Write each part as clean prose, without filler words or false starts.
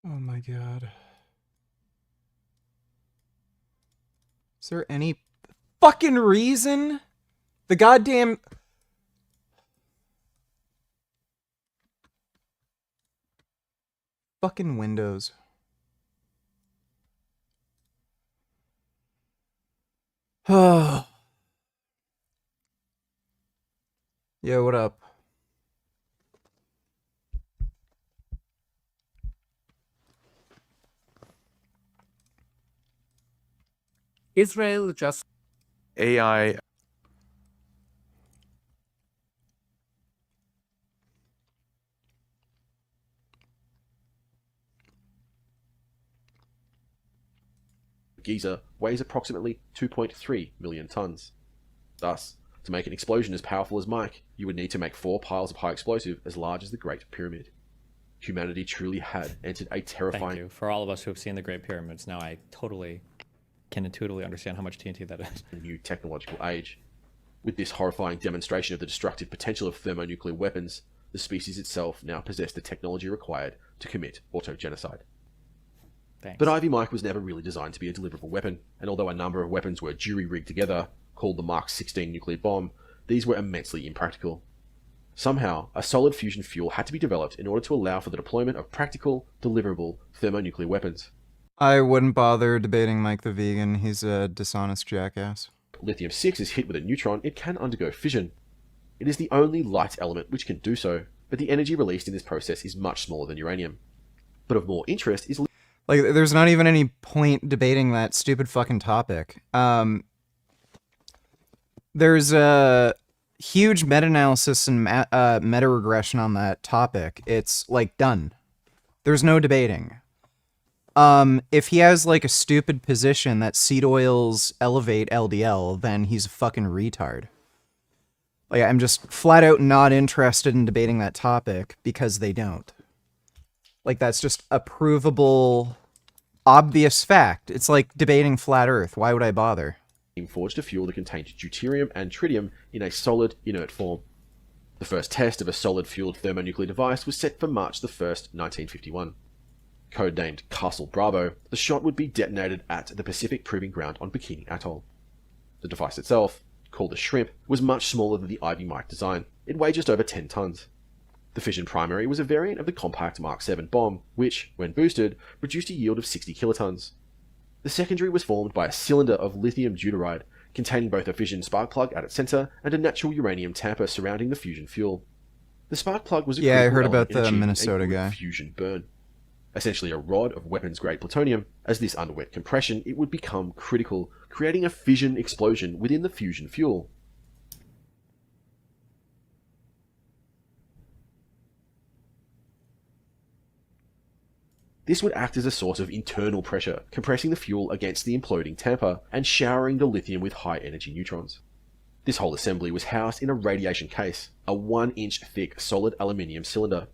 Oh my god. Is there any fucking reason? The goddamn... Fucking Windows. Yeah, what up? Israel just AI Giza weighs approximately 2.3 million tons. Thus, to make an explosion as powerful as Mike, you would need to make 4 piles of high explosive as large as the Great Pyramid. Humanity truly had entered a terrifying... Thank you. For all of us who have seen the Great Pyramids, now I can intuitively understand how much TNT that is. new technological age. With this horrifying demonstration of the destructive potential of thermonuclear weapons, the species itself now possessed the technology required to commit autogenocide. Thanks. But Ivy Mike was never really designed to be a deliverable weapon, and although a number of weapons were jury-rigged together, called the Mark 16 nuclear bomb, these were immensely impractical. Somehow, a solid fusion fuel had to be developed in order to allow for the deployment of practical, deliverable thermonuclear weapons. I wouldn't bother debating Mike the Vegan. He's a dishonest jackass. Lithium-6 is hit with a neutron, it can undergo fission. It is the only light element which can do so, but the energy released in this process is much smaller than uranium. But of more interest is... Like, there's not even any point debating that stupid fucking topic. There's a huge meta-analysis and meta-regression on that topic. It's, like, done. There's no debating. If he has, like, a stupid position that seed oils elevate LDL, then he's a fucking retard. Like, I'm just flat out not interested in debating that topic because they don't. Like, that's just a provable, obvious fact. It's like debating flat Earth. Why would I bother? Forged a fuel that contained deuterium and tritium in a solid, inert form. The first test of a solid-fueled thermonuclear device was set for March the 1st, 1951. Codenamed Castle Bravo, the shot would be detonated at the Pacific Proving Ground on Bikini Atoll. The device itself, called the Shrimp, was much smaller than the Ivy Mike design. It weighed just over 10 tons. The fission primary was a variant of the compact Mark 7 bomb, which, when boosted, produced a yield of 60 kilotons. The secondary was formed by a cylinder of lithium deuteride, containing both a fission spark plug at its center and a natural uranium tamper surrounding the fusion fuel. The spark plug was a Yeah, I critical heard about element in the achieving Minnesota a good guy. fusion burn. Essentially a rod of weapons-grade plutonium. As this underwent compression, it would become critical, creating a fission explosion within the fusion fuel. This would act as a source of internal pressure, compressing the fuel against the imploding tamper and showering the lithium with high-energy neutrons. This whole assembly was housed in a radiation case, a 1-inch thick solid aluminium cylinder.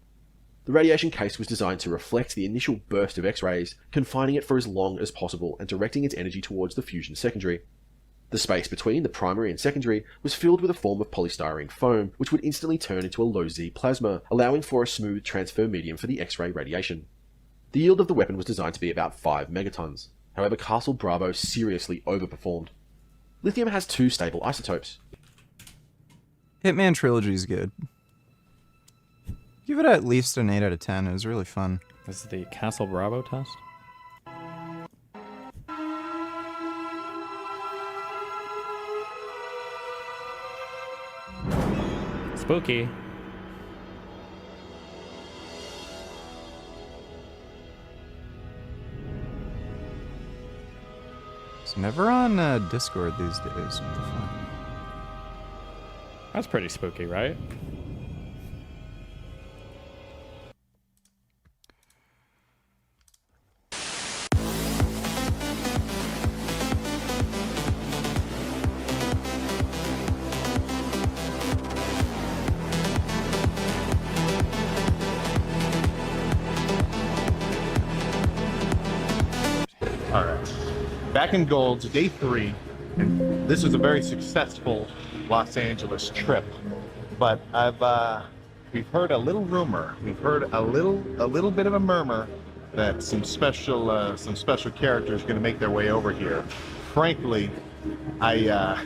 The radiation case was designed to reflect the initial burst of X-rays, confining it for as long as possible and directing its energy towards the fusion secondary. The space between the primary and secondary was filled with a form of polystyrene foam, which would instantly turn into a low-Z plasma, allowing for a smooth transfer medium for the X-ray radiation. The yield of the weapon was designed to be about 5 megatons. However, Castle Bravo seriously overperformed. Lithium has 2 stable isotopes. Hitman Trilogy's good. Give it at least an 8 out of 10. It was really fun. This is the Castle Bravo test? Spooky. It's never on Discord these days. What the fuck? That's pretty spooky, right? All right. Back in Gold's day 3, and this was a very successful Los Angeles trip. But we've heard a little rumor, we've heard a little bit of a murmur that some special characters are going to make their way over here. Frankly, well,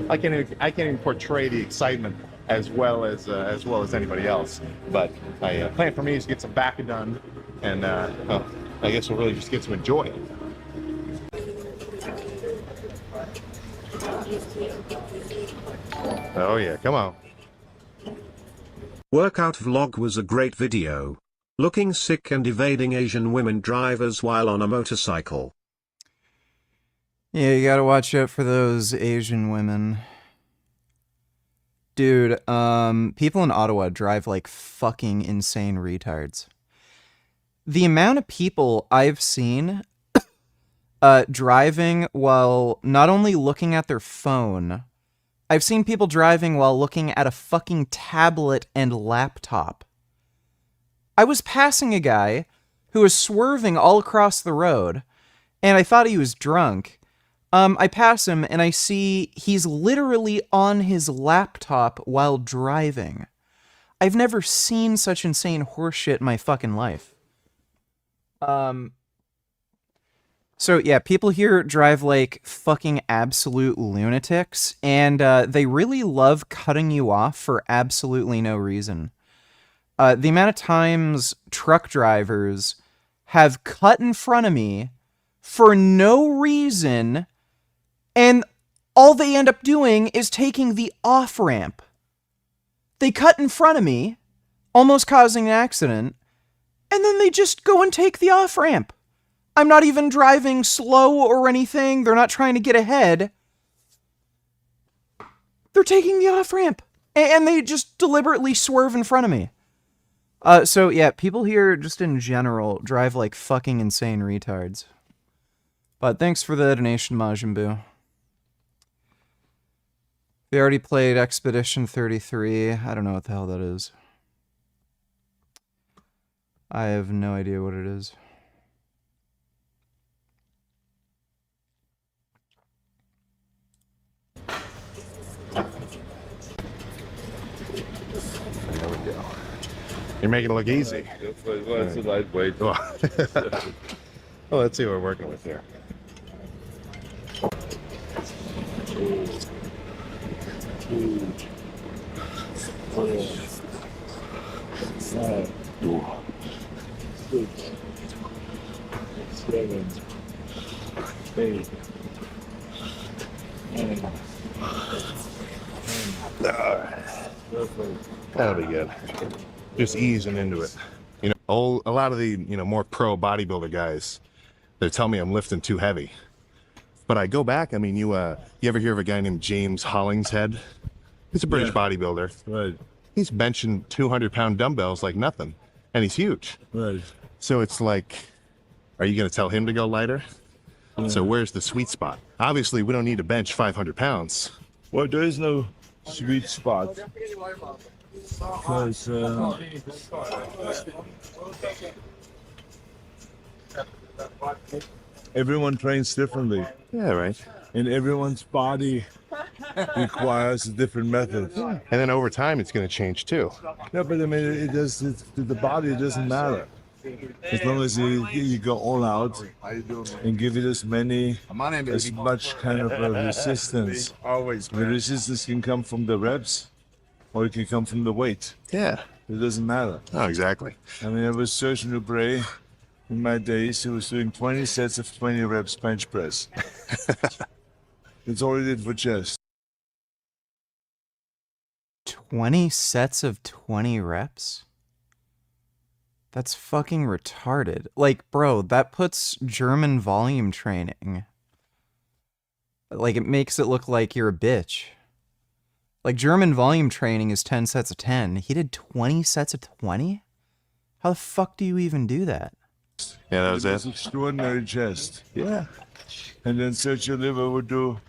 I can't even portray the excitement as well as anybody else. But plan for me is to get some back done, and well, I guess we'll really just get to enjoy it. Oh yeah, come on. Workout vlog was a great video. Looking sick and evading Asian women drivers while on a motorcycle. Yeah, you gotta watch out for those Asian women. Dude, people in Ottawa drive like fucking insane retards. The amount of people I've seen driving while not only looking at their phone, I've seen people driving while looking at a fucking tablet and laptop. I was passing a guy who was swerving all across the road, and I thought he was drunk. I pass him, and I see he's literally on his laptop while driving. I've never seen such insane horseshit in my fucking life. So yeah, people here drive like fucking absolute lunatics, and they really love cutting you off for absolutely no reason. The amount of times truck drivers have cut in front of me for no reason, and all they end up doing is taking the off-ramp. They cut in front of me, almost causing an accident, and then they just go and take the off-ramp. I'm not even driving slow or anything. They're not trying to get ahead. They're taking the off-ramp, and they just deliberately swerve in front of me. So yeah, people here just in general drive like fucking insane retards. But thanks for the donation, Majin Buu. We already played Expedition 33. I don't know what the hell that is. I have no idea what it is. There we go. You're making it look easy. Well, it's a lightweight. Well, let's see what we're working with here. That'll be good. Just easing into it. You know, a lot of the, more pro bodybuilder guys, they tell me I'm lifting too heavy. But I go back, I mean, you ever hear of a guy named James Hollingshead? He's a British bodybuilder. Right. He's benching 200-pound dumbbells like nothing, and he's huge. Right. So it's like, are you going to tell him to go lighter? Yeah. So where's the sweet spot? Obviously, we don't need to bench 500 pounds. Well, there is no sweet spot. Because everyone trains differently. Yeah, right. And everyone's body requires a different method. And then over time, it's going to change too. Yeah, but I mean, the body doesn't matter. As long as you go all out and give it as much kind of a resistance. The resistance can come from the reps or it can come from the weight. Yeah. It doesn't matter. Oh, exactly. I mean, I was Serge Nubret in my days. He was doing 20 sets of 20 reps bench press. That's all he did for chest. 20 sets of 20 reps? That's fucking retarded. Like, bro, that puts German volume training. Like, it makes it look like you're a bitch. Like, German volume training is 10 sets of 10. He did 20 sets of 20? How the fuck do you even do that? Yeah, that was it. Extraordinary chest. Yeah. And then Sergio Liver would do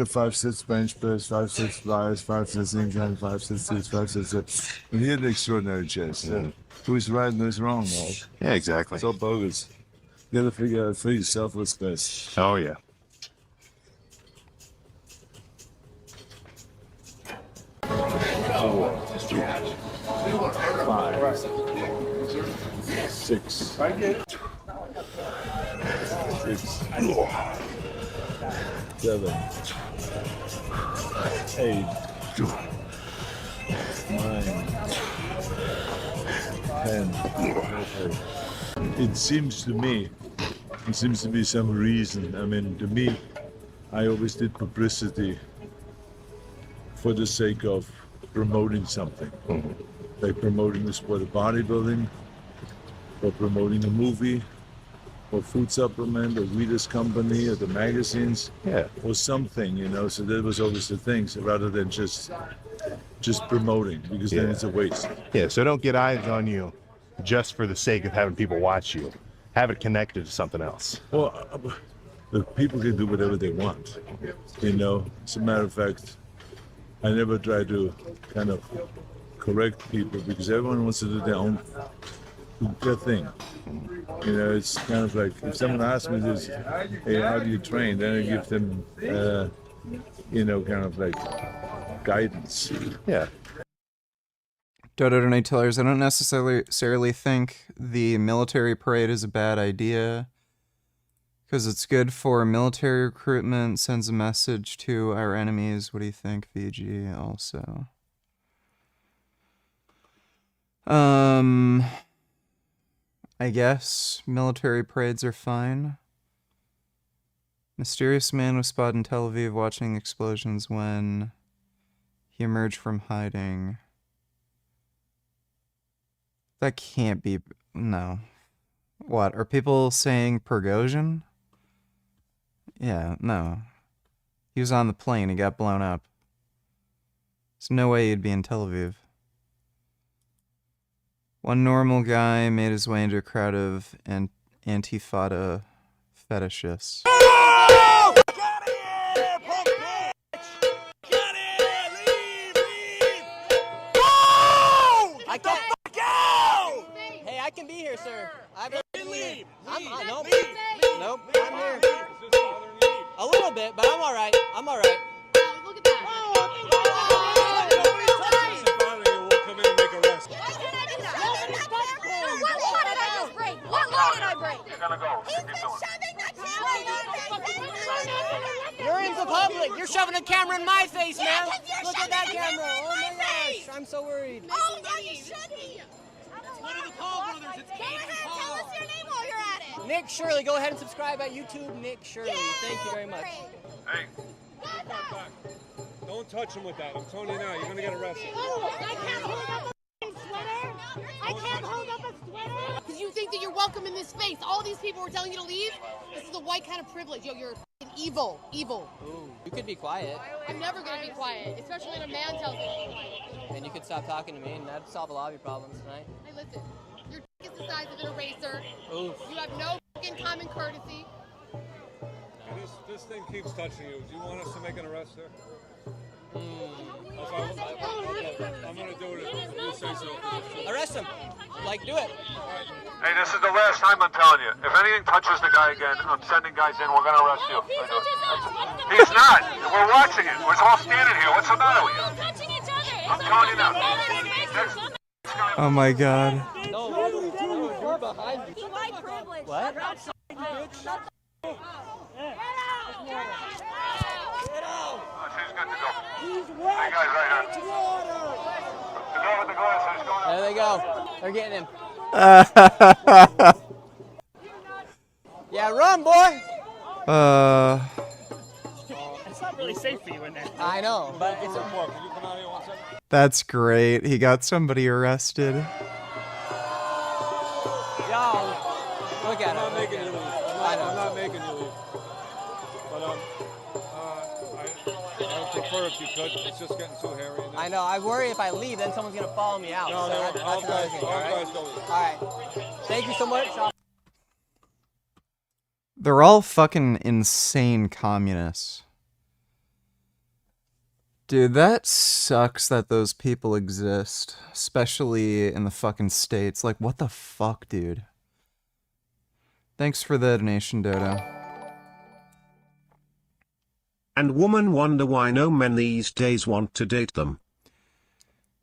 5 sets bench press, 5 sets flyers, 5 sets incline, 5 sets this, 5 sets that. And he had an extraordinary chest. Yeah. Who's right and who's wrong, right? Yeah, exactly. It's all bogus. You gotta figure out for yourself what's best. Oh, yeah. 6. 6. 7. 8. 9. 10. Okay. It seems to me, there seems to be some reason. I mean, to me, I always did publicity for the sake of promoting something. Like promoting the sport of bodybuilding, or promoting a movie, or food supplement, or Reader's Company, or the magazines, or something, you know. So that was always the thing, so rather than just promoting, because then it's a waste. Yeah, so don't get eyes on you just for the sake of having people watch you. Have it connected to something else. Well, the people can do whatever they want, you know. As a matter of fact, I never try to kind of correct people because everyone wants to do their thing. You know, it's kind of like if someone asks me this, hey, how do you train? Then I give them, you know, kind of like guidance. Yeah. Dodo Donate Tellers, I don't necessarily think the military parade is a bad idea because it's good for military recruitment, sends a message to our enemies. What do you think, VG? Also, I guess military parades are fine. Mysterious man was spotted in Tel Aviv watching explosions when he emerged from hiding. That can't be... No. What? Are people saying Prigozhin? Yeah, no. He was on the plane. He got blown up. There's no way he'd be in Tel Aviv. One normal guy made his way into a crowd of Antifada fetishists. I can be here, sir. I've been leave. Nope. Nope. I'm here. A little bit, but I'm all right. I'm all right. Look at that. What did I just break? What law did I break? You're gonna go. He's been shoving that camera. You're in the public. You're shoving a camera in my face, man. Look at that camera. Oh my gosh. I'm so worried. Oh, yeah, you should be. One of the Paul brothers. It's Go ahead, tell us your name while you're at it. Nick Shirley. Go ahead and subscribe at YouTube. Nick Shirley. Thank you very much. Hey. Don't touch him with that. I'm telling you now, you're gonna get arrested. I can't hold up a sweater. I can't hold up a sweater. Because you think that you're welcome in this space. All these people were telling you to leave. This is the white kind of privilege. Yo, you're evil. Evil. Ooh, you could be quiet. I'm never gonna be quiet, especially when a man tells me to be quiet. And you could stop talking to me, and that'd solve a lot of your problems tonight. Hey, listen. Your dick is the size of an eraser. Oof. You have no fucking common courtesy. And this thing keeps touching you. Do you want us to make an arrest, sir? I'm gonna do it if you say so. Arrest him. Like, do it. Hey, this is the last time I'm telling you. If anything touches the guy again, I'm sending guys in. We're gonna arrest you. He's not. We're watching it. We're all standing here. What's the matter with you? I'm telling you now. Oh my god. No, you're behind me. White privilege. What? She's good to go. Hey, guys, right here. The girl with the glasses going There they go. They're getting him. Yeah, run, boy. It's not really safe for you in there. I know, but it's a... Can you come out here 1 second? That's great. He got somebody arrested. Yo, look at him. I'm not making you leave. I'm not making you leave. But I would prefer if you could. It's just getting too hairy. I know. I worry if I leave, then someone's gonna follow me out. No, so no, that's all another guys, thing, all all right? guys go leave. All right. Thank you so much. They're all fucking insane communists. Dude, that sucks that those people exist, especially in the fucking States. Like, what the fuck, dude? Thanks for the donation, Dodo. And women wonder why no men these days want to date them.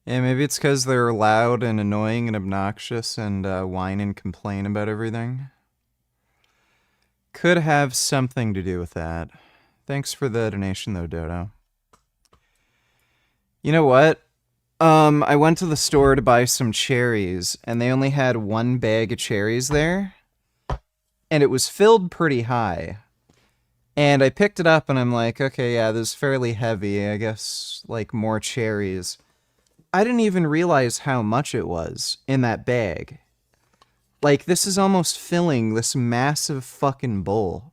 Yeah, maybe it's because they're loud and annoying and obnoxious and whine and complain about everything. Could have something to do with that. Thanks for the donation, though, Dodo. You know what? I went to the store to buy some cherries, and they only had one bag of cherries there, and it was filled pretty high. And I picked it up, and I'm like, okay, yeah, this is fairly heavy. I guess, like, more cherries. I didn't even realize how much it was in that bag. Like, this is almost filling this massive fucking bowl.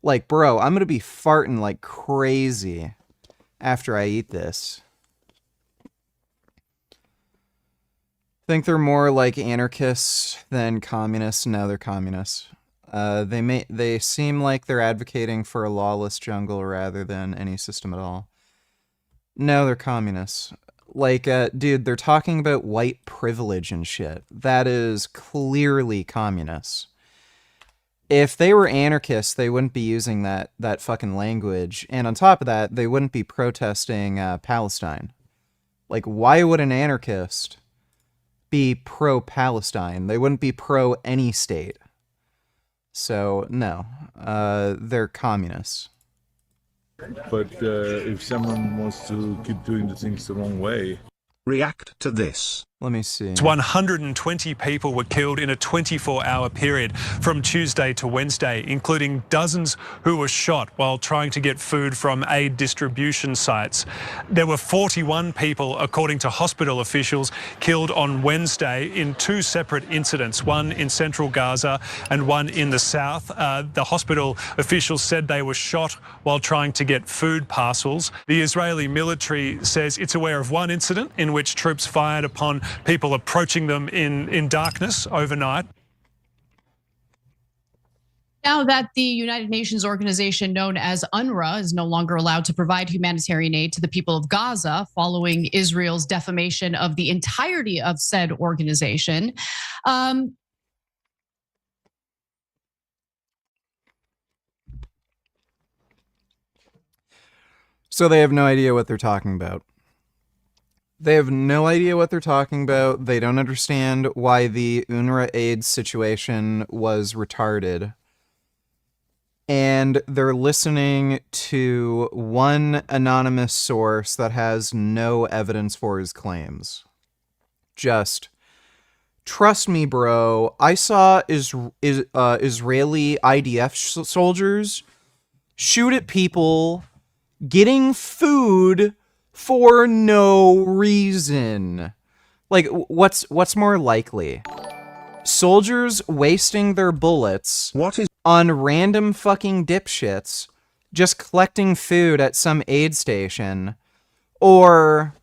Like, bro, I'm gonna be farting like crazy after I eat this. Think they're more like anarchists than communists? No, they're communists. They seem like they're advocating for a lawless jungle rather than any system at all. No, they're communists. Like, dude, they're talking about white privilege and shit. That is clearly communists. If they were anarchists, they wouldn't be using that fucking language. And on top of that, they wouldn't be protesting Palestine. Like, why would an anarchist be pro-Palestine? They wouldn't be pro any state. So, no. They're communists. But if someone wants to keep doing the things the wrong way... React to this. Let me see. 120 people were killed in a 24-hour period from Tuesday to Wednesday, including dozens who were shot while trying to get food from aid distribution sites. There were 41 people, according to hospital officials, killed on Wednesday in two separate incidents, one in central Gaza and one in the south. The hospital officials said they were shot while trying to get food parcels. The Israeli military says it's aware of one incident in which troops fired upon people approaching them in darkness overnight. Now that the United Nations organization known as UNRWA is no longer allowed to provide humanitarian aid to the people of Gaza following Israel's defamation of the entirety of said organization. So they have no idea what they're talking about. They have no idea what they're talking about. They don't understand why the UNRWA aid situation was retarded. And they're listening to one anonymous source that has no evidence for his claims. Just trust me, bro. I saw Israeli IDF soldiers shoot at people getting food for no reason. Like, what's more likely? Soldiers wasting their bullets on random fucking dipshits just collecting food at some aid station, or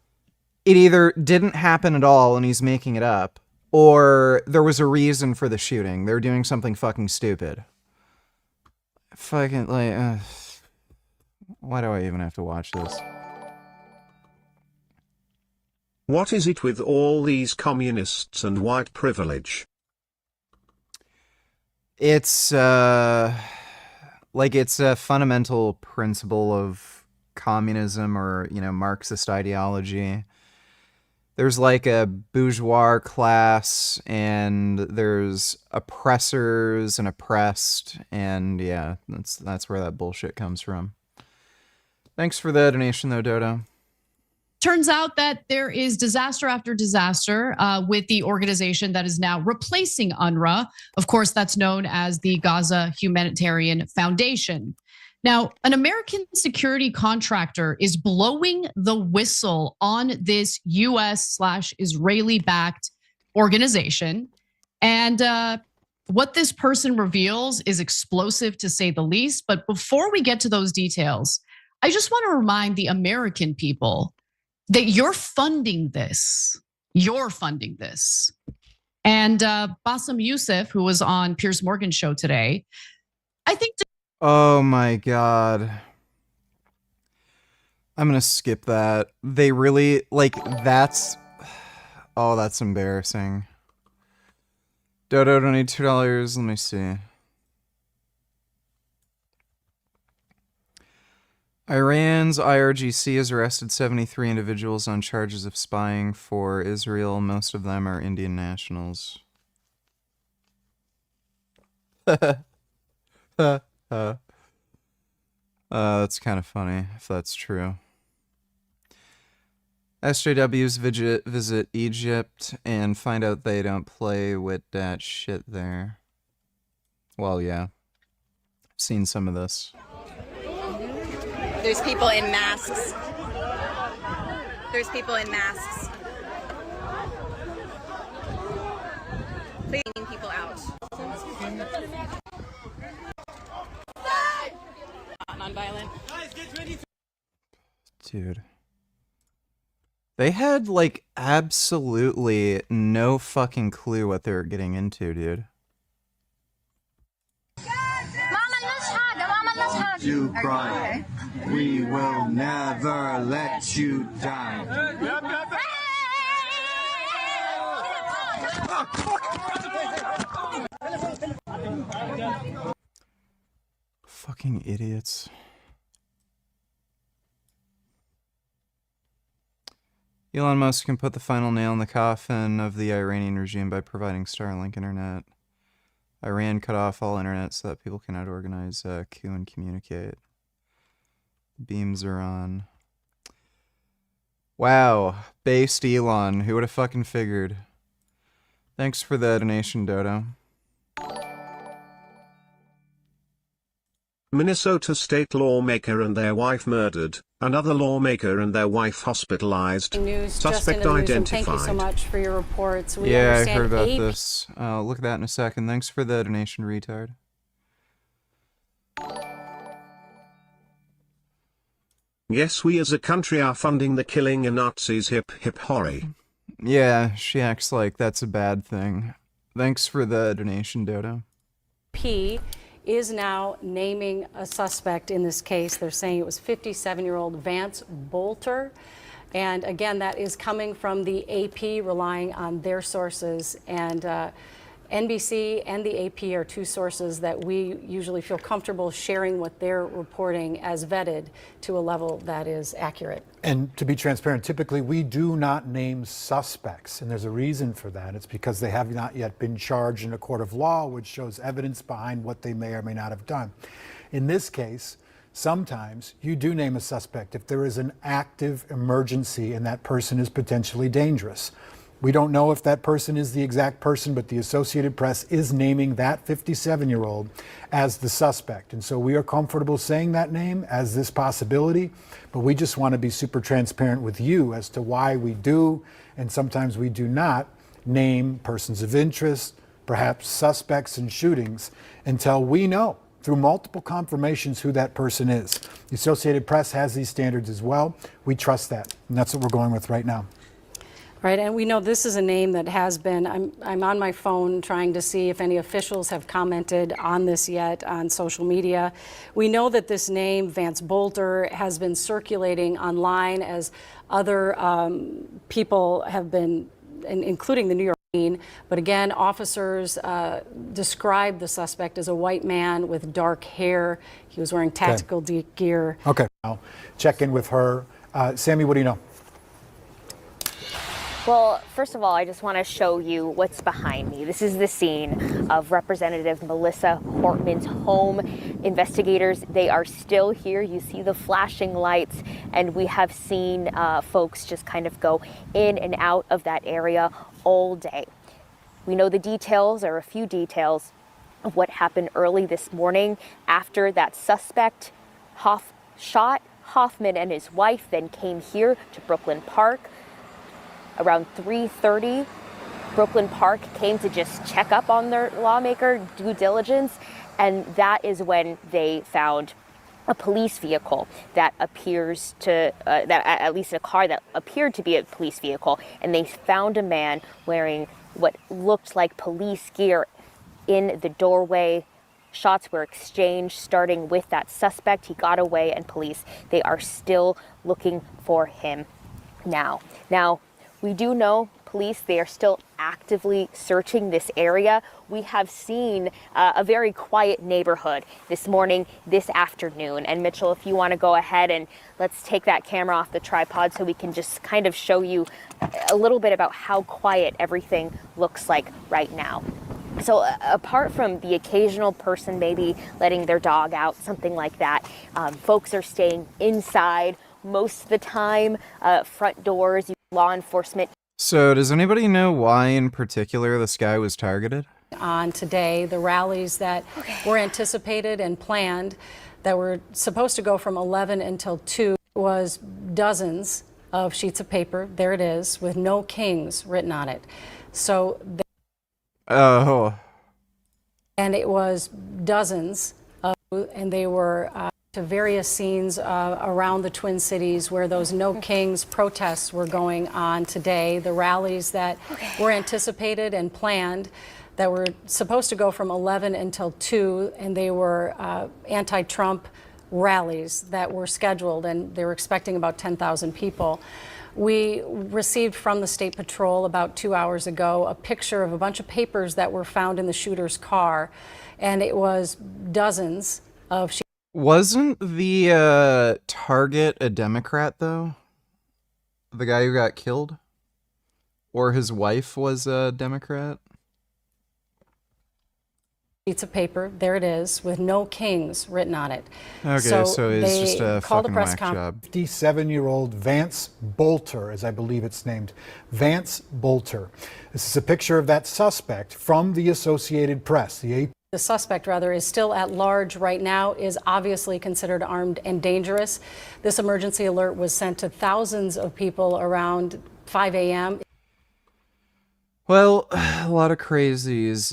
it either didn't happen at all and he's making it up, or there was a reason for the shooting. They're doing something fucking stupid. Fucking, like, why do I even have to watch this? What is it with all these communists and white privilege? It's, like, it's a fundamental principle of communism or, you know, Marxist ideology. There's, like, a bourgeois class, and there's oppressors and oppressed, and, yeah, that's where that bullshit comes from. Thanks for the donation, though, Dodo. Turns out that there is disaster after disaster with the organization that is now replacing UNRWA. Of course, that's known as the Gaza Humanitarian Foundation. Now, an American security contractor is blowing the whistle on this US/Israeli-backed organization. And what this person reveals is explosive, to say the least. But before we get to those details, I just want to remind the American people that you're funding this. You're funding this. And Bassem Youssef, who was on Piers Morgan's show today, I think... Oh my god. I'm gonna skip that. They really, like, that's... Oh, that's embarrassing. Dodo donate $2. Let me see. Iran's IRGC has arrested 73 individuals on charges of spying for Israel. Most of them are Indian nationals. That's kind of funny, if that's true. SJWs visit Egypt and find out they don't play with that shit there. Well, yeah. I've seen some of this. There's people in masks. There's people in masks. Cleaning people out. Non-violent. Dude. They had, like, absolutely no fucking clue what they were getting into, dude. You cry. We will never let you die. Fucking idiots. Elon Musk can put the final nail in the coffin of the Iranian regime by providing Starlink internet. Iran cut off all internet so that people cannot organize a coup and communicate. Beams are on. Wow. Based Elon. Who would have fucking figured? Thanks for the donation, Dodo. Minnesota state lawmaker and their wife murdered. Another lawmaker and their wife hospitalized. Suspect identified. Thank you so much for your reports. We Yeah, I heard about this. Look at that in a second. Thanks for the donation, retard. Yes, we as a country are funding the killing of Nazis. Hip hip hooray. Yeah, she acts like that's a bad thing. Thanks for the donation, Dodo. P is now naming a suspect in this case. They're saying it was 57-year-old Vance Bolter. And again, that is coming from the AP, relying on their sources. And NBC and the AP are two sources that we usually feel comfortable sharing what they're reporting as vetted to a level that is accurate. And to be transparent, typically we do not name suspects, and there's a reason for that. It's because they have not yet been charged in a court of law, which shows evidence behind what they may or may not have done. In this case, sometimes you do name a suspect if there is an active emergency and that person is potentially dangerous. We don't know if that person is the exact person, but the Associated Press is naming that 57-year-old as the suspect. And so we are comfortable saying that name as this possibility, but we just want to be super transparent with you as to why we do, and sometimes we do not, name persons of interest, perhaps suspects in shootings, until we know through multiple confirmations who that person is. The Associated Press has these standards as well. We trust that, and that's what we're going with right now. Right, and we know this is a name that has been, I'm on my phone trying to see if any officials have commented on this yet on social media. We know that this name, Vance Bolter, has been circulating online as other people have been, including the New York Times. But again, officers described the suspect as a white man with dark hair. He was wearing tactical gear. Okay, I'll check in with her. Sammy, what do you know? Well, first of all, I just want to show you what's behind me. This is the scene of Representative Melissa Hortman's home. Investigators, they are still here. You see the flashing lights, and we have seen folks just kind of go in and out of that area all day. We know the details, or a few details, of what happened early this morning after that suspect shot Hoffman and his wife, then came here to Brooklyn Park. Around 3:30, Brooklyn Park came to just check up on their lawmaker, due diligence, and that is when they found a police vehicle that appears to, at least a car that appeared to be a police vehicle, and they found a man wearing what looked like police gear in the doorway. Shots were exchanged, starting with that suspect. He got away, and police, they are still looking for him now. We do know police, they are still actively searching this area. We have seen a very quiet neighborhood this morning, this afternoon. And Mitchell, if you want to go ahead and let's take that camera off the tripod so we can just kind of show you a little bit about how quiet everything looks like right now. So apart from the occasional person maybe letting their dog out, something like that, folks are staying inside most of the time. Front doors, law enforcement. So does anybody know why in particular this guy was targeted? On today, the rallies that were anticipated and planned that were supposed to go from 11 until 2 was dozens of sheets of paper, there it is, with no kings written on it. So Oh. and it was dozens of, and they were to various scenes around the Twin Cities where those No Kings protests were going on today. The rallies that were anticipated and planned that were supposed to go from 11 until 2, and they were anti-Trump rallies that were scheduled, and they were expecting about 10,000 people. We received from the State Patrol about 2 hours ago a picture of a bunch of papers that were found in the shooter's car, and it was dozens of. Wasn't the target a Democrat, though? The guy who got killed? Or his wife was a Democrat? Sheets of paper, there it is, with no kings written on it. Okay, so it's just a fucking whack job. 57-year-old Vance Bolter, as I believe it's named. Vance Bolter. This is a picture of that suspect from the Associated Press. The suspect, rather, is still at large right now, is obviously considered armed and dangerous. This emergency alert was sent to thousands of people around 5 a.m. Well, a lot of crazies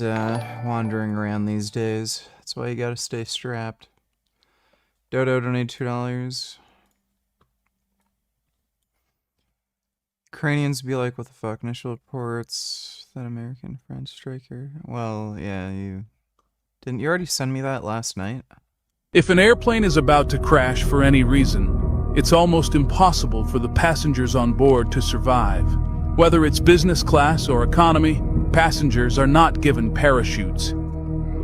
wandering around these days. That's why you gotta stay strapped. Dodo donated $2. Ukrainians be like, what the fuck? Initial reports that American French striker. Well, yeah, didn't you already send me that last night? If an airplane is about to crash for any reason, it's almost impossible for the passengers on board to survive. Whether it's business class or economy, passengers are not given parachutes.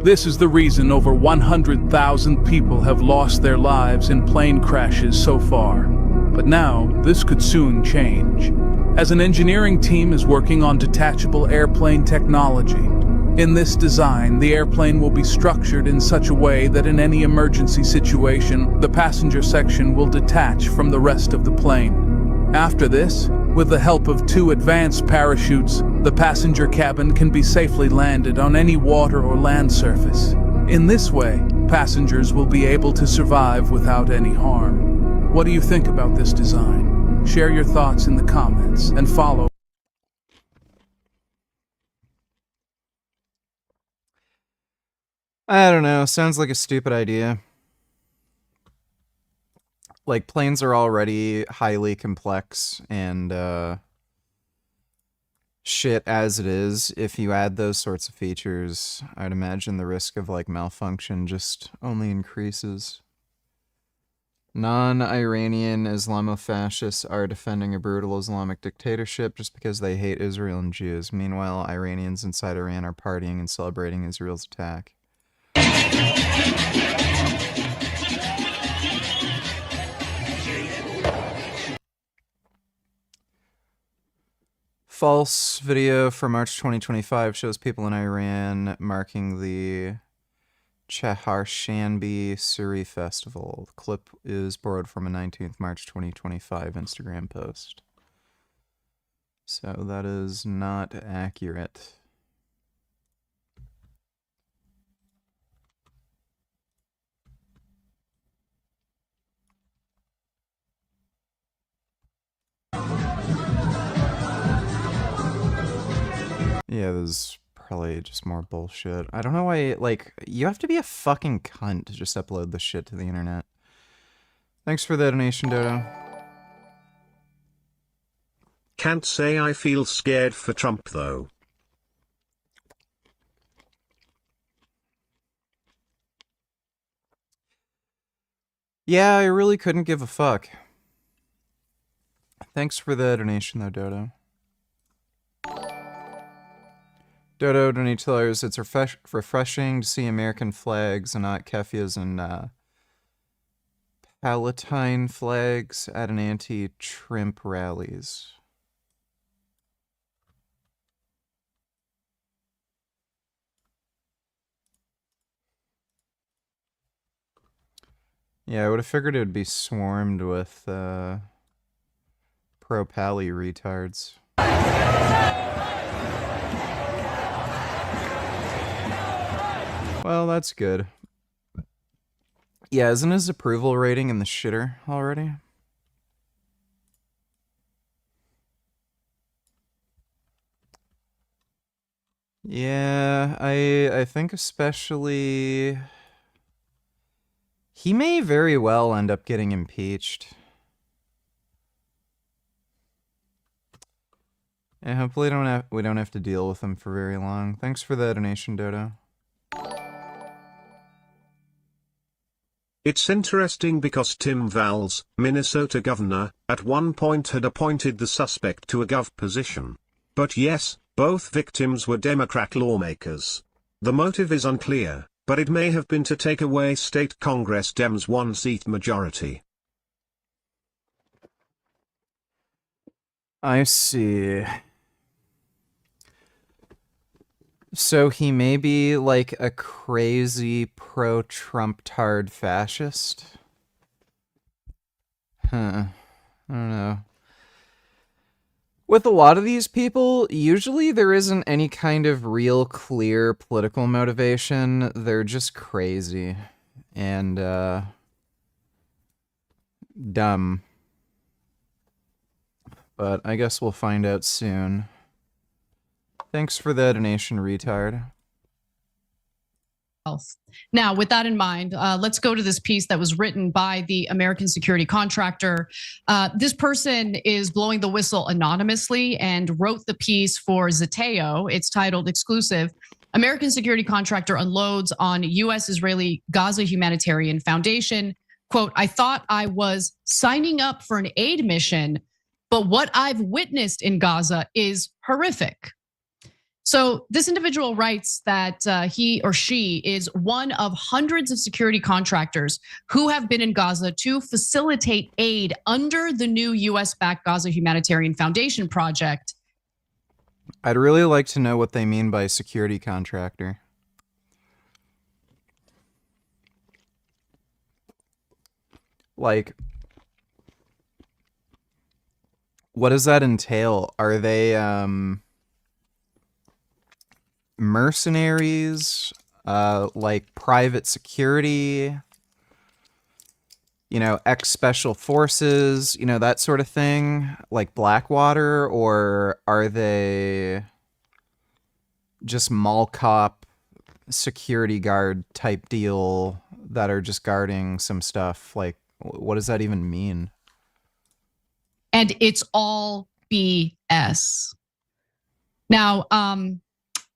This is the reason over 100,000 people have lost their lives in plane crashes so far. But now, this could soon change, as an engineering team is working on detachable airplane technology. In this design, the airplane will be structured in such a way that in any emergency situation, the passenger section will detach from the rest of the plane. After this, with the help of 2 advanced parachutes, the passenger cabin can be safely landed on any water or land surface. In this way, passengers will be able to survive without any harm. What do you think about this design? Share your thoughts in the comments and follow. I don't know. Sounds like a stupid idea. Like, planes are already highly complex and shit as it is. If you add those sorts of features, I'd imagine the risk of, like, malfunction just only increases. Non-Iranian Islamofascists are defending a brutal Islamic dictatorship just because they hate Israel and Jews. Meanwhile, Iranians inside Iran are partying and celebrating Israel's attack. False video from March 2025 shows people in Iran marking the Cheharshanbe Suri Festival. The clip is borrowed from a 19th March 2025 Instagram post. So that is not accurate. Yeah, there's probably just more bullshit. I don't know why, like, you have to be a fucking cunt to just upload this shit to the internet. Thanks for the donation, Dodo. Can't say I feel scared for Trump, though. Yeah, I really couldn't give a fuck. Thanks for the donation, though, Dodo. Dodo Donatellos, it's refreshing to see American flags and not Kefia's and Palatine flags at an anti-Trump rallies. Yeah, I would have figured it would be swarmed with pro-pally retards. Well, that's good. Yeah, isn't his approval rating in the shitter already? Yeah, I think especially he may very well end up getting impeached. And hopefully we don't have to deal with him for very long. Thanks for the donation, Dodo. It's interesting because Tim Valls, Minnesota governor, at one point had appointed the suspect to a gov position. But yes, both victims were Democrat lawmakers. The motive is unclear, but it may have been to take away state Congress Dems' one-seat majority. I see. So he may be like a crazy pro-Trump-tard fascist? Huh. I don't know. With a lot of these people, usually there isn't any kind of real clear political motivation. They're just crazy. And, dumb. But I guess we'll find out soon. Thanks for the donation, retard. Now, with that in mind, let's go to this piece that was written by the American security contractor. This person is blowing the whistle anonymously and wrote the piece for Zeteo. It's titled Exclusive. American security contractor unloads on US-Israeli Gaza Humanitarian Foundation. Quote, I thought I was signing up for an aid mission, but what I've witnessed in Gaza is horrific. So this individual writes that he or she is one of hundreds of security contractors who have been in Gaza to facilitate aid under the new US-backed Gaza Humanitarian Foundation project. I'd really like to know what they mean by security contractor. Like, what does that entail? Are they, mercenaries, like private security, you know, ex-special forces, you know, that sort of thing, like Blackwater, or are they just mall cop security guard type deal that are just guarding some stuff? Like, what does that even mean? And it's all BS. Now,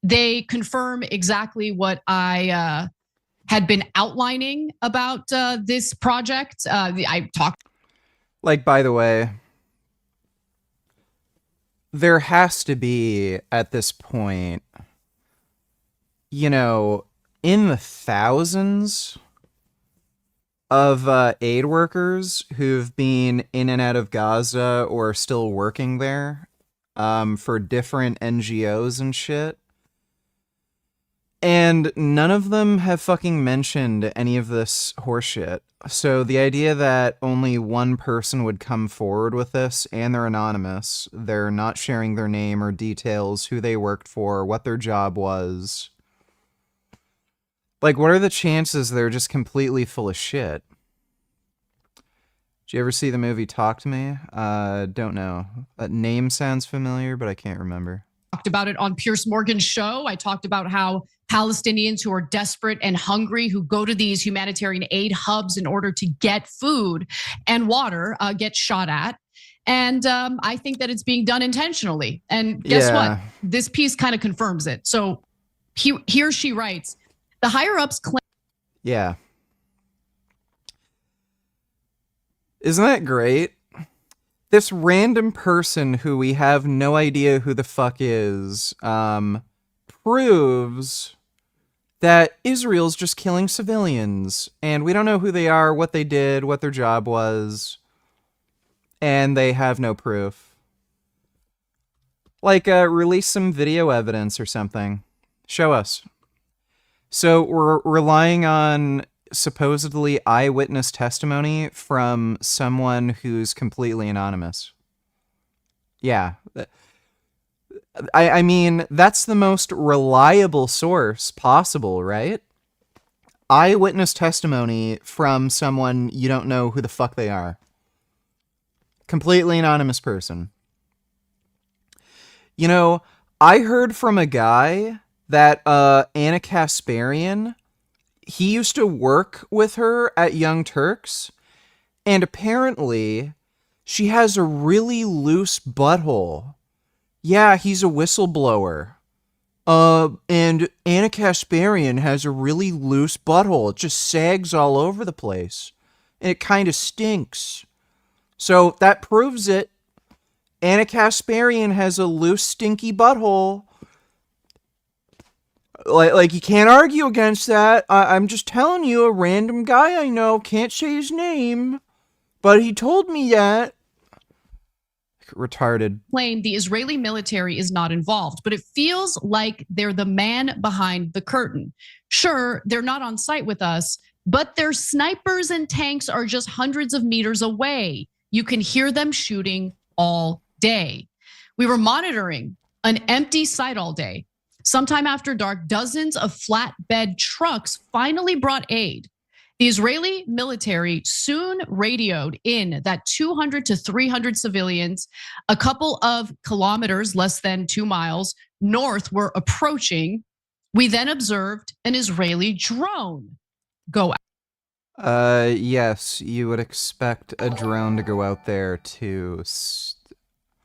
they confirm exactly what I had been outlining about this project. I talked. Like, by the way, there has to be, at this point, you know, in the thousands of aid workers who've been in and out of Gaza or still working there for different NGOs and shit. And none of them have fucking mentioned any of this horseshit. So the idea that only one person would come forward with this, and they're anonymous, they're not sharing their name or details, who they worked for, what their job was. Like, what are the chances they're just completely full of shit? Did you ever see the movie Talk to Me? Don't know. That name sounds familiar, but I can't remember. Talked about it on Piers Morgan's show. I talked about how Palestinians who are desperate and hungry, who go to these humanitarian aid hubs in order to get food and water, get shot at. And I think that it's being done intentionally. And guess what? This piece kind of confirms it. So here she writes, the higher ups claim. Yeah. Isn't that great? This random person who we have no idea who the fuck is, proves that Israel's just killing civilians, and we don't know who they are, what they did, what their job was, and they have no proof. Like, release some video evidence or something. Show us. So we're relying on supposedly eyewitness testimony from someone who's completely anonymous. Yeah. I mean, that's the most reliable source possible, right? Eyewitness testimony from someone you don't know who the fuck they are. Completely anonymous person. You know, I heard from a guy that Anna Kasparian, he used to work with her at Young Turks, and apparently she has a really loose butthole. Yeah, he's a whistleblower. And Anna Kasparian has a really loose butthole. It just sags all over the place. And it kind of stinks. So that proves it. Anna Kasparian has a loose, stinky butthole. Like you can't argue against that. I'm just telling you, a random guy I know, can't say his name, but he told me that. Retarded. Claim the Israeli military is not involved, but it feels like they're the man behind the curtain. Sure, they're not on site with us, but their snipers and tanks are just hundreds of meters away. You can hear them shooting all day. We were monitoring an empty site all day. Sometime after dark, dozens of flatbed trucks finally brought aid. The Israeli military soon radioed in that 200 to 300 civilians, a couple of kilometers, less than 2 miles, north were approaching. We then observed an Israeli drone go out. Yes, you would expect a drone to go out there to...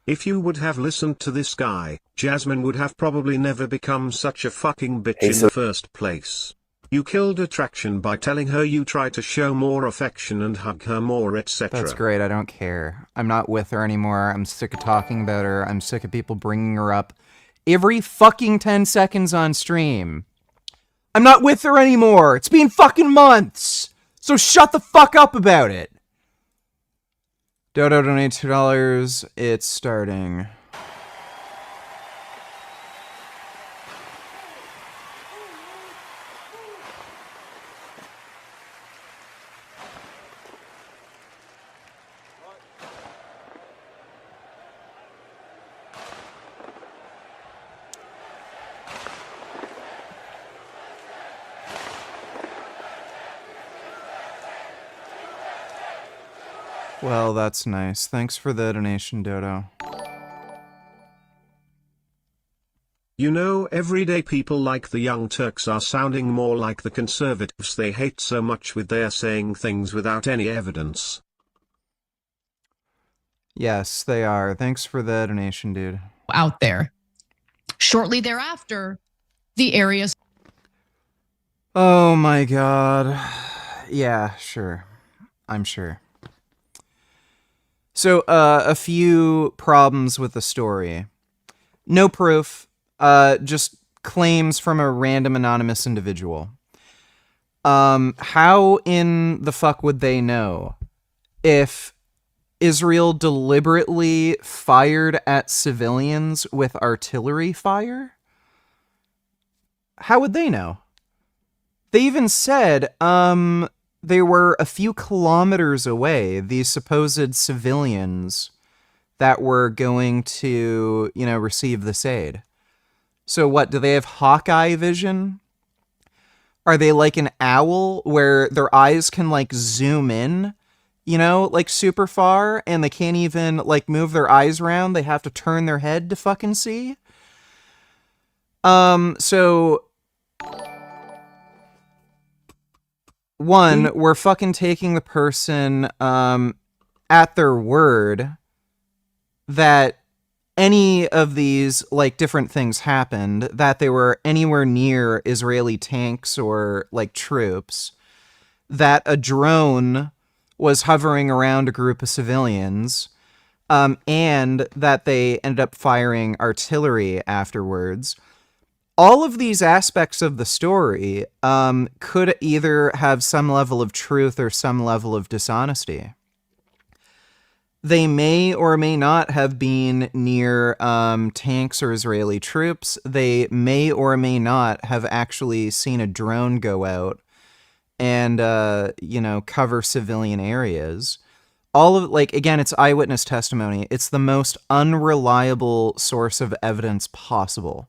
If you would have listened to this guy, Jasmine would have probably never become such a fucking bitch in the first place. You killed attraction by telling her you try to show more affection and hug her more, etc. That's great, I don't care. I'm not with her anymore, I'm sick of talking about her, I'm sick of people bringing her up every fucking 10 seconds on stream. I'm not with her anymore, it's been fucking months! So shut the fuck up about it! Dodo donate $2, it's starting. Well, that's nice. Thanks for the donation, Dodo. You know, everyday people like the Young Turks are sounding more like the conservatives they hate so much with their saying things without any evidence. Yes, they are. Thanks for the donation, dude. Out there. Shortly thereafter, the area... Oh my god. Yeah, sure. I'm sure. So, a few problems with the story. No proof, just claims from a random anonymous individual. How in the fuck would they know if Israel deliberately fired at civilians with artillery fire? How would they know? They even said, they were a few kilometers away, these supposed civilians that were going to, you know, receive this aid. So what, do they have Hawkeye vision? Are they like an owl where their eyes can like zoom in, you know, like super far, and they can't even like move their eyes around? They have to turn their head to fucking see? So... One, we're fucking taking the person at their word that any of these like different things happened, that they were anywhere near Israeli tanks or like troops, that a drone was hovering around a group of civilians, and that they ended up firing artillery afterwards. all of these aspects of the story could either have some level of truth or some level of dishonesty. They may or may not have been near tanks or Israeli troops. They may or may not have actually seen a drone go out and, cover civilian areas. All of, again, it's eyewitness testimony. It's the most unreliable source of evidence possible.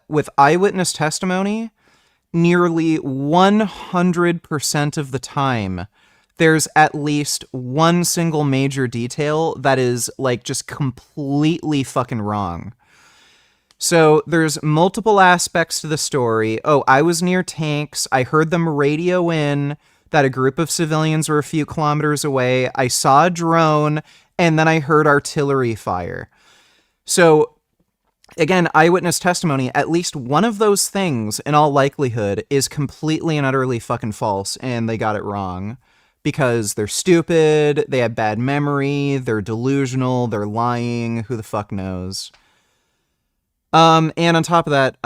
With eyewitness testimony, nearly 100% of the time, there's at least one single major detail that is, just completely fucking wrong. So there's multiple aspects to the story. Oh, I was near tanks. I heard them radio in that a group of civilians were a few kilometers away. I saw a drone, and then I heard artillery fire. So, again, eyewitness testimony, at least one of those things, in all likelihood, is completely and utterly fucking false, and they got it wrong. Because they're stupid, they have bad memory, they're delusional, they're lying, who the fuck knows. And on top of that,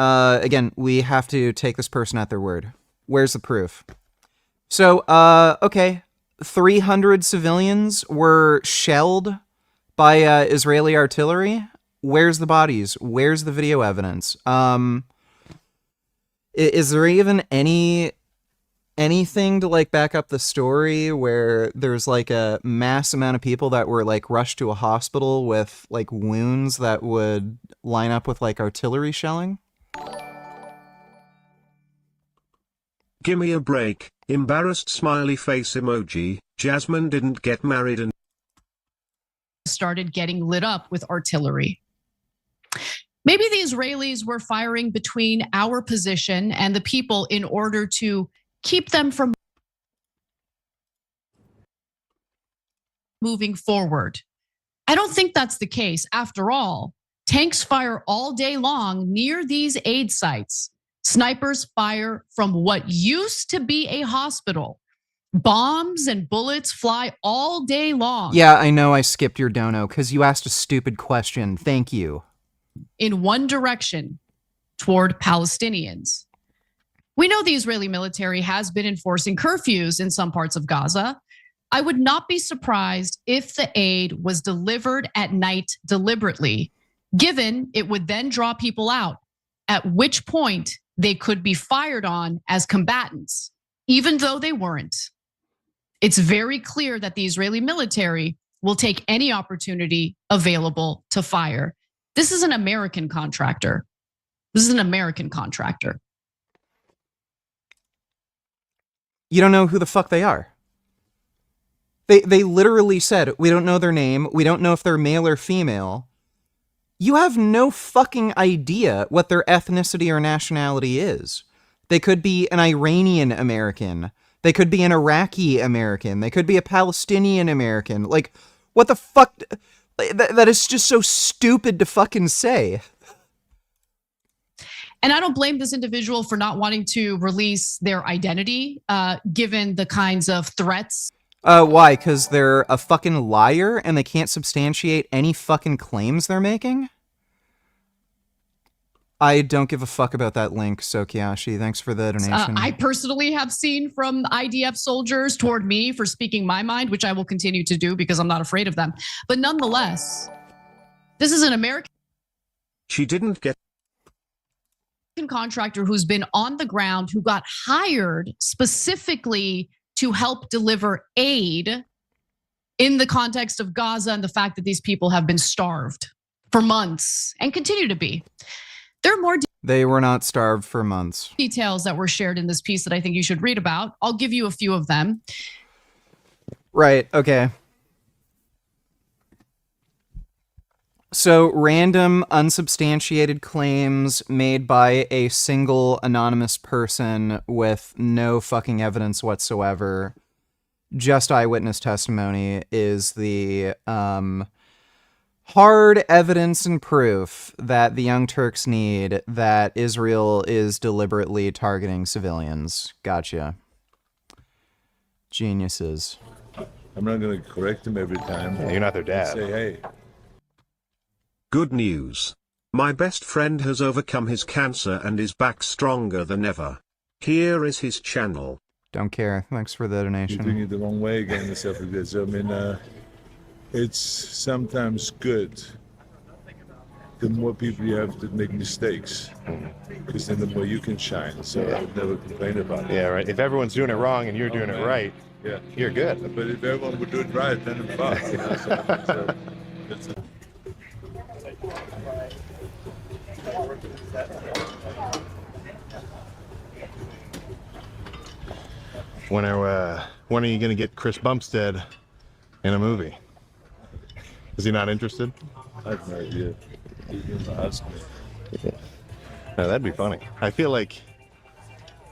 again, we have to take this person at their word. Where's the proof? So, okay, 300 civilians were shelled by Israeli artillery. Where's the bodies? Where's the video evidence? Is there even anything to back up the story where there's a mass amount of people that were rushed to a hospital with wounds that would line up with artillery shelling? Gimme a break, embarrassed smiley face emoji. Jasmine didn't get married and started getting lit up with artillery. Maybe the Israelis were firing between our position and the people in order to keep them from moving forward. I don't think that's the case. After all, tanks fire all day long near these aid sites. Snipers fire from what used to be a hospital. Bombs and bullets fly all day long. Yeah, I know I skipped your dono because you asked a stupid question. Thank you. In one direction, toward Palestinians. We know the Israeli military has been enforcing curfews in some parts of Gaza. I would not be surprised if the aid was delivered at night deliberately, given it would then draw people out, at which point they could be fired on as combatants, even though they weren't. It's very clear that the Israeli military will take any opportunity available to fire. This is an American contractor. This is an American contractor. You don't know who the fuck they are. They literally said, we don't know their name. We don't know if they're male or female. You have no fucking idea what their ethnicity or nationality is. They could be an Iranian American. They could be an Iraqi American. They could be a Palestinian American. What the fuck? That is just so stupid to fucking say. And I don't blame this individual for not wanting to release their identity, given the kinds of threats. Why? Because they're a fucking liar and they can't substantiate any fucking claims they're making? I don't give a fuck about that link, Sokiashi. Thanks for the donation. I personally have seen from IDF soldiers toward me for speaking my mind, which I will continue to do because I'm not afraid of them. But nonetheless, this is an American. She didn't get contractor who's been on the ground, who got hired specifically to help deliver aid in the context of Gaza and the fact that these people have been starved for months and continue to be. There are more They were not starved for months. Details that were shared in this piece that I think you should read about. I'll give you a few of them. Right, okay. So, random, unsubstantiated claims made by a single anonymous person with no fucking evidence whatsoever. Just eyewitness testimony is the hard evidence and proof that the Young Turks need that Israel is deliberately targeting civilians. Gotcha. Geniuses. I'm not going to correct them every time. Yeah, you're not their dad. Say, hey. Good news. My best friend has overcome his cancer and is back stronger than ever. Here is his channel. Don't care. Thanks for the You're donation. doing it the wrong way again and stuff like this. I mean, it's sometimes good. The more people you have that make mistakes, because then the more you can shine. So I would never complain about it. Yeah, right. If everyone's doing it wrong and you're doing it right, yeah, you're good. But if everyone would do it right, then it's fun. You know? So it's when are you gonna get Chris Bumstead in a movie? Is he not interested? I have no idea. He's gonna ask me. Yeah. No, that'd be funny. I feel like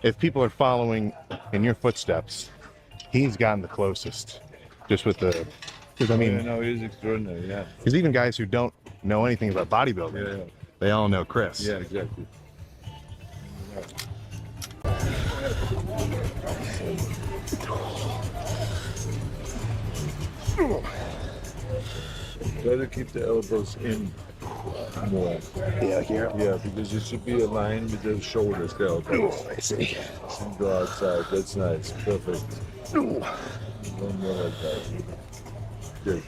if people are following in your footsteps, he's gotten the closest. Just with the, because I mean, no, he's extraordinary. Yeah. Because even guys who don't know anything about bodybuilding, they all know Chris. Yeah, exactly. Try to keep the elbows in more. Yeah, here. Yeah, because it should be aligned with the shoulders, the elbows. I see. And go outside. That's nice. Perfect. One more like that. Good.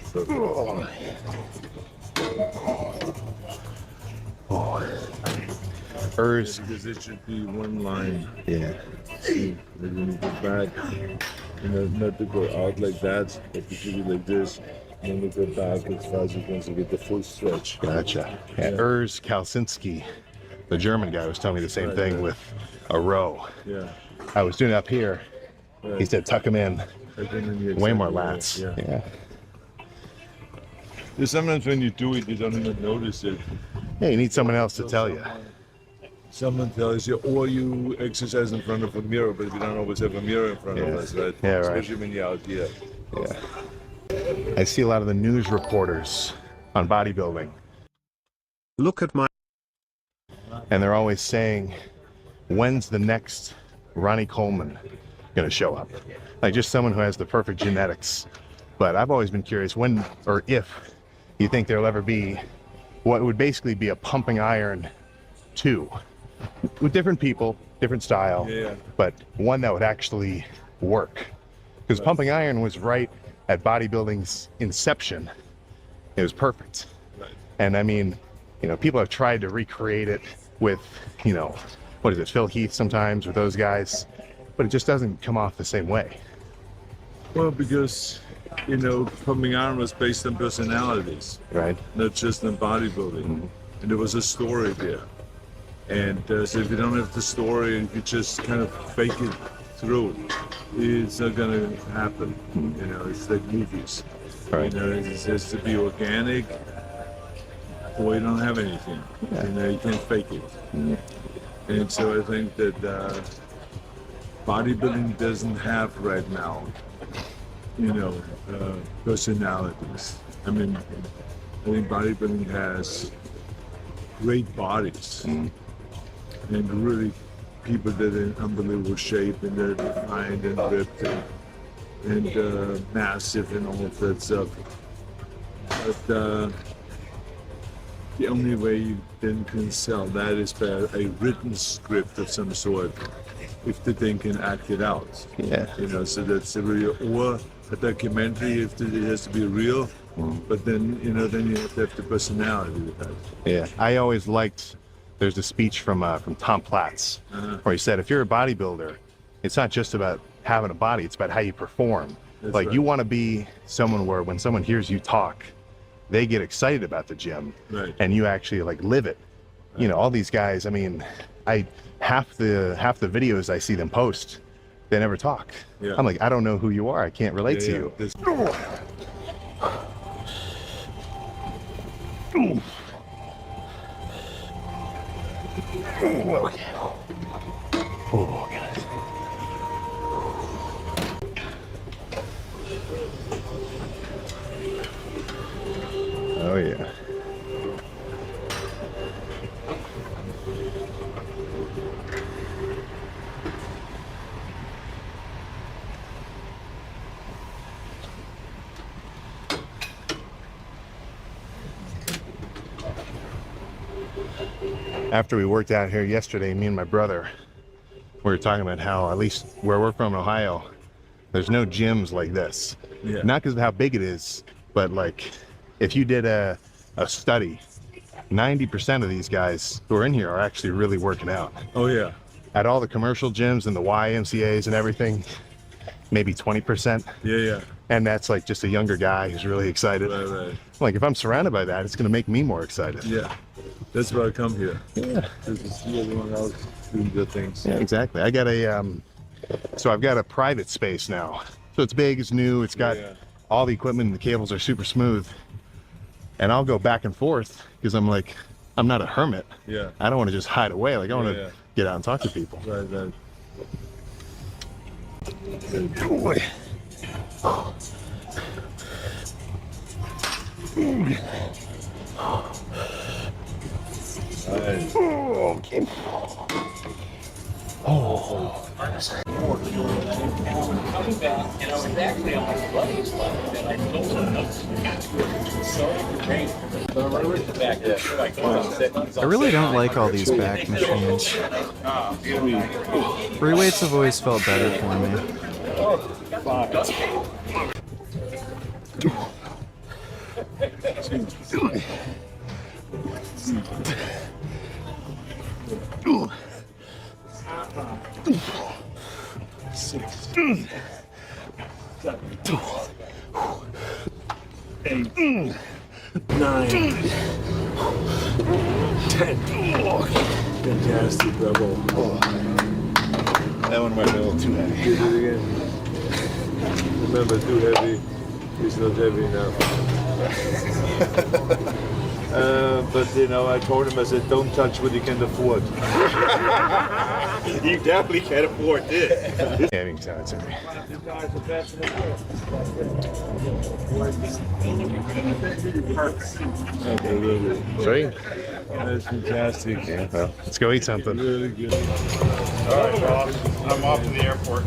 Perfect. Because it should be one line. Yeah. See, then when you go back, not to go out like that, but to do it like this. And then we go back as far as you can to get the full stretch. Gotcha. Yeah, Urs Kalsinski, the German guy, was telling me the same thing with a row. Yeah. I was doing it up here. He said, tuck him in. Way more lats. Yeah. Sometimes when you do it, you don't even notice it. Yeah, you need someone else to tell you. Someone tells you, or you exercise in front of a mirror, but we don't always have a mirror in front of us, right? Yeah, right. Especially when you're out here. Yeah. I see a lot of the news reporters on bodybuilding. Look at my... And they're always saying, when's the next Ronnie Coleman gonna show up? Like just someone who has the perfect genetics. But I've always been curious when or if you think there'll ever be what would basically be a pumping iron 2 with different people, different style, but one that would actually work. Because pumping iron was right at bodybuilding's inception. It was perfect. And I mean, people have tried to recreate it with, what is it, Phil Heath sometimes with those guys, but it just doesn't come off the same way. Well, because, pumping iron was based on personalities. Right. Not just on bodybuilding. Mm-hmm. And there was a story there. And so if you don't have the story and you just kind of fake it through, it's not gonna happen. It's like movies. Right. It has to be organic, or you don't have anything. You can't fake it. And so I think that bodybuilding doesn't have right now, personalities. I mean, I think bodybuilding has great bodies and really people that are in unbelievable shape and they're defined and ripped and massive and all of that stuff. But the only way you then can sell that is by a written script of some sort, if the thing can act it out. Yeah. So that's a real, or a documentary if it has to be real, but then, then you have to have the personality with that. Yeah, I always liked, there's a speech from Tom Platz, where he said, if you're a bodybuilder, it's not just about having a body, it's about how you perform. That's like right. you want to be someone where when someone hears you talk, they get excited about the gym, Right. and you actually live it. All these guys, I mean, half the videos I see them post, they never talk. Yeah. I'm like, I don't know who you are, I can't relate to you. Oh yeah. after we worked out here yesterday, me and my brother, we were talking about how, at least where we're from in Ohio, there's no gyms like this. Yeah. Not because of how big it is, but like if you did a study, 90% of these guys who are in here are actually really working out. Oh yeah. At all the commercial gyms and the YMCAs and everything, maybe 20%. Yeah, yeah. And that's like just a younger guy who's really excited. Right, right. Like if I'm surrounded by that, it's gonna make me more excited. Yeah. That's why I come here. Yeah. Just to see everyone else doing good things. Yeah, exactly. I got a so I've got a private space now. So it's big, it's new, it's got all the equipment and the cables are super smooth. And I'll go back and forth because I'm like, I'm not a hermit. Yeah. I don't want to just hide away. Like I want to Yeah. get out and talk to people. Right, right. Okay. Oh. Coming back, and I was actually on my buddy's bike that I told him I really don't like all these back machines. Free weights have always felt better for me. Eight, 9, 10. Fantastic, bravo. That one might be a little too heavy. Do it again. Remember, too heavy is not heavy enough. But you know, I told him, I said, don't touch what you can afford. You definitely can't afford this. Having sounds at me. Okay, really. Sweet. That's fantastic. Yeah, well, let's go eat something. Really good. All right, boss. I'm off to the airport.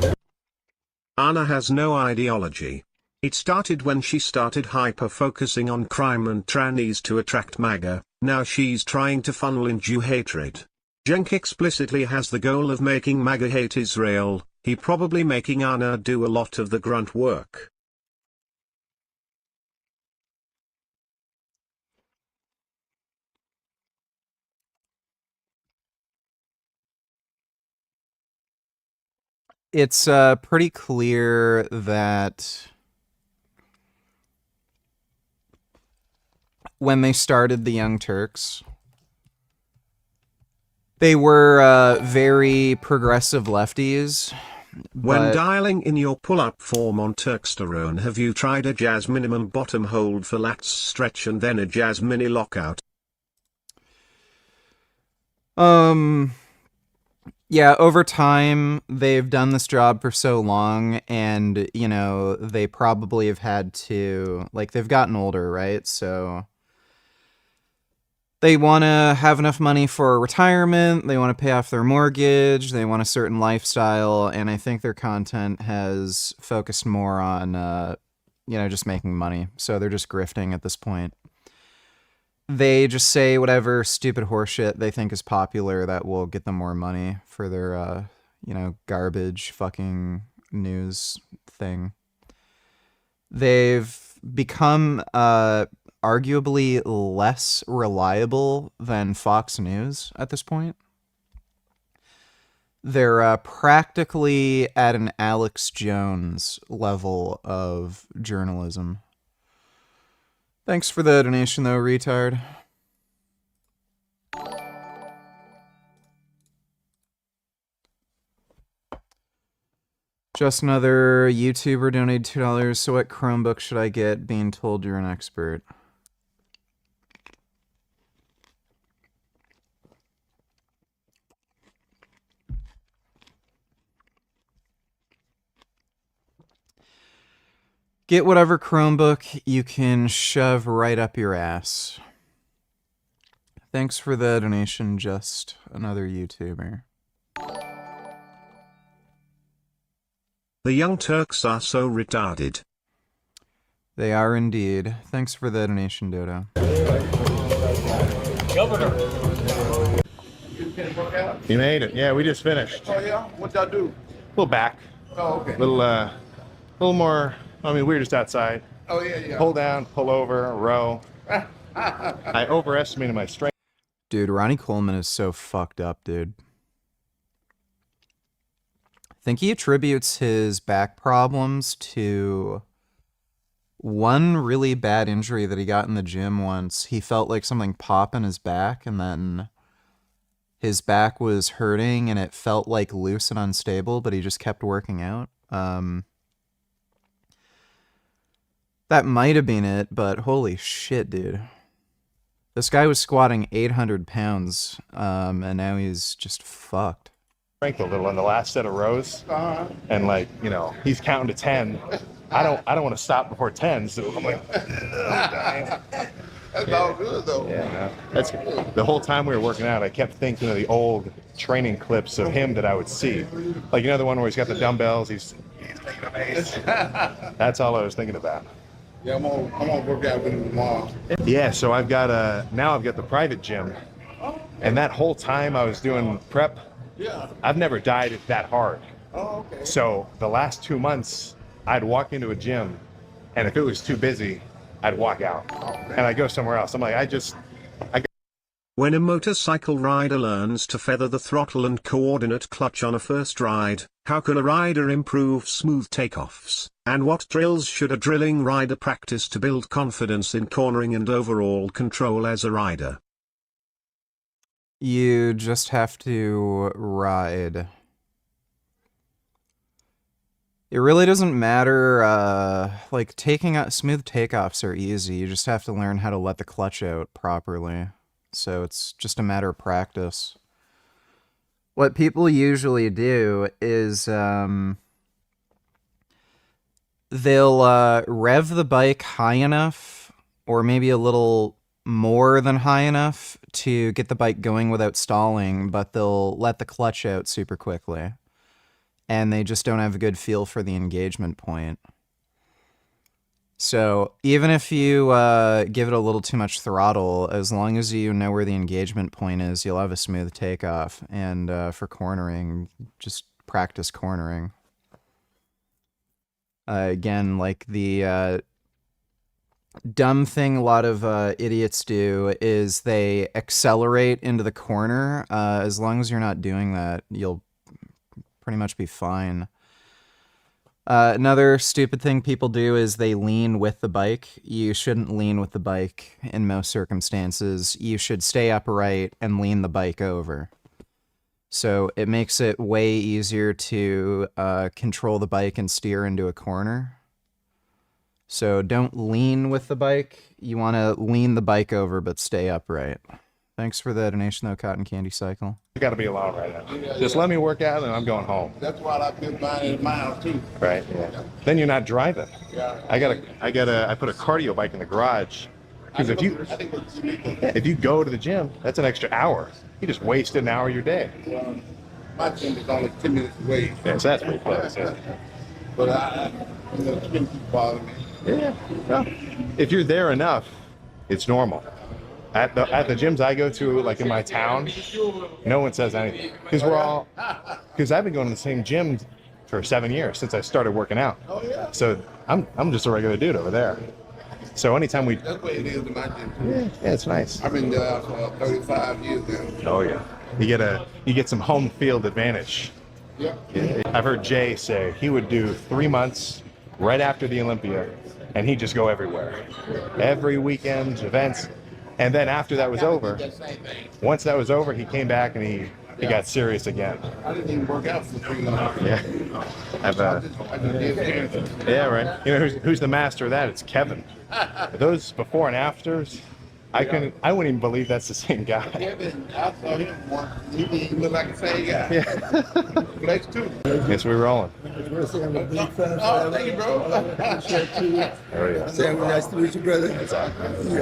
Anna has no ideology. It started when she started hyper-focusing on crime and trannies to attract MAGA, now she's trying to funnel in Jew hatred. Cenk explicitly has the goal of making MAGA hate Israel, he probably making Anna do a lot of the grunt work. It's pretty clear that when they started the Young Turks, they were very progressive lefties. When dialing in your pull-up form on Turksterone, have you tried a jazz minimum bottom hold for lats stretch and then a jazz mini lockout? Yeah, over time, they've done this job for so long, and, you know, they probably have had to, like, they've gotten older, right? So they want to have enough money for retirement, they want to pay off their mortgage, they want a certain lifestyle, and I think their content has focused more on, you know, just making money. So they're just grifting at this point. They just say whatever stupid horseshit they think is popular that will get them more money for their, you know, garbage fucking news thing. They've become arguably less reliable than Fox News at this point. They're practically at an Alex Jones level of journalism. Thanks for the donation, though, retard. Just another YouTuber donated $2. So what Chromebook should I get being told you're an expert? Get whatever Chromebook you can shove right up your ass. Thanks for the donation, just another YouTuber. The Young Turks are so retarded. They are indeed. Thanks for the donation, Dodo. Governor. You made it. Yeah, we just finished. Oh yeah? What y'all do? Little back. Oh, okay. Little more. I mean, we were just outside. Oh yeah. Pull down, pull over, row. I overestimated my strength. Dude, Ronnie Coleman is so fucked up, dude. I think he attributes his back problems to one really bad injury that he got in the gym once. He felt like something pop in his back, and then his back was hurting and it felt like loose and unstable, but he just kept working out. That might have been it, but holy shit, dude. This guy was squatting 800 pounds, and now he's just fucked. Strength a little in the last set of rows, and like, you know, he's counting to 10. I don't want to stop before 10, so I'm like, That's all good though. yeah, no, that's the whole time we were working out. I kept thinking of the old training clips of him that I would see, like, you know, the one where he's got the dumbbells, he's making a base. That's all I was thinking about. Yeah, I'm gonna work out with him tomorrow. Yeah, so I've got the private gym, and that whole time I was doing prep, I've never dieted that hard. Oh, okay. So the last 2 months, I'd walk into a gym, and if it was too busy, I'd walk out, and I'd go somewhere else. I'm like, When a motorcycle rider learns to feather the throttle and coordinate clutch on a first ride, how can a rider improve smooth takeoffs? And what drills should a drilling rider practice to build confidence in cornering and overall control as a rider? You just have to ride. It really doesn't matter, like, taking out smooth takeoffs are easy. You just have to learn how to let the clutch out properly. So it's just a matter of practice. What people usually do is they'll rev the bike high enough, or maybe a little more than high enough to get the bike going without stalling, but they'll let the clutch out super quickly. And they just don't have a good feel for the engagement point. So even if you give it a little too much throttle, as long as you know where the engagement point is, you'll have a smooth takeoff. And for cornering, just practice cornering. Again, like the dumb thing a lot of idiots do is they accelerate into the corner. As long as you're not doing that, you'll pretty much be fine. Another stupid thing people do is they lean with the bike. You shouldn't lean with the bike in most circumstances. You should stay upright and lean the bike over. So it makes it way easier to control the bike and steer into a corner. So don't lean with the bike. You want to lean the bike over but stay upright. Thanks for the donation, though, Cotton Candy Cycle. You got to be alone right now. Just let me work out, and I'm going home. That's why I've been buying my house too. Right. Yeah. Then you're not driving. Yeah. I put a cardio bike in the garage. Because if you go to the gym, that's an extra hour. You just wasted an hour of your day. Well, my gym is only 10 minutes away. Yeah, so that's pretty close. Yeah. But the gym keeps bothering me. Yeah. Well, if you're there enough, it's normal. At the gyms I go to, like in my town, no one says anything. Because I've been going to the same gym for 7 years since I started working out. Oh, yeah. So I'm just a regular dude over there. So anytime we... That's what it is in my gym too. Yeah, it's nice. I've been there for 35 years now. Oh, yeah. You get some home field advantage. Yeah. I've heard Jay say he would do 3 months right after the Olympia, and he'd just go everywhere. Every weekend, events. And then after that was over, once that was over, he came back and he got serious again. I didn't even work out for 3 months. Yeah. Yeah, right. You know who's the master of that? It's Kevin. Those before and afters, I wouldn't even believe that's the same guy. Kevin, I saw him once. He looked like the same guy. Yeah. Flex too. Yes, we're rolling. Oh, thank you, bro. Oh, yeah. Sam, nice to meet you, brother.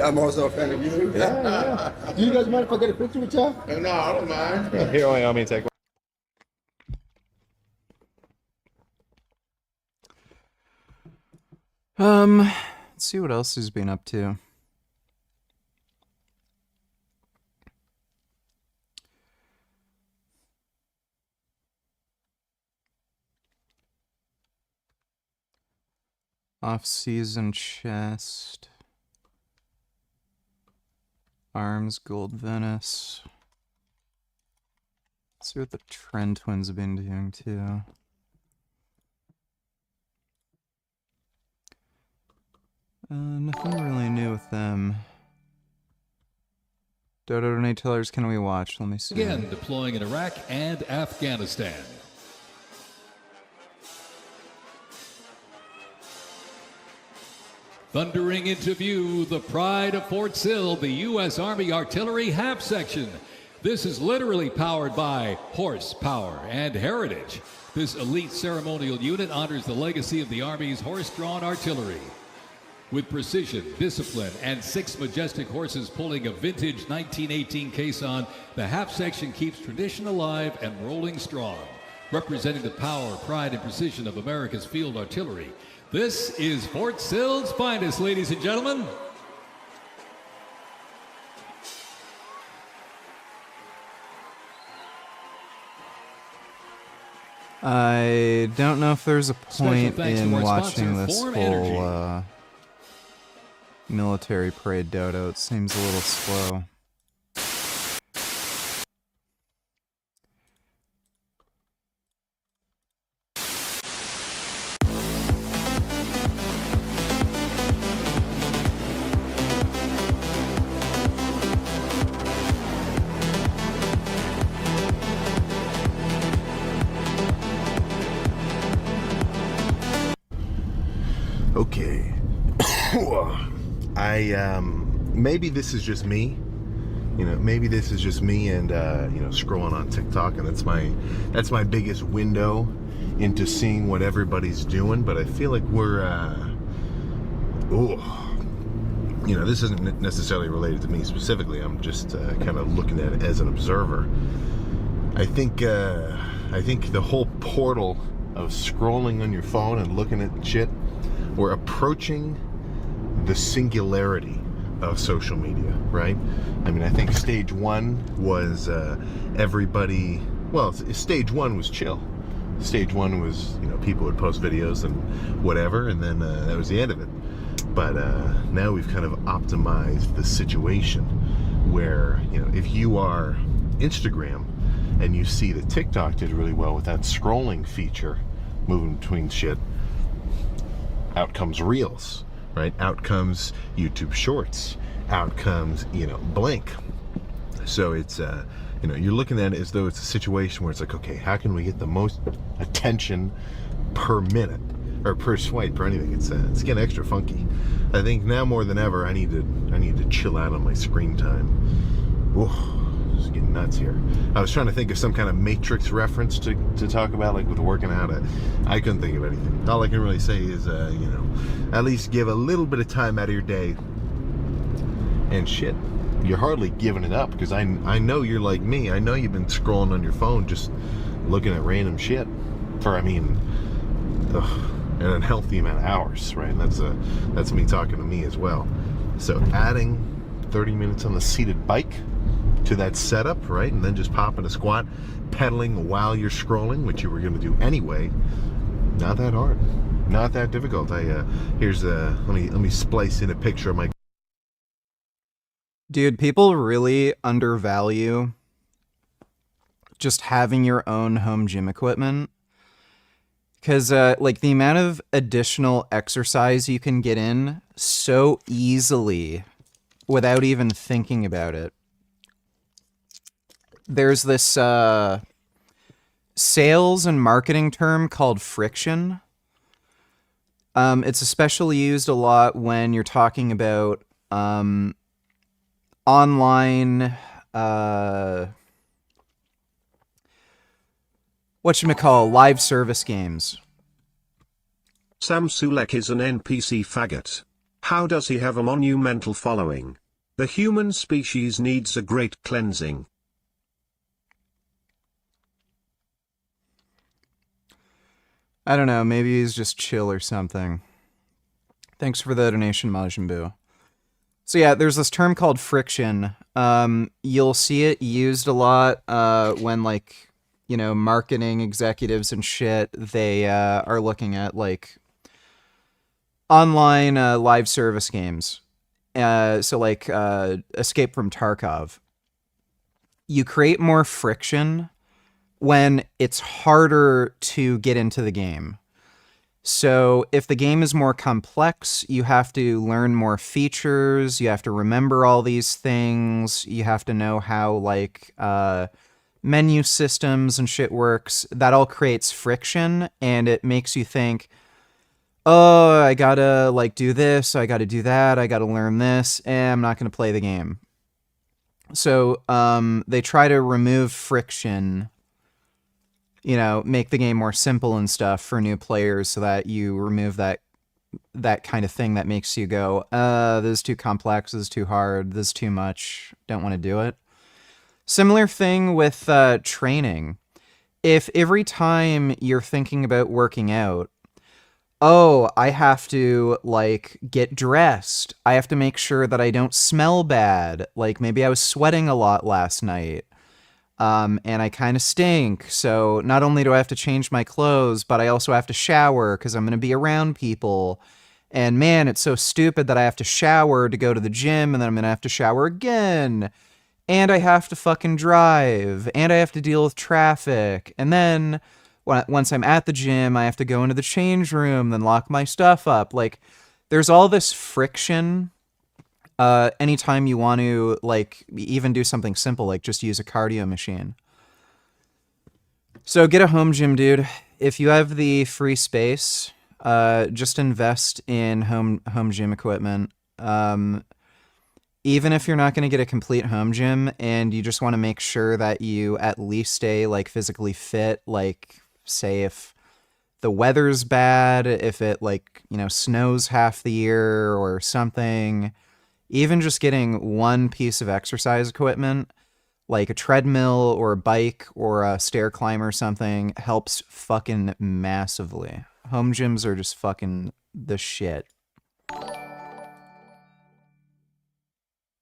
I'm also a fan of you. Yeah. Do you guys mind if I get a picture with y'all? No, I don't mind. Yeah, here, only let me take one. Let's see what else he's been up to. Off-season chest. Arms, gold Venice. Let's see what the Trend Twins have been doing too. Nothing really new with them. Dodo donate tellers, can we watch? Let me see. Again, deploying in Iraq and Afghanistan. Thundering into view, the pride of Fort Sill, the U.S. Army Artillery Half Section. This is literally powered by horsepower and heritage. This elite ceremonial unit honors the legacy of the Army's horse-drawn artillery. With precision, discipline, and 6 majestic horses pulling a vintage 1918 caisson, the half section keeps tradition alive and rolling strong. Representing the power, pride, and precision of America's field artillery, this is Fort Sill's finest, ladies and gentlemen. I don't know if there's a point in watching this whole military parade, Dodo. It seems a little slow. Okay. Maybe this is just me. Maybe this is just me and scrolling on TikTok, and that's my biggest window into seeing what everybody's doing. But I feel like we're this isn't necessarily related to me specifically. I'm just kind of looking at it as an observer. I think the whole portal of scrolling on your phone and looking at shit, we're approaching the singularity of social media, right? I mean, I think stage one was stage one was chill. Stage one was, people would post videos and whatever, and then that was the end of it. But now we've kind of optimized the situation where, if you are Instagram and you see that TikTok did really well with that scrolling feature, moving between shit, out comes Reels, right? Out comes YouTube Shorts. Out comes, blank. So it's, you're looking at it as though it's a situation where it's like, okay, how can we get the most attention per minute or per swipe or anything? It's getting extra funky. I think now more than ever, I need to chill out on my screen time. Ooh. It's getting nuts here. I was trying to think of some kind of Matrix reference to talk about, like with working out. I couldn't think of anything. All I can really say is, at least give a little bit of time out of your day. And shit, you're hardly giving it up, because I know you're like me. I know you've been scrolling on your phone, just looking at random shit for, an unhealthy amount of hours, right? And that's me talking to me as well. So adding 30 minutes on the seated bike to that setup, right? And then just popping a squat, pedaling while you're scrolling, which you were going to do anyway. Not that hard, not that difficult. Here's let me splice in a picture of my. Dude, people really undervalue just having your own home gym equipment, because like the amount of additional exercise you can get in so easily without even thinking about it. There's this sales and marketing term called friction. It's especially used a lot when you're talking about online, live service games. Sam Sulek is an NPC faggot. How does he have a monumental following? The human species needs a great cleansing. I don't know, maybe he's just chill or something. Thanks for the donation, Majin Buu. So yeah, there's this term called friction. You'll see it used a lot when, like, marketing executives and shit, they are looking at, like, online live service games. So like Escape from Tarkov. You create more friction when it's harder to get into the game. So if the game is more complex, you have to learn more features, you have to remember all these things, you have to know how like menu systems and shit works. That all creates friction, and it makes you think, oh, I gotta like do this, I gotta do that, I gotta learn this, and I'm not gonna play the game. So they try to remove friction, you know, make the game more simple and stuff for new players, so that you remove that kind of thing that makes you go, this is too complex, this is too hard, this is too much, don't want to do it. Similar thing with training. If every time you're thinking about working out, oh, I have to, like, get dressed. I have to make sure that I don't smell bad. Like, maybe I was sweating a lot last night. And I kind of stink. So not only do I have to change my clothes, but I also have to shower because I'm going to be around people. And man, it's so stupid that I have to shower to go to the gym, and then I'm going to have to shower again. And I have to fucking drive. And I have to deal with traffic. And then once I'm at the gym, I have to go into the change room, then lock my stuff up. Like, there's all this friction. Anytime you want to, like, even do something simple, like just use a cardio machine. So get a home gym, dude. If you have the free space, just invest in home gym equipment. Even if you're not going to get a complete home gym and you just want to make sure that you at least stay, like, physically fit, like, say if the weather's bad, if it, like, you know, snows half the year or something, even just getting one piece of exercise equipment, like a treadmill or a bike or a stair climber or something, helps fucking massively. Home gyms are just fucking the shit.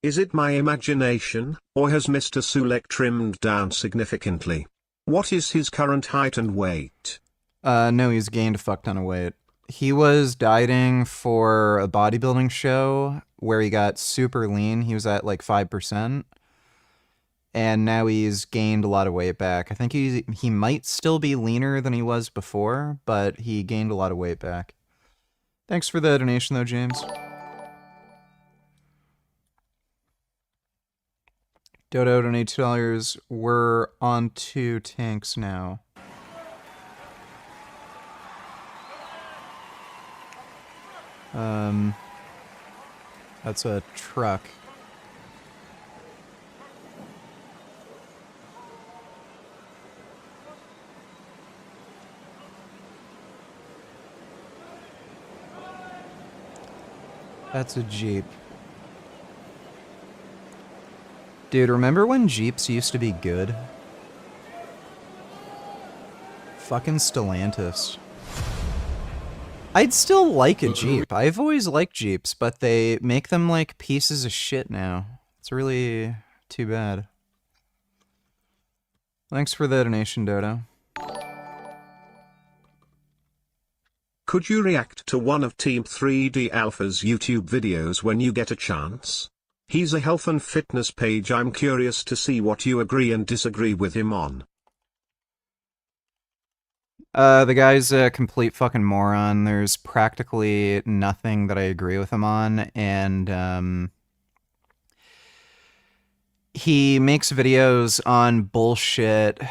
Is it my imagination, or has Mr. Sulek trimmed down significantly? What is his current height and weight? No, he's gained a fuck ton of weight. He was dieting for a bodybuilding show where he got super lean. He was at like 5%. And now he's gained a lot of weight back. I think he might still be leaner than he was before, but he gained a lot of weight back. Thanks for the donation though, James. Dodo donated $2. We're on 2 tanks now. That's a truck. That's a Jeep. Dude, remember when Jeeps used to be good? Fucking Stellantis. I'd still like a Jeep. I've always liked Jeeps, but they make them like pieces of shit now. It's really too bad. Thanks for the donation, Dodo. Could you react to one of Team 3D Alpha's YouTube videos when you get a chance? He's a health and fitness page. I'm curious to see what you agree and disagree with him on. The guy's a complete fucking moron. There's practically nothing that I agree with him on, and he makes videos on bullshit,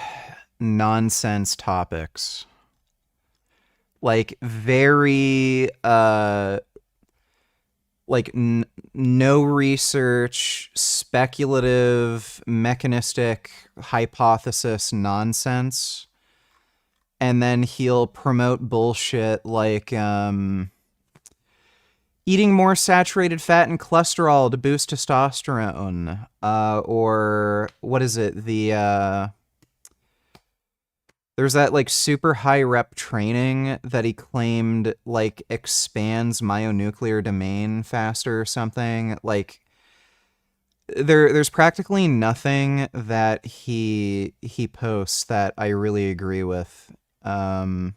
nonsense topics. Like, very, like, no research, speculative, mechanistic, hypothesis nonsense. And then he'll promote bullshit like eating more saturated fat and cholesterol to boost testosterone. Or what is it? There's that like super high rep training that he claimed like expands myonuclear domain faster or something. Like there's practically nothing that he posts that I really agree with. You know,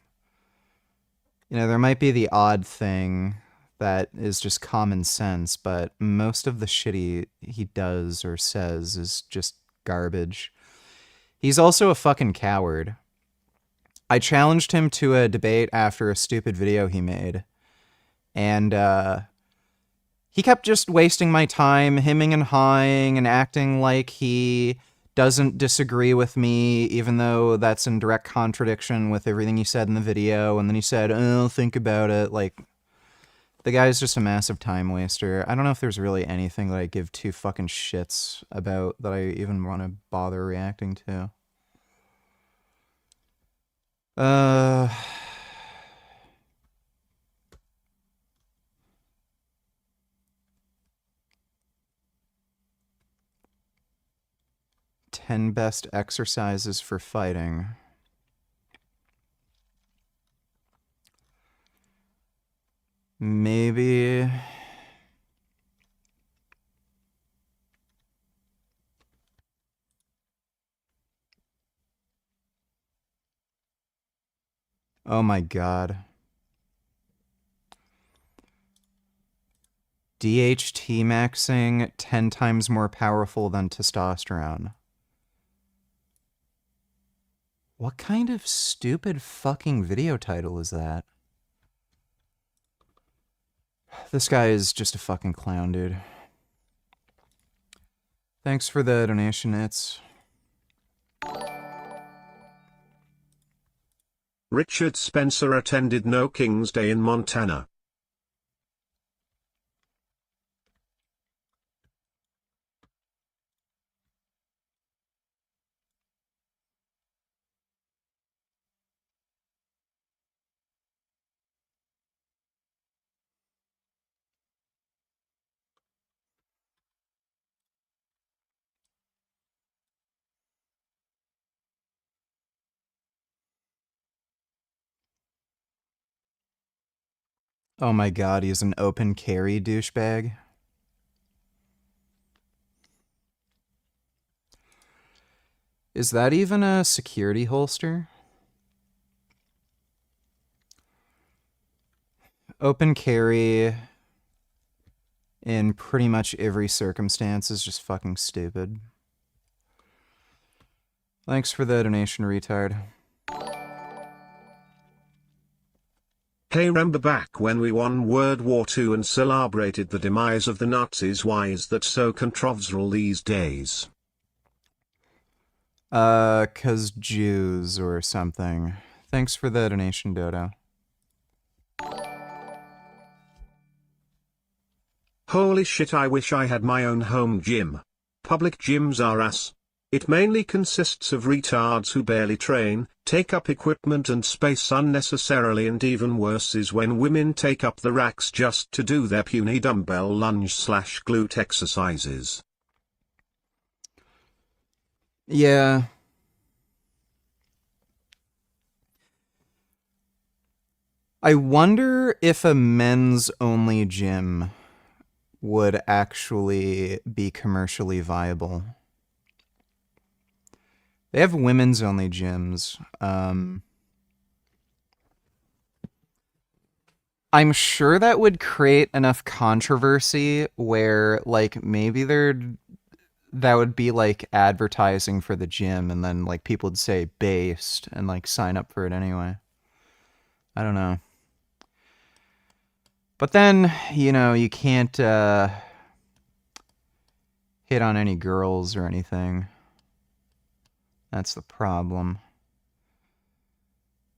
there might be the odd thing that is just common sense, but most of the shit he does or says is just garbage. He's also a fucking coward. I challenged him to a debate after a stupid video he made, and he kept just wasting my time, hemming and hawing and acting like he doesn't disagree with me, even though that's in direct contradiction with everything he said in the video. And then he said, oh, think about it. Like, the guy's just a massive time waster. I don't know if there's really anything that I give two fucking shits about that I even want to bother reacting to. 10 best exercises for fighting. Maybe... Oh my god. DHT maxing 10 times more powerful than testosterone. What kind of stupid fucking video title is that? This guy is just a fucking clown, dude. Thanks for the donation, It's. Richard Spencer attended No King's Day in Montana. Oh my god, he's an open carry douchebag. Is that even a security holster? Open carry in pretty much every circumstance is just fucking stupid. Thanks for the donation, retard. Hey, remember back when we won World War II and celebrated the demise of the Nazis? Why is that so controversial these days? 'Cause Jews or something. Thanks for the donation, Dodo. Holy shit, I wish I had my own home gym. Public gyms are ass. It mainly consists of retards who barely train, take up equipment and space unnecessarily, and even worse is when women take up the racks just to do their puny dumbbell lunge/glute exercises. Yeah. I wonder if a men's only gym would actually be commercially viable. They have women's only gyms. I'm sure that would create enough controversy where, like, maybe that would be like advertising for the gym, and then like people would say based and like sign up for it anyway. I don't know. But then, you know, you can't hit on any girls or anything. That's the problem.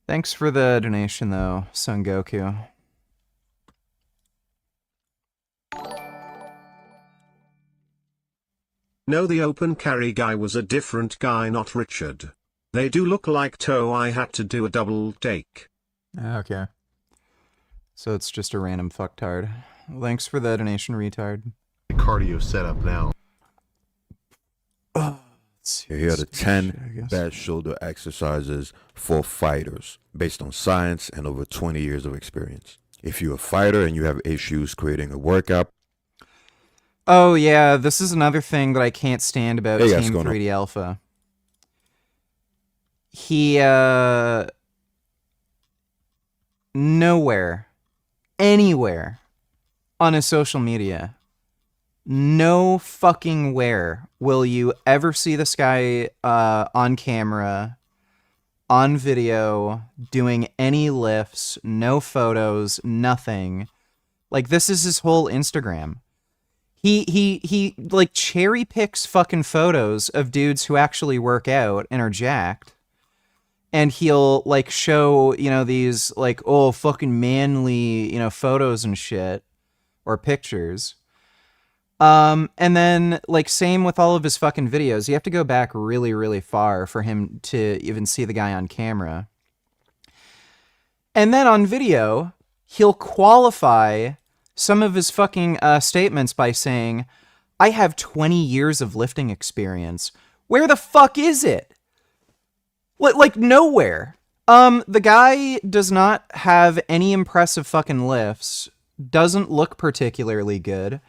Thanks for the donation, though, Son Goku. No, the open carry guy was a different guy, not Richard. They do look like toe. I had to do a double take. Okay. So it's just a random fucktard. Thanks for the donation, retard. Cardio setup now. Here are the 10 best shoulder exercises for fighters based on science and over 20 years of experience. If you're a fighter and you have issues creating a workout. Oh yeah, this is another thing that I can't stand about Team 3D Alpha. He, nowhere, anywhere on his social media. No fucking where will you ever see this guy on camera, on video, doing any lifts, no photos, nothing. Like, this is his whole Instagram. He like cherry picks fucking photos of dudes who actually work out and are jacked. And he'll like show, you know, these like, oh, fucking manly, you know, photos and shit or pictures. And then like same with all of his fucking videos. You have to go back really, really far for him to even see the guy on camera. And then on video, he'll qualify some of his fucking statements by saying, I have 20 years of lifting experience. Where the fuck is it? Like nowhere. The guy does not have any impressive fucking lifts, doesn't look particularly good.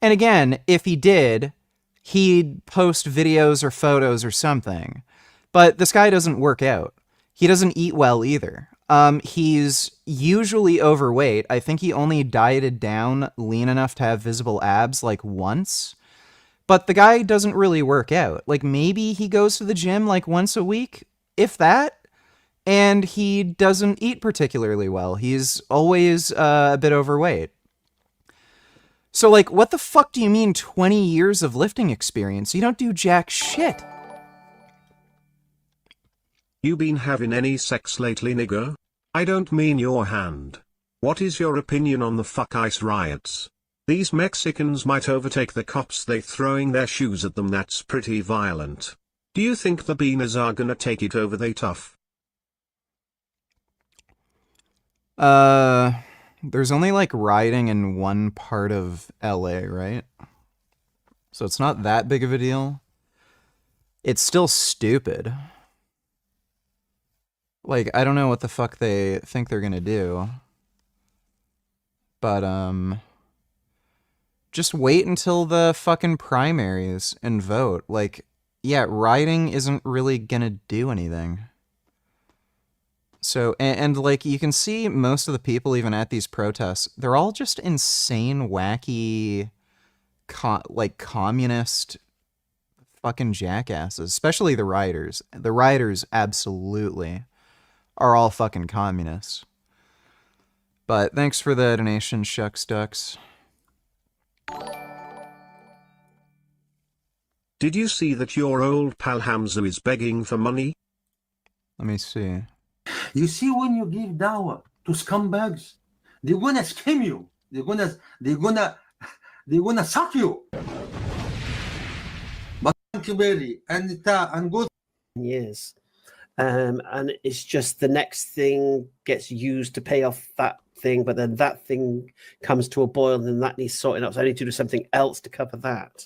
And again, if he did, he'd post videos or photos or something. But this guy doesn't work out. He doesn't eat well either. He's usually overweight. I think he only dieted down lean enough to have visible abs like once. But the guy doesn't really work out. Like maybe he goes to the gym like once a week, if that. And he doesn't eat particularly well. He's always a bit overweight. So like, what the fuck do you mean 20 years of lifting experience? You don't do jack shit. You been having any sex lately, nigger? I don't mean your hand. What is your opinion on the fuck ice riots? These Mexicans might overtake the cops, they throwing their shoes at them, that's pretty violent. Do you think the beaners are gonna take it over they tough? There's only like rioting in one part of LA, right? So it's not that big of a deal. It's still stupid. Like, I don't know what the fuck they think they're gonna do. But, just wait until the fucking primaries and vote. Like, yeah, rioting isn't really gonna do anything. So, and like, you can see most of the people even at these protests, they're all just insane, wacky, like, communist fucking jackasses. Especially the rioters. The rioters, absolutely, are all fucking communists. But thanks for the donation, Shucks Ducks. Did you see that your old pal Hamza is begging for money? Let me see. You see, when you give dawah to scumbags, they're gonna scam you. They're gonna suck you. But thank you, Barry, and good. Years. And it's just the next thing gets used to pay off that thing, but then that thing comes to a boil and then that needs sorting out. So I need to do something else to cover that.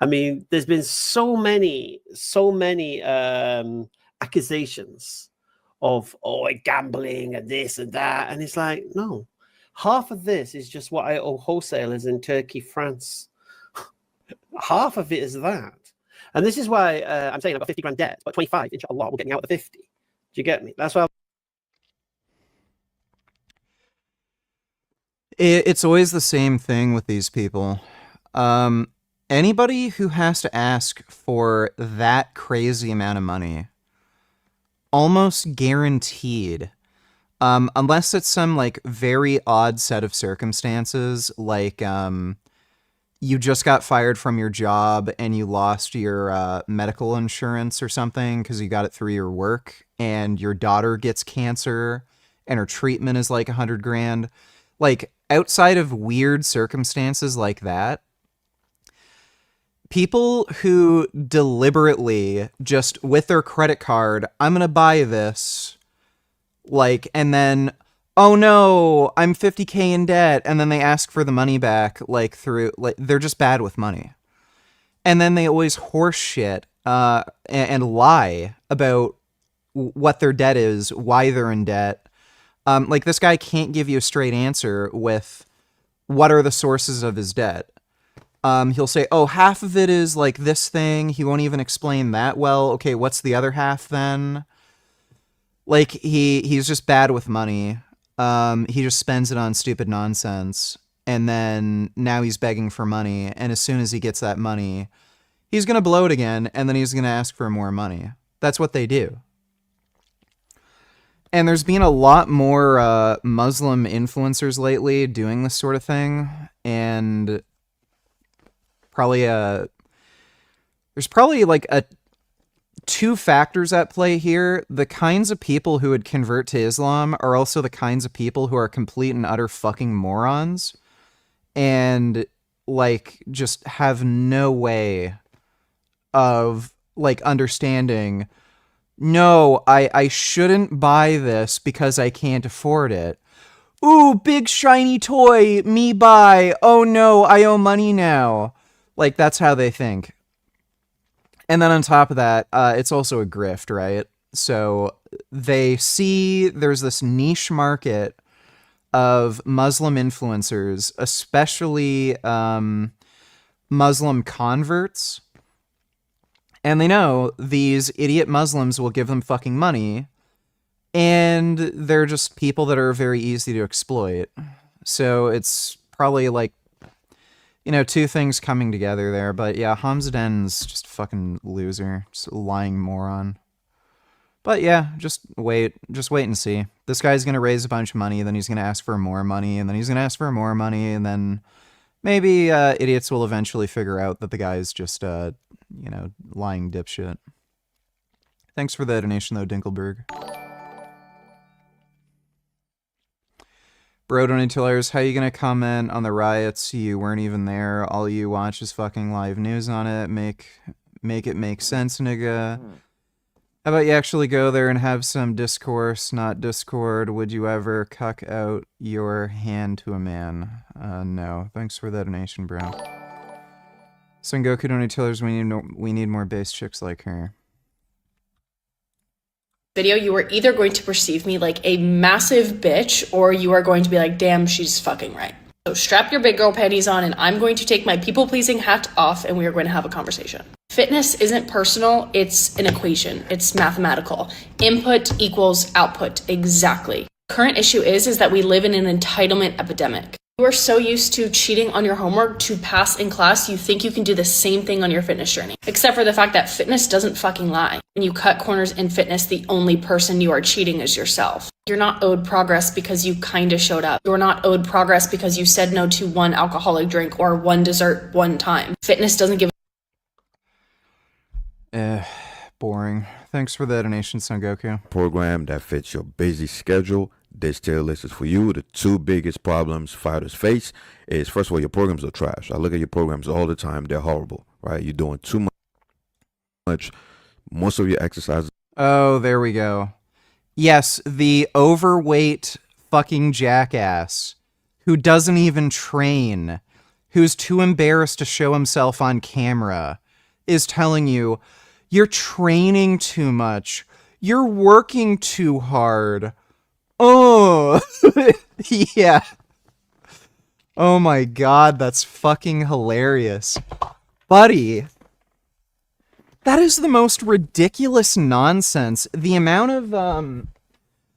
I mean, there's been so many accusations of gambling and this and that. And it's like, no, half of this is just what I owe wholesalers in Turkey, France. Half of it is that. And this is why I'm saying I've got 50 grand debt, but 25, inshallah, will get me out of the 50. Do you get me? That's why It's always the same thing with these people. Anybody who has to ask for that crazy amount of money, almost guaranteed, unless it's some like very odd set of circumstances, like you just got fired from your job and you lost your medical insurance or something because you got it through your work, and your daughter gets cancer and her treatment is like 100 grand. Like, outside of weird circumstances like that, people who deliberately just with their credit card, I'm gonna buy this, like, and then, oh no, I'm 50K in debt, and then they ask for the money back, like, through, like, they're just bad with money. And then they always horse shit and lie about what their debt is, why they're in debt. Like, this guy can't give you a straight answer with what are the sources of his debt. He'll say, oh, half of it is like this thing. He won't even explain that well. Okay, what's the other half then? Like, he's just bad with money. He just spends it on stupid nonsense. and then now he's begging for money, and as soon as he gets that money, he's going to blow it again, and then he's going to ask for more money. That's what they do. And there's been a lot more Muslim influencers lately doing this sort of thing, and probably there's probably like two factors at play here. The kinds of people who would convert to Islam are also the kinds of people who are complete and utter fucking morons, and like just have no way of like understanding, no, I shouldn't buy this because I can't afford it. Ooh, big shiny toy, me buy. Oh no, I owe money now. Like, that's how they think. And then on top of that, it's also a grift, right? So they see there's this niche market of Muslim influencers, especially Muslim converts. And they know these idiot Muslims will give them fucking money. And they're just people that are very easy to exploit. So it's probably like, you know, two things coming together there. But yeah, Hamzaden's just a fucking loser. Just a lying moron. But yeah, just wait and see. This guy's going to raise a bunch of money, then he's going to ask for more money, and then he's going to ask for more money, and then maybe idiots will eventually figure out that the guy's just, you know, lying dipshit. Thanks for the donation, though, Dinkelberg. Bro, Donatillers, how you gonna comment on the riots? You weren't even there. All you watch is fucking live news on it. Make it make sense, nigga. How about you actually go there and have some discourse, not discord? Would you ever cuck out your hand to a man? No. Thanks for the donation, bro. Sengoku Donatillers, we need more base chicks like her. Video, you are either going to perceive me like a massive bitch, or you are going to be like, damn, she's fucking right. So strap your big girl panties on, and I'm going to take my people-pleasing hat off, and we are going to have a conversation. Fitness isn't personal, it's an equation. It's mathematical. Input equals output, exactly. Current issue is that we live in an entitlement epidemic. You are so used to cheating on your homework to pass in class, you think you can do the same thing on your fitness journey. Except for the fact that fitness doesn't fucking lie. When you cut corners in fitness, the only person you are cheating is yourself. You're not owed progress because you kinda showed up. You're not owed progress because you said no to one alcoholic drink or one dessert one time. Fitness doesn't give Boring. Thanks for the donation, Son Goku. Program that fits your busy schedule. This tier list is for you. The two biggest problems fighters face is, first of all, your programs are trash. I look at your programs all the time. They're horrible, right? You're doing too much. Most of your exercises. Oh, there we go. Yes, the overweight fucking jackass who doesn't even train, who's too embarrassed to show himself on camera, is telling you, you're training too much. You're working too hard. Oh, yeah. Oh my god, that's fucking hilarious. Buddy, that is the most ridiculous nonsense. The amount of,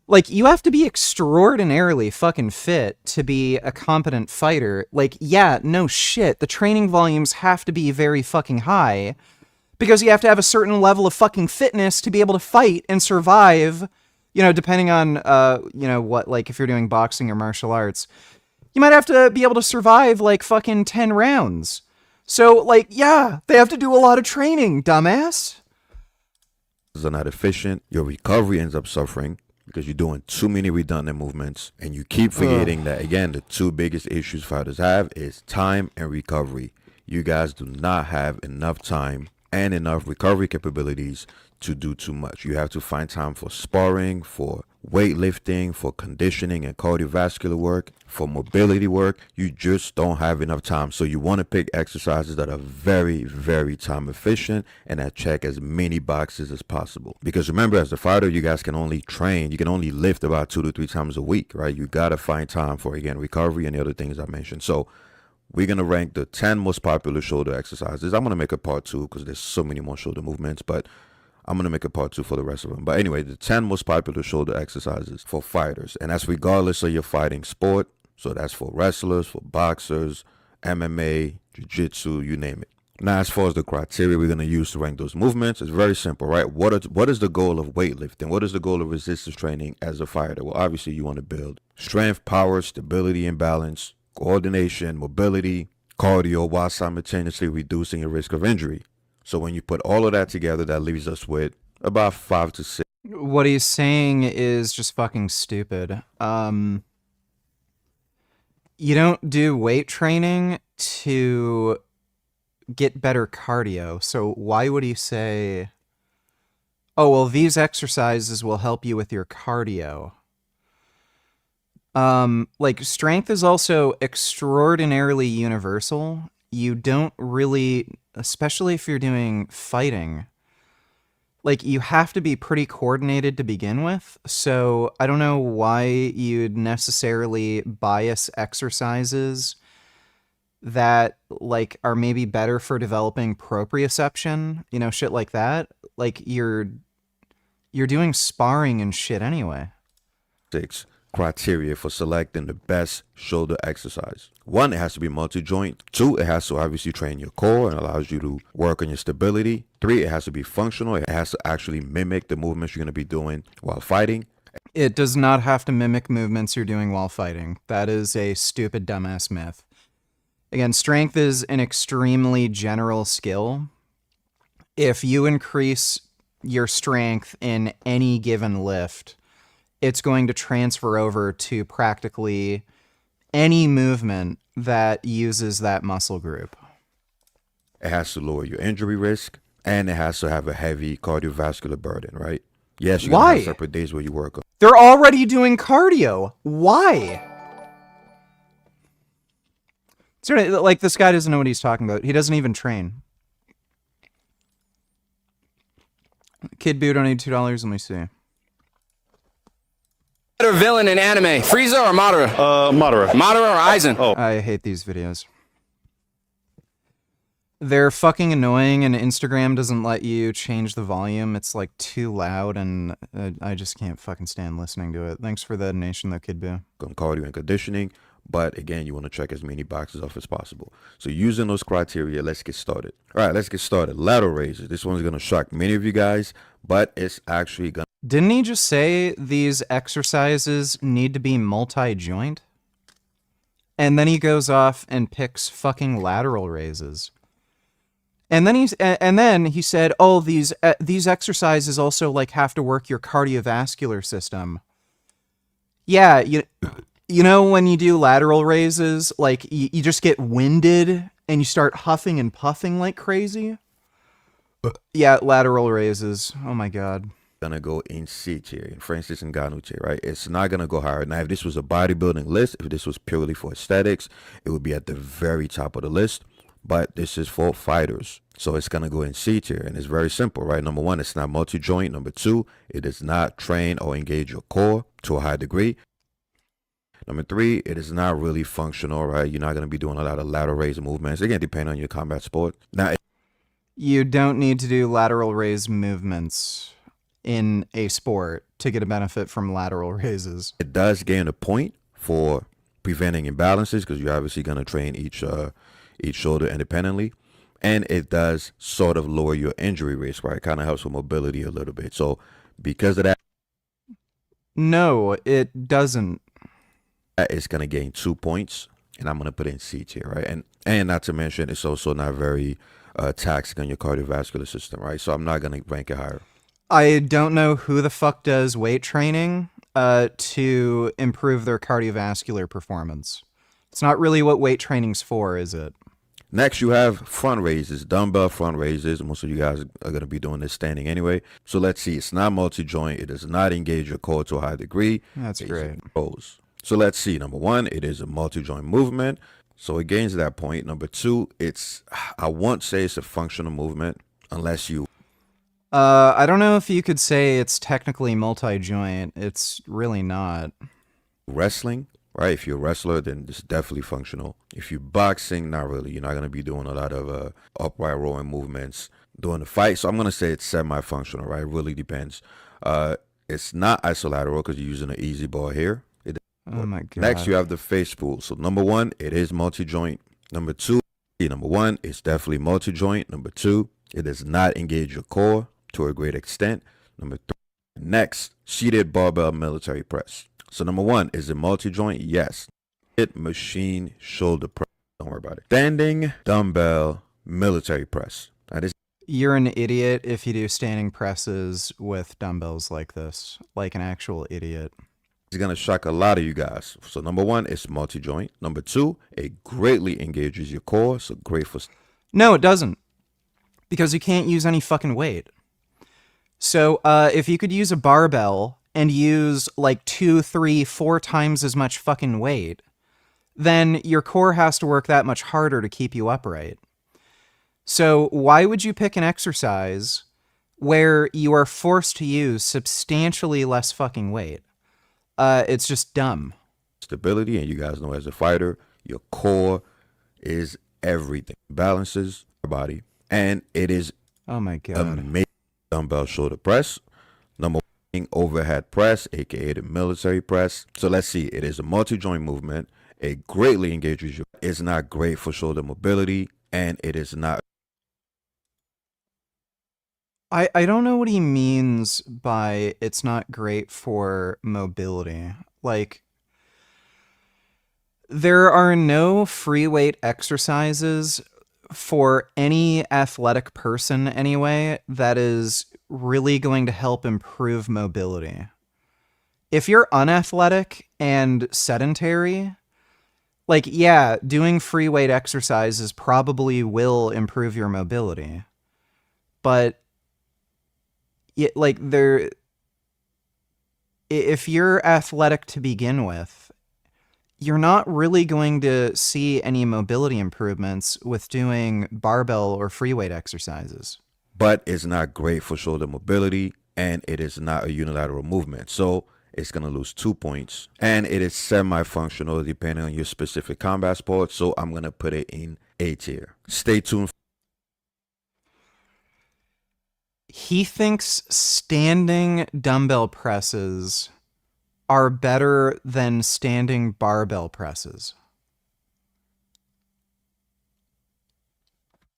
like, you have to be extraordinarily fucking fit to be a competent fighter. Like, yeah, no shit. The training volumes have to be very fucking high because you have to have a certain level of fucking fitness to be able to fight and survive. You know, depending on, you know, what, like, if you're doing boxing or martial arts, you might have to be able to survive, like, fucking 10 rounds. So, like, yeah, they have to do a lot of training, dumbass. Are not efficient. Your recovery ends up suffering because you're doing too many redundant movements. And you keep forgetting that, again, the two biggest issues fighters have is time and recovery. You guys do not have enough time and enough recovery capabilities to do too much. You have to find time for sparring, for weightlifting, for conditioning and cardiovascular work, for mobility work. You just don't have enough time. So you want to pick exercises that are very, very time efficient and that check as many boxes as possible. Because remember, as a fighter, you guys can only train, you can only lift about 2 to 3 times a week, right? You got to find time for, again, recovery and the other things I mentioned. So we're going to rank the 10 most popular shoulder exercises. I'm going to make a part 2 because there's so many more shoulder movements, but I'm going to make a part 2 for the rest of them. But anyway, the 10 most popular shoulder exercises for fighters. And that's regardless of your fighting sport. So that's for wrestlers, for boxers, MMA, jiu-jitsu, you name it. Now, as far as the criteria we're going to use to rank those movements, it's very simple, right? What is the goal of weightlifting? What is the goal of resistance training as a fighter? Well, obviously, you want to build strength, power, stability, and balance, coordination, mobility, cardio, while simultaneously reducing your risk of injury. So when you put all of that together, that leaves us with about 5 to 6. What he's saying is just fucking stupid. You don't do weight training to get better cardio. So why would he say, oh, well, these exercises will help you with your cardio? Like, strength is also extraordinarily universal. You don't really, especially if you're doing fighting, like, you have to be pretty coordinated to begin with. So I don't know why you'd necessarily bias exercises that, like, are maybe better for developing proprioception, you know, shit like that. Like, you're doing sparring and shit anyway. 6 criteria for selecting the best shoulder exercise. 1, it has to be multi-joint. 2, it has to obviously train your core and allows you to work on your stability. 3, it has to be functional. It has to actually mimic the movements you're going to be doing while fighting. It does not have to mimic movements you're doing while fighting. That is a stupid, dumbass myth. Again, strength is an extremely general skill. If you increase your strength in any given lift, it's going to transfer over to practically any movement that uses that muscle group. It has to lower your injury risk, and it has to have a heavy cardiovascular burden, right? Yes, you're going to have separate days where you work on. They're already doing cardio. Why? Like, this guy doesn't know what he's talking about. He doesn't even train. Kid Boo donated $2. Let me see. Better villain in anime, Frieza or Madara? Madara. Madara or Aizen? Oh. I hate these videos. They're fucking annoying, and Instagram doesn't let you change the volume. It's, like, too loud, and I just can't fucking stand listening to it. Thanks for the donation, though, Kid Boo. On cardio and conditioning, but again, you want to check as many boxes off as possible. So using those criteria, let's get started. All right, let's get started. Lateral raises. This one's going to shock many of you guys, but it's actually going to... Didn't he just say these exercises need to be multi-joint? And then he goes off and picks fucking lateral raises. And then he said, "Oh, these exercises also like have to work your cardiovascular system." Yeah, you know when you do lateral raises, like you just get winded and you start huffing and puffing like crazy. Yeah, lateral raises. Oh my god. Gonna go in C tier, in Francis and Ngannou tier, right? It's not gonna go higher. Now, if this was a bodybuilding list, if this was purely for aesthetics, it would be at the very top of the list. But this is for fighters, so it's gonna go in C tier, and it's very simple, right? Number 1, it's not multi-joint. Number 2, it does not train or engage your core to a high degree. Number 3, it is not really functional, right? You're not gonna be doing a lot of lateral raise movements. Again, depending on your combat sport. Now, you don't need to do lateral raise movements in a sport to get a benefit from lateral raises. It does gain a point for preventing imbalances because you're obviously going to train each shoulder independently, and it does sort of lower your injury risk, right? It kind of helps with mobility a little bit. So because of that, no, it doesn't. It's going to gain 2 points, and I'm going to put it in C tier, right? And not to mention, it's also not very taxing on your cardiovascular system, right? So I'm not going to rank it higher. I don't know who the fuck does weight training to improve their cardiovascular performance. It's not really what weight training's for, is it? Next, you have front raises, dumbbell front raises. Most of you guys are going to be doing this standing anyway. So let's see. It's not multi-joint. It does not engage your core to a high degree. That's great. So let's see. Number 1, it is a multi-joint movement. So it gains that point. Number 2, I won't say it's a functional movement unless you... I don't know if you could say it's technically multi-joint. It's really not. Wrestling, right? If you're a wrestler, then it's definitely functional. If you're boxing, not really. You're not going to be doing a lot of upright rowing movements during the fight. So I'm going to say it's semi-functional, right? It really depends. It's not isolateral because you're using an easy ball here. Oh my god. Next, you have the face spool. So number one, it is multi-joint. Number two, number one, it's definitely multi-joint. Number two, it does not engage your core to a great extent. Number three, next, seated barbell military press. So number one, is it multi-joint? Yes. It machine shoulder press. Don't worry about it. Standing dumbbell military press. That is. You're an idiot if you do standing presses with dumbbells like this. Like an actual idiot. It's going to shock a lot of you guys. So number one, it's multi-joint. Number two, it greatly engages your core. So great for... No, it doesn't. Because you can't use any fucking weight. So if you could use a barbell and use like 2, 3, 4 times as much fucking weight, then your core has to work that much harder to keep you upright. So why would you pick an exercise where you are forced to use substantially less fucking weight? It's just dumb. Stability, and you guys know as a fighter, your core is everything. Balances your body, and it is oh my god, amazing dumbbell shoulder press. Number one, overhead press, aka the military press. So let's see, it is a multi-joint movement. It greatly engages you. It's not great for shoulder mobility, and it is not. I don't know what he means by it's not great for mobility. Like, there are no free weight exercises for any athletic person anyway that is really going to help improve mobility. If you're unathletic and sedentary, like, yeah, doing free weight exercises probably will improve your mobility. But like, if you're athletic to begin with, you're not really going to see any mobility improvements with doing barbell or free weight exercises. But it's not great for shoulder mobility, and it is not a unilateral movement. So it's going to lose 2 points. And it is semi-functional depending on your specific combat sport. So I'm going to put it in A tier. Stay tuned. He thinks standing dumbbell presses are better than standing barbell presses.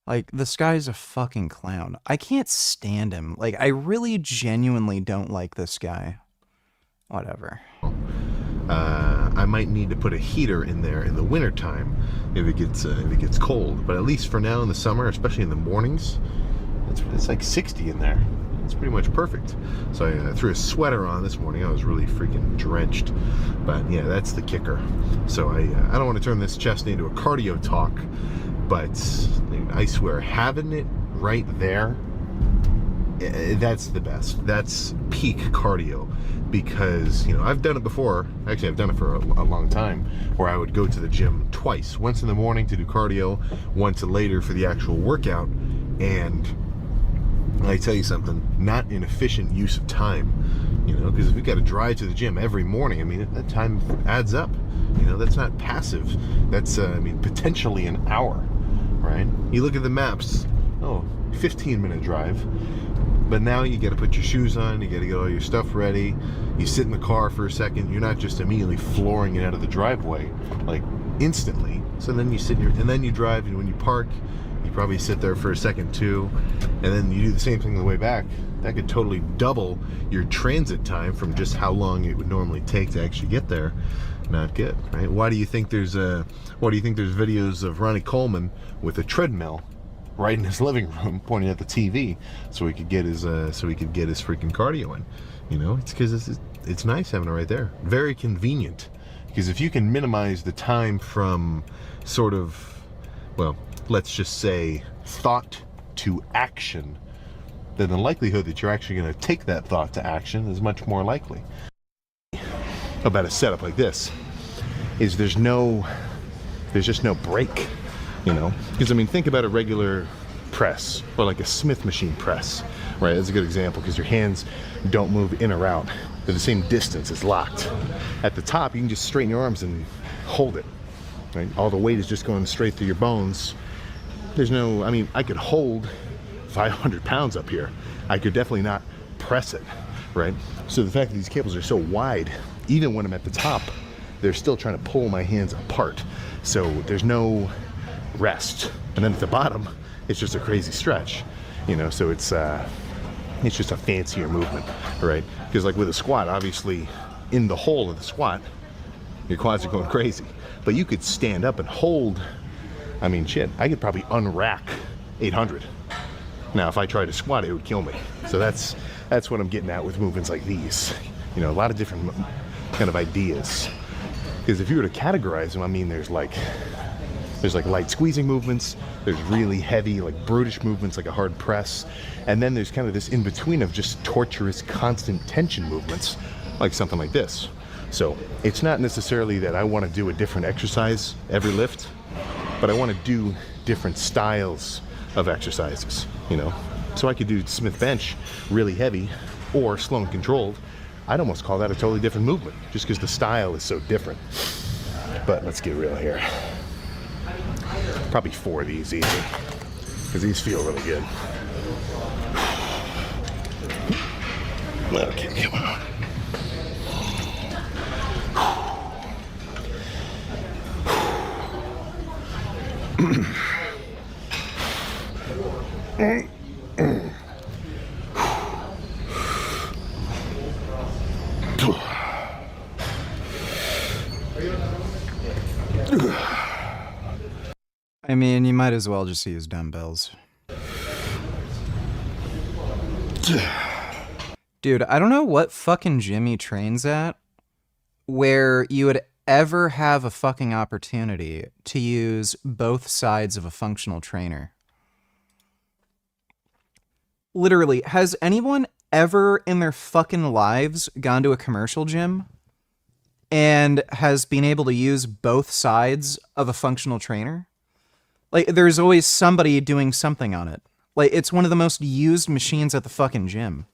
Like, this guy's a fucking clown. I can't stand him. Like, I really genuinely don't like this guy. Whatever. I might need to put a heater in there in the wintertime if it gets cold. But at least for now in the summer, especially in the mornings, it's like 60 in there. It's pretty much perfect. So I threw a sweater on this morning. I was really freaking drenched. But yeah, that's the kicker. So I don't want to turn this chest into a cardio talk, but I swear, having it right there, that's the best. That's peak cardio. Because, I've done it before. Actually, I've done it for a long time, where I would go to the gym twice. Once in the morning to do cardio, once later for the actual workout. And I tell you something, not an efficient use of time, because if we got to drive to the gym every morning, I mean, that time adds up. That's not passive. That's, potentially an hour, right? You look at the maps, 15-minute drive. But now you got to put your shoes on, you got to get all your stuff ready. You sit in the car for a second. You're not just immediately flooring it out of the driveway, like instantly. So then you sit here, and then you drive, and when you park, you probably sit there for a second too, and then you do the same thing on the way back. That could totally double your transit time from just how long it would normally take to actually get there. Not good, right? Why do you think there's videos of Ronnie Coleman with a treadmill right in his living room, pointing at the TV, so he could get his freaking cardio in? It's because it's nice having it right there. Very convenient. Because if you can minimize the time from sort of, well, let's just say thought to action, then the likelihood that you're actually going to take that thought to action is much more likely. About a setup like this is there's just no break. Because think about a regular press, or like a Smith machine press, right? That's a good example, because your hands don't move in or out. They're the same distance, it's locked. At the top, you can just straighten your arms and hold it, right? All the weight is just going straight through your bones. There's no, I could hold 500 pounds up here. I could definitely not press it, right? So the fact that these cables are so wide, even when I'm at the top, they're still trying to pull my hands apart. So there's no rest. And then at the bottom, it's just a crazy stretch, you know, so it's just a fancier movement, right? Because like with a squat, obviously in the hole of the squat, your quads are going crazy. But you could stand up and hold, I mean, shit, I could probably unrack 800. Now, if I tried to squat, it would kill me. So that's what I'm getting at with movements like these. You know, a lot of different kind of ideas. Because if you were to categorize them, I mean, there's like light squeezing movements, there's really heavy, like brutish movements, like a hard press, and then there's kind of this in-between of just torturous, constant tension movements, like something like this. So it's not necessarily that I want to do a different exercise every lift, but I want to do different styles of exercises, you know? So I could do Smith bench really heavy or slow and controlled. I'd almost call that a totally different movement just because the style is so different. But let's get real here. Probably 4 of these easy because these feel really good. Okay, come on. I mean, you might as well just use dumbbells. Dude, I don't know what fucking gym he trains at where you would ever have a fucking opportunity to use both sides of a functional trainer. Literally, has anyone ever in their fucking lives gone to a commercial gym and has been able to use both sides of a functional trainer? Like, there's always somebody doing something on it. Like, it's one of the most used machines at the fucking gym.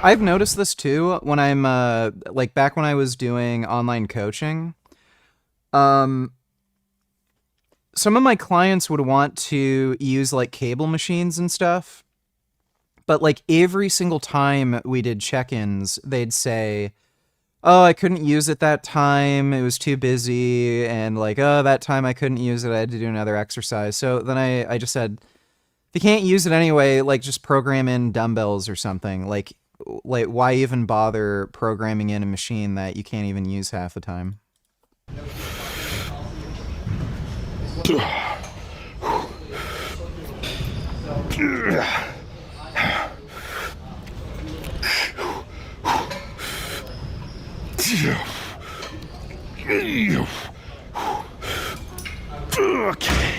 I've noticed this too when I'm, like, back when I was doing online coaching. Some of my clients would want to use, like, cable machines and stuff. But, like, every single time we did check-ins, they'd say, oh, I couldn't use it that time, it was too busy, and like, oh, that time I couldn't use it, I had to do another exercise. So then I just said, if you can't use it anyway, like, just program in dumbbells or something. Like why even bother programming in a machine that you can't even use half the time? Okay.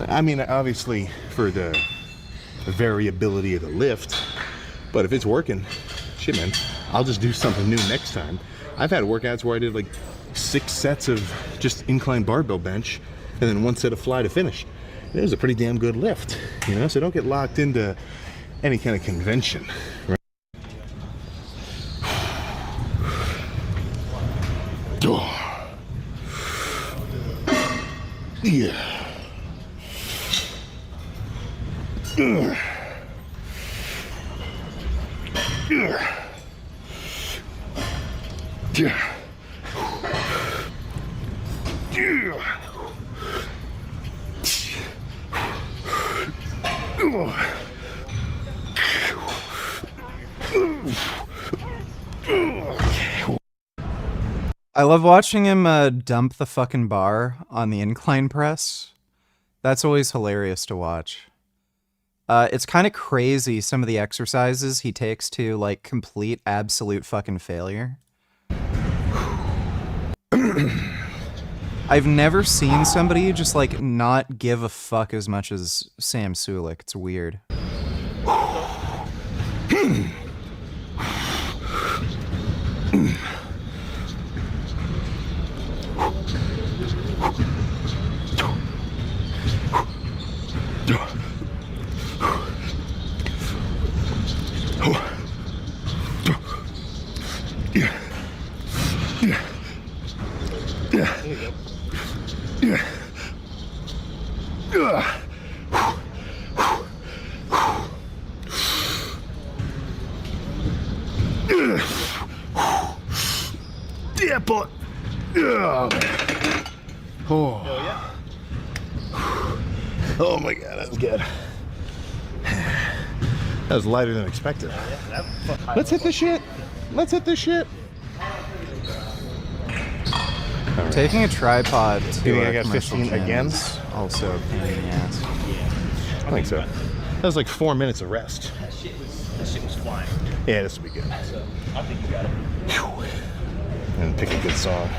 I mean, obviously for the variability of the lift, but if it's working, shit, man, I'll just do something new next time. I've had workouts where I did like 6 sets of just incline barbell bench and then 1 set of fly to finish. It was a pretty damn good lift, you know, so don't get locked into any kind of convention, right? Yeah. I love watching him dump the fucking bar on the incline press. That's always hilarious to watch. It's kind of crazy, some of the exercises he takes to, like, complete absolute fucking failure. I've never seen somebody just, like, not give a fuck as much as Sam Sulek. It's weird. Yeah, boy. Oh. Oh my god, that was good. That was lighter than expected. Let's hit this shit. Let's hit this shit. Right. Taking a tripod You to think a I got commercial 15 gym again? is also a pain in the ass. I think so. That was like 4 minutes of rest. That shit was flying. Yeah, this will be good. So I think you got it. And pick a good song.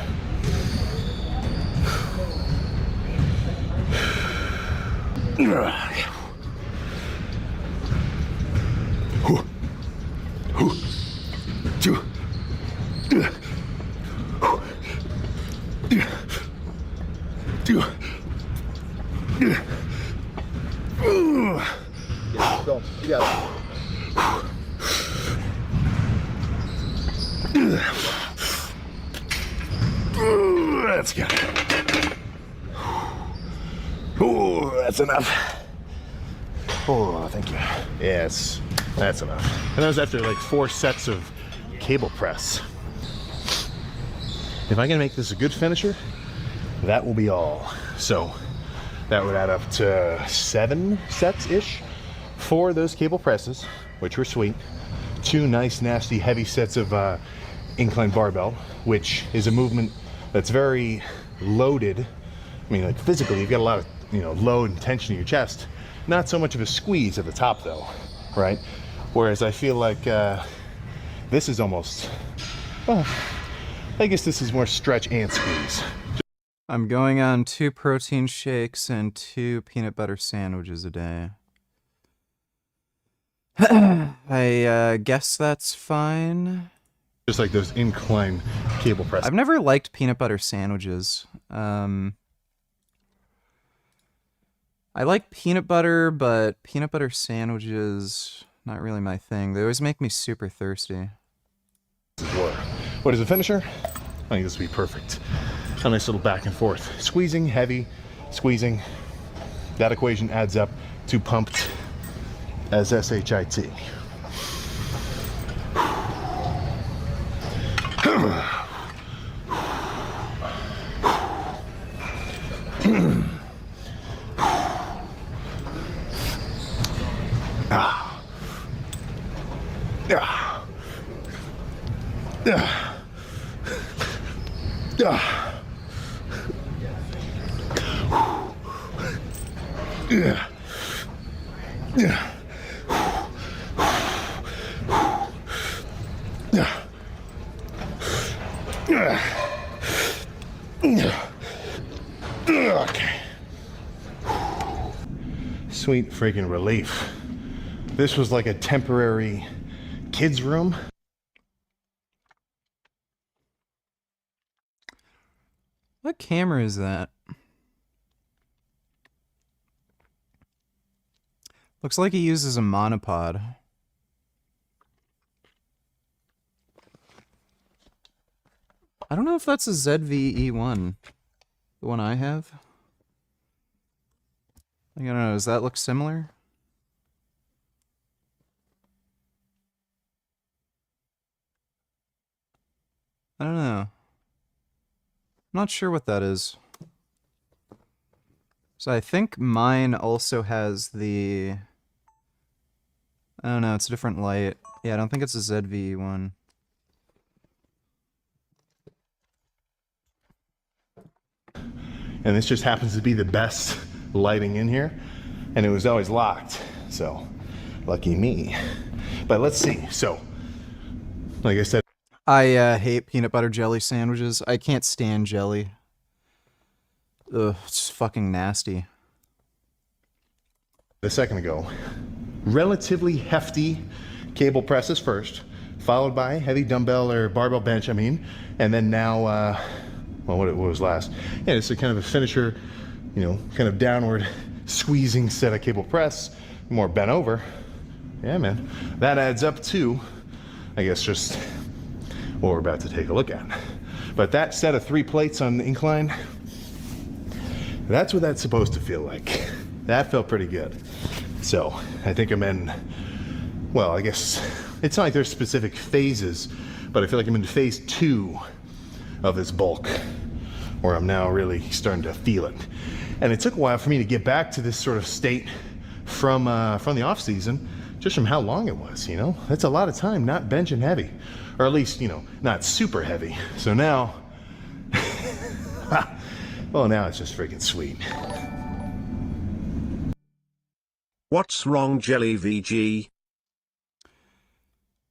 Go. You got it. That's good. Oh, that's enough. Oh, thank you. Yes, that's enough. And that was after like 4 sets of cable press. If I can make this a good finisher, that will be all. So that would add up to 7 sets-ish for those cable presses, which were sweet. 2 nice, nasty, heavy sets of incline barbell, which is a movement that's very loaded. I mean, like physically, you've got a lot of, load and tension in your chest. Not so much of a squeeze at the top though, right? Whereas I feel like this is almost, well, I guess this is more stretch and squeeze. I'm going on 2 protein shakes and 2 peanut butter sandwiches a day. I guess that's fine. Just like those incline cable presses. I've never liked peanut butter sandwiches. I like peanut butter, but peanut butter sandwiches, not really my thing. They always make me super thirsty. What is the finisher? I think this will be perfect. A nice little back and forth. Squeezing, heavy, squeezing. That equation adds up to pumped as SHIT. Okay. Sweet freaking relief. This was like a temporary kids' room. What camera is that? Looks like he uses a monopod. I don't know if that's a ZV-E1. The one I have. I don't know, does that look similar? I don't know. I'm not sure what that is. So I think mine also has the... I don't know, it's a different light. Yeah, I don't think it's a ZV-E1. And this just happens to be the best lighting in here. And it was always locked. So, lucky me. But let's see. So, like I said, I hate peanut butter jelly sandwiches. I can't stand jelly. Ugh, it's fucking nasty. a second ago, relatively hefty cable presses first, followed by heavy dumbbell or barbell bench, and then now, well, what was last? Yeah, it's a kind of a finisher, you know, kind of downward squeezing set of cable press, more bent over. Yeah, man, that adds up to, I guess, just what we're about to take a look at. But that set of 3 plates on the incline, that's what that's supposed to feel like. That felt pretty good. So I think I'm in, well, I guess it's not like there's specific phases, but I feel like I'm in phase 2 of this bulk, where I'm now really starting to feel it. And it took a while for me to get back to this sort of state from the off season, just from how long it was, you know? That's a lot of time not benching heavy, or at least, you know, not super heavy. So now, well, now it's just freaking sweet. What's wrong, Jelly VG?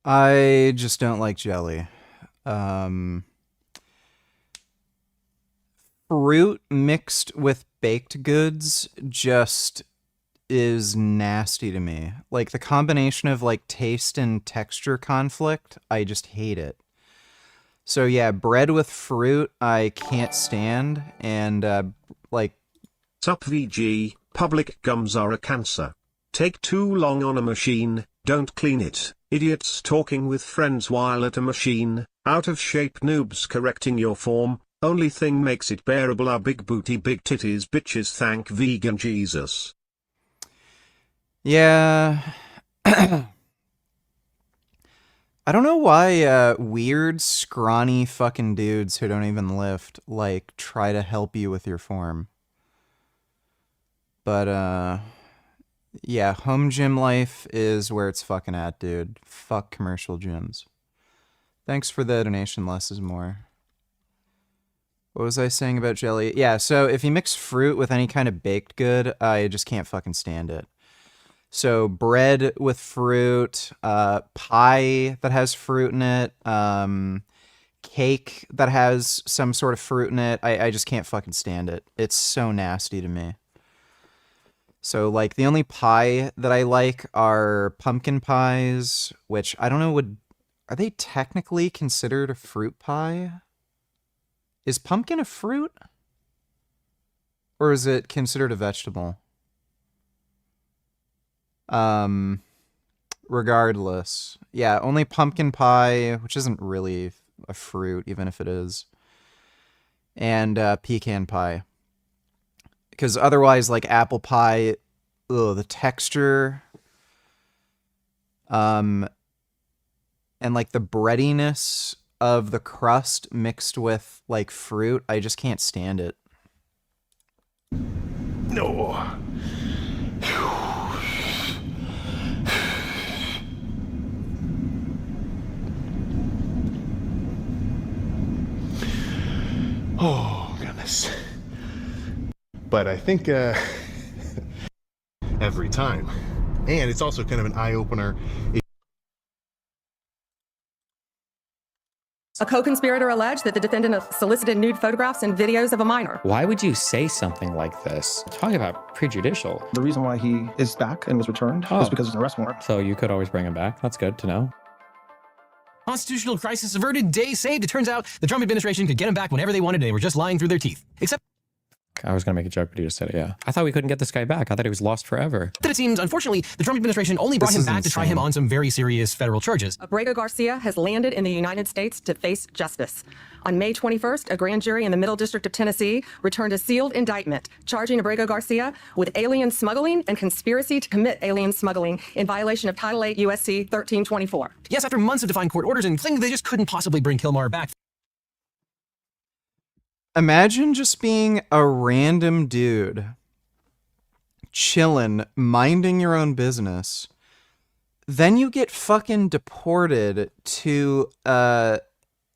I just don't like jelly. Fruit mixed with baked goods just is nasty to me. Like the combination of like taste and texture conflict, I just hate it. So yeah, bread with fruit I can't stand, and like Sup VG, public gums are a cancer. Take too long on a machine, don't clean it. Idiots talking with friends while at a machine, out of shape noobs correcting your form. Only thing makes it bearable are big booty, big titties, bitches. Thank vegan Jesus. yeah. I don't know why weird, scrawny fucking dudes who don't even lift, like, try to help you with your form. But, yeah, home gym life is where it's fucking at, dude. Fuck commercial gyms. Thanks for the donation, less is more. What was I saying about jelly? Yeah, so if you mix fruit with any kind of baked good, I just can't fucking stand it. So bread with fruit, pie that has fruit in it, cake that has some sort of fruit in it, I just can't fucking stand it. It's so nasty to me. So, like, the only pie that I like are pumpkin pies, which I don't know, are they technically considered a fruit pie? Is pumpkin a fruit? Or is it considered a vegetable? Regardless. Yeah, only pumpkin pie, which isn't really a fruit, even if it is. And pecan pie. Because otherwise, like apple pie, ugh, the texture, and like the breadiness of the crust mixed with like fruit, I just can't stand it. No. Oh, goodness. But I think every time. And it's also kind of an eye-opener. A co-conspirator alleged that the defendant solicited nude photographs and videos of a minor. Why would you say something like this? Talk about prejudicial. The reason why he is back and was returned is because of an arrest warrant. So you could always bring him back. That's good to know. Constitutional crisis averted, day saved. It turns out the Trump administration could get him back whenever they wanted. They were just lying through their teeth. Except I was going to make a joke, but you just said it, yeah. I thought we couldn't get this guy back. I thought he was lost forever. that it seems, unfortunately, the Trump administration only brought him back to try him on some very serious federal charges. Abrego Garcia has landed in the United States to face justice. On May 21st, a grand jury in the Middle District of Tennessee returned a sealed indictment charging Abrego Garcia with alien smuggling and conspiracy to commit alien smuggling in violation of Title 8 U.S.C. 1324. Yes, after months of defying court orders and saying they just couldn't possibly bring Kilmar back. Imagine just being a random dude, chillin', minding your own business. Then you get fucking deported to,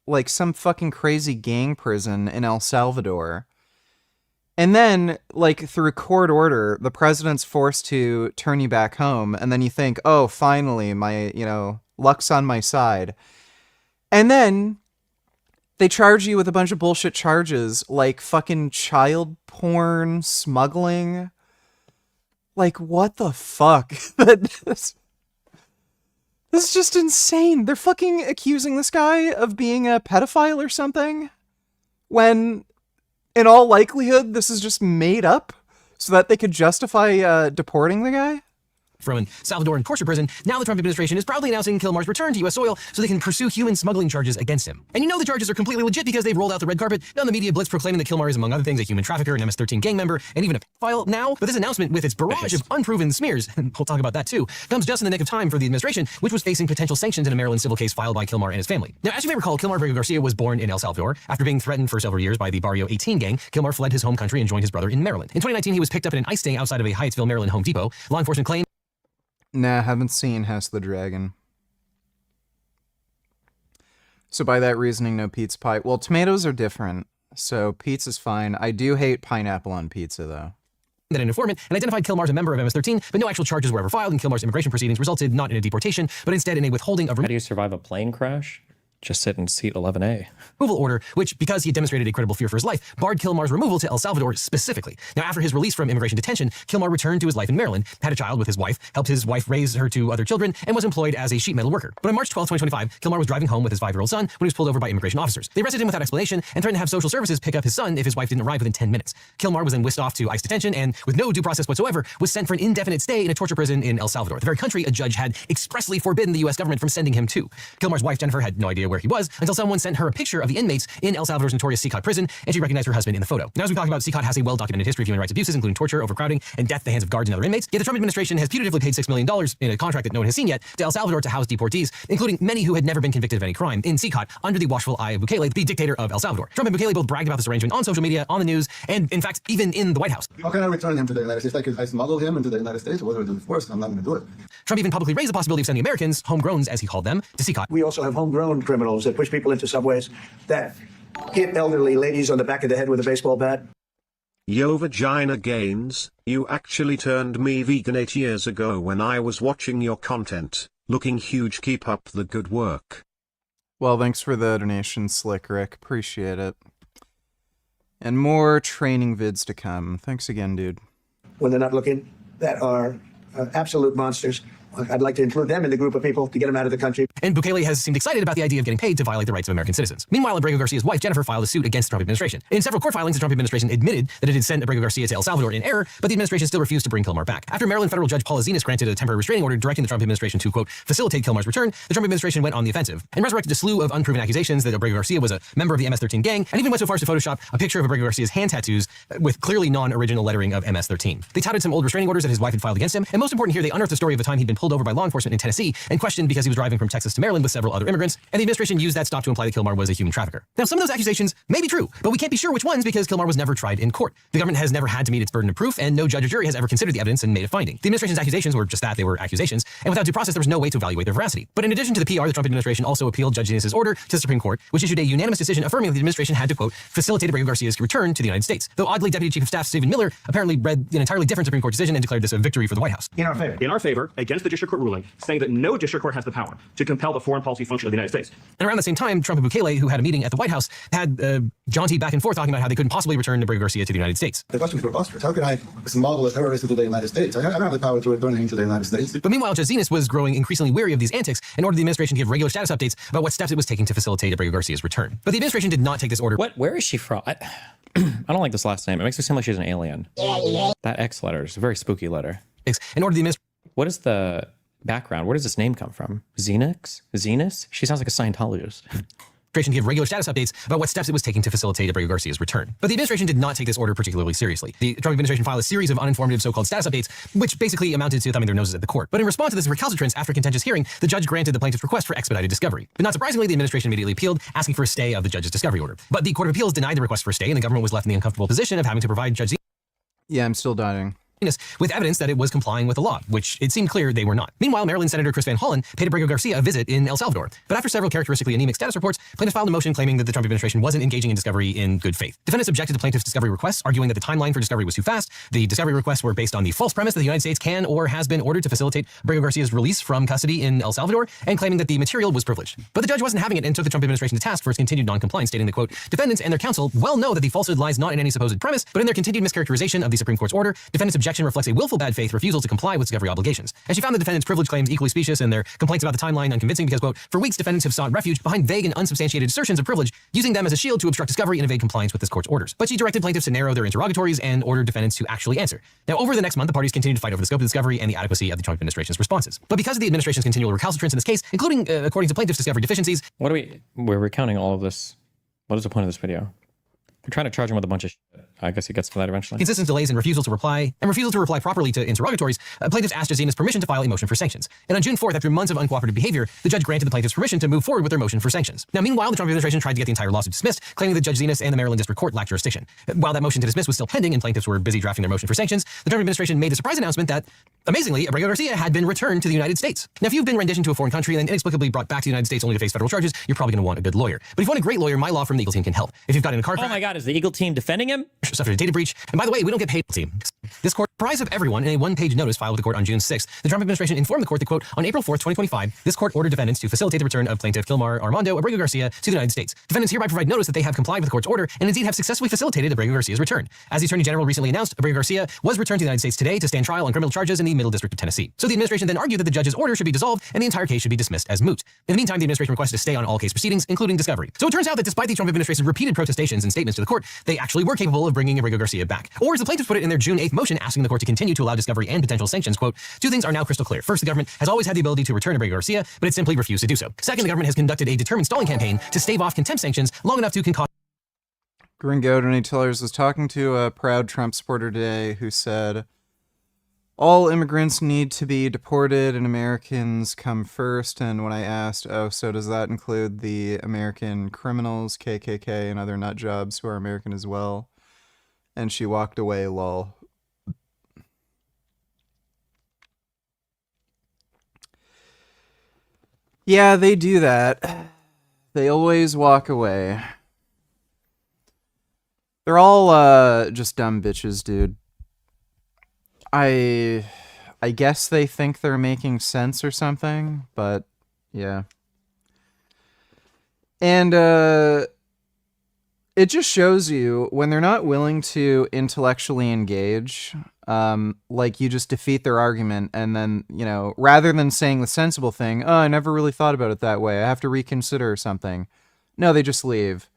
like some fucking crazy gang prison in El Salvador. And then, like, through court order, the president's forced to turn you back home. And then you think, oh, finally, my, luck's on my side. And then they charge you with a bunch of bullshit charges, like fucking child porn, smuggling. Like, what the fuck? This is just insane. They're fucking accusing this guy of being a pedophile or something, when, in all likelihood, this is just made up so that they could justify deporting the guy. from an Salvadoran torture prison, now the Trump administration is proudly announcing Kilmar's return to U.S. soil so they can pursue human smuggling charges against him. And you know the charges are completely legit because they've rolled out the red carpet, done the media blitz proclaiming that Kilmar is, among other things, a human trafficker, an MS-13 gang member, and even a pedophile now. But this announcement, with its barrage of unproven smears, and we'll talk about that too, comes just in the nick of time for the administration, which was facing potential sanctions in a Maryland civil case filed by Kilmar and his family. Now, as you may recall, Kilmar Abrego Garcia was born in El Salvador. After being threatened for several years by the Barrio 18 gang, Kilmar fled his home country and joined his brother in Maryland. In 2019, he was picked up in an ICE sting outside of a Hyattsville, Maryland Home Depot. Law enforcement claimed... Nah, haven't seen House of the Dragon. So by that reasoning, no pizza pie. Well, tomatoes are different, so pizza's fine. I do hate pineapple on pizza, though. That an informant and identified Kilmar as a member of MS-13, but no actual charges were ever filed, and Kilmar's immigration proceedings resulted not in a deportation, but instead in a withholding of... How do you survive a plane crash? Just sit in seat 11A. Removal order, which, because he had demonstrated a credible fear for his life, barred Kilmar's removal to El Salvador specifically. Now, after his release from immigration detention, Kilmar returned to his life in Maryland, had a child with his wife, helped his wife raise her 2 other children, and was employed as a sheet metal worker. But on March 12, 2025, Kilmar was driving home with his 5-year-old son when he was pulled over by immigration officers. They arrested him without explanation and threatened to have social services pick up his son if his wife didn't arrive within 10 minutes. Kilmar was then whisked off to ICE detention and, with no due process whatsoever, was sent for an indefinite stay in a torture prison in El Salvador, the very country a judge had expressly forbidden the U.S. government from sending him to. Kilmar's wife, Jennifer, had no idea where he was until someone sent her a picture of the inmates in El Salvador's notorious Sikot prison, and she recognized her husband in the photo. Now, as we talked about, Sikot has a well-documented history of human rights abuses, including torture, overcrowding, and death at the hands of guards and other inmates. Yet the Trump administration has putatively paid $6 million in a contract that no one has seen yet to El Salvador to house deportees, including many who had never been convicted of any crime, in Sikot under the watchful eye of Bukele, the dictator of El Salvador. Trump and Bukele both bragged about this arrangement on social media, on the news, and in fact, even in the White House. How can I return him to the United States? I smuggle him into the United States, or whether I do it first, I'm not going to do it. Trump even publicly raised the possibility of sending Americans, homegrowns as he called them, to Sikot. We also have homegrown criminals that push people into subways, that hit elderly ladies on the back of the head with a baseball bat. Yo Vagina Gains, you actually turned me vegan 8 years ago when I was watching your content. Looking huge, keep up the good work. Well, thanks for the donation, Slick Rick. Appreciate it. And more training vids to come. Thanks again, dude. When they're not looking, that are absolute monsters. I'd like to include them in the group of people to get them out of the country. And Bukele has seemed excited about the idea of getting paid to violate the rights of American citizens. Meanwhile, Abrego Garcia's wife, Jennifer, filed a suit against the Trump administration. In several court filings, the Trump administration admitted that it had sent Abrego Garcia to El Salvador in error, but the administration still refused to bring Kilmar back. After Maryland federal judge Paula Zenas granted a temporary restraining order directing the Trump administration to, quote, facilitate Kilmar's return, the Trump administration went on the offensive and resurrected a slew of unproven accusations that Abrego Garcia was a member of the MS-13 gang, and even went so far as to Photoshop a picture of Abrego Garcia's hand tattoos with clearly non-original lettering of MS-13. They touted some old restraining orders that his wife had filed against him, and most important here, they unearthed the story of the time he'd been pulled over by law enforcement in Tennessee and questioned because he was driving from Texas to Maryland with several other immigrants, and the administration used that stop to imply that Kilmar was a human trafficker. Now, some of those accusations may be true, but we can't be sure which ones because Kilmar was never tried in court. The government has never had to meet its burden of proof, and no judge or jury has ever considered the evidence and made a finding. The administration's accusations were just that, they were accusations, and without due process, there was no way to evaluate their veracity. But in addition to the PR, the Trump administration also appealed Judge Zenas' order to the Supreme Court, which issued a unanimous decision affirming that the administration had to, quote, facilitate Abrego Garcia's return to the United States. Though oddly, Deputy Chief of Staff Stephen Miller apparently read an entirely different Supreme Court decision and declared this a victory for the White House. In our favor, against the district court ruling, saying that no district court has the power to compel the foreign policy function of the United States. And around the same time, Trump and Bukele, who had a meeting at the White House, had jaunty back and forth talking about how they couldn't possibly return Abrego Garcia to the United States. The question is preposterous. How can I smuggle a terrorist into the United States? I don't have the power to return him to the United States. But meanwhile, Judge Zenas was growing increasingly weary of these antics and ordered the administration to give regular status updates about what steps it was taking to facilitate Abrego Garcia's return. But the administration did not take this order. Where is she from? I don't like this last name. It makes her seem like she's an alien. That X letter is a very spooky letter. In order the administration... What is the background? Where does this name come from? Xenix? Zenas? She sounds like a Scientologist. To give regular status updates about what steps it was taking to facilitate Abrego Garcia's return. But the administration did not take this order particularly seriously. The Trump administration filed a series of uninformative so-called status updates, which basically amounted to thumbing their noses at the court. But in response to this recalcitrance after a contentious hearing, the judge granted the plaintiff's request for expedited discovery. But not surprisingly, the administration immediately appealed, asking for a stay of the judge's discovery order. But the Court of Appeals denied the request for a stay, and the government was left in the uncomfortable position of having to provide Judge Yeah, I'm still dying. with evidence that it was complying with the law, which it seemed clear they were not. Meanwhile, Maryland Senator Chris Van Hollen paid Abrego Garcia a visit in El Salvador. But after several characteristically anemic status reports, plaintiffs filed a motion claiming that the Trump administration wasn't engaging in discovery in good faith. Defendants objected to plaintiffs' discovery requests, arguing that the timeline for discovery was too fast. The discovery requests were based on the false premise that the United States can or has been ordered to facilitate Abrego Garcia's release from custody in El Salvador, and claiming that the material was privileged. But the judge wasn't having it and took the Trump administration to task for its continued noncompliance, stating that, quote, defendants and their counsel well know that the falsehood lies not in any supposed premise, but in their continued mischaracterization of the Supreme Court's order. Defendants object rejection reflects a willful bad faith refusal to comply with discovery obligations. And she found the defendants' privilege claims equally specious and their complaints about the timeline unconvincing because, quote, for weeks defendants have sought refuge behind vague and unsubstantiated assertions of privilege, using them as a shield to obstruct discovery and evade compliance with this court's orders. But she directed plaintiffs to narrow their interrogatories and ordered defendants to actually answer. Now, over the next month, the parties continued to fight over the scope of discovery and the adequacy of the Trump administration's responses. But because of the administration's continual recalcitrance in this case, including, according to plaintiffs' discovery deficiencies... We're recounting all of this. What is the point of this video? We're trying to charge him with a bunch of shit. I guess he gets to that eventually. Consistent delays and refusal to reply properly to interrogatories, plaintiffs asked Jazina's permission to file a motion for sanctions. And on June 4th, after months of uncooperative behavior, the judge granted the plaintiffs permission to move forward with their motion for sanctions. Now, meanwhile, the Trump administration tried to get the entire lawsuit dismissed, claiming that Judge Zenas and the Maryland District Court lacked jurisdiction. While that motion to dismiss was still pending and plaintiffs were busy drafting their motion for sanctions, the Trump administration made the surprise announcement that, amazingly, Abrego Garcia had been returned to the United States. Now, if you've been renditioned to a foreign country and then inexplicably brought back to the United States only to face federal charges, you're probably going to want a good lawyer. But if you want a great lawyer, my law firm, the Eagle Team, can help. If you've got in a car crash... Oh my God, is the Eagle Team defending him? Suffered a data breach. And by the way, we don't get paid, team. This court, apprised of everyone in a one-page notice filed with the court on June 6th, the Trump administration informed the court that, quote, on April 4th, 2025, this court ordered defendants to facilitate the return of plaintiff Kilmar Armando Abrego Garcia to the United States. Defendants hereby provide notice that they have complied with the court's order and indeed have successfully facilitated Abrego Garcia's return. As the Attorney General recently announced, Abrego Garcia was returned to the United States today to stand trial on criminal charges in the Middle District of Tennessee. So the administration then argued that the judge's order should be dissolved and the entire case should be dismissed as moot. In the meantime, the administration requested a stay on all case proceedings, including discovery. So it turns out that despite the Trump administration's repeated protestations and statements to the court, they actually were capable of bringing Abrego Garcia back. Or as the plaintiffs put it in their June 8th motion asking the court to continue to allow discovery and potential sanctions, quote, two things are now crystal clear. First, the government has always had the ability to return Abrego Garcia, but it simply refused to do so. Second, the government has conducted a determined stalling campaign to stave off contempt sanctions long enough to concoct... Gringo Donate Tellers was talking to a proud Trump supporter today who said, all immigrants need to be deported and Americans come first. And when I asked, oh, so does that include the American criminals, KKK, and other nut jobs who are American as well? And she walked away, lol. Yeah, they do that. They always walk away. They're all just dumb bitches, dude. I guess they think they're making sense or something, but yeah. And it just shows you when they're not willing to intellectually engage, like you just defeat their argument and then, you know, rather than saying the sensible thing, oh, I never really thought about it that way, I have to reconsider something. No, they just leave.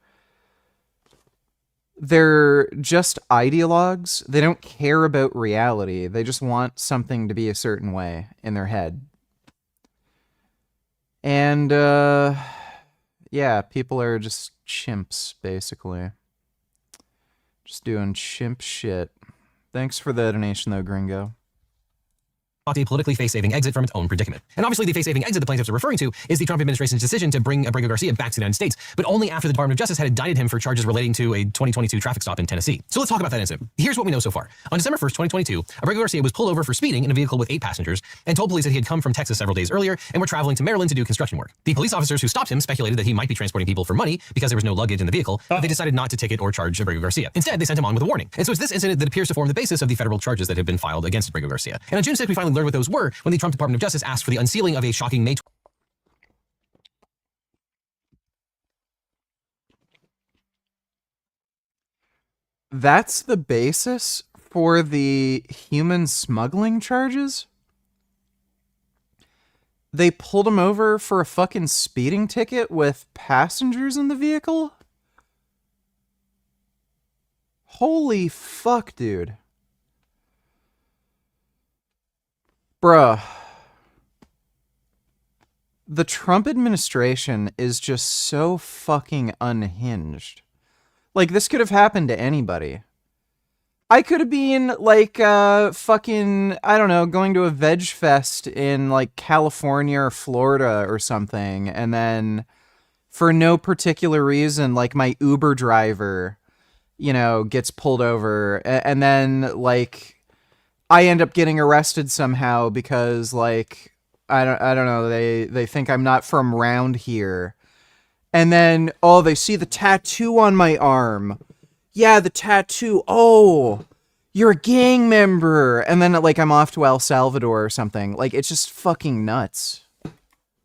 They're just ideologues. They don't care about reality. They just want something to be a certain way in their head. And, yeah, people are just chimps, basically. Just doing chimp shit. Thanks for the donation, though, Gringo. A politically face-saving exit from its own predicament. And obviously the face-saving exit the plaintiffs are referring to is the Trump administration's decision to bring Abrego Garcia back to the United States, but only after the Department of Justice had indicted him for charges relating to a 2022 traffic stop in Tennessee. So let's talk about that incident. Here's what we know so far. On December 1st, 2022, Abrego Garcia was pulled over for speeding in a vehicle with 8 passengers and told police that he had come from Texas several days earlier and were traveling to Maryland to do construction work. The police officers who stopped him speculated that he might be transporting people for money because there was no luggage in the vehicle, but they decided not to ticket or charge Abrego Garcia. Instead, they sent him on with a warning. And so it's this incident that appears to form the basis of the federal charges that have been filed against Abrego Garcia. And on June 6th, we finally learned what those were when the Trump Department of Justice asked for the unsealing of a shocking May. That's the basis for the human smuggling charges? They pulled him over for a fucking speeding ticket with passengers in the vehicle? Holy fuck, dude. Bruh. The Trump administration is just so fucking unhinged. Like, this could have happened to anybody. I could have been, like, fucking, I don't know, going to a veg fest in, like, California or Florida or something, and then, for no particular reason, like, my Uber driver, you know, gets pulled over, and then, like, I end up getting arrested somehow because, like, I don't know, they think I'm not from round here. And then, oh, they see the tattoo on my arm. Yeah, the tattoo. Oh, you're a gang member. And then, like, I'm off to El Salvador or something. Like, it's just fucking nuts.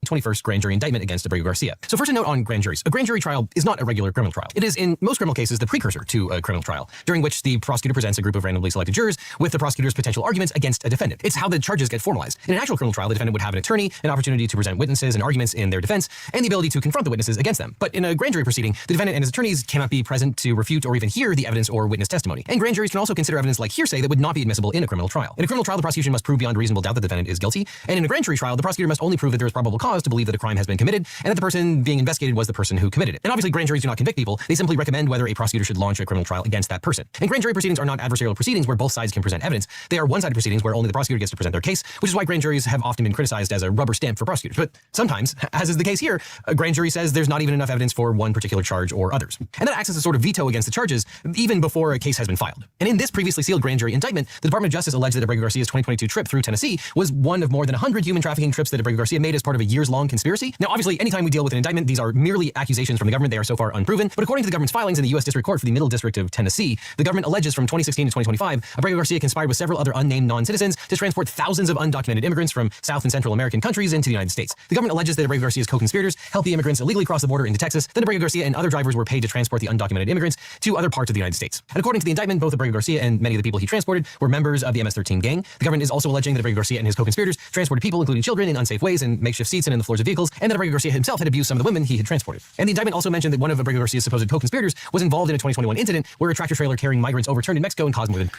21st grand jury indictment against Abrego Garcia. So first a note on grand juries. A grand jury trial is not a regular criminal trial. It is in most criminal cases the precursor to a criminal trial, during which the prosecutor presents a group of randomly selected jurors with the prosecutor's potential arguments against a defendant. It's how the charges get formalized. In an actual criminal trial, the defendant would have an attorney, an opportunity to present witnesses and arguments in their defense, and the ability to confront the witnesses against them. But in a grand jury proceeding, the defendant and his attorneys cannot be present to refute or even hear the evidence or witness testimony. And grand juries can also consider evidence like hearsay that would not be admissible in a criminal trial. In a criminal trial, the prosecution must prove beyond reasonable doubt that the defendant is guilty, and in a grand jury trial, the prosecutor must only prove that there is probable cause to believe that a crime has been committed and that the person being investigated was the person who committed it. And obviously, grand juries do not convict people. They simply recommend whether a prosecutor should launch a criminal trial against that person. And grand jury proceedings are not adversarial proceedings where both sides can present evidence. They are one-sided proceedings where only the prosecutor gets to present their case, which is why grand juries have often been criticized as a rubber stamp for prosecutors. But sometimes, as is the case here, a grand jury says there's not even enough evidence for one particular charge or others. And that acts as a sort of veto against the charges even before a case has been filed. And in this previously sealed grand jury indictment, the Department of Justice alleged that Abrego Garcia's 2022 trip through Tennessee was one of more than 100 human trafficking trips that Abrego Garcia made as part of a years-long conspiracy. Now, obviously, anytime we deal with an indictment, these are merely accusations from the government. They are so far unproven. But according to the government's filings in the U.S. District Court for the Middle District of Tennessee, the government alleges from 2016 to 2025, Abrego Garcia conspired with several other unnamed non-citizens to transport thousands of undocumented immigrants from South and Central American countries into the United States. The government alleges that Abrego Garcia's co-conspirators helped the immigrants illegally cross the border into Texas. Then Abrego Garcia and other drivers were paid to transport the undocumented immigrants to other parts of the United States. And according to the indictment, both Abrego Garcia and many of the people he transported were members of the MS-13 gang. The government is also alleging that Abrego Garcia and his co-conspirators transported people, including children, in unsafe ways in makeshift seats and in the floors of vehicles, and that Abrego Garcia himself had abused some of the women he had transported. And the indictment also mentioned that one of Abrego Garcia's supposed co-conspirators was involved in a 2021 incident where a tractor trailer carrying migrants overturned in Mexico and caused more than...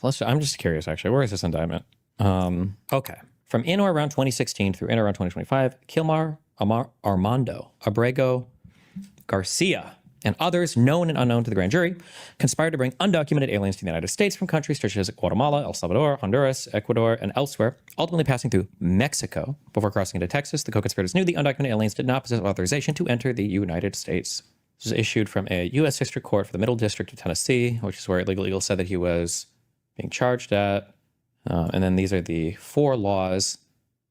I'm just curious, actually. Where is this indictment? Okay. From in or around 2016 through in or around 2025, Kilmar Armando Abrego Garcia and others known and unknown to the grand jury conspired to bring undocumented aliens to the United States from countries such as Guatemala, El Salvador, Honduras, Ecuador, and elsewhere, ultimately passing through Mexico. Before crossing into Texas, the co-conspirators knew the undocumented aliens did not possess authorization to enter the United States. This was issued from a U.S. District Court for the Middle District of Tennessee, which is where Illegal Eagle said that he was being charged at. And then these are the 4 laws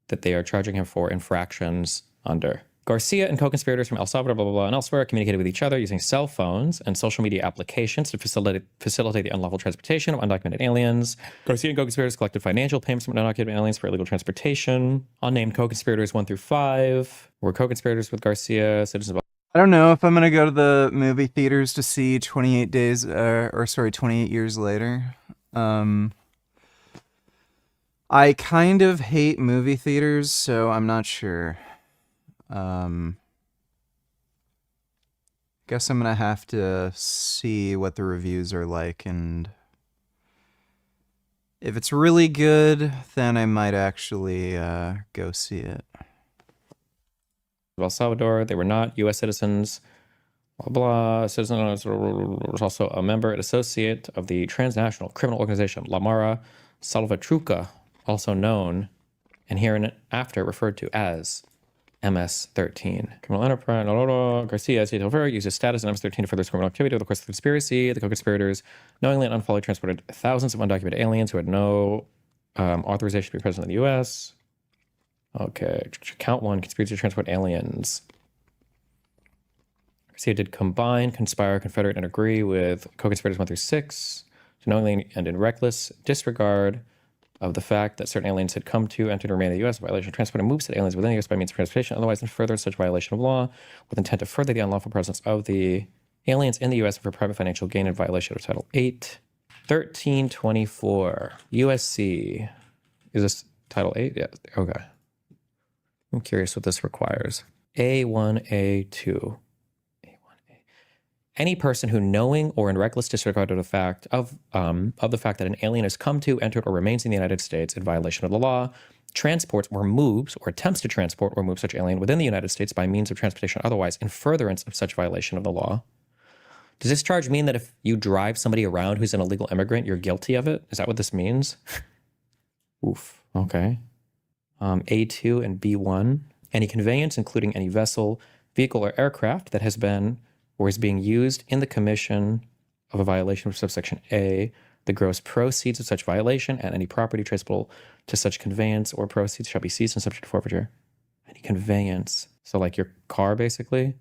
that they are charging him for infractions under. Garcia and co-conspirators from El Salvador, blah, blah, blah, and elsewhere communicated with each other using cell phones and social media applications to facilitate the unlawful transportation of undocumented aliens. Garcia and co-conspirators collected financial payments from undocumented aliens for illegal transportation. Unnamed co-conspirators 1 through 5 were co-conspirators with Garcia, citizens of... I don't know if I'm gonna go to the movie theaters to see 28 years later. I kind of hate movie theaters, so I'm not sure. Guess I'm gonna have to see what the reviews are like, and if it's really good, then I might actually go see it. El Salvador, they were not U.S. citizens. Blah, blah. Citizen was also a member and associate of the transnational criminal organization La Mara Salvatrucha, also known and hereinafter referred to as MS-13. Criminal enterprise, Garcia, as he used his status in MS-13 to further his criminal activity over the course of the conspiracy. The co-conspirators knowingly and unfollowed transported thousands of undocumented aliens who had no authorization to be present in the U.S. Okay, count 1, conspiracy to transport aliens. Garcia did combine, conspire, confederate, and agree with co-conspirators 1 through 6 to knowingly and in reckless disregard of the fact that certain aliens had come to, enter, and remain in the U.S. in violation of transport and move said aliens within the U.S. by means of transportation, otherwise in further such violation of law, with intent to further the unlawful presence of the aliens in the U.S. for private financial gain in violation of Title 8. 1324 USC. Is this Title 8? Yeah, okay. I'm curious what this requires. A1A2. Any person who, knowing or in reckless disregard of the fact that an alien has come to, entered, or remains in the United States in violation of the law, transports or moves or attempts to transport or move such alien within the United States by means of transportation or otherwise in furtherance of such violation of the law. Does this charge mean that if you drive somebody around who's an illegal immigrant, you're guilty of it? Is that what this means? Oof. Okay. A2 and B1. Any conveyance, including any vessel, vehicle, or aircraft that has been or is being used in the commission of a violation of subsection A, the gross proceeds of such violation and any property traceable to such conveyance or proceeds shall be seized and subject to forfeiture. Any conveyance. So like your car, basically,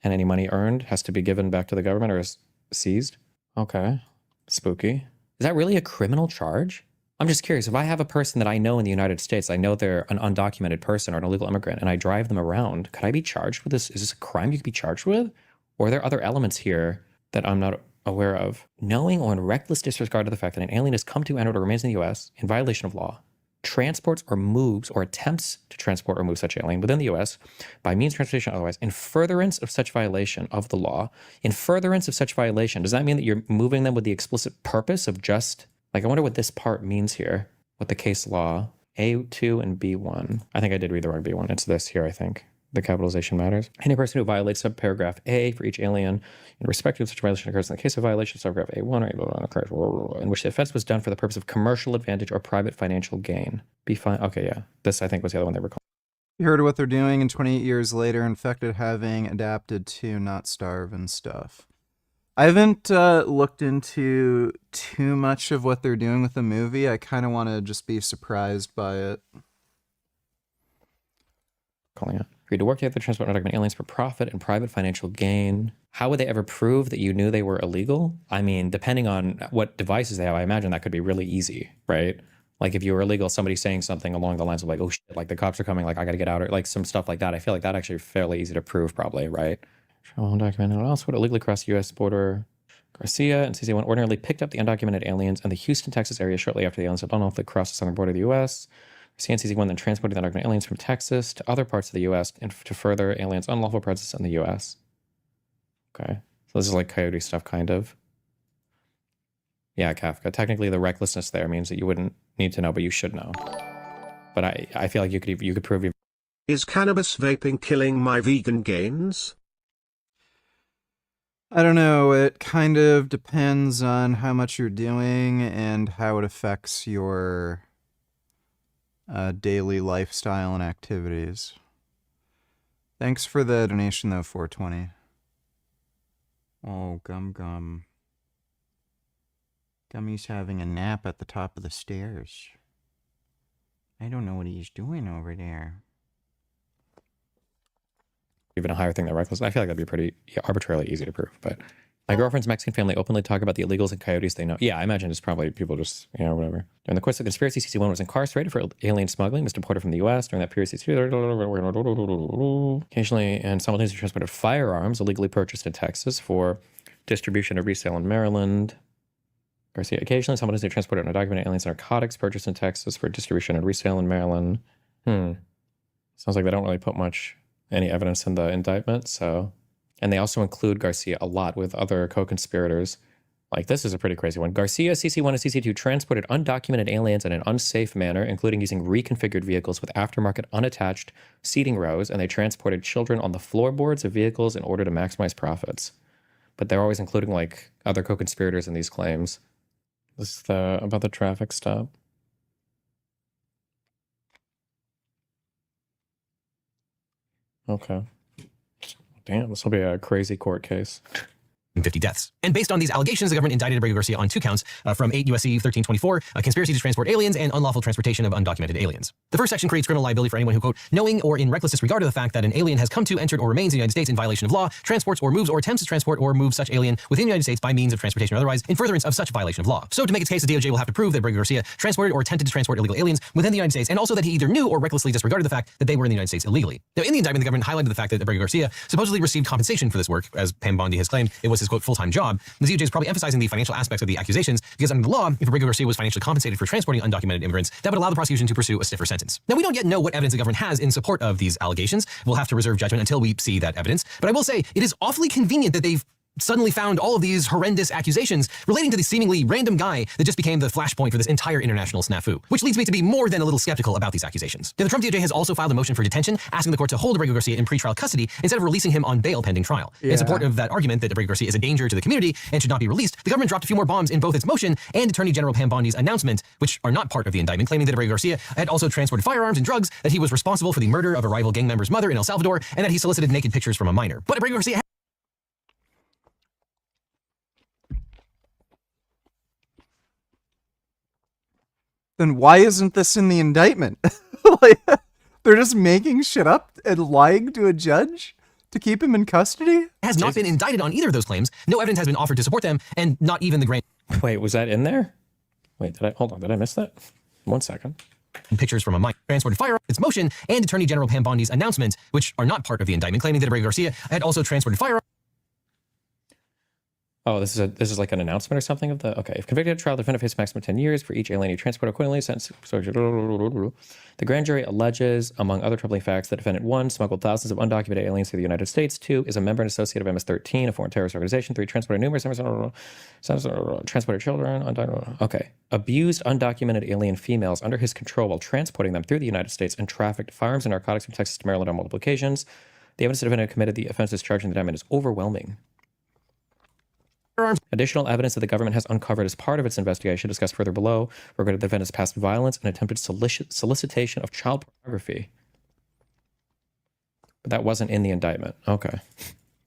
and any money earned has to be given back to the government or is seized. Okay. Spooky. Is that really a criminal charge? I'm just curious, if I have a person that I know in the United States, I know they're an undocumented person or an illegal immigrant, and I drive them around, could I be charged with this? Is this a crime you could be charged with? Or are there other elements here that I'm not aware of? Knowing or in reckless disregard of the fact that an alien has come to, entered, or remains in the U.S. in violation of law, transports or moves or attempts to transport or move such alien within the U.S. by means of transportation or otherwise, in furtherance of such violation of the law, in furtherance of such violation, does that mean that you're moving them with the explicit purpose of just, like, I wonder what this part means here, what the case law, A2 and B1. I think I did read the wrong B1. It's this here, I think. The capitalization matters. Any person who violates subparagraph A for each alien in respect of such violation occurs in the case of violation of subparagraph A1 or A1 occurs in which the offense was done for the purpose of commercial advantage or private financial gain. Be fine. Okay, yeah. This, I think, was the other one they were calling. You heard of what they're doing, and 28 years later, infected having adapted to not starve and stuff. I haven't looked into too much of what they're doing with the movie. I kind of want to just be surprised by it. Calling it. Agreed to work together to transport undocumented aliens for profit and private financial gain. How would they ever prove that you knew they were illegal? I mean, depending on what devices they have, I imagine that could be really easy, right? Like if you were illegal, somebody saying something along the lines of like, oh shit, like the cops are coming, like I gotta get out, or like some stuff like that. I feel like that actually fairly easy to prove probably, right? Travel undocumented. What else would illegally cross the U.S. border? Garcia and CC1 ordinarily picked up the undocumented aliens in the Houston, Texas area shortly after the aliens had unlawfully crossed the southern border of the U.S. CNCC1 then transported the undocumented aliens from Texas to other parts of the U.S. and to further aliens' unlawful presence in the U.S. Okay. So this is like coyote stuff, kind of. Yeah, Kafka. Technically, the recklessness there means that you wouldn't need to know, but you should know. But I feel like you could prove you. Is cannabis vaping killing my vegan gains? I don't know. It kind of depends on how much you're doing and how it affects your daily lifestyle and activities. Thanks for the donation, though, 420. Oh, Gum. Gummy's having a nap at the top of the stairs. I don't know what he's doing over there. Even a higher thing than reckless. I feel like that'd be pretty arbitrarily easy to prove. But my girlfriend's Mexican family openly talk about the illegals and coyotes they know. Yeah, I imagine it's probably people just, whatever. During the course of the conspiracy, CC1 was incarcerated for alien smuggling, was deported from the U.S. During that period, occasionally and simultaneously transported firearms illegally purchased in Texas for distribution or resale in Maryland. Garcia occasionally simultaneously transported undocumented aliens and narcotics purchased in Texas for distribution and resale in Maryland. Sounds like they don't really put any evidence in the indictment, so. And they also include Garcia a lot with other co-conspirators. Like, this is a pretty crazy one. Garcia, CC1, and CC2 transported undocumented aliens in an unsafe manner, including using reconfigured vehicles with aftermarket unattached seating rows, and they transported children on the floorboards of vehicles in order to maximize profits. But they're always including, like, other co-conspirators in these claims. This is about the traffic stop. Okay. Damn, this will be a crazy court case. 50 deaths. And based on these allegations, the government indicted Abrego Garcia on 2 counts from 8 U.S.C. 1324, a conspiracy to transport aliens and unlawful transportation of undocumented aliens. The first section creates criminal liability for anyone who, quote, knowing or in reckless disregard of the fact that an alien has come to, entered, or remains in the United States in violation of law, transports or moves or attempts to transport or move such alien within the United States by means of transportation or otherwise in furtherance of such violation of law. So to make its case, the DOJ will have to prove that Abrego Garcia transported or attempted to transport illegal aliens within the United States, and also that he either knew or recklessly disregarded the fact that they were in the United States illegally. Now, in the indictment, the government highlighted the fact that Abrego Garcia supposedly received compensation for this work, as Pam Bondi has claimed it was his, quote, full-time job. The DOJ is probably emphasizing the financial aspects of the accusations because under the law, if Abrego Garcia was financially compensated for transporting undocumented immigrants, that would allow the prosecution to pursue a stiffer sentence. Now, we don't yet know what evidence the government has in support of these allegations. We'll have to reserve judgment until we see that evidence. But I will say it is awfully convenient that they've suddenly found all of these horrendous accusations relating to the seemingly random guy that just became the flashpoint for this entire international snafu, which leads me to be more than a little skeptical about these accusations. Now, the Trump DOJ has also filed a motion for detention, asking the court to hold Abrego Garcia in pretrial custody instead of releasing him on bail pending trial. In support of that argument that Abrego Garcia is a danger to the community and should not be released, the government dropped a few more bombs in both its motion and Attorney General Pam Bondi's announcement, which are not part of the indictment, claiming that Abrego Garcia had also transported firearms and drugs, that he was responsible for the murder of a rival gang member's mother in El Salvador, and that he solicited naked pictures from a minor. But Abrego Garcia Then why isn't this in the indictment? Like, they're just making shit up and lying to a judge to keep him in custody? Has not been indicted on either of those claims. No evidence has been offered to support them, and not even the grand. Wait, was that in there? Wait, hold on, did I miss that? 1 second. Pictures from a mine transported fire, its motion, and Attorney General Pam Bondi's announcement, which are not part of the indictment, claiming that Abrego Garcia had also transported fire. Oh, this is like an announcement or something of the. Okay, if convicted of trial, the defendant faces maximum 10 years for each alien he transported accordingly. Sentence. The grand jury alleges, among other troubling facts, that defendant 1 smuggled thousands of undocumented aliens to the United States. 2 is a member and associate of MS-13, a foreign terrorist organization. 3 transported numerous transported children. Okay, abused undocumented alien females under his control while transporting them through the United States and trafficked firearms and narcotics from Texas to Maryland on multiple occasions. The evidence the defendant committed the offenses charged in the indictment is overwhelming. Additional evidence that the government has uncovered as part of its investigation, discussed further below, regarding the defendant's past violence and attempted solicitation of child pornography. But that wasn't in the indictment. Okay.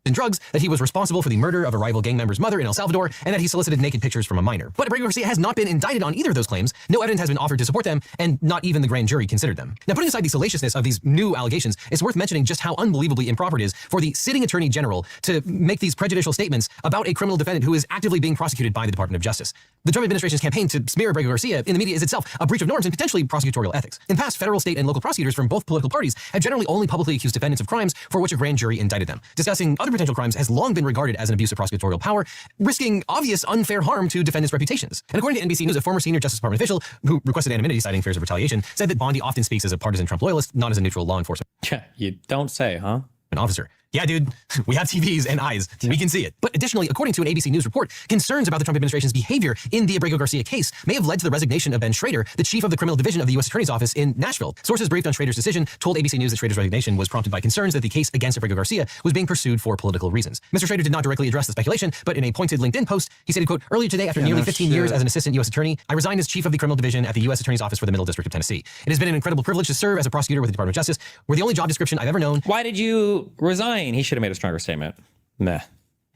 And drugs, that he was responsible for the murder of a rival gang member's mother in El Salvador, and that he solicited naked pictures from a minor. But Abrego Garcia has not been indicted on either of those claims. No evidence has been offered to support them, and not even the grand jury considered them. Now, putting aside the salaciousness of these new allegations, it's worth mentioning just how unbelievably improper it is for the sitting attorney general to make these prejudicial statements about a criminal defendant who is actively being prosecuted by the Department of Justice. The Trump administration's campaign to smear Abrego Garcia in the media is itself a breach of norms and potentially prosecutorial ethics. In the past, federal, state, and local prosecutors from both political parties have generally only publicly accused defendants of crimes for which a grand jury indicted them. Discussing other potential crimes has long been regarded as an abuse of prosecutorial power, risking obvious unfair harm to defendants' reputations. And according to NBC News, a former senior Justice Department official who requested anonymity citing fears of retaliation said that Bondi often speaks as a partisan Trump loyalist, not as a neutral law enforcement. Yeah, you don't say, huh? An officer. Yeah, dude, we have TVs and eyes. We can see it. But additionally, according to an ABC News report, concerns about the Trump administration's behavior in the Abrego Garcia case may have led to the resignation of Ben Schrader, the chief of the criminal division of the U.S. Attorney's Office in Nashville. Sources briefed on Schrader's decision told ABC News that Schrader's resignation was prompted by concerns that the case against Abrego Garcia was being pursued for political reasons. Mr. Schrader did not directly address the speculation, but in a pointed LinkedIn post, he stated, quote, earlier today, after nearly 15 years as an assistant U.S. attorney, I resigned as chief of the criminal division at the U.S. Attorney's Office for the Middle District of Tennessee. It has been an incredible privilege to serve as a prosecutor with the Department of Justice, where the only job description I've ever known. Why did you resign? He should have made a stronger statement. Meh.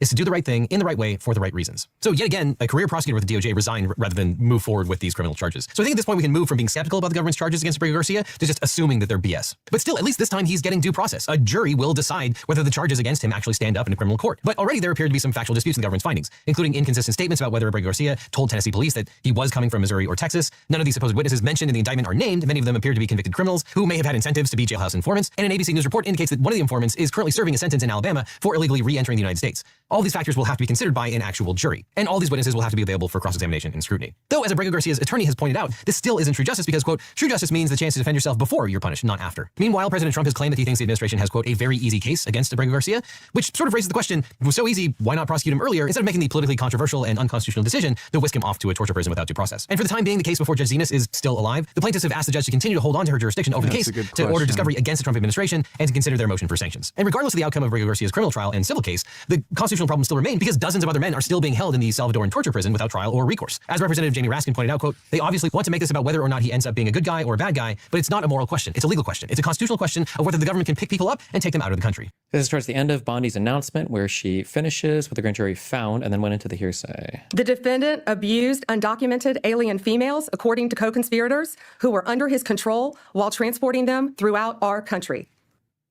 Is to do the right thing in the right way for the right reasons. So yet again, a career prosecutor with the DOJ resigned rather than move forward with these criminal charges. So I think at this point we can move from being skeptical about the government's charges against Abrego Garcia to just assuming that they're BS. But still, at least this time he's getting due process. A jury will decide whether the charges against him actually stand up in a criminal court. But already there appear to be some factual disputes in the government's findings, including inconsistent statements about whether Abrego Garcia told Tennessee police that he was coming from Missouri or Texas. None of these supposed witnesses mentioned in the indictment are named. Many of them appear to be convicted criminals who may have had incentives to be jailhouse informants. And an ABC News report indicates that one of the informants is currently serving a sentence in Alabama for illegally re-entering the United States. All these factors will have to be considered by an actual jury, and all these witnesses will have to be available for cross-examination and scrutiny. Though, as Abrego Garcia's attorney has pointed out, this still isn't true justice because, quote, true justice means the chance to defend yourself before you're punished, not after. Meanwhile, President Trump has claimed that he thinks the administration has, quote, a very easy case against Abrego Garcia, which sort of raises the question, it was so easy, why not prosecute him earlier instead of making the politically controversial and unconstitutional decision to whisk him off to a torture prison without due process? And for the time being, the case before Judge Zenas is still alive. The plaintiffs have asked the judge to continue to hold on to her jurisdiction over the case, to order discovery against the Trump administration, and to consider their motion for sanctions. And regardless of the outcome of Abrego Garcia's criminal trial and civil case, the constitutional problems still remain because dozens of other men are still being held in the Salvadoran torture prison without trial or recourse. As Representative Jamie Raskin pointed out, quote, they obviously want to make this about whether or not he ends up being a good guy or a bad guy, but it's not a moral question. It's a legal question. It's a constitutional question of whether the government can pick people up and take them out of the country. This is towards the end of Bondi's announcement where she finishes what the grand jury found and then went into the hearsay. The defendant abused undocumented alien females, according to co-conspirators, who were under his control while transporting them throughout our country.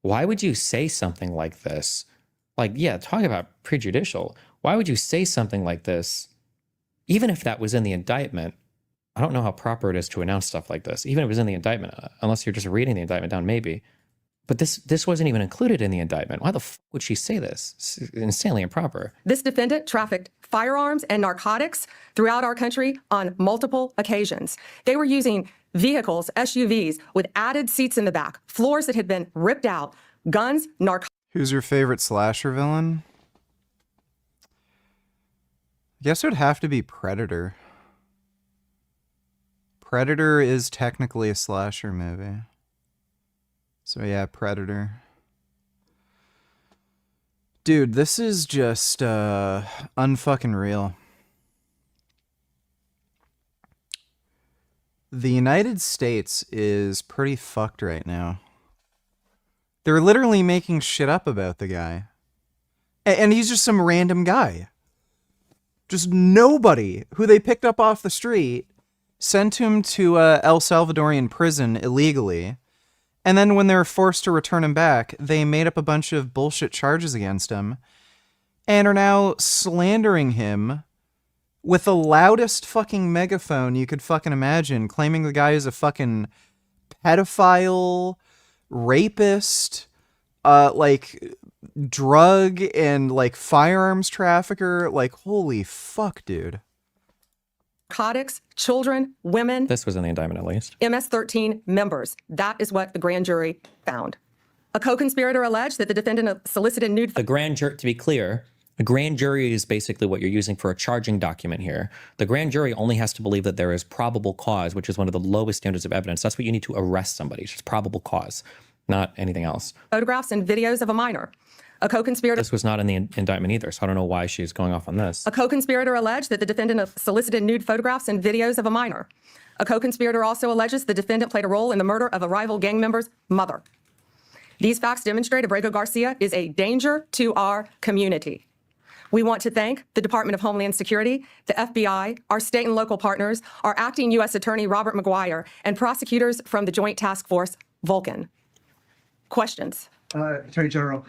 Why would you say something like this? Like, yeah, talk about prejudicial. Why would you say something like this? Even if that was in the indictment, I don't know how proper it is to announce stuff like this. Even if it was in the indictment, unless you're just reading the indictment down, maybe. But this wasn't even included in the indictment. Why the fuck would she say this? It's insanely improper. This defendant trafficked firearms and narcotics throughout our country on multiple occasions. They were using vehicles, SUVs, with added seats in the back, floors that had been ripped out, guns, narcotics. Who's your favorite slasher villain? I guess it would have to be Predator. Predator is technically a slasher movie. So yeah, Predator. Dude, this is just unfucking real. The United States is pretty fucked right now. They're literally making shit up about the guy. And he's just some random guy. Just nobody who they picked up off the street sent him to El Salvadorian prison illegally. And then when they were forced to return him back, they made up a bunch of bullshit charges against him and are now slandering him with the loudest fucking megaphone you could fucking imagine, claiming the guy is a fucking pedophile, rapist, like drug and like firearms trafficker. Like, holy fuck, dude. Narcotics, children, women. This was in the indictment, at least. MS-13 members. That is what the grand jury found. A co-conspirator alleged that the defendant solicited nude. The grand jury, to be clear, a grand jury is basically what you're using for a charging document here. The grand jury only has to believe that there is probable cause, which is one of the lowest standards of evidence. That's what you need to arrest somebody. It's just probable cause, not anything else. Photographs and videos of a minor. A co-conspirator. This was not in the indictment either, so I don't know why she's going off on this. A co-conspirator alleged that the defendant solicited nude photographs and videos of a minor. A co-conspirator also alleges the defendant played a role in the murder of a rival gang member's mother. These facts demonstrate Abrego Garcia is a danger to our community. We want to thank the Department of Homeland Security, the FBI, our state and local partners, our acting U.S. Attorney Robert McGuire, and prosecutors from the Joint Task Force, Vulcan. Questions? Attorney General.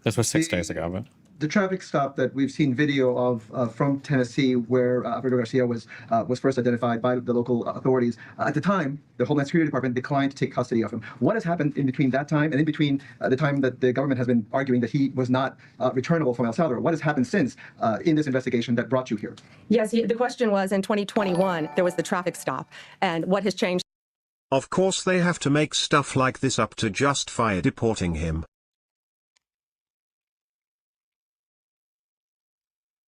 This was 6 days ago, but The traffic stop that we've seen video of from Tennessee, where Abrego Garcia was first identified by the local authorities. At the time, the Homeland Security Department declined to take custody of him. What has happened in between that time and in between the time that the government has been arguing that he was not returnable from El Salvador? What has happened since in this investigation that brought you here? Yes, the question was in 2021, there was the traffic stop. And what has changed? Of course they have to make stuff like this up to justify deporting him.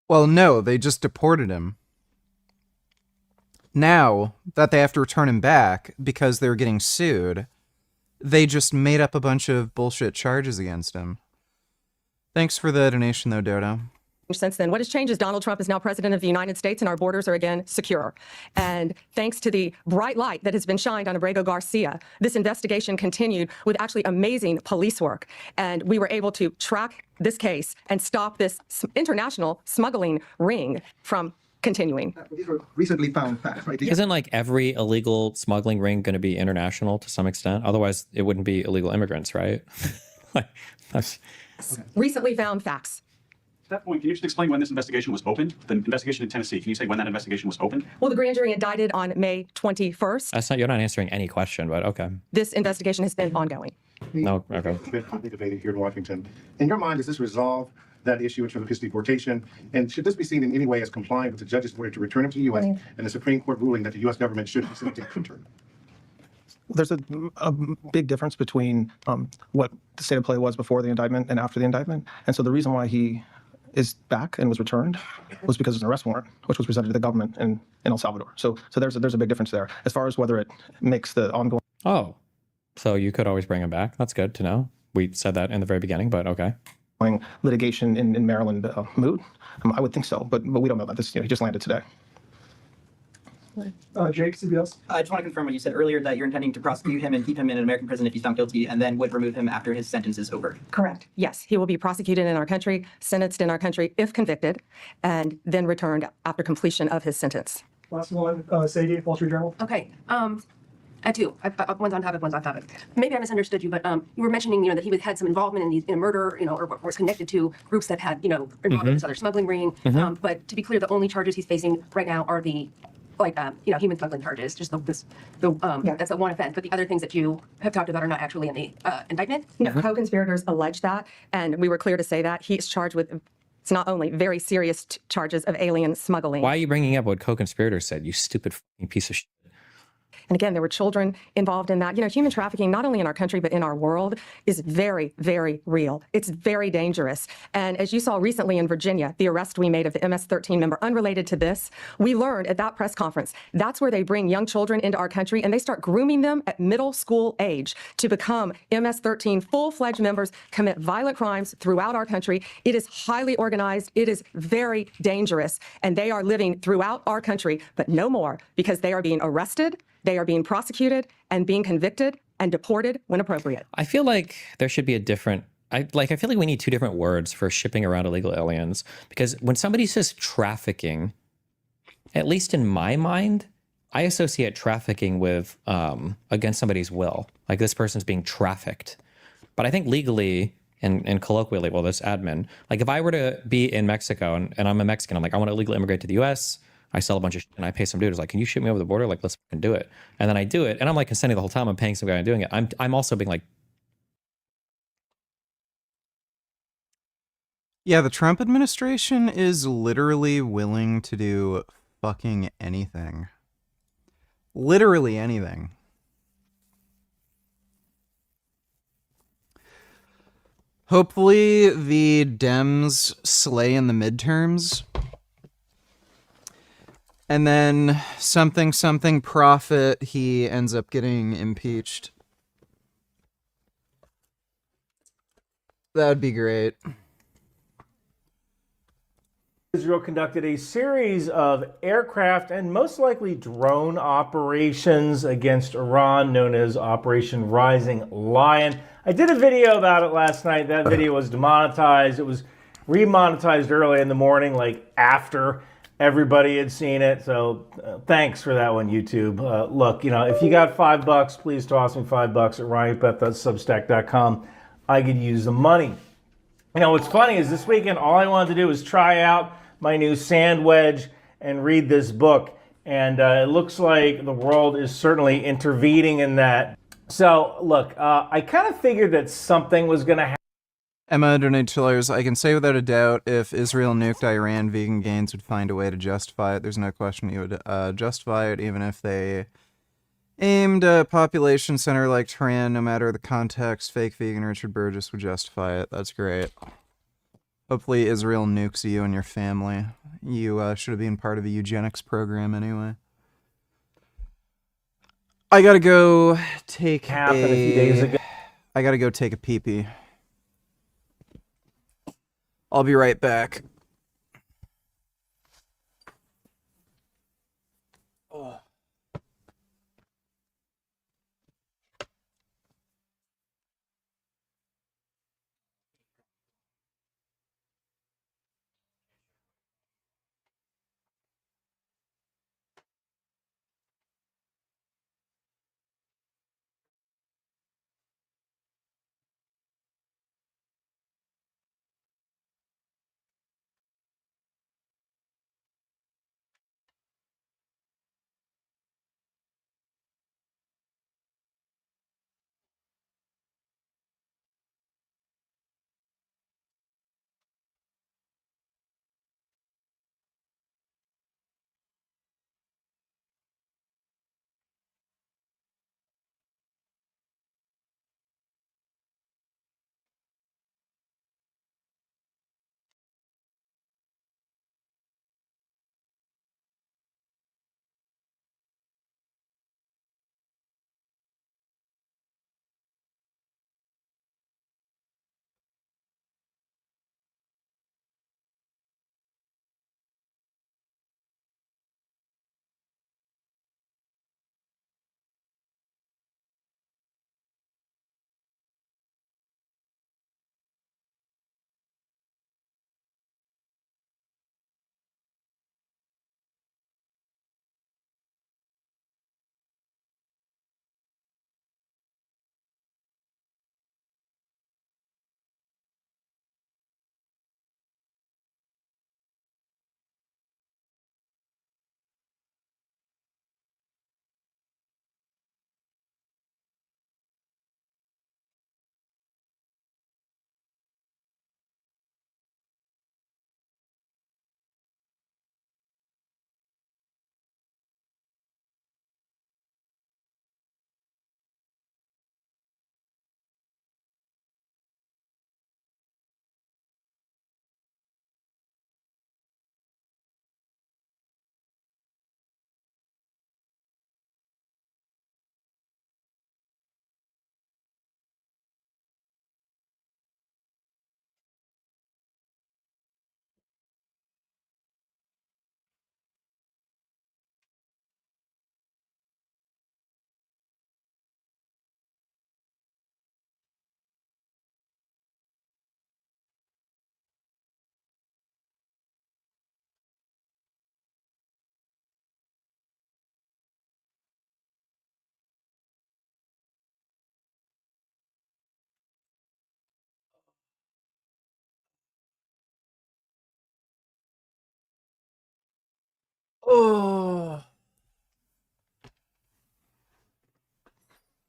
Well, no, they just deported him. Now that they have to return him back because they're getting sued, they just made up a bunch of bullshit charges against him. Thanks for the donation, though, Dodo. Since then, what has changed is Donald Trump is now president of the United States and our borders are again secure. And thanks to the bright light that has been shined on Abrego Garcia, this investigation continued with actually amazing police work. And we were able to track this case and stop this international smuggling ring from continuing. These were recently found facts, right? isn't like every illegal smuggling ring going to be international to some extent? Otherwise, it wouldn't be illegal immigrants, right? Recently found facts. At that point, can you just explain when this investigation was opened? The investigation in Tennessee, can you say when that investigation was opened? Well, the grand jury indicted on May 21st. That's not, you're not answering any question, but okay. This investigation has been ongoing. No, okay. Been debated here in Washington. In your mind, does this resolve that issue in terms of his deportation? And should this be seen in any way as complying with the judge's order to return him to the U.S. and the Supreme Court ruling that the U.S. government should facilitate return? There's a big difference between what the state of play was before the indictment and after the indictment. And so the reason why he is back and was returned was because of an arrest warrant, which was presented to the government in El Salvador. So there's a big difference there. As far as whether it makes the ongoing... Oh, so you could always bring him back. That's good to know. We said that in the very beginning, but okay. Litigation in Maryland moot? I would think so, but we don't know about this. He just landed today. Jake, CBS. I just want to confirm what you said earlier, that you're intending to prosecute him and keep him in an American prison if he's found guilty, and then would remove him after his sentence is over. Correct. Yes, he will be prosecuted in our country, sentenced in our country if convicted, and then returned after completion of his sentence. Last one, Sadie, Wall Street Journal. Okay. I do. One's on topic, one's off topic. Maybe I misunderstood you, but you were mentioning, that he had some involvement in a murder, or was connected to groups that had, involved in this other smuggling ring. But to be clear, the only charges he's facing right now are the human smuggling charges, just that's the one offense. But the other things that you have talked about are not actually in the indictment? No, co-conspirators allege that, and we were clear to say that. He's charged with, it's not only very serious charges of alien smuggling. Why are you bringing up what co-conspirators said, you stupid fucking piece of shit? And again, there were children involved in that. Human trafficking, not only in our country, but in our world, is very, very real. It's very dangerous. And as you saw recently in Virginia, the arrest we made of the MS-13 member, unrelated to this, we learned at that press conference, that's where they bring young children into our country and they start grooming them at middle school age to become MS-13 full-fledged members, commit violent crimes throughout our country. It is highly organized. It is very dangerous. And they are living throughout our country, but no more, because they are being arrested, they are being prosecuted and being convicted and deported when appropriate. I feel like there should be a different, I feel like we need two different words for shipping around illegal aliens, because when somebody says trafficking, at least in my mind, I associate trafficking with against somebody's will, like this person's being trafficked. But I think legally and colloquially, well, this admin, like if I were to be in Mexico and I'm a Mexican, I'm like, I want to illegally immigrate to the US, I sell a bunch of shit and I pay some dude who's like, can you ship me over the border? Like, let's fucking do it. And then I do it. And I'm like consenting the whole time. I'm paying some guy and doing it. I'm also being like, Yeah, the Trump administration is literally willing to do fucking anything. Literally anything. Hopefully the Dems slay in the midterms. And then something profit, he ends up getting impeached. That would be great. Israel conducted a series of aircraft and most likely drone operations against Iran, known as Operation Rising Lion. I did a video about it last night. That video was demonetized. It was remonetized early in the morning, like after everybody had seen it. So thanks for that one, YouTube. Look, you know, if you got $5, please toss me $5 at ryanpeth.substack.com. I could use the money. You know, what's funny is this weekend, all I wanted to do was try out my new sand wedge and read this book. And it looks like the world is certainly intervening in that. So, look, I kind of figured that something was going to happen. Emma donated $2. I can say without a doubt, if Israel nuked Iran, vegan gains would find a way to justify it. There's no question he would justify it, even if they aimed a population center like Tehran. No matter the context, fake vegan Richard Burgess would justify it. That's great. Hopefully Israel nukes you and your family. You should have been part of a eugenics program anyway. I gotta go take Happened a few days ago. I gotta go take a pee-pee. I'll be right back.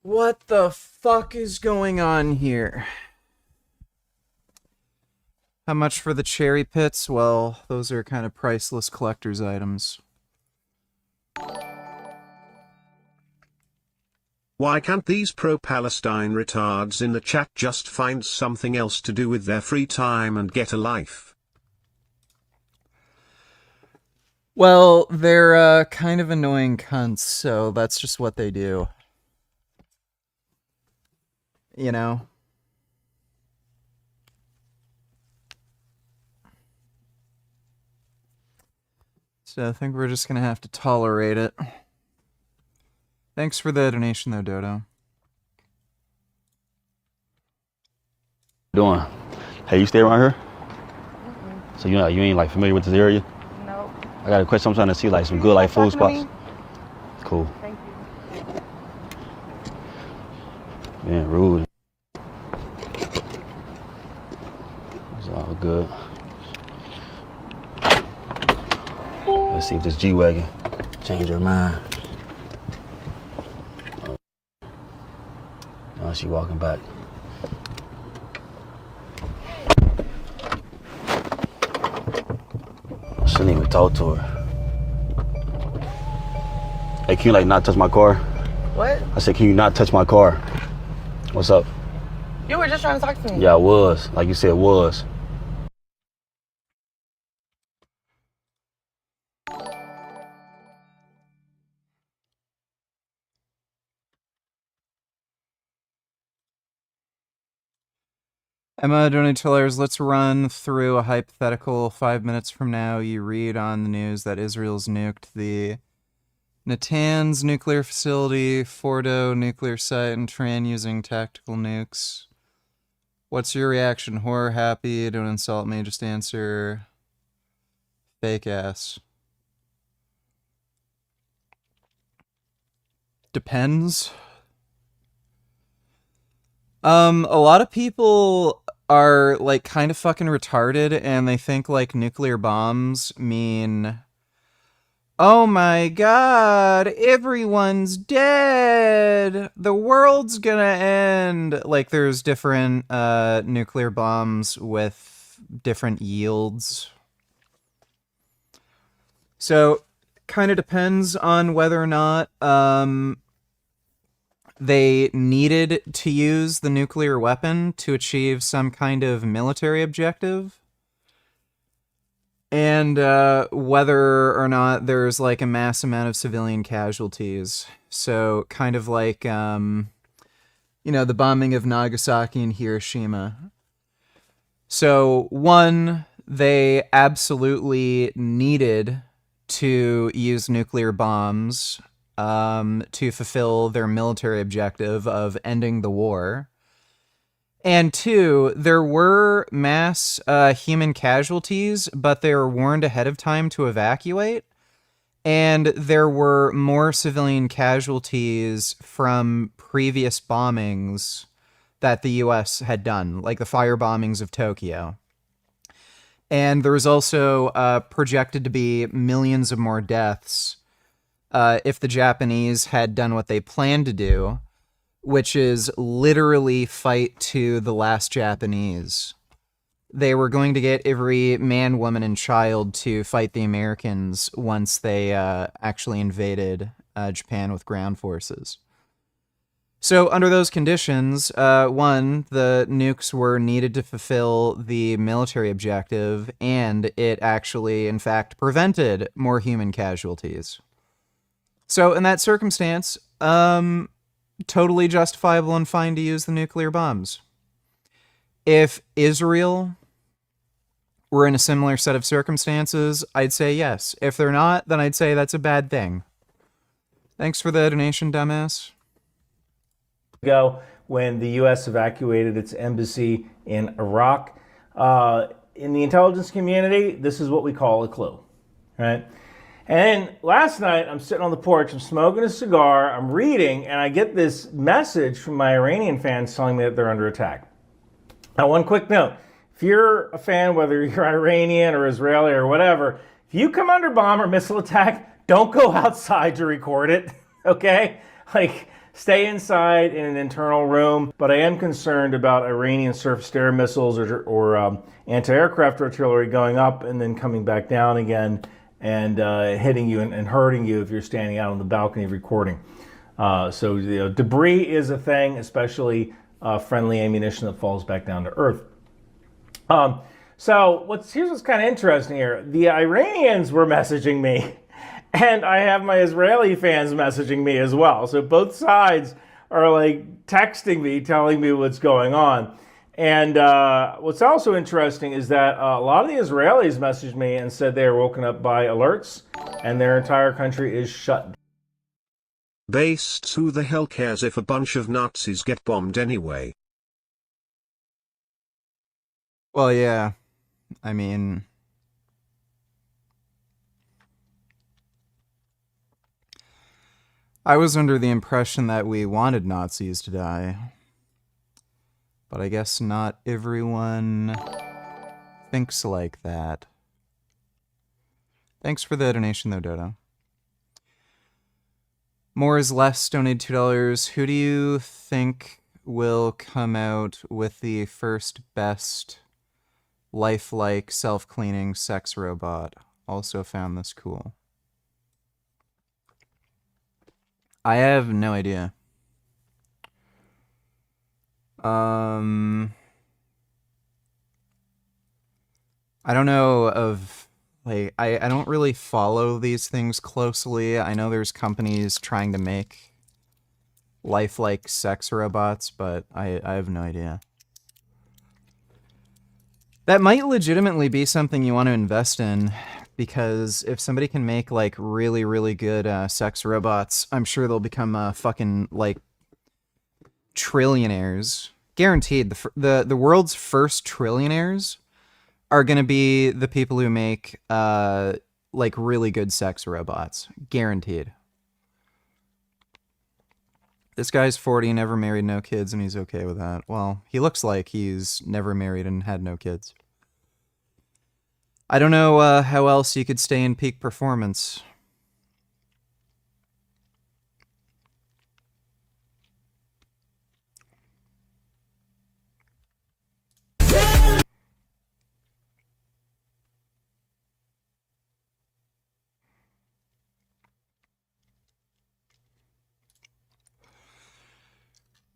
What the fuck is going on here? How much for the cherry pits? Well, those are kind of priceless collector's items. Why can't these pro-Palestine retards in the chat just find something else to do with their free time and get a life? Well, they're kind of annoying cunts, so that's just what they do. You know? So I think we're just gonna have to tolerate it. Thanks for the donation though, Dodo. Doing? Hey, you stay around here? So you ain't like familiar with this area? No. I got a question. I'm trying to see like some good like food spots. Me? Cool. Thank you. Man, rude. It's all good. Let's see if this G-Wagon change her mind. Now she walking back. I shouldn't even talk to her. Hey, can you like not touch my car? What? I said, can you not touch my car? What's up? You were just trying to talk to me. Yeah, I was. Like you said, was. Emma Donatillers, let's run through a hypothetical. 5 minutes from now, you read on the news that Israel's nuked the Natanz nuclear facility, Fordo nuclear site, and Tran using tactical nukes. What's your reaction? Horror, happy? Don't insult me, just answer. Fake ass. Depends. A lot of people are like kind of fucking retarded and they think like nuclear bombs mean, oh my god, everyone's dead, the world's gonna end. Like there's different nuclear bombs with different yields. So kind of depends on whether or not they needed to use the nuclear weapon to achieve some kind of military objective, and whether or not there's like a mass amount of civilian casualties. So kind of like, you know, the bombing of Nagasaki and Hiroshima. So one, they absolutely needed to use nuclear bombs to fulfill their military objective of ending the war. And two, there were mass human casualties, but they were warned ahead of time to evacuate. And there were more civilian casualties from previous bombings that the US had done, like the fire bombings of Tokyo. And there was also projected to be millions of more deaths if the Japanese had done what they planned to do, which is literally fight to the last Japanese. They were going to get every man, woman, and child to fight the Americans once they actually invaded Japan with ground forces. So under those conditions, one, the nukes were needed to fulfill the military objective, and it actually, in fact, prevented more human casualties. So in that circumstance, totally justifiable and fine to use the nuclear bombs. If Israel were in a similar set of circumstances, I'd say yes. If they're not, then I'd say that's a bad thing. Thanks for the donation, dumbass. Ago, when the U.S. evacuated its embassy in Iraq, in the intelligence community, this is what we call a clue, right? And last night, I'm sitting on the porch, I'm smoking a cigar, I'm reading, and I get this message from my Iranian fans telling me that they're under attack. Now, one quick note. If you're a fan, whether you're Iranian or Israeli or whatever, if you come under bomb or missile attack, don't go outside to record it, okay? Like, stay inside in an internal room, but I am concerned about Iranian surface-to-air missiles or anti-aircraft artillery going up and then coming back down again and hitting you and hurting you if you're standing out on the balcony recording. So debris is a thing, especially friendly ammunition that falls back down to earth. Here's what's kind of interesting here. The Iranians were messaging me, and I have my Israeli fans messaging me as well. So both sides are like texting me, telling me what's going on. And what's also interesting is that a lot of the Israelis messaged me and said they were woken up by alerts, and their entire country is shut down. Based, who the hell cares if a bunch of Nazis get bombed anyway? Well, yeah. I mean, I was under the impression that we wanted Nazis to die. But I guess not everyone thinks like that. Thanks for the donation though, Dodo. More is less donated $2. Who do you think will come out with the first best lifelike self-cleaning sex robot? Also found this cool. I have no idea. I don't know of, like, I don't really follow these things closely. I know there's companies trying to make lifelike sex robots, but I have no idea. That might legitimately be something you want to invest in, because if somebody can make, like, really, really good sex robots, I'm sure they'll become fucking, like, trillionaires. Guaranteed. The world's first trillionaires are going to be the people who make, like, really good sex robots. Guaranteed. This guy's 40, never married, no kids, and he's okay with that. Well, he looks like he's never married and had no kids. I don't know how else you could stay in peak performance.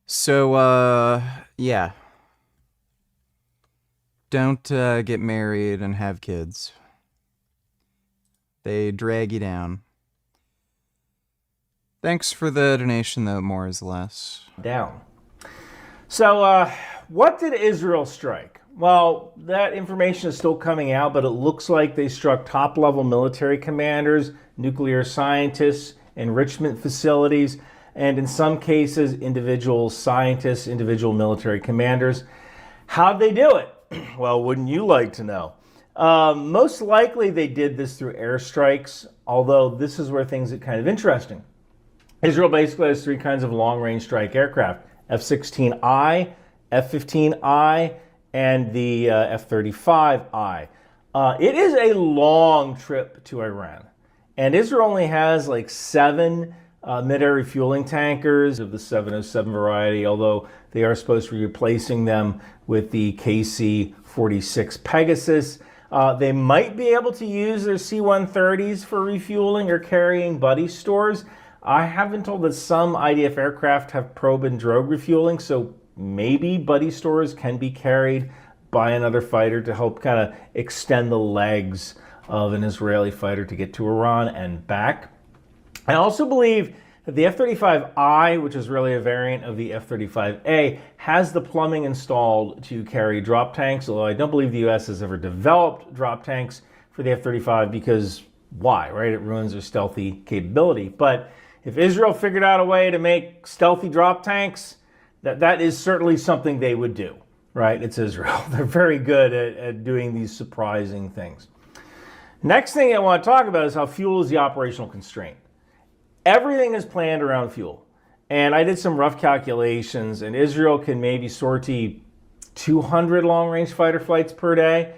So, yeah. Don't get married and have kids. They drag you down. Thanks for the donation, though. More is less. Down. So, what did Israel strike? Well, that information is still coming out, but it looks like they struck top-level military commanders, nuclear scientists, enrichment facilities, and in some cases, individual scientists, individual military commanders. How'd they do it? Well, wouldn't you like to know? Most likely they did this through airstrikes, although this is where things get kind of interesting. Israel basically has three kinds of long-range strike aircraft: F-16I, F-15I, and the F-35I. It is a long trip to Iran, and Israel only has like 7 mid-air refueling tankers of the 707 variety, although they are supposed to be replacing them with the KC-46 Pegasus. They might be able to use their C-130s for refueling or carrying buddy stores. I have been told that some IDF aircraft have probe and drogue refueling, so maybe buddy stores can be carried by another fighter to help kind of extend the legs of an Israeli fighter to get to Iran and back. I also believe that the F-35I, which is really a variant of the F-35A, has the plumbing installed to carry drop tanks, although I don't believe the US has ever developed drop tanks for the F-35 because why, right? It ruins their stealthy capability. But if Israel figured out a way to make stealthy drop tanks, that is certainly something they would do, right? It's Israel. They're very good at doing these surprising things. Next thing I want to talk about is how fuel is the operational constraint. Everything is planned around fuel. And I did some rough calculations, and Israel can maybe sortie 200 long-range fighter flights per day.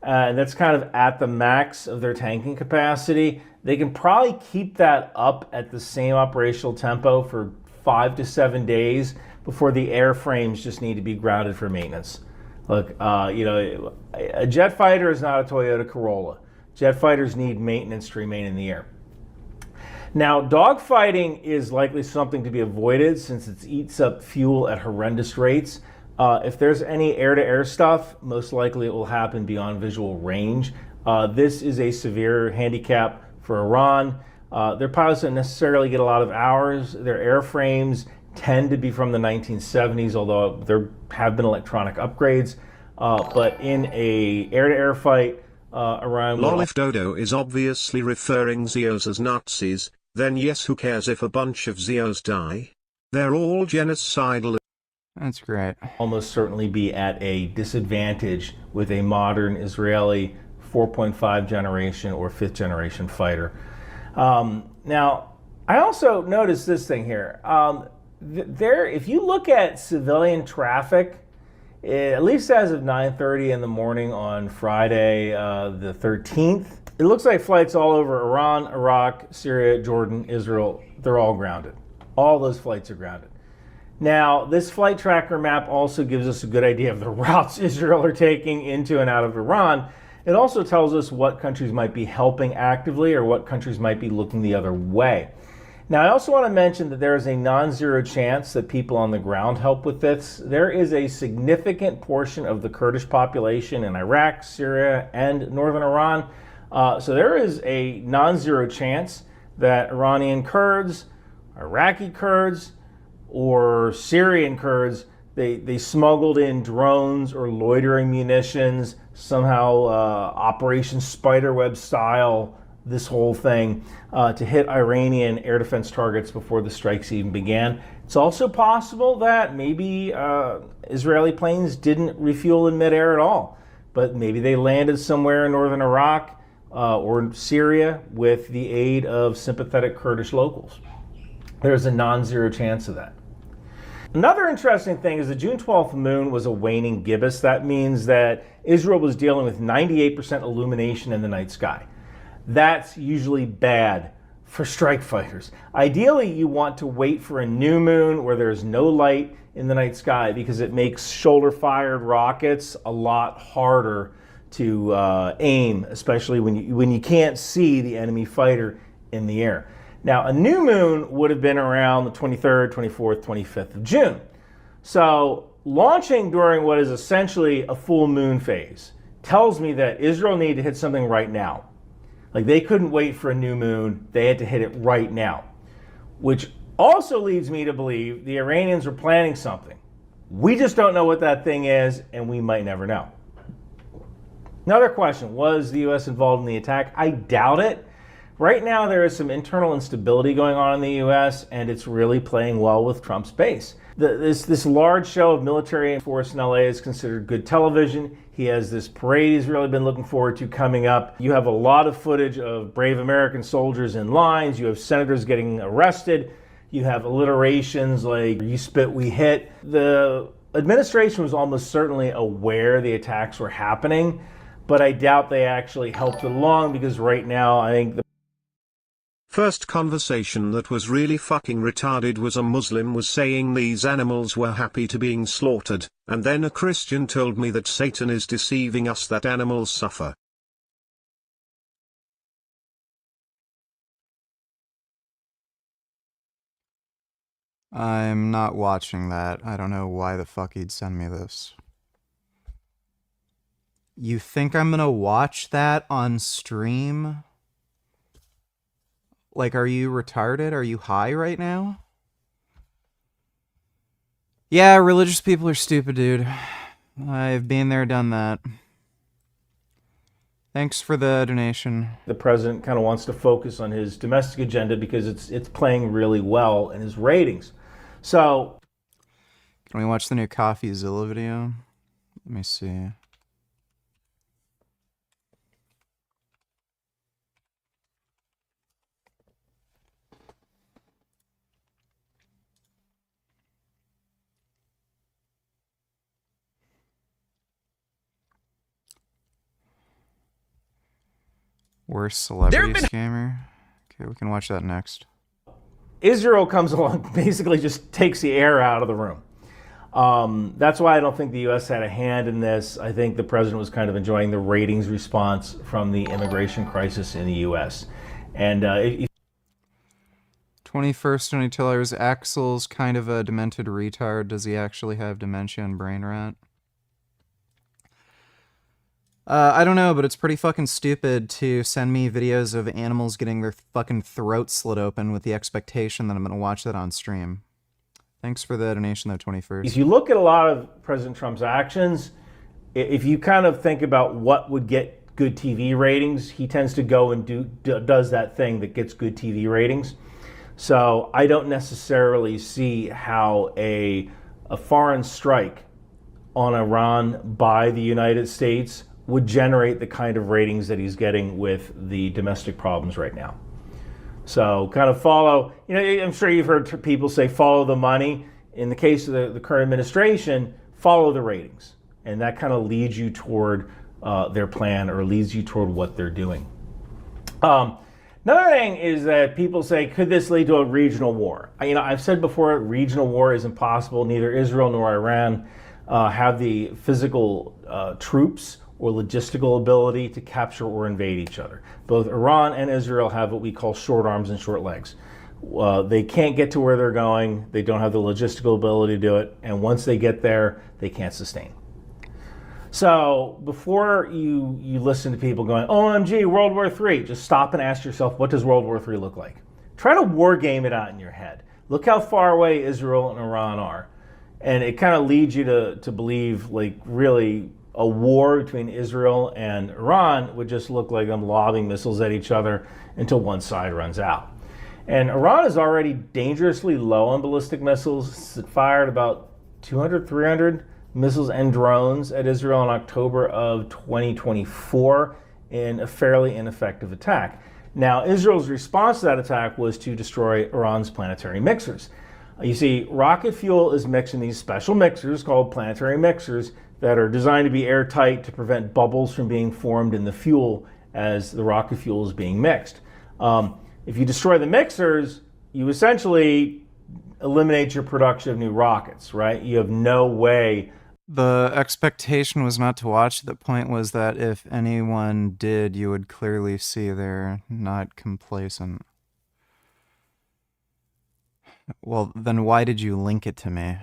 And that's kind of at the max of their tanking capacity. They can probably keep that up at the same operational tempo for 5 to 7 days before the airframes just need to be grounded for maintenance. Look, you know, a jet fighter is not a Toyota Corolla. Jet fighters need maintenance to remain in the air. Now, dogfighting is likely something to be avoided since it eats up fuel at horrendous rates. If there's any air-to-air stuff, most likely it will happen beyond visual range. This is a severe handicap for Iran. Their pilots don't necessarily get a lot of hours. Their airframes tend to be from the 1970s, although there have been electronic upgrades. But in a air-to-air fight, Iran... Lol, if Dodo is obviously referring Zeos as Nazis, then yes, who cares if a bunch of Zeos die? They're all genocidal. That's great. Almost certainly be at a disadvantage with a modern Israeli 4.5 generation or 5th generation fighter. Now, I also noticed this thing here. If you look at civilian traffic, at least as of 9:30 in the morning on Friday, the 13th, it looks like flights all over Iran, Iraq, Syria, Jordan, Israel, they're all grounded. All those flights are grounded. Now, this flight tracker map also gives us a good idea of the routes Israel are taking into and out of Iran. It also tells us what countries might be helping actively or what countries might be looking the other way. Now, I also want to mention that there is a non-zero chance that people on the ground help with this. There is a significant portion of the Kurdish population in Iraq, Syria, and northern Iran. So there is a non-zero chance that Iranian Kurds, Iraqi Kurds, or Syrian Kurds, they smuggled in drones or loitering munitions, somehow Operation Spiderweb style, this whole thing, to hit Iranian air defense targets before the strikes even began. It's also possible that maybe Israeli planes didn't refuel in midair at all, but maybe they landed somewhere in northern Iraq or Syria with the aid of sympathetic Kurdish locals. There's a non-zero chance of that. Another interesting thing is the June 12th moon was a waning gibbous. That means that Israel was dealing with 98% illumination in the night sky. That's usually bad for strike fighters. Ideally, you want to wait for a new moon where there's no light in the night sky because it makes shoulder-fired rockets a lot harder to aim, especially when you can't see the enemy fighter in the air. Now, a new moon would have been around the 23rd, 24th, 25th of June. So launching during what is essentially a full moon phase tells me that Israel needed to hit something right now. Like, they couldn't wait for a new moon. They had to hit it right now, which also leads me to believe the Iranians were planning something. We just don't know what that thing is, and we might never know. Another question, was the U.S. involved in the attack? I doubt it. Right now, there is some internal instability going on in the U.S., and it's really playing well with Trump's base. This large show of military force in L.A. is considered good television. He has this parade he's really been looking forward to coming up. You have a lot of footage of brave American soldiers in lines. You have senators getting arrested. You have alliterations like, "you spit, we hit." The administration was almost certainly aware the attacks were happening, but I doubt they actually helped along because right now I think the first conversation that was really fucking retarded was a Muslim was saying these animals were happy to being slaughtered, and then a Christian told me that Satan is deceiving us, that animals suffer. I'm not watching that. I don't know why the fuck he'd send me this. You think I'm gonna watch that on stream? Like, are you retarded? Are you high right now? Yeah, religious people are stupid, dude. I've been there, done that. Thanks for the donation. The president kind of wants to focus on his domestic agenda because it's playing really well in his ratings. So, can we watch the new CoffeeZilla video? Let me see. Worst celebrity scammer. Okay, we can watch that next. Israel comes along, basically just takes the air out of the room. That's why I don't think the U.S. had a hand in this. I think the president was kind of enjoying the ratings response from the immigration crisis in the U.S. And 21st Tony Tillers, Axel's kind of a demented retard. Does he actually have dementia and brain rot? I don't know, but it's pretty fucking stupid to send me videos of animals getting their fucking throats slit open with the expectation that I'm going to watch that on stream. Thanks for the donation, though, 21st. if you look at a lot of President Trump's actions, if you kind of think about what would get good TV ratings, he tends to go and does that thing that gets good TV ratings. So I don't necessarily see how a foreign strike on Iran by the United States would generate the kind of ratings that he's getting with the domestic problems right now. So kind of follow, I'm sure you've heard people say follow the money. In the case of the current administration, follow the ratings. And that kind of leads you toward their plan or leads you toward what they're doing. Another thing is that people say, could this lead to a regional war? I've said before, regional war is impossible. Neither Israel nor Iran have the physical troops or logistical ability to capture or invade each other. Both Iran and Israel have what we call short arms and short legs. They can't get to where they're going. They don't have the logistical ability to do it. And once they get there, they can't sustain. So before you listen to people going, OMG, World War III, just stop and ask yourself, what does World War III look like? Try to war game it out in your head. Look how far away Israel and Iran are. And it kind of leads you to believe, like, really a war between Israel and Iran would just look like them lobbing missiles at each other until one side runs out. And Iran is already dangerously low on ballistic missiles. It fired about 200, 300 missiles and drones at Israel in October of 2024 in a fairly ineffective attack. Now, Israel's response to that attack was to destroy Iran's planetary mixers. You see, rocket fuel is mixed in these special mixers called planetary mixers that are designed to be airtight to prevent bubbles from being formed in the fuel as the rocket fuel is being mixed. If you destroy the mixers, you essentially eliminate your production of new rockets, right? You have no way. The expectation was not to watch. The point was that if anyone did, you would clearly see they're not complacent. Well, then why did you link it to me?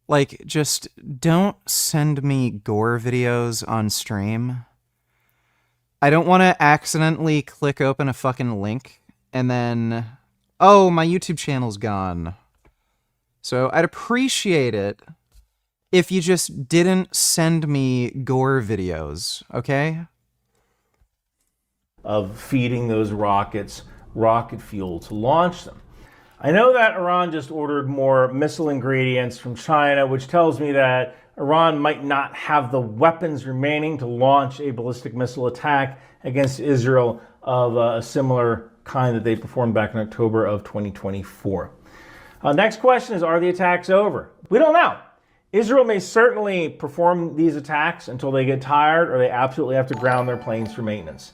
Like, just don't send me gore videos on stream. I don't want to accidentally click open a fucking link and then, oh, my YouTube channel's gone. So I'd appreciate it if you just didn't send me gore videos, okay? Of feeding those rockets rocket fuel to launch them. I know that Iran just ordered more missile ingredients from China, which tells me that Iran might not have the weapons remaining to launch a ballistic missile attack against Israel of a similar kind that they performed back in October of 2024. Next question is, are the attacks over? We don't know. Israel may certainly perform these attacks until they get tired or they absolutely have to ground their planes for maintenance.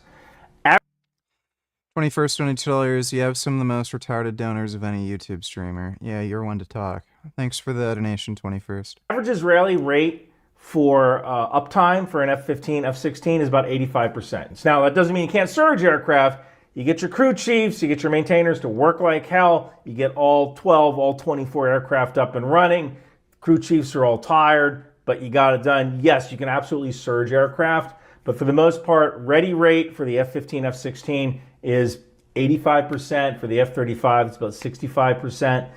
21st $22, you have some of the most retarded donors of any YouTube streamer. Yeah, you're one to talk. Thanks for the donation, 21st. Average Israeli rate for uptime for an F-15, F-16 is about 85%. Now, that doesn't mean you can't surge aircraft. You get your crew chiefs, you get your maintainers to work like hell, you get all 12, all 24 aircraft up and running. Crew chiefs are all tired, but you got it done. Yes, you can absolutely surge aircraft, but for the most part, ready rate for the F-15, F-16 is 85%. For the F-35, it's about 65%.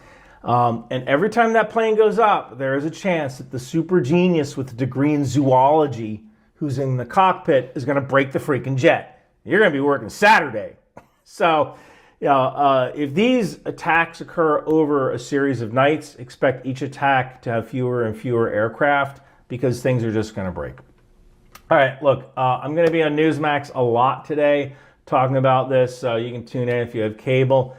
And every time that plane goes up, there is a chance that the super genius with a degree in zoology who's in the cockpit is going to break the freaking jet. You're going to be working Saturday. So, if these attacks occur over a series of nights, expect each attack to have fewer and fewer aircraft because things are just going to break. All right, look, I'm going to be on Newsmax a lot today talking about this. You can tune in if you have cable.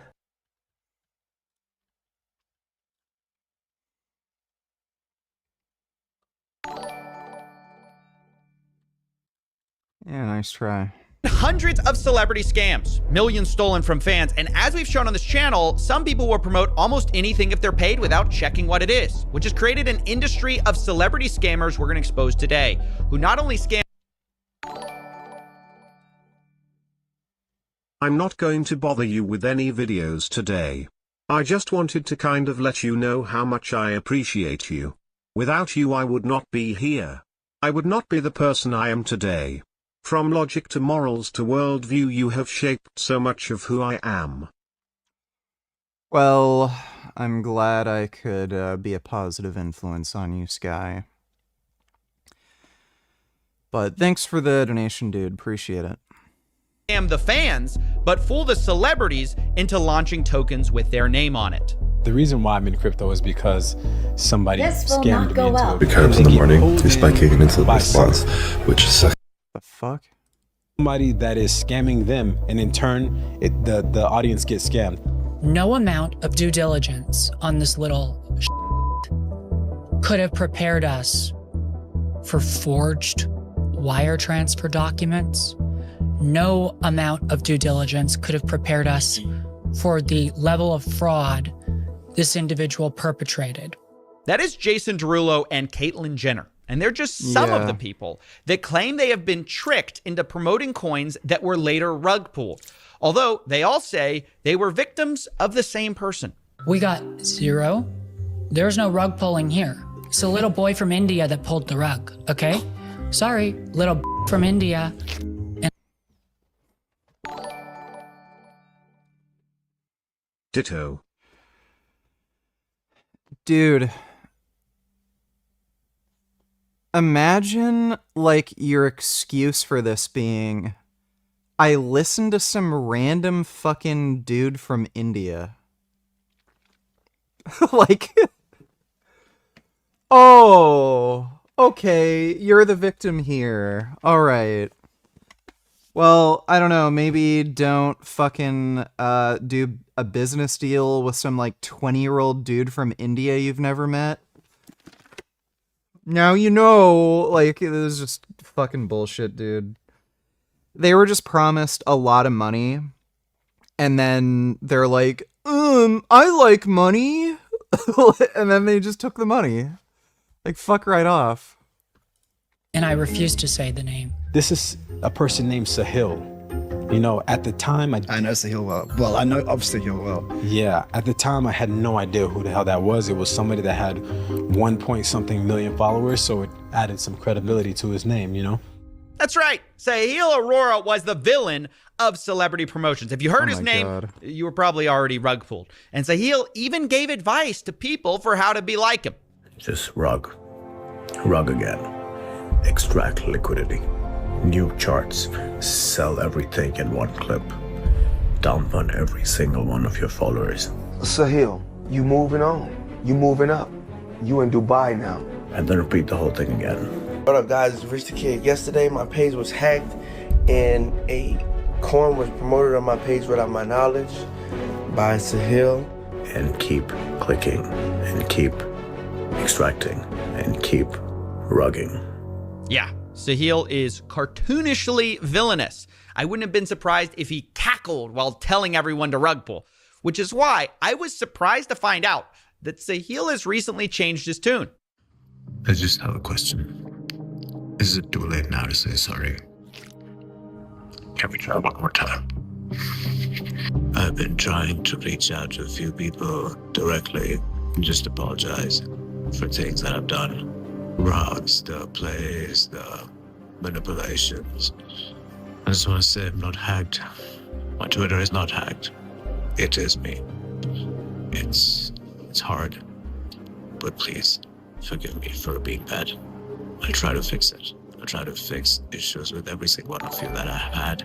Yeah, nice try. Hundreds of celebrity scams, millions stolen from fans, and as we've shown on this channel, some people will promote almost anything if they're paid without checking what it is, which has created an industry of celebrity scammers we're going to expose today, who not only scam. I'm not going to bother you with any videos today. I just wanted to kind of let you know how much I appreciate you. Without you I would not be here. I would not be the person I am today. From logic to morals to worldview, you have shaped so much of who I am. Well, I'm glad I could be a positive influence on you, Sky. But thanks for the donation, dude. Appreciate it. Scam the fans, but fool the celebrities into launching tokens with their name on it. The reason why I'm in crypto is because somebody scammed me into it. The carbs in the morning, they spike kicking into the spots, which sucks. The fuck? Somebody that is scamming them, and in turn, the audience gets scammed. No amount of due diligence on this little could have prepared us for forged wire transfer documents. No amount of due diligence could have prepared us for the level of fraud this individual perpetrated. That is Jason Derulo and Caitlyn Jenner. And they're just some of the people that claim they have been tricked into promoting coins that were later rug pulled. Although they all say they were victims of the same person. We got zero. There's no rug pulling here. It's a little boy from India that pulled the rug, okay? Sorry, little from India. Ditto. Dude. Imagine, like, your excuse for this being, I listened to some random fucking dude from India. Like, oh, okay, you're the victim here. All right. Well, I don't know, maybe don't fucking do a business deal with some, like, 20-year-old dude from India you've never met. Now you know, like, it was just fucking bullshit, dude. They were just promised a lot of money, and then they're like, I like money, and then they just took the money. Like, fuck right off. And I refuse to say the name. This is a person named Sahil. You know, at the time, I know Sahil well. Well, I know of Sahil well. Yeah, at the time, I had no idea who the hell that was. It was somebody that had 1-point-something million followers, so it added some credibility to his name, you know? That's right. Sahil Arora was the villain of celebrity promotions. If you heard his name, you were probably already rug pulled. And Sahil even gave advice to people for how to be like him. Just rug again. Extract liquidity. New charts, sell everything in one clip. Dump on every single one of your followers. Sahil, you moving on. You moving up. You in Dubai now. And then repeat the whole thing again. What up, guys? It's Rich the Kid. Yesterday, my page was hacked and a coin was promoted on my page without my knowledge by Sahil. And keep clicking and keep extracting and keep rugging. Yeah. Sahil is cartoonishly villainous. I wouldn't have been surprised if he cackled while telling everyone to rug pull, which is why I was surprised to find out that Sahil has recently changed his tune. I just have a question. Is it too late now to say sorry? Can we try one more time? I've been trying to reach out to a few people directly and just apologize for things that I've done. Rugs, the plays, the manipulations. I just want to say I'm not hacked. My Twitter is not hacked. It is me. It's hard, but please forgive me for being bad. I try to fix it. I try to fix issues with every single one of you that I've had.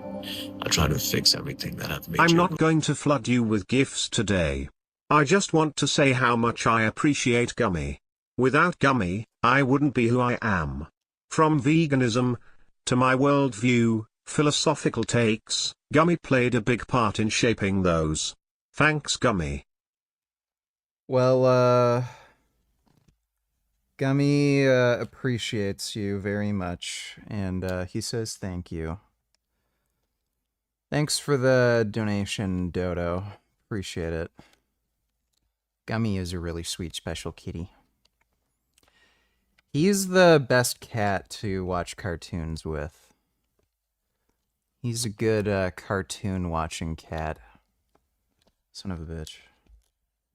I try to fix everything that I've made. I'm not going to flood you with gifts today. I just want to say how much I appreciate Gummy. Without Gummy, I wouldn't be who I am. From veganism to my worldview, philosophical takes, Gummy played a big part in shaping those. Thanks, Gummy. Well, Gummy appreciates you very much, and he says thank you. Thanks for the donation, Dodo. Appreciate it. Gummy is a really sweet special kitty. He's the best cat to watch cartoons with. He's a good cartoon watching cat. Son of a bitch.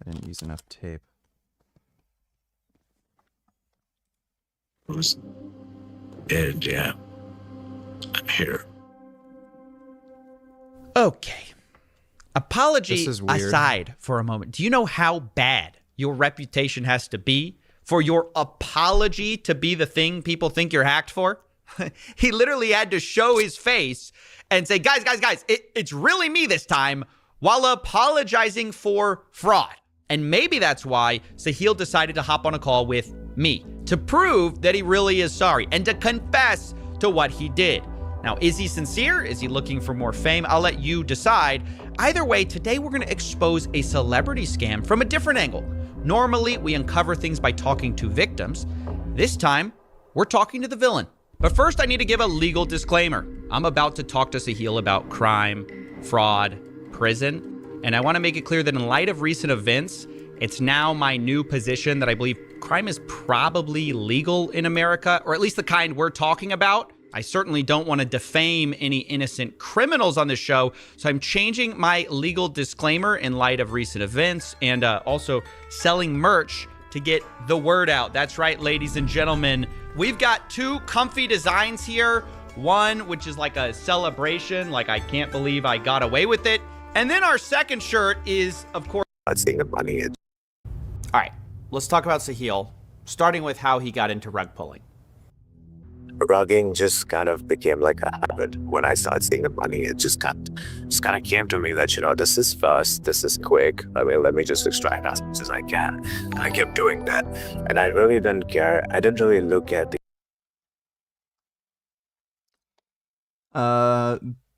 I didn't use enough tape. And yeah, I'm here. Okay. Apology This is weird. aside for a moment. Do you know how bad your reputation has to be for your apology to be the thing people think you're hacked for? He literally had to show his face and say, guys, it's really me this time, while apologizing for fraud. And maybe that's why Sahil decided to hop on a call with me to prove that he really is sorry and to confess to what he did. Now, is he sincere? Is he looking for more fame? I'll let you decide. Either way, today we're going to expose a celebrity scam from a different angle. Normally, we uncover things by talking to victims. This time, we're talking to the villain. But first, I need to give a legal disclaimer. I'm about to talk to Sahil about crime, fraud, prison, and I want to make it clear that in light of recent events, it's now my new position that I believe crime is probably legal in America, or at least the kind we're talking about. I certainly don't want to defame any innocent criminals on this show, so I'm changing my legal disclaimer in light of recent events and also selling merch to get the word out. That's right, ladies and gentlemen. We've got two comfy designs here. One, which is like a celebration, like I can't believe I got away with it. And then our second shirt is, of course... Let's take the money in. All right, let's talk about Sahil, starting with how he got into rug pulling. Rugging just kind of became like a habit. When I started seeing the money, it just kind of came to me that, you know, this is fast, this is quick. I mean, let me just extract as much as I can. And I kept doing that. And I really didn't care. I didn't really look at the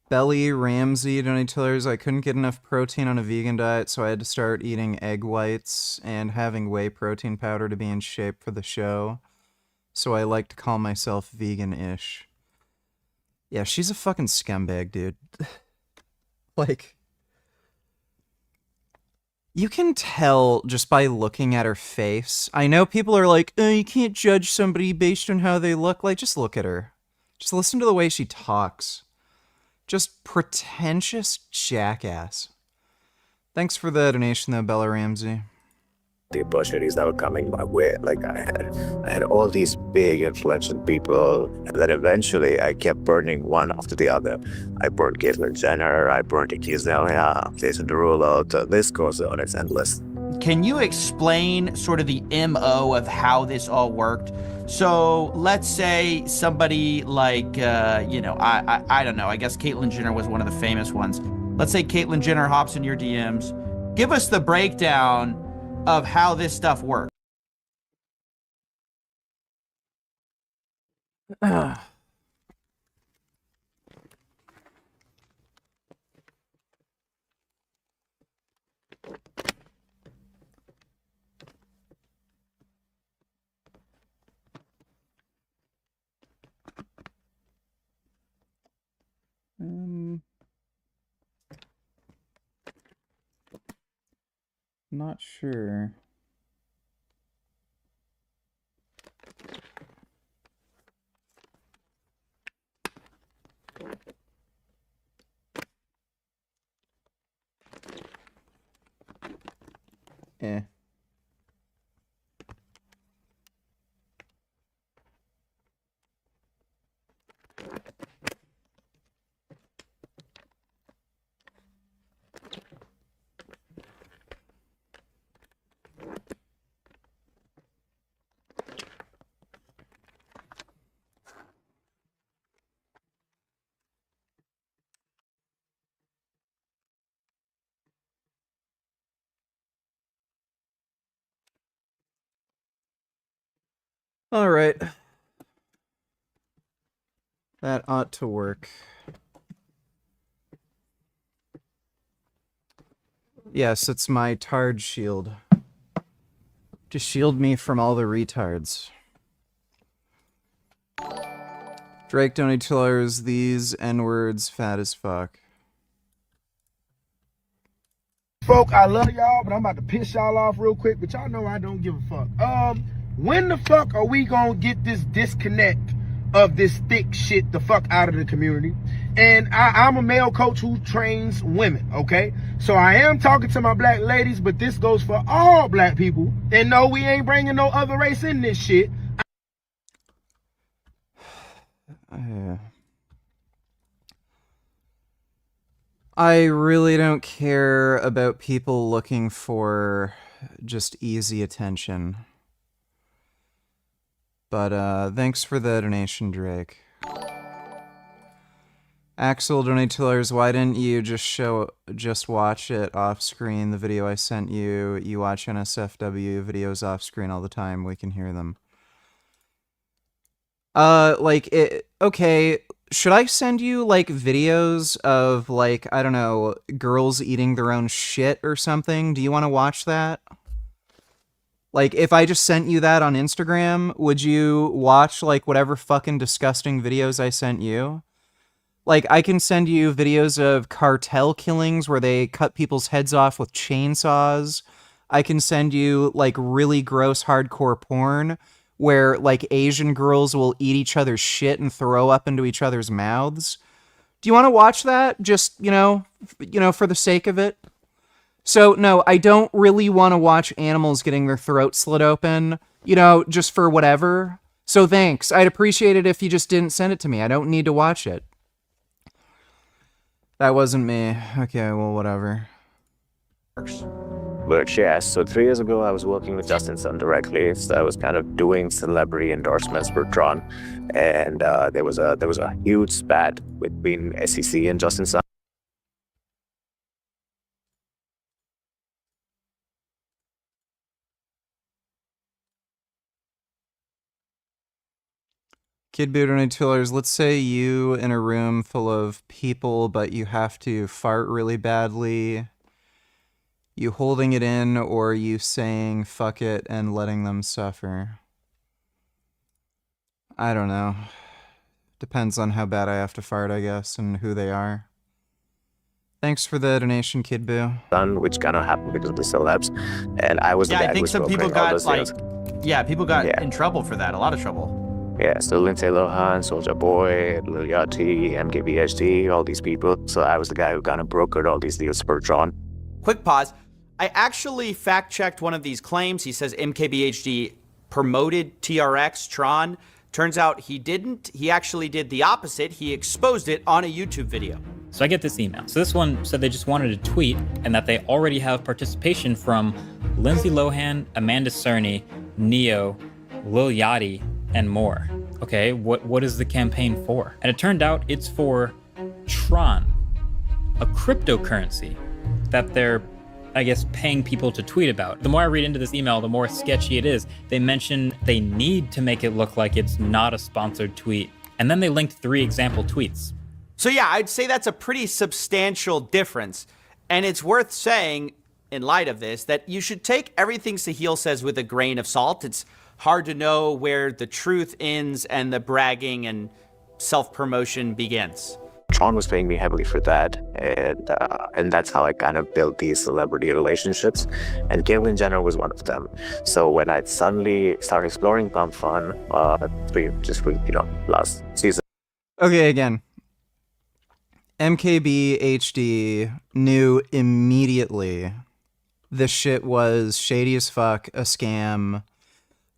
Belly Ramsey donated, I couldn't get enough protein on a vegan diet, so I had to start eating egg whites and having whey protein powder to be in shape for the show. So I like to call myself vegan-ish. Yeah, she's a fucking scumbag, dude. Like, you can tell just by looking at her face. I know people are like, oh, you can't judge somebody based on how they look. Like, just look at her. Just listen to the way she talks. Just pretentious jackass. Thanks for the donation, though, Bella Ramsey. the opportunities that were coming my way. Like I had all these big influential people, and then eventually I kept burning one after the other. I burned Caitlyn Jenner, I burned Azalea, Jason Derulo, the list goes on, it's endless. Can you explain sort of the MO of how this all worked? So let's say somebody like, I don't know, I guess Caitlyn Jenner was one of the famous ones. Let's say Caitlyn Jenner hops in your DMs. Give us the breakdown of how this stuff works. Not sure. Eh. All right. That ought to work. Yes, it's my tard shield. To shield me from all the retards. Drake donated $2. These N-words fat as fuck. Folk, I love y'all, but I'm about to piss y'all off real quick, but y'all know I don't give a fuck. When the fuck are we gonna get this disconnect of this thick shit the fuck out of the community? And I'm a male coach who trains women, okay? So I am talking to my black ladies, but this goes for all black people. And no, we ain't bringing no other race in this shit. I really don't care about people looking for just easy attention. But thanks for the donation, Drake. Axel donated $2. Why didn't you just watch it off screen? The video I sent you. You watch NSFW videos off screen all the time. We can hear them. Okay. Should I send you, like, videos of, like, I don't know, girls eating their own shit or something? Do you want to watch that? Like, if I just sent you that on Instagram, would you watch, like, whatever fucking disgusting videos I sent you? Like, I can send you videos of cartel killings where they cut people's heads off with chainsaws. I can send you, like, really gross hardcore porn where, like, Asian girls will eat each other's shit and throw up into each other's mouths. Do you want to watch that? Just, you know, for the sake of it? So, no, I don't really want to watch animals getting their throats slit open, you know, just for whatever. So thanks. I'd appreciate it if you just didn't send it to me. I don't need to watch it. That wasn't me. Okay, well, whatever. But yeah, so 3 years ago I was working with Justin Sun directly, so I was kind of doing celebrity endorsements for Tron, and there was a huge spat between SEC and Justin Sun. Kid Boo donated $2. Let's say you in a room full of people, but you have to fart really badly. You holding it in, or you saying fuck it and letting them suffer? I don't know. Depends on how bad I have to fart, I guess, and who they are. Thanks for the donation, Kid Boo. Which kind of happened because of the celebs, and I was the guy I think who was some people brokering all got those deals. people got in trouble for that. A lot of trouble. Yeah, so Lindsay Lohan, Soulja Boy, Lil Yachty, MKBHD, all these people. So I was the guy who kind of brokered all these deals for Tron. Quick pause. I actually fact-checked one of these claims. He says MKBHD promoted TRX, Tron. Turns out he didn't. He actually did the opposite. He exposed it on a YouTube video. So I get this email. So this one said they just wanted to tweet and that they already have participation from Lindsay Lohan, Amanda Cerny, Neo, Lil Yachty, and more. Okay, what is the campaign for? And it turned out it's for Tron, a cryptocurrency that they're, I guess, paying people to tweet about. The more I read into this email, the more sketchy it is. They mention they need to make it look like it's not a sponsored tweet. And then they linked 3 example tweets. So yeah, I'd say that's a pretty substantial difference. And it's worth saying, in light of this, that you should take everything Sahil says with a grain of salt. It's hard to know where the truth ends and the bragging and self-promotion begins. Tron was paying me heavily for that, and that's how I kind of built these celebrity relationships, and Caitlyn Jenner was one of them. So when I suddenly started exploring Pump Fun, last season. Okay, again. MKBHD knew immediately this shit was shady as fuck, a scam.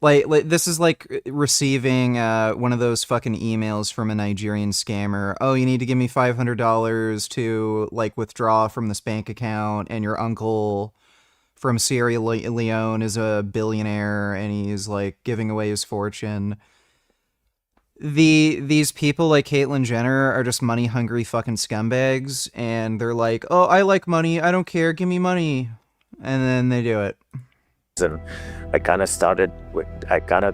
Like this is like receiving one of those fucking emails from a Nigerian scammer. Oh, you need to give me $500 to like withdraw from this bank account, and your uncle from Sierra Leone is a billionaire and he's like giving away his fortune. These people like Caitlyn Jenner are just money hungry fucking scumbags, and they're like, oh, I like money, I don't care, give me money, and then they do it. And I kind of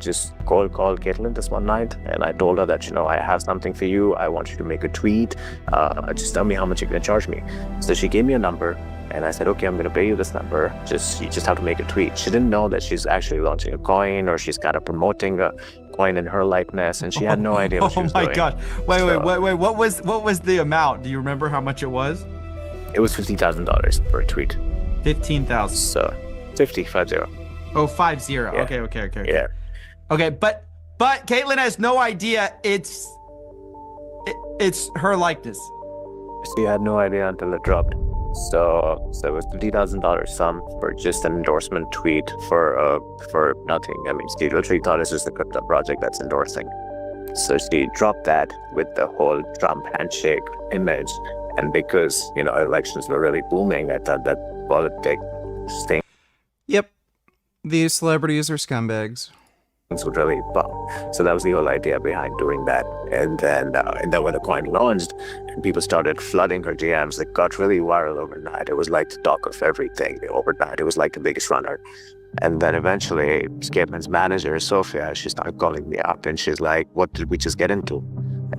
just called Caitlyn this one night, and I told her that, I have something for you. I want you to make a tweet. Just tell me how much you're going to charge me. So she gave me a number, and I said, okay, I'm going to pay you this number. You just have to make a tweet. She didn't know that she's actually launching a coin, or she's kind of promoting a coin in her likeness, and she had no idea what she was doing. Oh my God. Wait. What was the amount? Do you remember how much it was? It was $50,000 for a tweet. 15,000. So 50. Oh, 50. Yeah. Okay. Yeah. Okay, but Caitlin has no idea it's her likeness. She had no idea until it dropped. So it was $50,000 sum for just an endorsement tweet for nothing. I mean, she literally thought it's just a crypto project that's endorsing. So she dropped that with the whole Trump handshake image, and because elections were really booming, I thought that big thing. Yep, these celebrities are scumbags. Would really bump. So that was the whole idea behind doing that. And then when the coin launched and people started flooding her DMs, it got really viral overnight. It was like the talk of everything overnight. It was like the biggest runner. And then eventually Scapeman's manager, Sophia, she started calling me up and she's like, what did we just get into?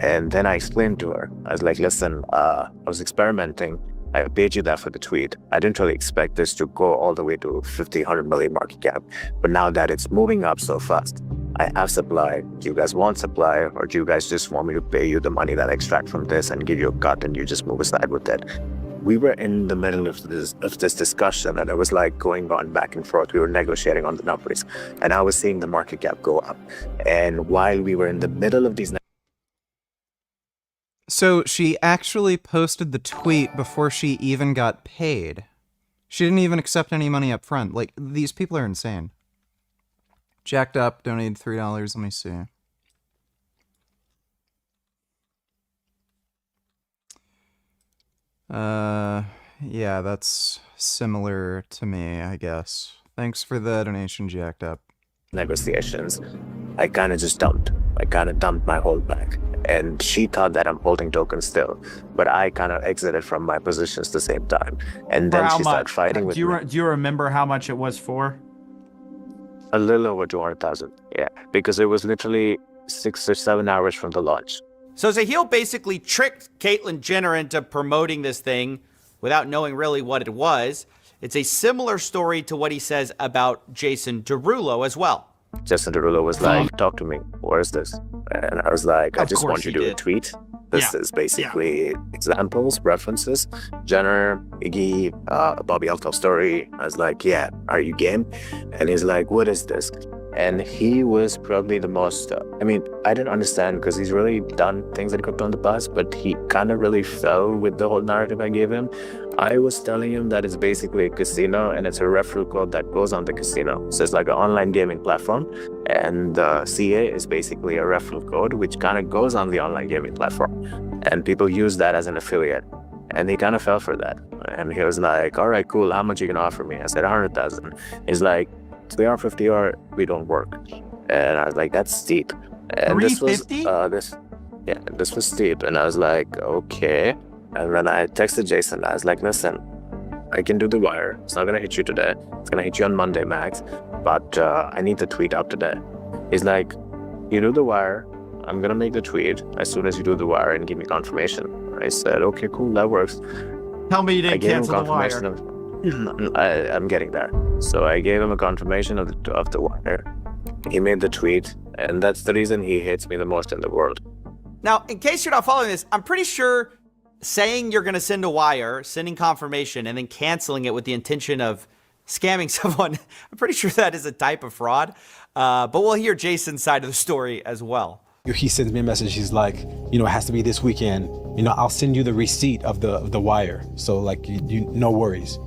And then I explained to her, I was like, listen, I was experimenting. I paid you that for the tweet. I didn't really expect this to go all the way to 50, 100 million market cap. But now that it's moving up so fast, I have supply. Do you guys want supply, or do you guys just want me to pay you the money that I extract from this and give you a cut and you just move aside with it? We were in the middle of this discussion, and it was like going on back and forth. We were negotiating on the numbers, and I was seeing the market cap go up. And while we were in the middle of these So she actually posted the tweet before she even got paid. She didn't even accept any money up front. Like, these people are insane. Jacked Up donated $3. Let me see. Yeah, that's similar to me, I guess. Thanks for the donation, Jacked Up. negotiations, I kind of just dumped. I kind of dumped my whole bag. And she thought that I'm holding tokens still, but I kind of exited from my positions at the same time. And then she started fighting with me. Do you remember how much it was for? A little over 200,000, yeah, because it was literally 6 or 7 hours from the launch. So Zahil basically tricked Caitlyn Jenner into promoting this thing without knowing really what it was. It's a similar story to what he says about Jason Derulo as well. Jason Derulo was like, talk to me, what is this? And I was like, I just want you to do a tweet. This is basically examples, references, Jenner, Iggy, Bobby Althoff story. I was like, yeah, are you game? And he's like, what is this? And he was probably the most, I mean, I didn't understand because he's really done things in crypto in the past, but he kind of really fell with the whole narrative I gave him. I was telling him that it's basically a casino and it's a referral code that goes on the casino. So it's like an online gaming platform, and CA is basically a referral code which kind of goes on the online gaming platform. And people use that as an affiliate. And he kind of fell for that. And he was like, all right, cool, how much you can offer me? I said, 100,000. He's like, 350 or we don't work. And I was like, that's steep. And this was this was steep. And I was like, okay. And then I texted Jason. I was like, listen, I can do the wire. It's not gonna hit you today. It's gonna hit you on Monday max. But I need the tweet up today. He's like, you do the wire. I'm gonna make the tweet as soon as you do the wire and give me confirmation. I said, okay, cool, that works. Tell me you didn't cancel the wire. I'm getting there. So I gave him a confirmation of the wire. He made the tweet, and that's the reason he hates me the most in the world. Now, in case you're not following this, I'm pretty sure saying you're going to send a wire, sending confirmation, and then canceling it with the intention of scamming someone, I'm pretty sure that is a type of fraud. But we'll hear Jason's side of the story as well. He sends me a message. He's like, it has to be this weekend. I'll send you the receipt of the wire. So like, you no worries.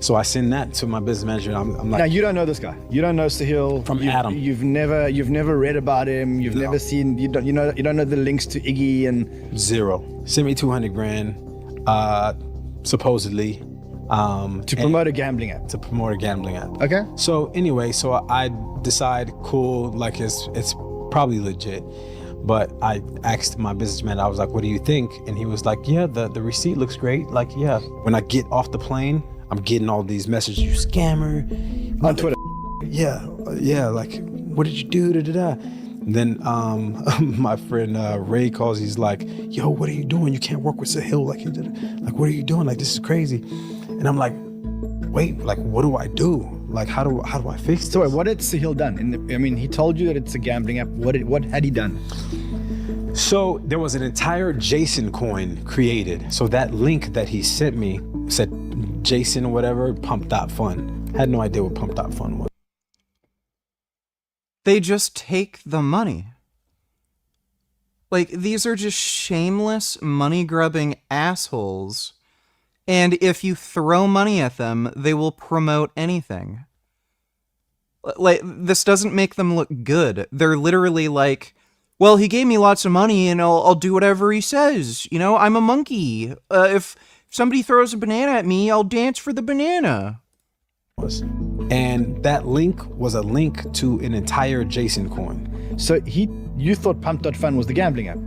So I send that to my business manager. I'm like, now you don't know this guy. You don't know Sahil from Adam. You've never read about him. You've never seen. You don't know the links to Iggy and zero. Send me 200 grand, supposedly, to promote a gambling app. To promote a gambling app. Okay. So anyway, so I decide, cool, like it's probably legit. But I asked my businessman, I was like, what do you think? And he was like, yeah, the receipt looks great. Like, yeah. When I get off the plane, I'm getting all these messages, you scammer. On Twitter. Yeah, like, what did you do? Then my friend Ray calls, he's like, yo, what are you doing? You can't work with Sahil like you did. Like, what are you doing? Like, this is crazy. And I'm like, wait, like, what do I do? Like, how do I fix this? So wait, what had Sahil done? He told you that it's a gambling app. What had he done? So there was an entire Jason coin created. So that link that he sent me said Jason, whatever, pump.fun. Had no idea what pump.fun was. They just take the money. Like, these are just shameless, money-grubbing assholes. And if you throw money at them, they will promote anything. Like, this doesn't make them look good. They're literally like, well, he gave me lots of money and I'll do whatever he says. You know, I'm a monkey. If somebody throws a banana at me, I'll dance for the banana. And that link was a link to an entire Jason coin. So you thought Pump.fun was the gambling app?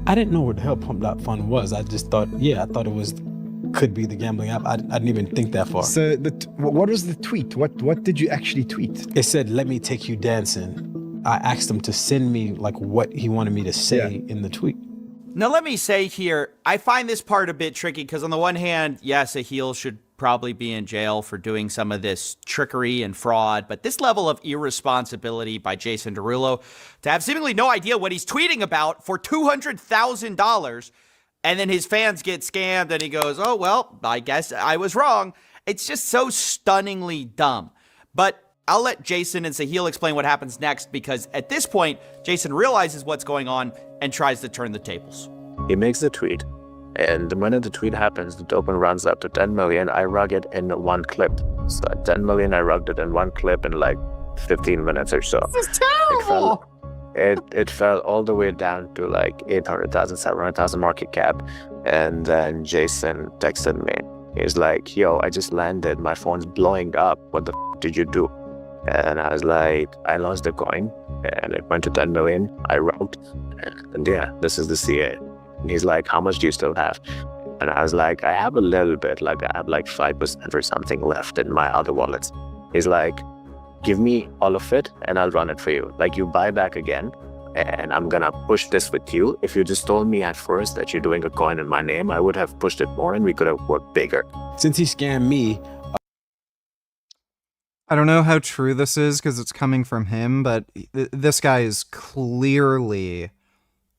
I didn't know what the hell Pump.fun was. I just thought, I thought it could be the gambling app. I didn't even think that far. So what was the tweet? What did you actually tweet? It said, "Let me take you dancing." I asked him to send me like what he wanted me to say in the tweet. Now, let me say here, I find this part a bit tricky because on the one hand, yes, a heel should probably be in jail for doing some of this trickery and fraud, but this level of irresponsibility by Jason Derulo to have seemingly no idea what he's tweeting about for $200,000, and then his fans get scammed and he goes, oh, well, I guess I was wrong. It's just so stunningly dumb. But I'll let Jason and Sahil explain what happens next, because at this point, Jason realizes what's going on and tries to turn the tables. He makes the tweet, and the minute the tweet happens, the token runs up to 10 million. I rug it in one clip. So at 10 million, I rugged it in one clip in like 15 minutes or so. This is terrible! It fell all the way down to like 800,000, 700,000 market cap. And then Jason texted me. He's like, yo, I just landed. My phone's blowing up. What the did you do? And I was like, I lost the coin and it went to 10 million. I rugged. And yeah, this is the CA. And he's like, how much do you still have? And I was like, I have a little bit. Like, I have like 5% or something left in my other wallets. He's like, give me all of it and I'll run it for you. Like, you buy back again and I'm gonna push this with you. If you just told me at first that you're doing a coin in my name, I would have pushed it more and we could have worked bigger. Since he scammed me, I don't know how true this is because it's coming from him, but this guy is clearly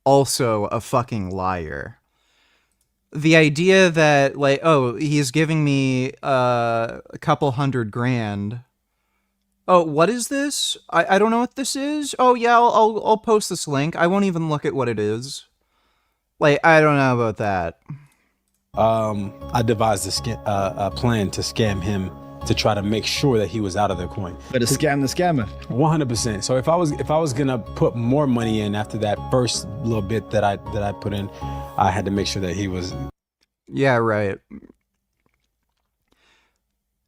also a fucking liar. The idea that, like, oh, he's giving me a couple $100,000. Oh, what is this? I don't know what this is. Oh yeah, I'll post this link. I won't even look at what it is. Like, I don't know about that. I devised a plan to scam him, to try to make sure that he was out of the coin. But to scam the scammer. 100%. So if I was gonna put more money in after that first little bit that I put in, I had to make sure that he was. Yeah, right.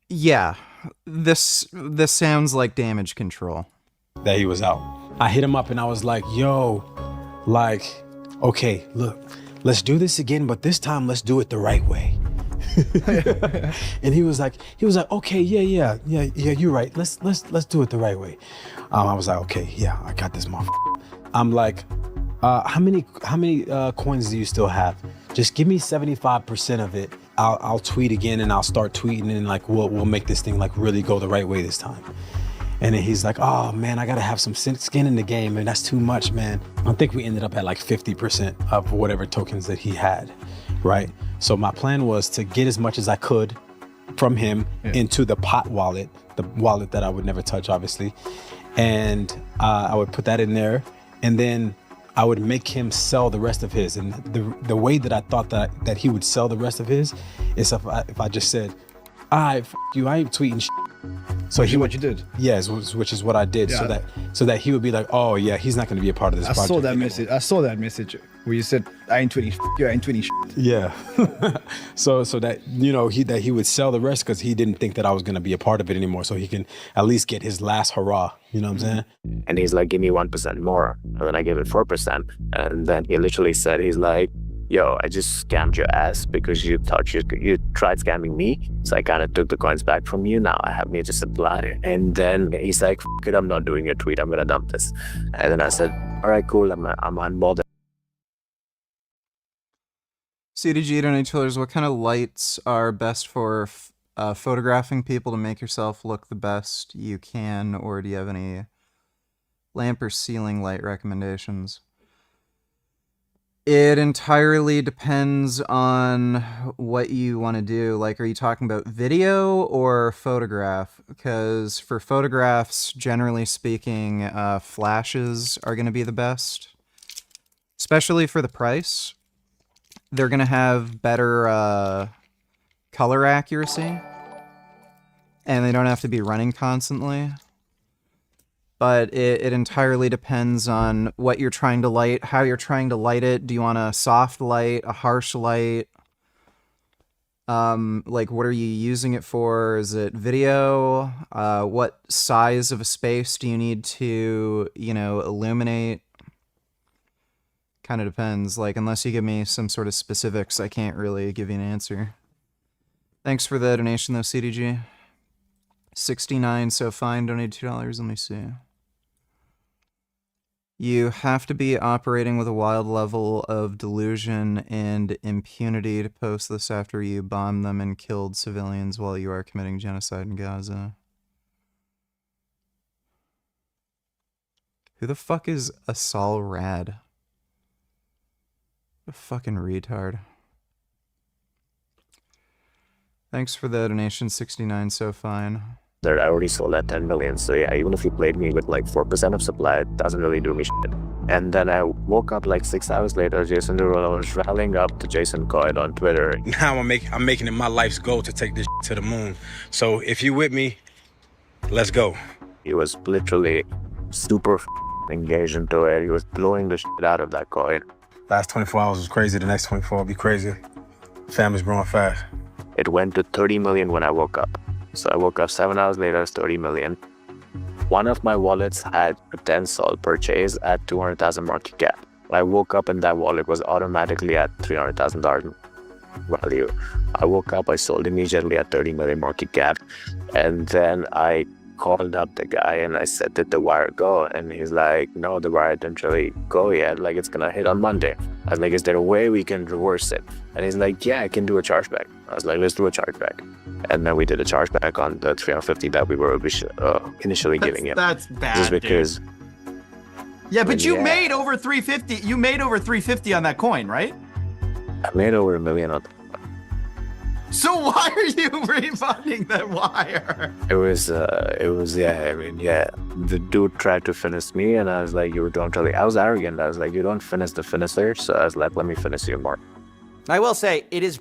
Yeah, this sounds like damage control. That he was out. I hit him up and I was like, yo, like, okay, look, let's do this again, but this time let's do it the right way. And he was like, okay, yeah, you're right. Let's do it the right way. I was like, okay, yeah, I got this, motherfucker. I'm like, how many coins do you still have? Just give me 75% of it. I'll tweet again and I'll start tweeting and like we'll make this thing like really go the right way this time. And then he's like, oh man, I gotta have some skin in the game, and that's too much, man. I think we ended up at like 50% of whatever tokens that he had, right? So my plan was to get as much as I could from him into the pot wallet, the wallet that I would never touch, obviously. And I would put that in there, and then I would make him sell the rest of his. And the way that I thought that he would sell the rest of his is if I just said, all right, f you, I ain't tweeting shit. So what you did? Yes, which is what I did. Yeah. So that he would be like, oh yeah, he's not going to be a part of this project. I saw that message where you said, I ain't tweeting you, I ain't tweeting shit. Yeah. so that, you know, he would sell the rest because he didn't think that I was going to be a part of it anymore. So he can at least get his last hurrah. You know what I'm saying? And he's like, give me 1% more. And then I gave it 4%. And then he literally said, he's like, yo, I just scammed your ass because you thought you tried scamming me. So I kind of took the coins back from you. Now I have me to supply. And then he's like, fuck it, I'm not doing your tweet. I'm going to dump this. And then I said, all right, cool. I'm on board. CDG Donate Chillers, what kind of lights are best for photographing people to make yourself look the best you can? Or do you have any lamp or ceiling light recommendations? It entirely depends on what you want to do. Like, are you talking about video or photograph? Because for photographs, generally speaking, flashes are going to be the best. Especially for the price. They're going to have better color accuracy. And they don't have to be running constantly. But it entirely depends on what you're trying to light, how you're trying to light it. Do you want a soft light, a harsh light? Like, what are you using it for? Is it video? What size of a space do you need to, illuminate? Kind of depends. Like, unless you give me some sort of specifics, I can't really give you an answer. Thanks for the donation, though, CDG. 69, so fine. Donate $2. Let me see. You have to be operating with a wild level of delusion and impunity to post this after you bombed them and killed civilians while you are committing genocide in Gaza. Who the fuck is Asal Rad? A fucking retard. Thanks for the donation, 69, so fine. I already sold at 10 million, so yeah, even if you played me with like 4% of supply, it doesn't really do me shit. And then I woke up like 6 hours later, Jason Derulo was rallying up to Jason Coyd on Twitter. Now I'm making it my life's goal to take this to the moon. So if you with me, let's go. He was literally super engaged into it. He was blowing the shit out of that Coyd. Last 24 hours was crazy, the next 24 will be crazy. Family's growing fast. It went to 30 million when I woke up. So I woke up 7 hours later, it's 30 million. One of my wallets had a 10 sol purchase at 200,000 market cap. I woke up and that wallet was automatically at $300,000 value. I woke up, I sold immediately at 30 million market cap. And then I called up the guy and I said, did the wire go? And he's like, no, the wire didn't really go yet. Like, it's gonna hit on Monday. I was like, is there a way we can reverse it? And he's like, yeah, I can do a chargeback. I was like, let's do a chargeback. And then we did a chargeback on the 350 that we were initially giving him. That's bad, just because. dude. Yeah, but you made over 350. You made over 350 on that coin, right? I made over $1 million on. So why are you refunding that wire? It was, yeah, I mean, yeah. The dude tried to finish me, and I was like, you don't really, I was arrogant. I was like, you don't finish the finisher. So I was like, let me finish you more. I will say, it is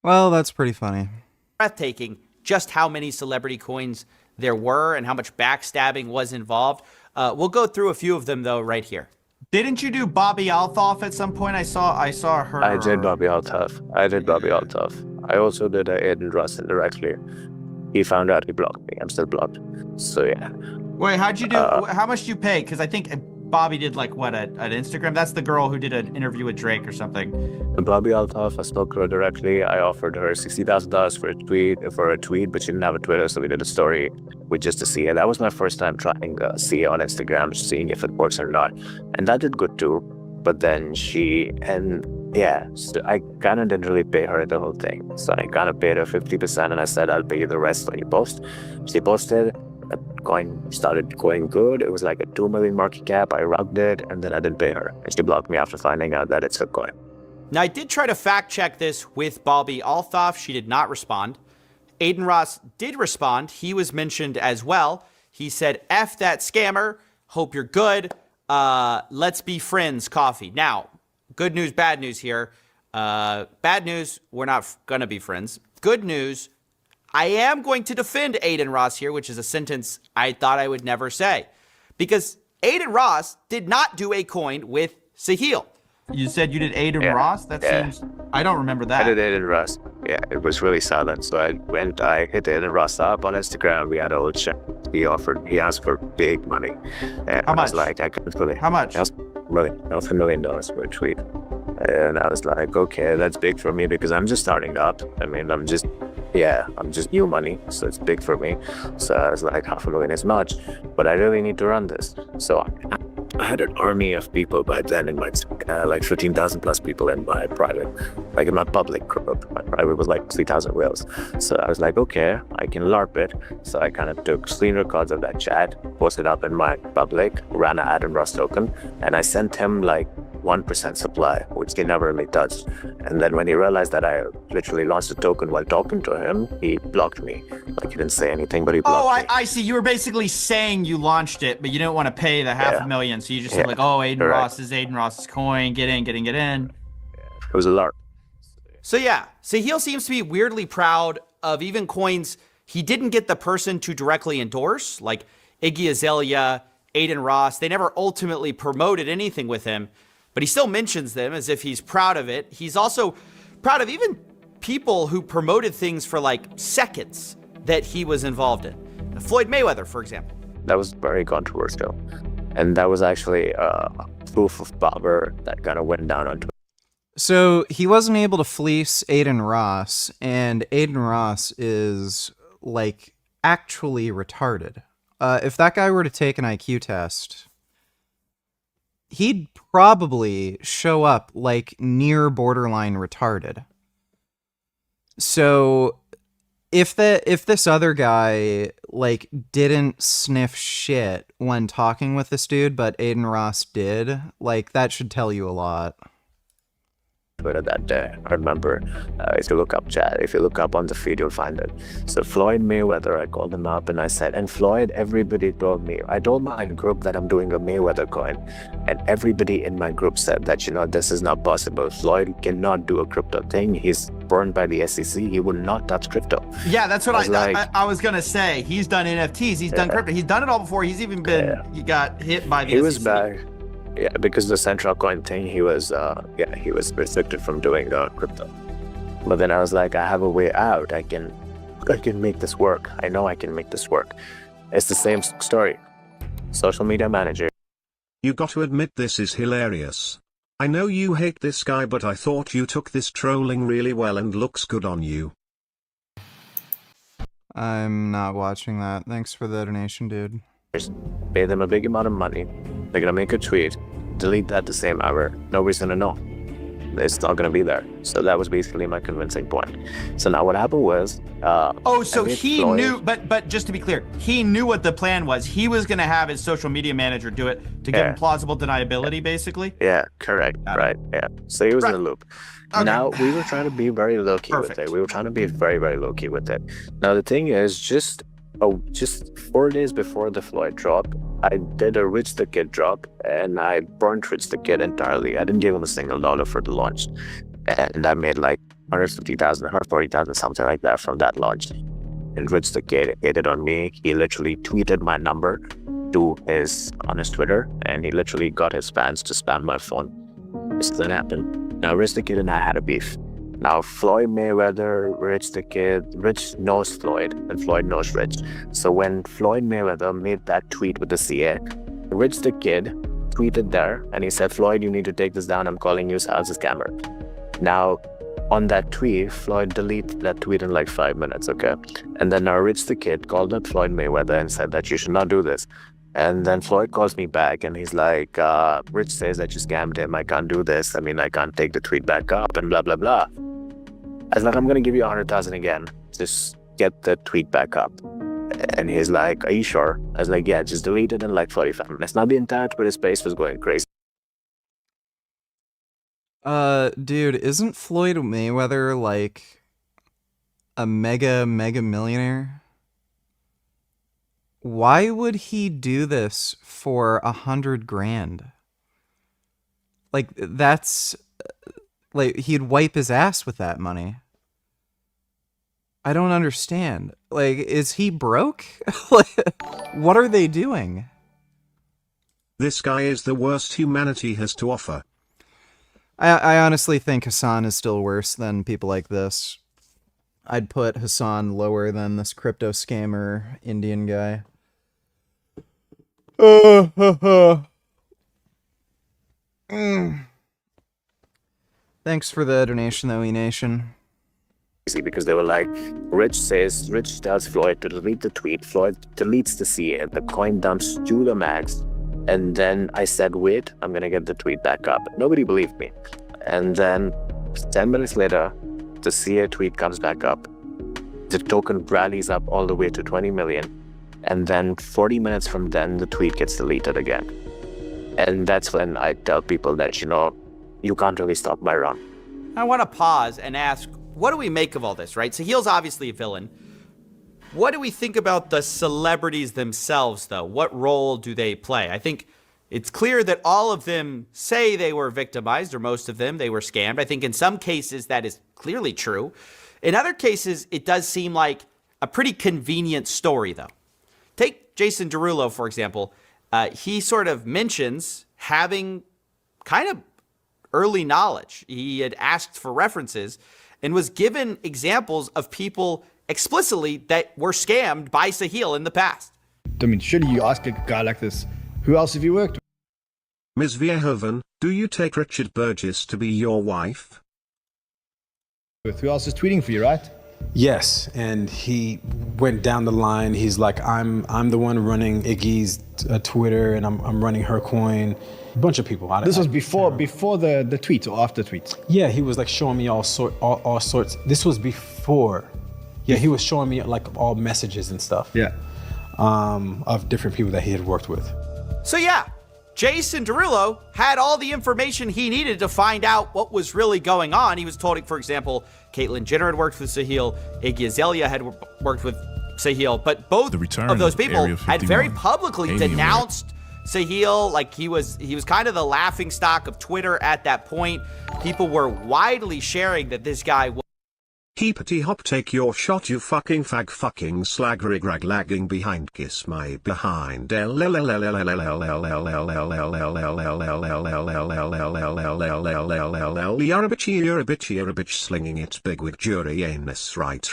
Well, that's pretty funny. breathtaking just how many celebrity coins there were and how much backstabbing was involved. We'll go through a few of them, though, right here. Didn't you do Bobby Althoff at some point? I saw her. I did Bobby Althoff. I also did Aiden Ross indirectly. He found out, he blocked me. I'm still blocked. So yeah. Wait, how'd you do? How much did you pay? Because I think Bobby did like what at Instagram. That's the girl who did an interview with Drake or something. Bobby Althoff, I spoke to her directly. I offered her $60,000 for a tweet, but she didn't have a Twitter, so we did a story with just a CA. That was my first time trying CA on Instagram, seeing if it works or not, and that did good too. But then so I kind of didn't really pay her the whole thing. So I kind of paid her 50%, and I said I'll pay you the rest when you post. She posted. The coin started going good. It was like a 2 million market cap. I rugged it, and then I didn't pay her. And she blocked me after finding out that it's a coin. Now, I did try to fact check this with Bobby Althoff. She did not respond. Aiden Ross did respond. He was mentioned as well. He said, F that scammer. Hope you're good. Let's be friends, coffee. Now, good news, bad news here. Bad news, we're not going to be friends. Good news, I am going to defend Aiden Ross here, which is a sentence I thought I would never say. Because Aiden Ross did not do a coin with Sahil. You said you did Aiden Ross? That seems... I don't remember that. I did Aiden Ross. Yeah, it was really silent. So I hit Aiden Ross up on Instagram. We had a whole chat. He asked for big money. And How much? I was like, I couldn't believe it. How much? That was $1 million for a tweet. And I was like, okay, that's big for me because I'm just starting up. I mean, I'm just new money, so it's big for me. So I was like, $500,000 is much, but I really need to run this. So I had an army of people by then in my, like 15,000 plus people in my private, like in my public group. My private was like 3,000 whales. So I was like, okay, I can LARP it. So I kind of took screen records of that chat, posted up in my public, ran an Adam Ross token, and I sent him like 1% supply, which he never really touched. And then when he realized that I literally launched a token while talking to him, he blocked me. Like, he didn't say anything, but he blocked me. I see. You were basically saying you launched it, but you didn't want to pay the $500,000, so you just said like, "Oh, Aiden Ross's coin. Get in." It was a lark. So yeah, Sahil seems to be weirdly proud of even coins he didn't get the person to directly endorse, like Iggy Azalea, Aiden Ross. They never ultimately promoted anything with him, but he still mentions them as if he's proud of it. He's also proud of even people who promoted things for like seconds that he was involved in. Floyd Mayweather, for example. That was very controversial. And that was actually proof of power that kind of went down on Twitter. So he wasn't able to fleece Aiden Ross, and Aiden Ross is like actually retarded. If that guy were to take an IQ test, he'd probably show up like near borderline retarded. So if this other guy like didn't sniff shit when talking with this dude, but Aiden Ross did, like that should tell you a lot. Twitter that day. I remember, if you look up chat, if you look up on the feed, you'll find it. So Floyd Mayweather, I called him up and I said, and Floyd, everybody told me, I told my group that I'm doing a Mayweather coin, and everybody in my group said that, this is not possible. Floyd cannot do a crypto thing. He's burned by the SEC. He would not touch crypto. Yeah, that's what I was gonna say. He's done NFTs. He's done crypto. He's done it all before. He's even been, he got hit by the SEC. He was back. Yeah, because the central coin thing, he was restricted from doing crypto. But then I was like, I have a way out. I can make this work. I know I can make this work. It's the same story. Social media manager. You got to admit this is hilarious. I know you hate this guy, but I thought you took this trolling really well and looks good on you. I'm not watching that. Thanks for the donation, dude. Pay them a big amount of money. They're gonna make a tweet, delete that the same hour. Nobody's gonna know. It's not gonna be there. So that was basically my convincing point. So now what happened was, so he knew, but just to be clear, he knew what the plan was. He was gonna have his social media manager do it to give him plausible deniability, basically. Yeah, correct. Right. Yeah. So he was in the loop. Okay. Now we were trying to be very low key with it. We were trying to be very, very low key with it. Now the thing is, just 4 days before the Floyd drop, I did a Rich the Kid drop, and I burnt Rich the Kid entirely. I didn't give him a single dollar for the launch, and I made like 150,000, 140,000, something like that from that launch. And Rich the Kid hated on me. He literally tweeted my number on his Twitter, and he literally got his fans to spam my phone. This didn't happen. Now Rich the Kid and I had a beef. Now, Floyd Mayweather, Rich the Kid, Rich knows Floyd, and Floyd knows Rich. So when Floyd Mayweather made that tweet with the CA, Rich the Kid tweeted there, and he said, Floyd, you need to take this down. I'm calling you as a scammer. Now, on that tweet, Floyd deleted that tweet in like 5 minutes, okay? And then now Rich the Kid called up Floyd Mayweather and said that you should not do this. And then Floyd calls me back and he's like, Rich says that you scammed him. I can't do this. I mean, I can't take the tweet back up and blah, blah, blah. I was like, I'm going to give you 100,000 again. Just get the tweet back up. And he's like, are you sure? I was like, yeah, just delete it in like 45 minutes. Not the entire Twitter space was going crazy. Dude, isn't Floyd Mayweather like a mega millionaire? Why would he do this for 100 grand? Like, that's like, he'd wipe his ass with that money. I don't understand. Like, is he broke? What are they doing? This guy is the worst humanity has to offer. I honestly think Hassan is still worse than people like this. I'd put Hassan lower than this crypto scammer Indian guy. Thanks for the donation, though, E-Nation. Because they were like, Rich tells Floyd to delete the tweet. Floyd deletes the CA. The coin dumps to the max. And then I said, wait, I'm going to get the tweet back up. Nobody believed me. And then 10 minutes later, the CA tweet comes back up. The token rallies up all the way to 20 million. And then 40 minutes from then, the tweet gets deleted again. And that's when I tell people that, you can't really stop my run. I want to pause and ask, what do we make of all this, right? Sahil's obviously a villain. What do we think about the celebrities themselves, though? What role do they play? I think it's clear that all of them say they were victimized, or most of them, they were scammed. I think in some cases that is clearly true. In other cases, it does seem like a pretty convenient story, though. Take Jason Derulo, for example. He sort of mentions having kind of early knowledge. He had asked for references and was given examples of people explicitly that were scammed by Sahil in the past. I mean, surely you ask a guy like this, who else have you worked with? Ms. Verhoeven, do you take Richard Burgess to be your wife? Who else is tweeting for you, right? Yes, and he went down the line. He's like, I'm the one running Iggy's Twitter, and I'm running her coin. A bunch of people. This was before the tweet or after tweets? Yeah, he was like showing me all sorts. This was before. Yeah, he was showing me like all messages and stuff. Yeah. Of different people that he had worked with. So yeah, Jason Derulo had all the information he needed to find out what was really going on. He was told, for example, Caitlyn Jenner had worked with Sahil, Iggy Azalea had worked with Sahil, but both of those people had very publicly denounced Sahil. Like he was kind of the laughingstock of Twitter at that point. People were widely sharing that this guy was Heapity hop, take your shot, you fucking fag, fucking slag, rig rag, lagging behind, kiss my behind. You're a bitch, slinging its big wig, jury anus right.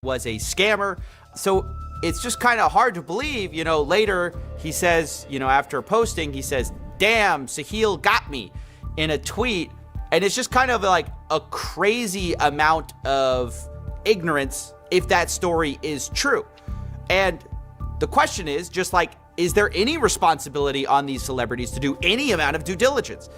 Was a scammer. So it's just kind of hard to believe, later he says, after posting, he says, damn, Sahil got me in a tweet. And it's just kind of like a crazy amount of ignorance if that story is true. And the question is just like, is there any responsibility on these celebrities to do any amount of due diligence?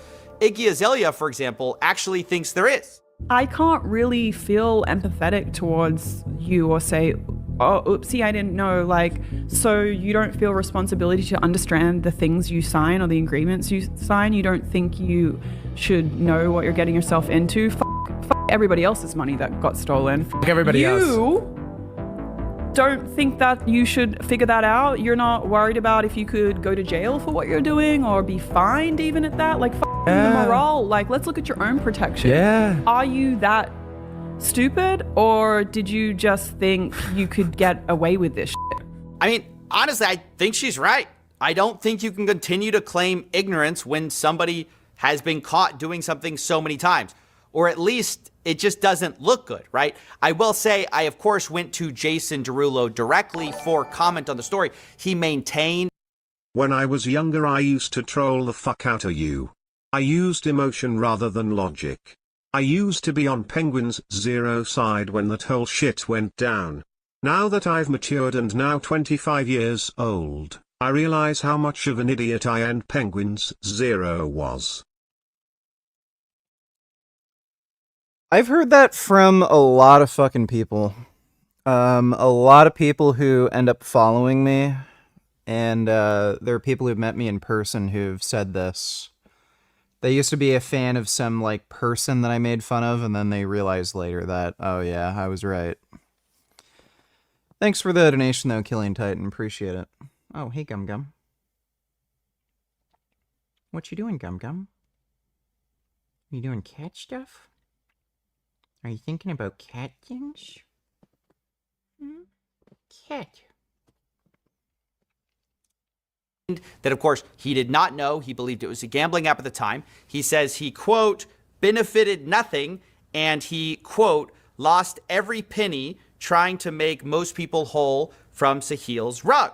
Iggy Azalea, for example, actually thinks there is. I can't really feel empathetic towards you or say, oh, oopsie, I didn't know. Like, so you don't feel responsibility to understand the things you sign or the agreements you sign? You don't think you should know what you're getting yourself into? Fuck everybody else's money that got stolen. Fuck everybody else. You don't think that you should figure that out? You're not worried about if you could go to jail for what you're doing or be fined even at that? Like, the morale. Like, let's look at your own protection. Yeah. Are you that stupid, or did you just think you could get away with this shit? I mean, honestly, I think she's right. I don't think you can continue to claim ignorance when somebody has been caught doing something so many times, or at least it just doesn't look good, right? I will say, I of course went to Jason Derulo directly for comment on the story. He maintained, when I was younger, I used to troll the fuck out of you. I used emotion rather than logic. I used to be on Penguin's Zero side when that whole shit went down. Now that I've matured and now 25 years old, I realize how much of an idiot I and Penguin's Zero was. I've heard that from a lot of fucking people. A lot of people who end up following me, and there are people who've met me in person who've said this. They used to be a fan of some, like, person that I made fun of, and then they realized later that, oh yeah, I was right. Thanks for the donation, though, Killian Titan. Appreciate it. Oh, hey, Gum Gum. What you doing, Gum Gum? Are you doing cat stuff? Are you thinking about cat things? Cat. that, of course, he did not know. He believed it was a gambling app at the time. He says he, quote, benefited nothing, and he, quote, lost every penny trying to make most people whole from Sahil's rug.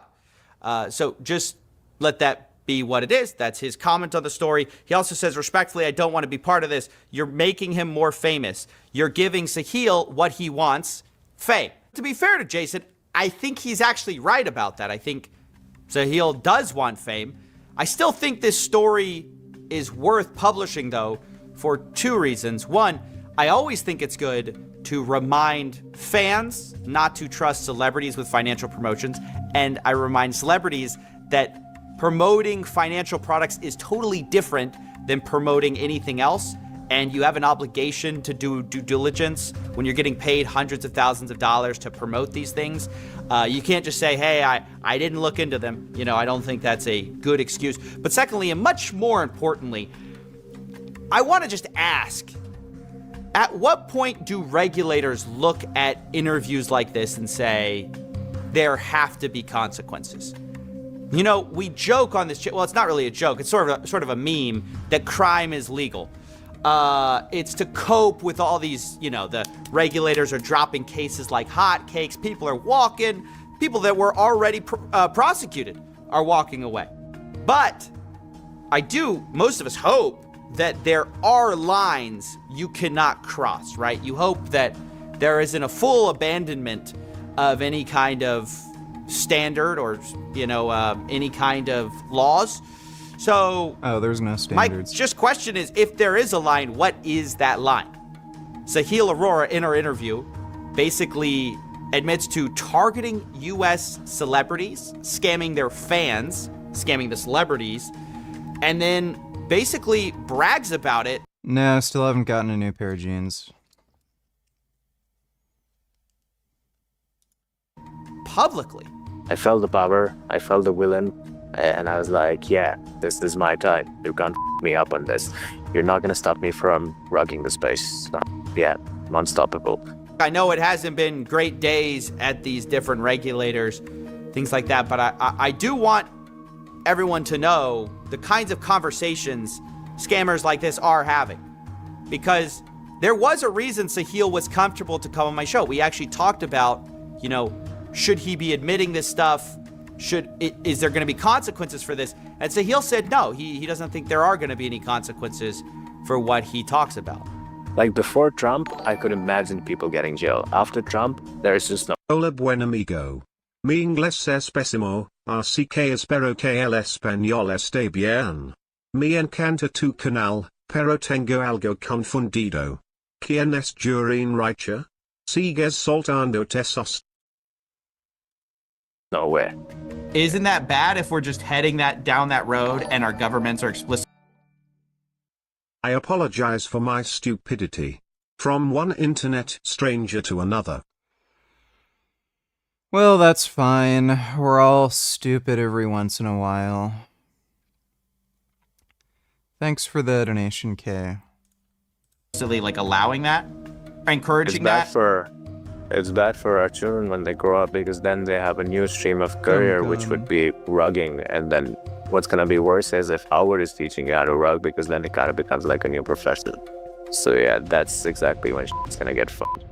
So just let that be what it is. That's his comment on the story. He also says, respectfully, I don't want to be part of this. You're making him more famous. You're giving Sahil what he wants, fame. To be fair to Jason, I think he's actually right about that. I think Sahil does want fame. I still think this story is worth publishing, though, for two reasons. One, I always think it's good to remind fans not to trust celebrities with financial promotions. And I remind celebrities that promoting financial products is totally different than promoting anything else. And you have an obligation to do due diligence when you're getting paid hundreds of thousands of dollars to promote these things. You can't just say, hey, I didn't look into them. You know, I don't think that's a good excuse. But secondly, and much more importantly, I want to just ask, at what point do regulators look at interviews like this and say, there have to be consequences? You know, we joke on this, well, it's not really a joke, it's sort of a meme that crime is legal. It's to cope with all these, you know, the regulators are dropping cases like hotcakes. People are walking. People that were already prosecuted are walking away. But most of us hope that there are lines you cannot cross, right? You hope that there isn't a full abandonment of any kind of standard or, you know, any kind of laws. So, there's no standards. My question is, if there is a line, what is that line? Sahil Arora, in her interview, basically admits to targeting U.S. celebrities, scamming their fans, scamming the celebrities, and then basically brags about it. No, still haven't gotten a new pair of jeans. Publicly. I felt the power, I felt the villain, and I was like, yeah, this is my time. You can't f me up on this. You're not gonna stop me from rugging the space. Yeah, I'm unstoppable. I know it hasn't been great days at these different regulators, things like that, but I do want everyone to know the kinds of conversations scammers like this are having. Because there was a reason Sahil was comfortable to come on my show. We actually talked about, you know, should he be admitting this stuff? Is there going to be consequences for this? And Sahil said no, he doesn't think there are going to be any consequences for what he talks about. Like before Trump, I could imagine people getting jail. After Trump, there's just no. Hola buen amigo. Mi inglés es pésimo, así que espero que el español esté bien. Me encanta tu canal, pero tengo algo confundido. ¿Quién es Jurin Reicher? ¿Sigues soltando tesos? No way. Isn't that bad if we're just heading down that road and our governments are explicit? I apologize for my stupidity. From one internet stranger to another. Well, that's fine. We're all stupid every once in a while. Thanks for the donation, Kay. Like allowing that? Encouraging that? It's bad for our children when they grow up, because then they have a new stream of career, which would be rugging. And then what's going to be worse is if Howard is teaching you how to rug, because then it kind of becomes like a new profession. So yeah, that's exactly when it's going to get fucked.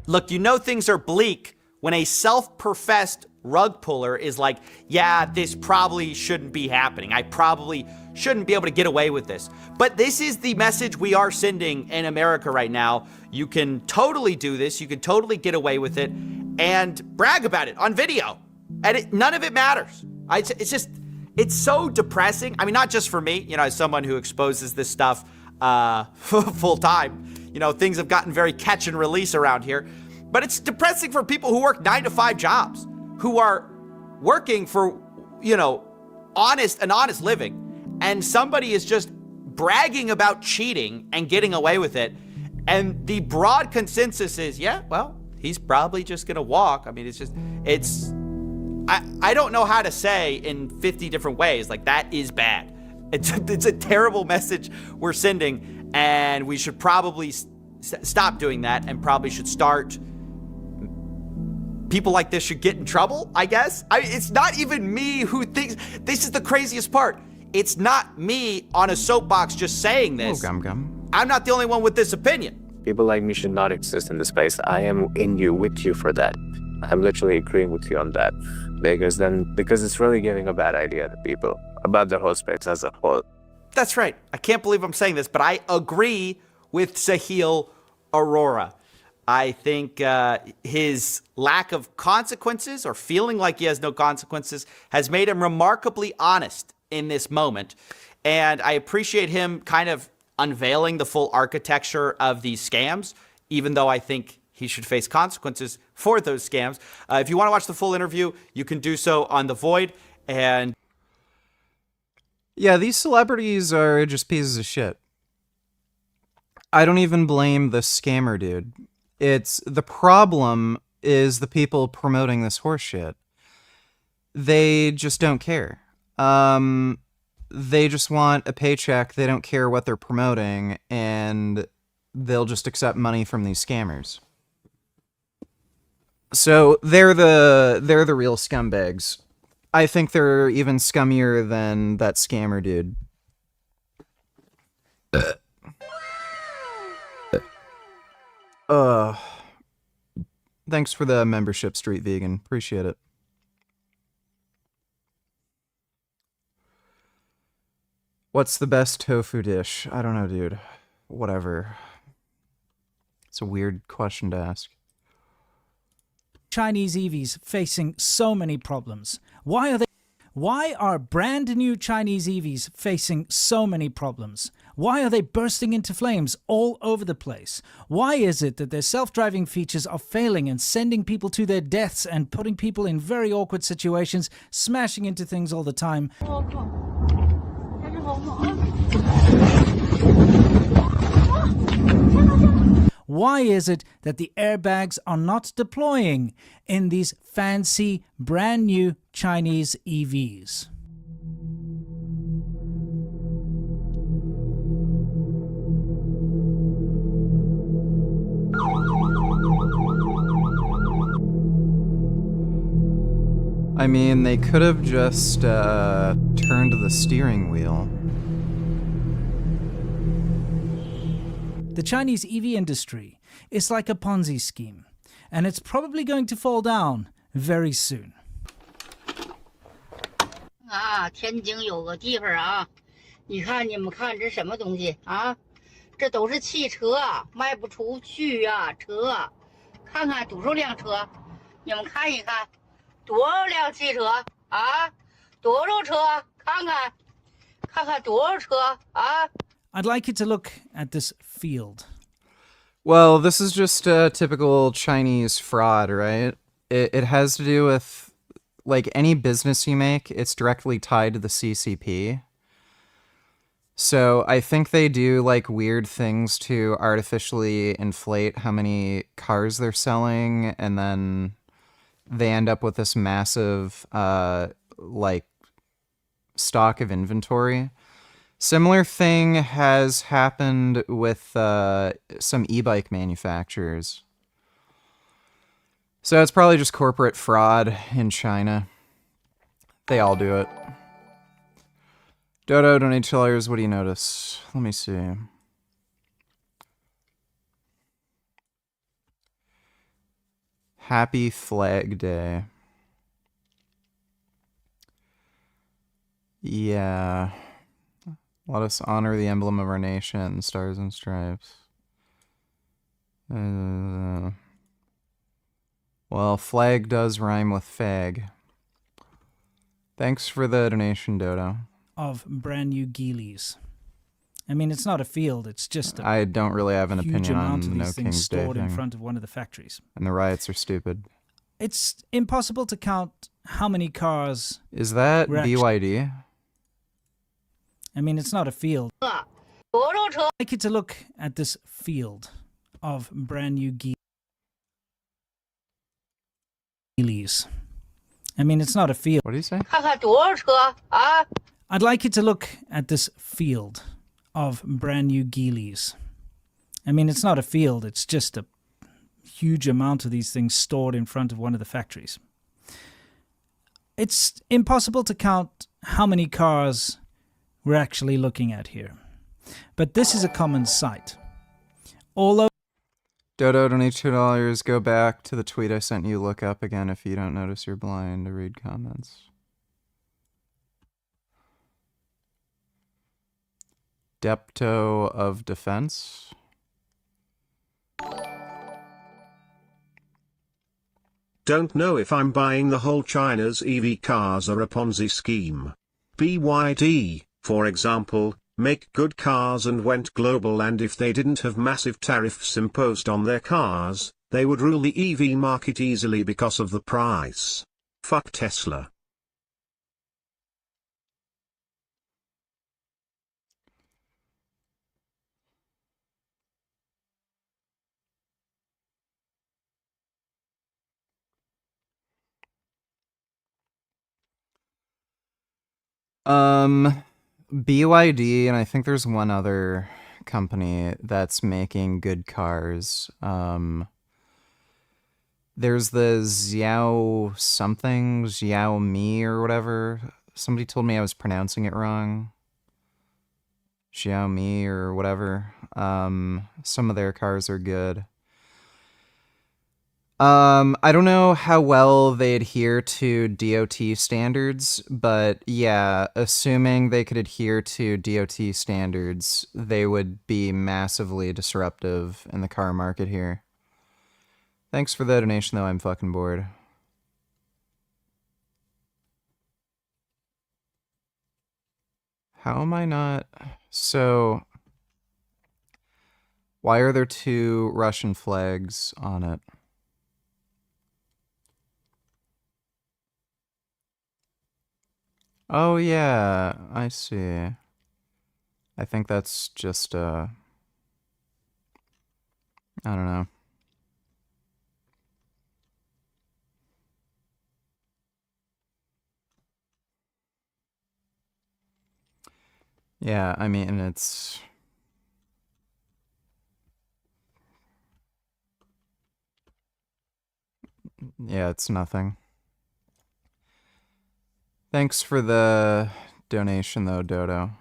Look, you know things are bleak when a self-professed rug puller is like, yeah, this probably shouldn't be happening. I probably shouldn't be able to get away with this. But this is the message we are sending in America right now. You can totally do this. You can totally get away with it and brag about it on video. And none of it matters. It's so depressing. I mean, not just for me, you know, as someone who exposes this stuff full time, you know, things have gotten very catch and release around here. But it's depressing for people who work 9-to-5 jobs, who are working for, you know, an honest living. And somebody is just bragging about cheating and getting away with it. And the broad consensus is, yeah, well, he's probably just gonna walk. I mean, I don't know how to say in 50 different ways, like, that is bad. It's a terrible message we're sending, and we should probably stop doing that, and probably should start. People like this should get in trouble, I guess. It's not even me who thinks, this is the craziest part. It's not me on a soapbox just saying this. Oh, gum. I'm not the only one with this opinion. People like me should not exist in this space. I am with you for that. I'm literally agreeing with you on that. Because it's really giving a bad idea to people about the whole space as a whole. That's right. I can't believe I'm saying this, but I agree with Sahil Arora. I think his lack of consequences, or feeling like he has no consequences, has made him remarkably honest in this moment. And I appreciate him kind of unveiling the full architecture of these scams, even though I think he should face consequences for those scams. If you want to watch the full interview, you can do so on The Void. And Yeah, these celebrities are just pieces of shit. I don't even blame the scammer dude. It's the problem is the people promoting this horse shit. They just don't care. They just want a paycheck. They don't care what they're promoting, and they'll just accept money from these scammers. So they're the real scumbags. I think they're even scummier than that scammer dude. Thanks for the membership, Street Vegan. Appreciate it. What's the best tofu dish? I don't know, dude. Whatever. It's a weird question to ask. Chinese EVs facing so many problems. Why are brand new Chinese EVs facing so many problems? Why are they bursting into flames all over the place? Why is it that their self-driving features are failing and sending people to their deaths and putting people in very awkward situations, smashing into things all the time? Why is it that the airbags are not deploying in these fancy, brand new Chinese EVs? I mean, they could have just turned the steering wheel. The Chinese EV industry is like a Ponzi scheme, and it's probably going to fall down very soon. 啊，天津有个地方啊，你看你们看这什么东西啊？这都是汽车，卖不出去呀、车，看看多少辆车，你们看一看，多少辆汽车啊？多少车？看看，看看多少车啊？ I'd like you to look at this field. Well, this is just a typical Chinese fraud, right? It has to do with, like, any business you make, it's directly tied to the CCP. So I think they do, like, weird things to artificially inflate how many cars they're selling, and then they end up with this massive, like, stock of inventory. Similar thing has happened with some e-bike manufacturers. So it's probably just corporate fraud in China. They all do it. Dodo, donate $2. What do you notice? Let me see. Happy Flag Day. Yeah. Let us honor the emblem of our nation, stars and stripes. Well, flag does rhyme with fag. Thanks for the donation, Dodo. Of brand new Geelys. I mean, it's not a field, it's just a I don't really have an huge opinion on amount the of No these things King's Day stored in thing. front of one of the factories. And the riots are stupid. It's impossible to count how many cars... Is that were actu- BYD? I mean, it's not a field. I'd like you to look at this field of brand new Geelys. I mean, it's not a field. What do you say? 看看多少车啊？ I'd like you to look at this field of brand new Geelys. I mean, it's not a field, it's just a huge amount of these things stored in front of one of the factories. It's impossible to count how many cars we're actually looking at here. But this is a common sight. All over Dodo, donate $2. Go back to the tweet I sent you. Look up again if you don't notice you're blind to read comments. Depto of Defense. Don't know if I'm buying the whole China's EV cars are a Ponzi scheme. BYD, for example, make good cars and went global, and if they didn't have massive tariffs imposed on their cars, they would rule the EV market easily because of the price. Fuck Tesla. BYD, and I think there's one other company that's making good cars. There's the Xiaomi or whatever. Somebody told me I was pronouncing it wrong. Xiaomi or whatever. Some of their cars are good. I don't know how well they adhere to DOT standards, but yeah, assuming they could adhere to DOT standards, they would be massively disruptive in the car market here. Thanks for the donation, though. I'm fucking bored. How am I not? So, why are there 2 Russian flags on it? Oh, yeah, I see. I think that's just, I don't know. Yeah, I mean, it's... Yeah, it's nothing. Thanks for the donation, though, Dodo.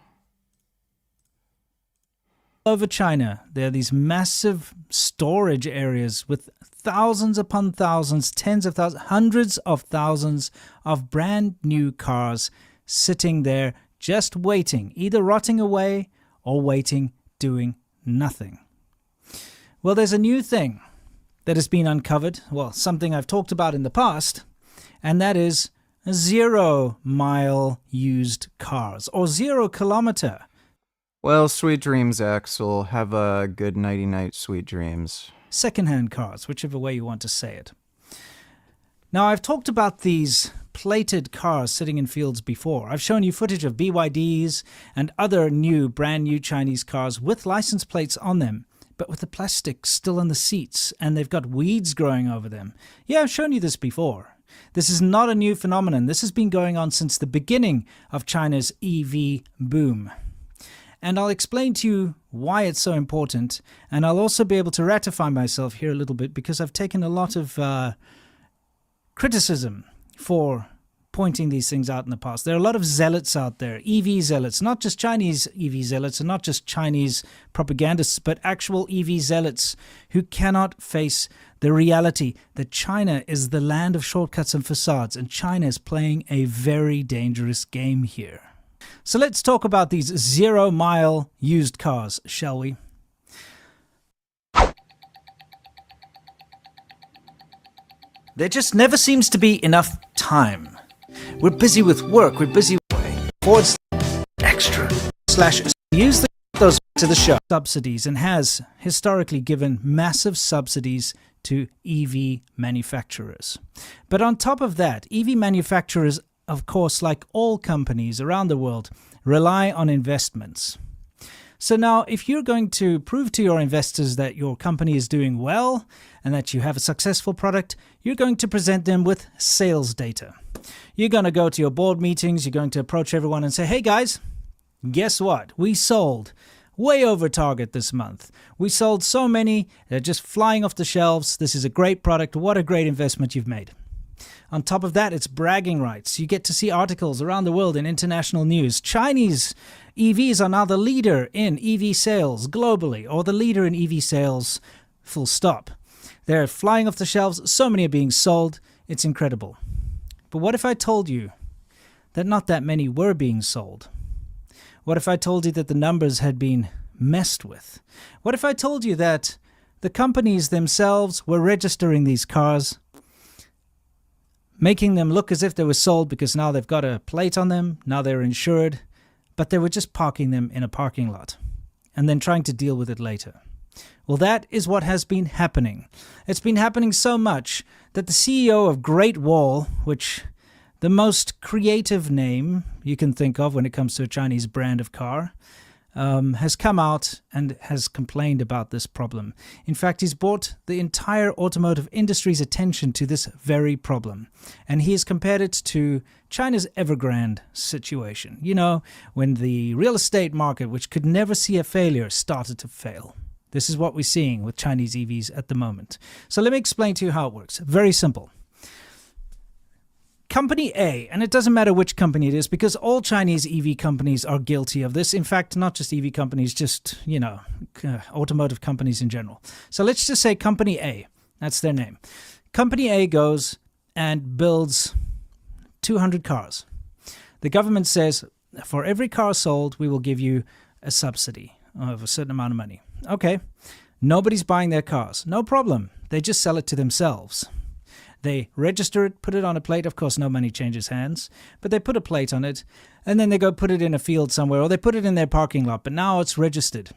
Over China, there are these massive storage areas with thousands upon thousands, tens of thousands, hundreds of thousands of brand new cars sitting there just waiting, either rotting away or waiting, doing nothing. Well, there's a new thing that has been uncovered, well, something I've talked about in the past, and that is 0-mile used cars, or 0 kilometer. Well, sweet dreams, Axel. Have a good nighty-night, sweet dreams. Secondhand cars, whichever way you want to say it. Now, I've talked about these plated cars sitting in fields before. I've shown you footage of BYDs and other brand new Chinese cars with license plates on them, but with the plastic still on the seats, and they've got weeds growing over them. Yeah, I've shown you this before. This is not a new phenomenon. This has been going on since the beginning of China's EV boom. And I'll explain to you why it's so important, and I'll also be able to ratify myself here a little bit because I've taken a lot of criticism for pointing these things out in the past. There are a lot of zealots out there, EV zealots, not just Chinese EV zealots and not just Chinese propagandists, but actual EV zealots who cannot face the reality that China is the land of shortcuts and facades, and China is playing a very dangerous game here. So let's talk about these 0-mile used cars, shall we? There just never seems to be enough time. We're busy with work, we're busy with extra / use those to the show. Subsidies, and has historically given massive subsidies to EV manufacturers. But on top of that, EV manufacturers, of course, like all companies around the world, rely on investments. So now, if you're going to prove to your investors that your company is doing well and that you have a successful product, you're going to present them with sales data. You're going to go to your board meetings, you're going to approach everyone and say, hey guys, guess what? We sold way over target this month. We sold so many, they're just flying off the shelves. This is a great product. What a great investment you've made. On top of that, it's bragging rights. You get to see articles around the world in international news. Chinese EVs are now the leader in EV sales globally, or the leader in EV sales, full stop. They're flying off the shelves. So many are being sold. It's incredible. But what if I told you that not that many were being sold? What if I told you that the numbers had been messed with? What if I told you that the companies themselves were registering these cars, making them look as if they were sold because now they've got a plate on them, now they're insured, but they were just parking them in a parking lot and then trying to deal with it later? Well, that is what has been happening. It's been happening so much that the CEO of Great Wall, which the most creative name you can think of when it comes to a Chinese brand of car, has come out and has complained about this problem. In fact, he's brought the entire automotive industry's attention to this very problem. And he has compared it to China's Evergrande situation. You know, when the real estate market, which could never see a failure, started to fail. This is what we're seeing with Chinese EVs at the moment. So let me explain to you how it works. Very simple. Company A, and it doesn't matter which company it is because all Chinese EV companies are guilty of this. In fact, not just EV companies, just, you know, automotive companies in general. So let's just say Company A, that's their name. Company A goes and builds 200 cars. The government says, for every car sold, we will give you a subsidy of a certain amount of money. Okay, nobody's buying their cars. No problem. They just sell it to themselves. They register it, put it on a plate. Of course, no money changes hands, but they put a plate on it, and then they go put it in a field somewhere, or they put it in their parking lot, but now it's registered.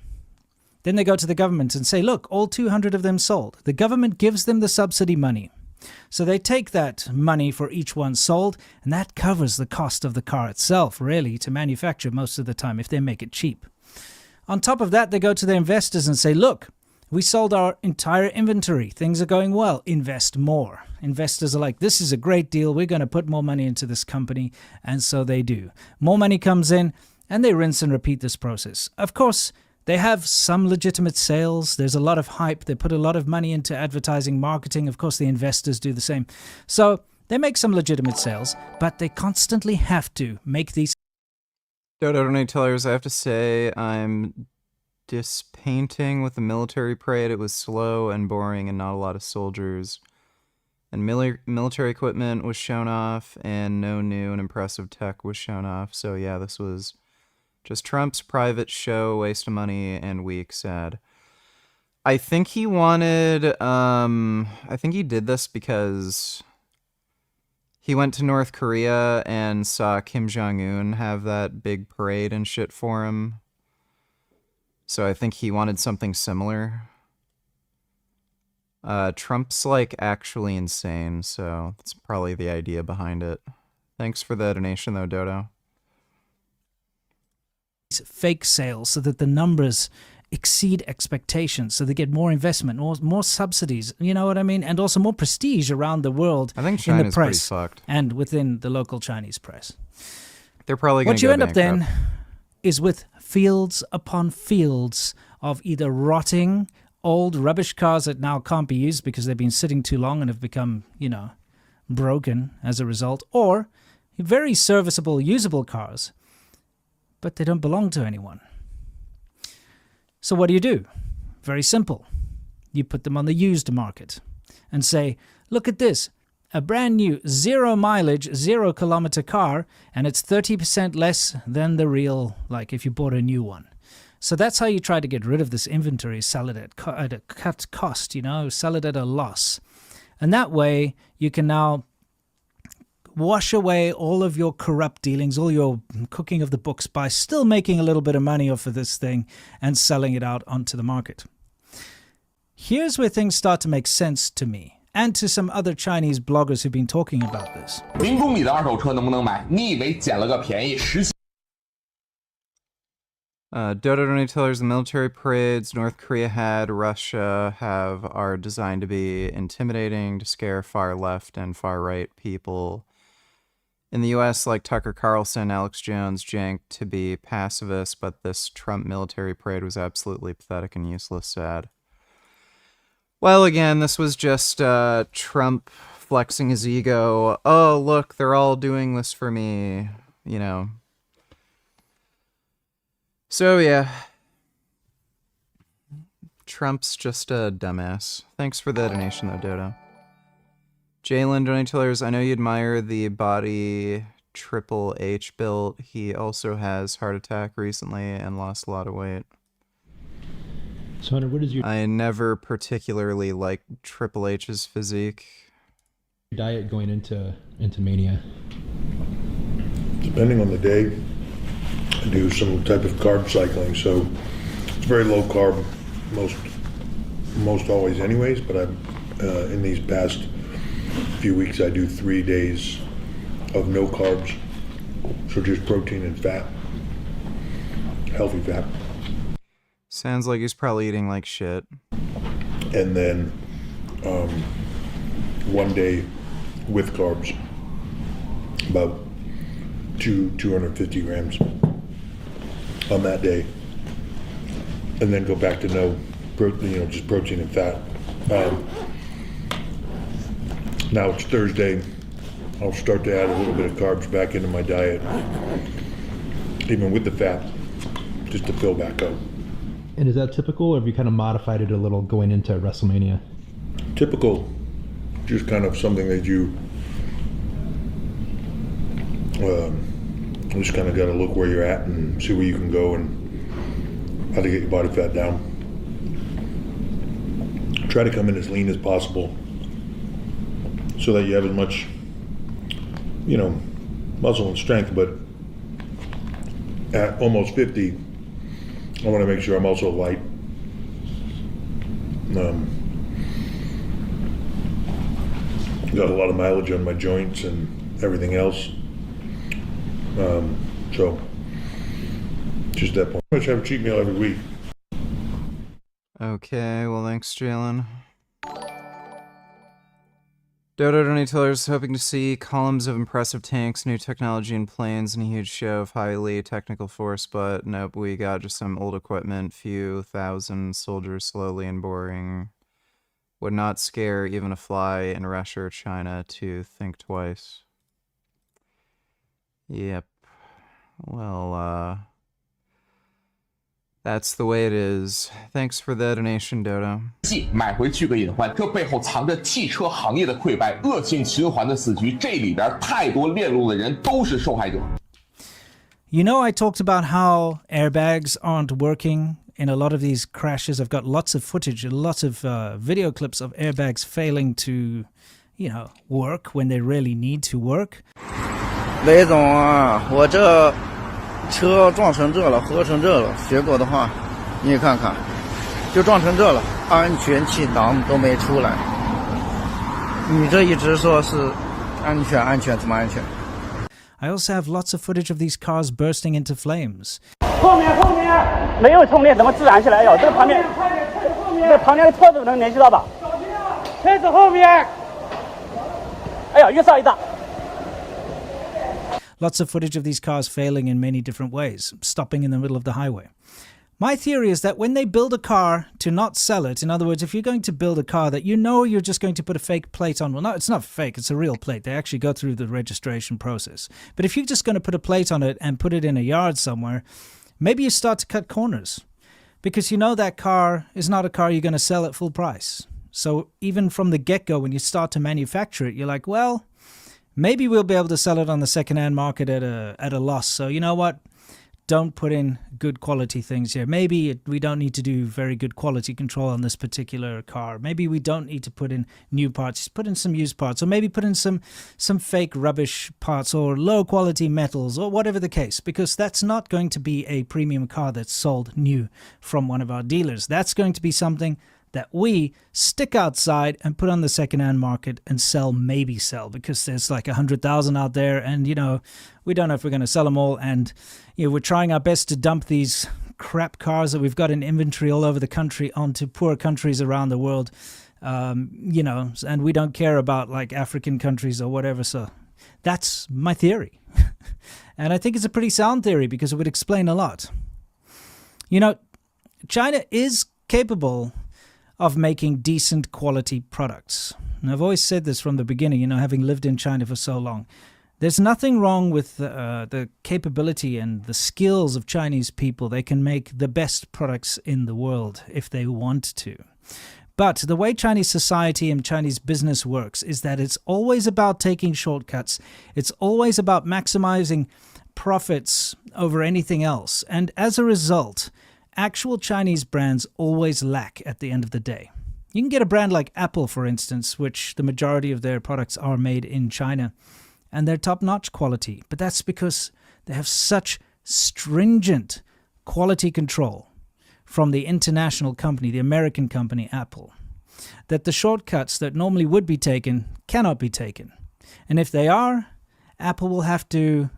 Then they go to the government and say, look, all 200 of them sold. The government gives them the subsidy money. So they take that money for each one sold, and that covers the cost of the car itself, really, to manufacture most of the time, if they make it cheap. On top of that, they go to their investors and say, look, we sold our entire inventory. Things are going well. Invest more. Investors are like, this is a great deal. We're going to put more money into this company. And so they do. More money comes in, and they rinse and repeat this process. Of course, they have some legitimate sales. There's a lot of hype. They put a lot of money into advertising, marketing. Of course, the investors do the same. So they make some legitimate sales, but they constantly have to make these. Dodo Donate Tellers, I have to say, I'm dispainting with the military parade. It was slow and boring and not a lot of soldiers. And military equipment was shown off, and no new and impressive tech was shown off. So yeah, this was just Trump's private show, waste of money, and weak, sad. I think he wanted, I think he did this because he went to North Korea and saw Kim Jong-un have that big parade and shit for him. So I think he wanted something similar. Trump's like actually insane, so that's probably the idea behind it. Thanks for the donation though, Dodo. Fake sales so that the numbers exceed expectations, so they get more investment, more subsidies, you know what I mean? And also more prestige around the world. I think in the China's press pretty fucked. and within the local Chinese press. They're probably going What to you go end up bankrupt. then is with fields upon fields of either rotting old rubbish cars that now can't be used because they've been sitting too long and have become, you know, broken as a result, or very serviceable, usable cars, but they don't belong to anyone. So what do? Very simple. You put them on the used market and say, look at this, a brand new 0 mileage, 0 kilometer car, and it's 30% less than the real, like if you bought a new one. So that's how you try to get rid of this inventory, sell it at a cut cost, you know, sell it at a loss. And that way you can now wash away all of your corrupt dealings, all your cooking of the books by still making a little bit of money off of this thing and selling it out onto the market. Here's where things start to make sense to me and to some other Chinese bloggers who've been talking about this. 0公里的二手车能不能买？你以为捡了个便宜10 Dodo Donate Tellers, the military parades North Korea had, Russia have, are designed to be intimidating, to scare far left and far right people. In the US, like Tucker Carlson, Alex Jones, Jank, to be pacifists, but this Trump military parade was absolutely pathetic and useless, sad. Well, again, this was just Trump flexing his ego. Oh, look, they're all doing this for me, you know. So, yeah. Trump's just a dumbass. Thanks for the donation, though, Dodo. Jalen, Donatillers, I know you admire the body Triple H built. He also has heart attack recently and lost a lot of weight. So, Hunter, what is your I never particularly liked Triple H's physique. diet going into Mania? Depending on the day, I do some type of carb cycling, so it's very low carb most always anyways, but I'm in these past few weeks I do 3 days of no carbs, so just protein and fat, healthy fat. Sounds like he's probably eating like shit. And then one day with carbs, about 250 grams on that day, and then go back to no protein, just protein and fat. Now it's Thursday. I'll start to add a little bit of carbs back into my diet, even with the fat, just to fill back up. And is that typical, or have you kind of modified it a little going into WrestleMania? Typical, just kind of something that you just kind of got to look where you're at and see where you can go and how to get your body fat down. Try to come in as lean as possible so that you have as much, muscle and strength, but at almost 50, I want to make sure I'm also light. Got a lot of mileage on my joints and everything else. So, just that point. I pretty much have a cheat meal every week. Okay, well thanks, Chillin. Dodo Donators hoping to see columns of impressive tanks, new technology in planes, and a huge show of highly technical force, but nope, we got just some old equipment, few thousand soldiers slowly and boring. Would not scare even a fly in Russia or China to think twice. Yep. Well, that's the way it is. Thanks for the donation, Dodo. 买回去个隐患，这背后藏着汽车行业的溃败、恶性循环的死局，这里边太多链路的人都是受害者。You know, I talked about how airbags aren't working in a lot of these crashes. I've got lots of footage, lots of video clips of airbags failing to, work when they really need to work. 雷总啊，我这车撞成这了，合成这了，学过的话，你也看看，就撞成这了，安全气囊都没出来。你这一直说是安全，安全怎么安全？ I also have lots of footage of these cars bursting into flames. 后面没有冲力，怎么自燃起来？这个旁边的车子能联系到吧？车子后面，哎呀，越烧越大。 Lots of footage of these cars failing in many different ways, stopping in the middle of the highway. My theory is that when they build a car to not sell it, in other words, if you're going to build a car that you're just going to put a fake plate on, well, no, it's not fake, it's a real plate. They actually go through the registration process. But if you're just going to put a plate on it and put it in a yard somewhere, maybe you start to cut corners because you know that car is not a car you're going to sell at full price. So even from the get-go, when you start to manufacture it, you're like, well, maybe we'll be able to sell it on the second-hand market at a loss. So you know what? Don't put in good quality things here. Maybe we don't need to do very good quality control on this particular car. Maybe we don't need to put in new parts. Just put in some used parts, or maybe put in some fake rubbish parts or low quality metals or whatever the case, because that's not going to be a premium car that's sold new from one of our dealers. That's going to be something that we stick outside and put on the second-hand market and maybe sell, because there's like 100,000 out there, and we don't know if we're going to sell them all, and we're trying our best to dump these crap cars that we've got in inventory all over the country onto poor countries around the world, and we don't care about like African countries or whatever. So that's my theory. And I think it's a pretty sound theory because it would explain a lot. China is capable of making decent quality products. And I've always said this from the beginning, having lived in China for so long. There's nothing wrong with the capability and the skills of Chinese people. They can make the best products in the world if they want to. But the way Chinese society and Chinese business works is that it's always about taking shortcuts. It's always about maximizing profits over anything else. And as a result, actual Chinese brands always lack at the end of the day. You can get a brand like Apple, for instance, which the majority of their products are made in China, and they're top-notch quality. But that's because they have such stringent quality control from the international company, the American company Apple, that the shortcuts that normally would be taken cannot be taken. And if they are, Apple will have to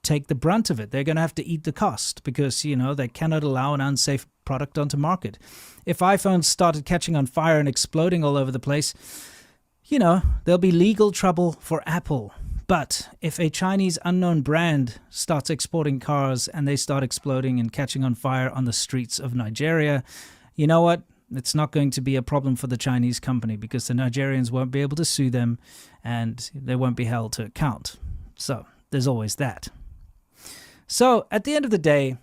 take the brunt of it. They're going to have to eat the cost because, they cannot allow an unsafe product onto market. If iPhones started catching on fire and exploding all over the place, there'll be legal trouble for Apple. But if a Chinese unknown brand starts exporting cars and they start exploding and catching on fire on the streets of Nigeria, you know what? It's not going to be a problem for the Chinese company because the Nigerians won't be able to sue them and they won't be held to account. So there's always that. So at the end of the day,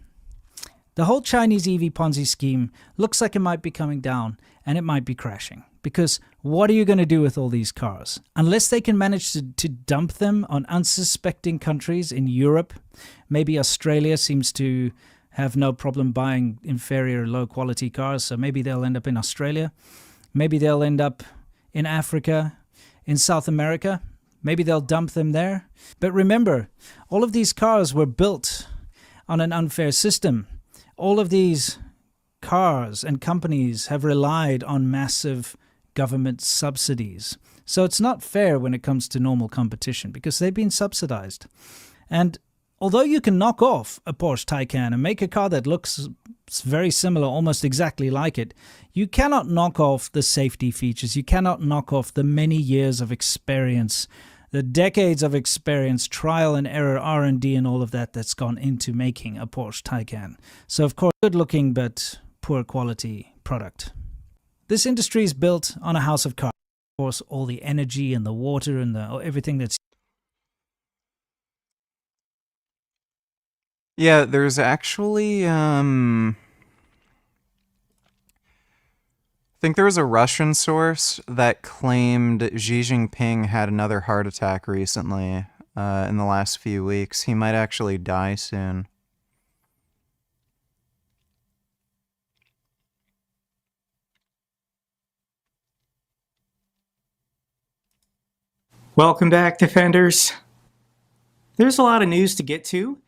the whole Chinese EV Ponzi scheme looks like it might be coming down and it might be crashing. Because what are you going to do with all these cars? Unless they can manage to dump them on unsuspecting countries in Europe, maybe Australia seems to have no problem buying inferior low-quality cars, so maybe they'll end up in Australia. Maybe they'll end up in Africa, in South America. Maybe they'll dump them there. But remember, all of these cars were built on an unfair system. All of these cars and companies have relied on massive government subsidies. So it's not fair when it comes to normal competition because they've been subsidized. And although you can knock off a Porsche Taycan and make a car that looks very similar, almost exactly like it, you cannot knock off the safety features. You cannot knock off the many years of experience, the decades of experience, trial and error, R&D and all of that that's gone into making a Porsche Taycan. So of course, good looking but poor quality product. This industry is built on a house of cards. Of course, all the energy and the water and everything that's... Yeah, there's actually, I think there was a Russian source that claimed Xi Jinping had another heart attack recently, in the last few weeks. He might actually die soon. Welcome back, Defenders. There's a lot of news to get to.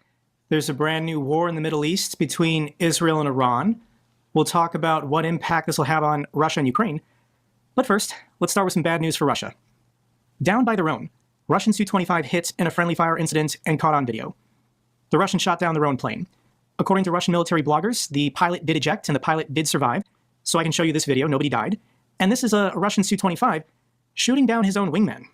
There's a brand new war in the Middle East between Israel and Iran. We'll talk about what impact this will have on Russia and Ukraine. But first, let's start with some bad news for Russia. Down by their own, Russian Su-25 hit in a friendly fire incident and caught on video. The Russians shot down their own plane. According to Russian military bloggers, the pilot did eject and the pilot did survive. So I can show you this video, nobody died. And this is a Russian Su-25 shooting down his own wingman.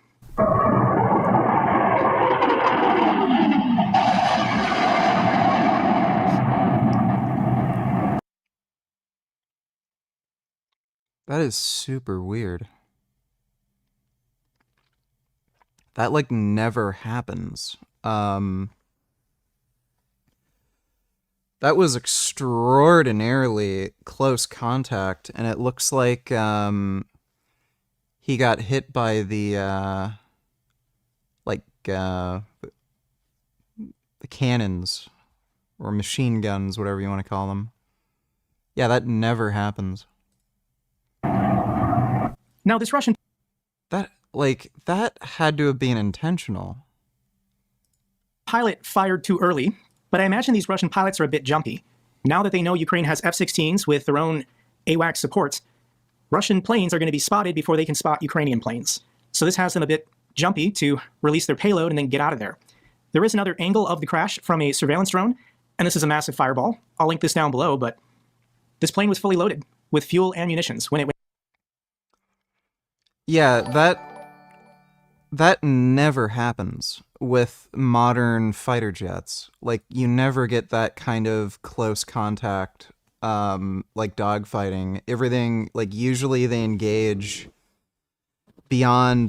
That is super weird. That, like, never happens. That was extraordinarily close contact, and it looks like, he got hit by the cannons, or machine guns, whatever you want to call them. Yeah, that never happens. Now, this Russian... That had to have been intentional. Pilot fired too early, but I imagine these Russian pilots are a bit jumpy. Now that they know Ukraine has F-16s with their own AWACS support, Russian planes are going to be spotted before they can spot Ukrainian planes. So this has them a bit jumpy to release their payload and then get out of there. There is another angle of the crash from a surveillance drone, and this is a massive fireball. I'll link this down below, but this plane was fully loaded with fuel and munitions when it went. Yeah, that never happens with modern fighter jets. Like, you never get that kind of close contact, like dogfighting. Everything, like, usually they engage beyond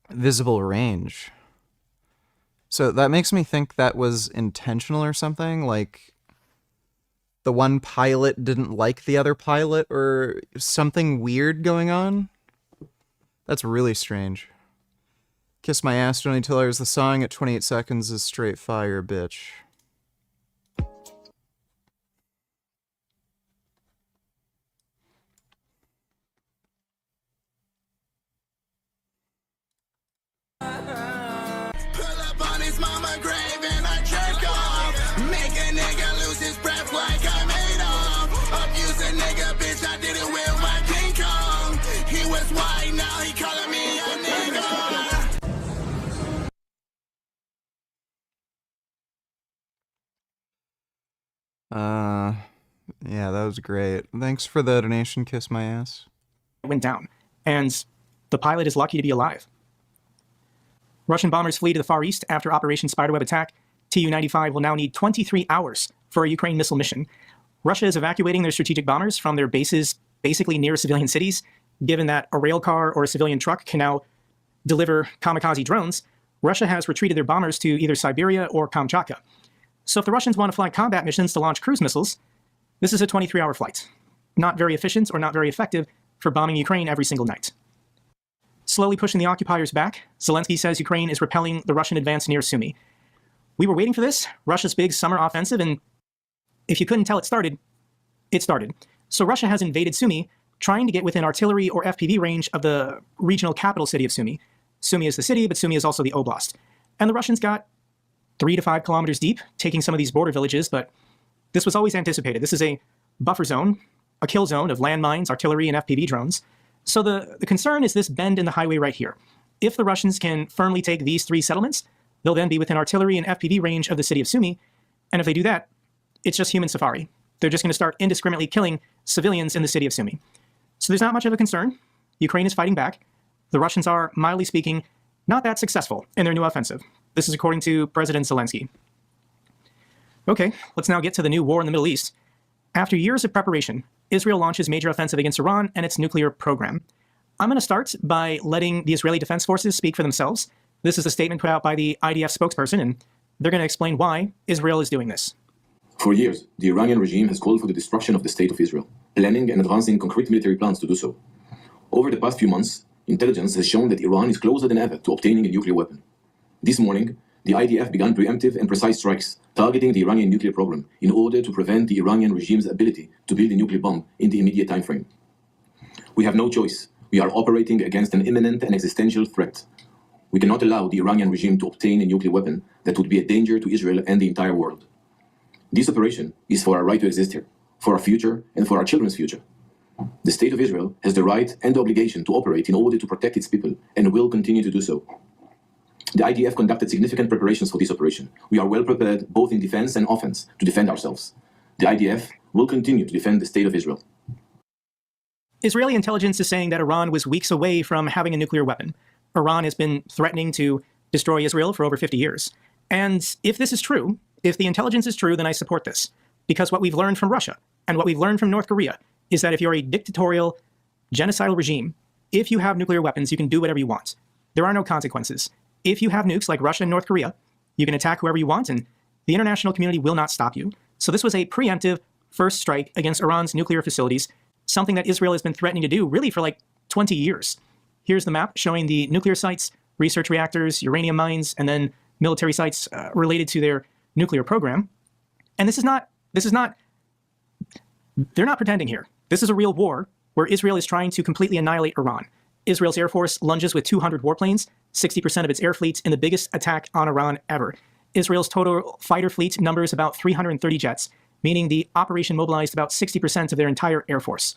visible range. So that makes me think that was intentional or something, like the one pilot didn't like the other pilot or something weird going on. That's really strange. Kiss My Ass, $20. The song at 28 seconds is straight fire, bitch. Yeah, that was great. Thanks for the donation, kiss my ass. Went down, and the pilot is lucky to be alive. Russian bombers flee to the Far East after Operation Spiderweb attack. Tu-95 will now need 23 hours for a Ukraine missile mission. Russia is evacuating their strategic bombers from their bases basically near civilian cities. Given that a rail car or a civilian truck can now deliver kamikaze drones, Russia has retreated their bombers to either Siberia or Kamchatka. So if the Russians want to fly combat missions to launch cruise missiles, this is a 23-hour flight. Not very efficient or not very effective for bombing Ukraine every single night. Slowly pushing the occupiers back, Zelensky says Ukraine is repelling the Russian advance near Sumy. We were waiting for this, Russia's big summer offensive, and if you couldn't tell it started, it started. So Russia has invaded Sumy, trying to get within artillery or FPV range of the regional capital city of Sumy. Sumy is the city, but Sumy is also the oblast. And the Russians got 3 to 5 kilometers deep, taking some of these border villages, but this was always anticipated. This is a buffer zone, a kill zone of landmines, artillery, and FPV drones. So the concern is this bend in the highway right here. If the Russians can firmly take these 3 settlements, they'll then be within artillery and FPV range of the city of Sumy, and if they do that, it's just human safari. They're just going to start indiscriminately killing civilians in the city of Sumy. So there's not much of a concern. Ukraine is fighting back. The Russians are, mildly speaking, not that successful in their new offensive. This is according to President Zelensky. Okay, let's now get to the new war in the Middle East. After years of preparation, Israel launches major offensive against Iran and its nuclear program. I'm going to start by letting the Israeli Defense Forces speak for themselves. This is a statement put out by the IDF spokesperson, and they're going to explain why Israel is doing this. For years, the Iranian regime has called for the destruction of the state of Israel, planning and advancing concrete military plans to do so. Over the past few months, intelligence has shown that Iran is closer than ever to obtaining a nuclear weapon. This morning, the IDF began preemptive and precise strikes targeting the Iranian nuclear program in order to prevent the Iranian regime's ability to build a nuclear bomb in the immediate time frame. We have no choice. We are operating against an imminent and existential threat. We cannot allow the Iranian regime to obtain a nuclear weapon that would be a danger to Israel and the entire world. This operation is for our right to exist here, for our future and for our children's future. The State of Israel has the right and the obligation to operate in order to protect its people and will continue to do so. The IDF conducted significant preparations for this operation. We are well prepared both in defense and offense to defend ourselves. The IDF will continue to defend the State of Israel. Israeli intelligence is saying that Iran was weeks away from having a nuclear weapon. Iran has been threatening to destroy Israel for over 50 years. And if this is true, if the intelligence is true, then I support this. Because what we've learned from Russia and what we've learned from North Korea is that if you're a dictatorial, genocidal regime, if you have nuclear weapons, you can do whatever you want. There are no consequences. If you have nukes like Russia and North Korea, you can attack whoever you want, and the international community will not stop you. So this was a preemptive first strike against Iran's nuclear facilities, something that Israel has been threatening to do really for like 20 years. Here's the map showing the nuclear sites, research reactors, uranium mines, and then military sites related to their nuclear program. And they're not pretending here. This is a real war where Israel is trying to completely annihilate Iran. Israel's Air Force lunges with 200 warplanes, 60% of its air fleet in the biggest attack on Iran ever. Israel's total fighter fleet numbers about 330 jets, meaning the operation mobilized about 60% of their entire air force.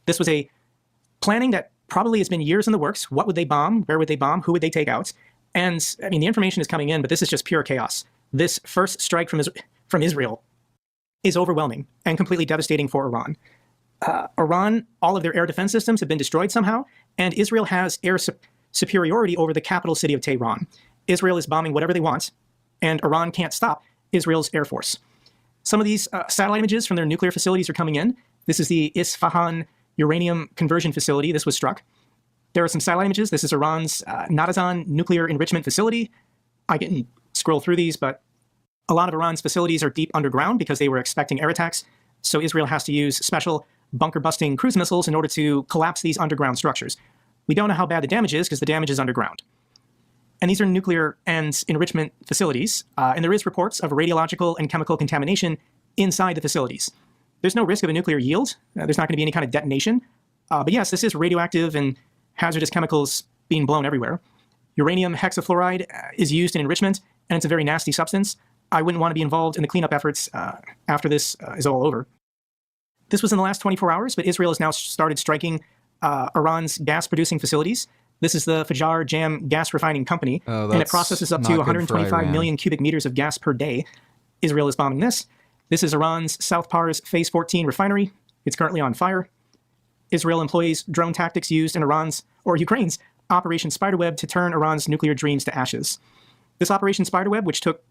This was a planning that probably has been years in the works. What would they bomb? Where would they bomb? Who would they take out? And I mean, the information is coming in, but this is just pure chaos. This first strike from Israel is overwhelming and completely devastating for Iran. Iran, all of their air defense systems have been destroyed somehow, and Israel has air superiority over the capital city of Tehran. Israel is bombing whatever they want, and Iran can't stop Israel's air force. Some of these satellite images from their nuclear facilities are coming in. This is the Isfahan uranium conversion facility. This was struck. There are some satellite images. This is Iran's Natanz nuclear enrichment facility. I can scroll through these, but a lot of Iran's facilities are deep underground because they were expecting air attacks. So Israel has to use special bunker-busting cruise missiles in order to collapse these underground structures. We don't know how bad the damage is because the damage is underground. And these are nuclear and enrichment facilities, and there is reports of radiological and chemical contamination inside the facilities. There's no risk of a nuclear yield. There's not going to be any kind of detonation. But yes, this is radioactive and hazardous chemicals being blown everywhere. Uranium hexafluoride is used in enrichment, and it's a very nasty substance. I wouldn't want to be involved in the cleanup efforts after this is all over. This was in the last 24 hours, but Israel has now started striking Iran's gas-producing facilities. This is the Fajar Jam gas refining company, and it processes up to 125 million cubic meters of gas per day. Israel is bombing this. This is Iran's South Pars Phase 14 refinery. It's currently on fire. Israel employs drone tactics used in Ukraine's Operation Spiderweb to turn Iran's nuclear dreams to ashes. This Operation Spiderweb, which took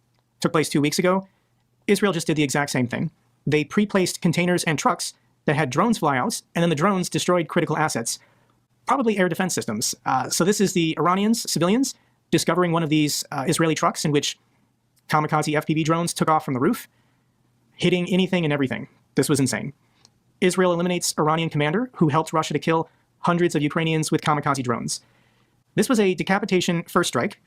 place 2 weeks ago, Israel just did the exact same thing. They pre-placed containers and trucks that had drones fly out, and then the drones destroyed critical assets, probably air defense systems. So this is the Iranians, civilians, discovering one of these Israeli trucks in which kamikaze FPV drones took off from the roof, hitting anything and everything. This was insane. Israel eliminates Iranian commander who helped Russia to kill hundreds of Ukrainians with kamikaze drones. This was a decapitation first strike,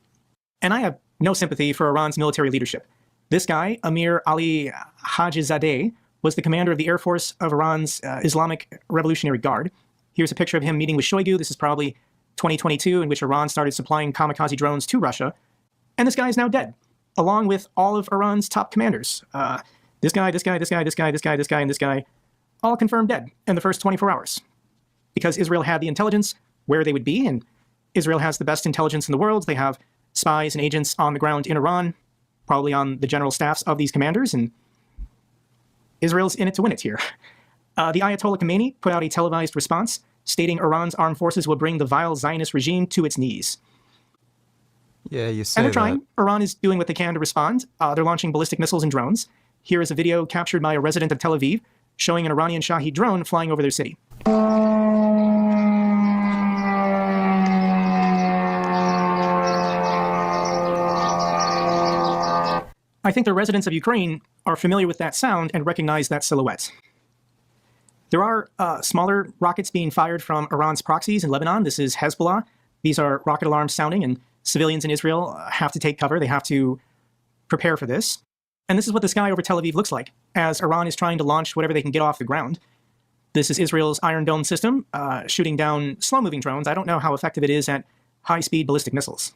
and I have no sympathy for Iran's military leadership. This guy, Amir Ali Hajizadeh, was the commander of the Air Force of Iran's Islamic Revolutionary Guard. Here's a picture of him meeting with Shoigu. This is probably 2022, in which Iran started supplying kamikaze drones to Russia. And this guy is now dead, along with all of Iran's top commanders. This guy, and this guy, all confirmed dead in the first 24 hours. Because Israel had the intelligence where they would be, and Israel has the best intelligence in the world. They have spies and agents on the ground in Iran, probably on the general staffs of these commanders, and Israel's in it to win it here. The Ayatollah Khomeini put out a televised response stating Iran's armed forces will bring the vile Zionist regime to its knees. Yeah, you say And they're that. trying. Iran is doing what they can to respond. They're launching ballistic missiles and drones. Here is a video captured by a resident of Tel Aviv showing an Iranian Shahed drone flying over their city. I think the residents of Ukraine are familiar with that sound and recognize that silhouette. There are smaller rockets being fired from Iran's proxies in Lebanon. This is Hezbollah. These are rocket alarms sounding, and civilians in Israel have to take cover. They have to prepare for this. And this is what the sky over Tel Aviv looks like as Iran is trying to launch whatever they can get off the ground. This is Israel's Iron Dome system, shooting down slow-moving drones. I don't know how effective it is at high-speed ballistic missiles.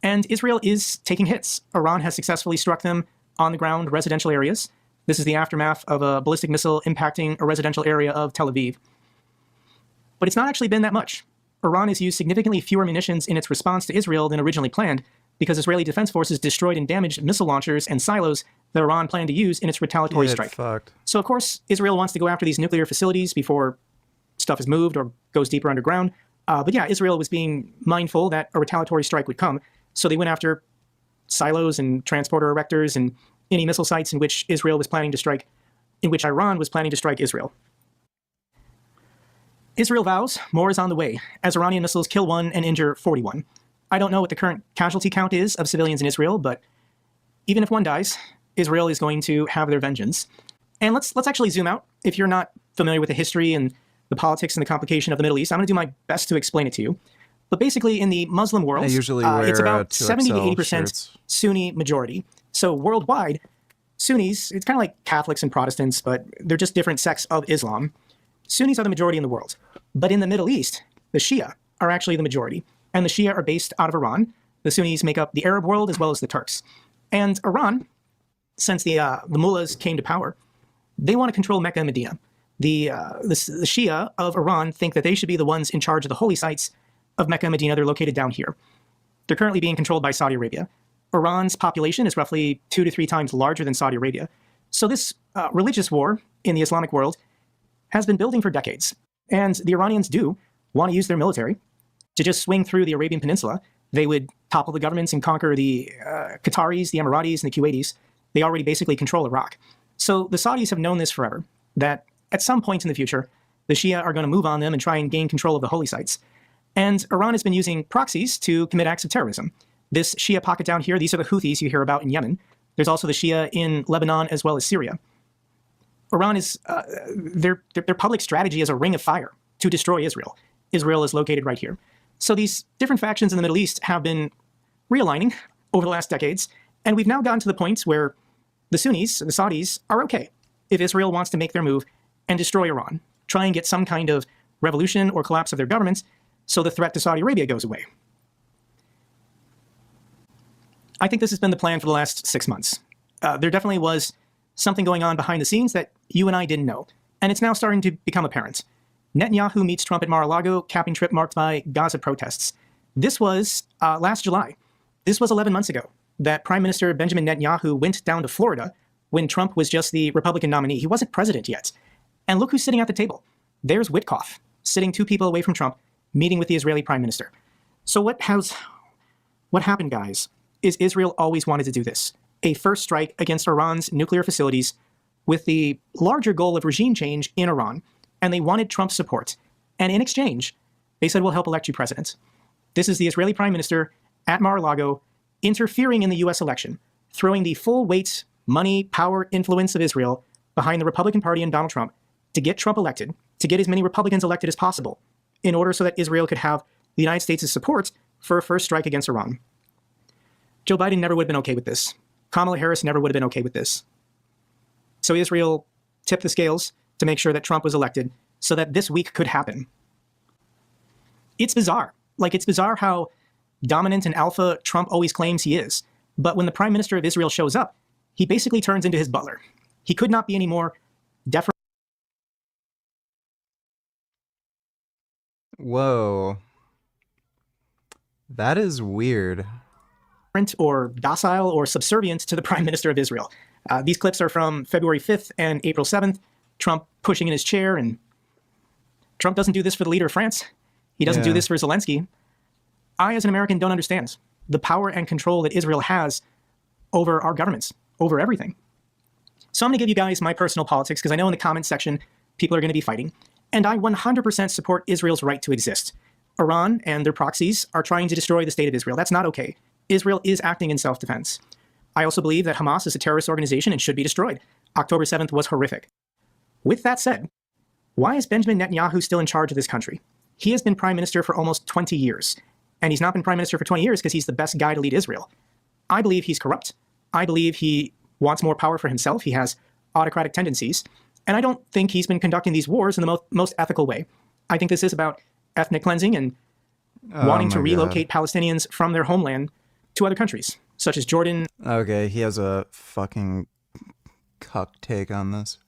And Israel is taking hits. Iran has successfully struck them on the ground residential areas. This is the aftermath of a ballistic missile impacting a residential area of Tel Aviv. But it's not actually been that much. Iran has used significantly fewer munitions in its response to Israel than originally planned, because Israeli defense forces destroyed and damaged missile launchers and silos that Iran planned to use in its retaliatory strike. Fucked. So, of course, Israel wants to go after these nuclear facilities before stuff is moved or goes deeper underground. But yeah, Israel was being mindful that a retaliatory strike would come. So they went after silos and transporter erectors and any missile sites in which Israel was planning to strike, in which Iran was planning to strike Israel. Israel vows more is on the way, as Iranian missiles kill 1 and injure 41. I don't know what the current casualty count is of civilians in Israel, but even if 1 dies, Israel is going to have their vengeance. And let's actually zoom out. If you're not familiar with the history and the politics and the complication of the Middle East, I'm going to do my best to explain it to you. But basically, in the Muslim world, I usually wear it's about 2XL 70 to 80% shirts. Sunni majority. So worldwide, Sunnis, it's kind of like Catholics and Protestants, but they're just different sects of Islam. Sunnis are the majority in the world. But in the Middle East, the Shia are actually the majority. And the Shia are based out of Iran. The Sunnis make up the Arab world as well as the Turks. And Iran, since the mullahs came to power, they want to control Mecca and Medina. The Shia of Iran think that they should be the ones in charge of the holy sites of Mecca and Medina. They're located down here. They're currently being controlled by Saudi Arabia. Iran's population is roughly 2 to 3 times larger than Saudi Arabia. So this religious war in the Islamic world has been building for decades. And the Iranians do want to use their military to just swing through the Arabian Peninsula. They would topple the governments and conquer the Qataris, the Emiratis, and the Kuwaitis. They already basically control Iraq. So the Saudis have known this forever, that at some point in the future, the Shia are going to move on them and try and gain control of the holy sites. And Iran has been using proxies to commit acts of terrorism. This Shia pocket down here, these are the Houthis you hear about in Yemen. There's also the Shia in Lebanon as well as Syria. Iran is, their public strategy is a ring of fire to destroy Israel. Israel is located right here. So these different factions in the Middle East have been realigning over the last decades, and we've now gotten to the point where the Sunnis, the Saudis, are okay if Israel wants to make their move and destroy Iran, try and get some kind of revolution or collapse of their governments so the threat to Saudi Arabia goes away. I think this has been the plan for the last 6 months. There definitely was something going on behind the scenes that you and I didn't know, and it's now starting to become apparent. Netanyahu meets Trump at Mar-a-Lago, capping trip marked by Gaza protests. This was last July. This was 11 months ago that Prime Minister Benjamin Netanyahu went down to Florida when Trump was just the Republican nominee. He wasn't president yet. And look who's sitting at the table. There's Witkoff, sitting 2 people away from Trump, meeting with the Israeli prime minister. So what happened, guys, is Israel always wanted to do this. A first strike against Iran's nuclear facilities with the larger goal of regime change in Iran. And they wanted Trump's support. And in exchange, they said, we'll help elect you president. This is the Israeli prime minister at Mar-a-Lago interfering in the US election, throwing the full weight, money, power, influence of Israel behind the Republican Party and Donald Trump to get Trump elected, to get as many Republicans elected as possible, in order so that Israel could have the United States' support for a first strike against Iran. Joe Biden never would have been okay with this. Kamala Harris never would have been okay with this. So Israel tipped the scales to make sure that Trump was elected so that this week could happen. It's bizarre. Like, it's bizarre how dominant and alpha Trump always claims he is. But when the prime minister of Israel shows up, he basically turns into his butler. He could not be any more deferential. Whoa. That is weird. Or docile or subservient to the prime minister of Israel. These clips are from February 5th and April 7th. Trump pushing in his chair, and Trump doesn't do this for the leader of France. He doesn't do this for Zelensky. I, as an American, don't understand the power and control that Israel has over our governments, over everything. So I'm going to give you guys my personal politics, because I know in the comments section, people are going to be fighting. And I 100% support Israel's right to exist. Iran and their proxies are trying to destroy the state of Israel. That's not okay. Israel is acting in self-defense. I also believe that Hamas is a terrorist organization and should be destroyed. October 7th was horrific. With that said, why is Benjamin Netanyahu still in charge of this country? He has been prime minister for almost 20 years. And he's not been prime minister for 20 years because he's the best guy to lead Israel. I believe he's corrupt. I believe he wants more power for himself. He has autocratic tendencies. And I don't think he's been conducting these wars in the most ethical way. I think this is about ethnic cleansing and wanting to relocate Palestinians from their homeland to other countries, such as Jordan. Okay, he has a fucking cuck take on this.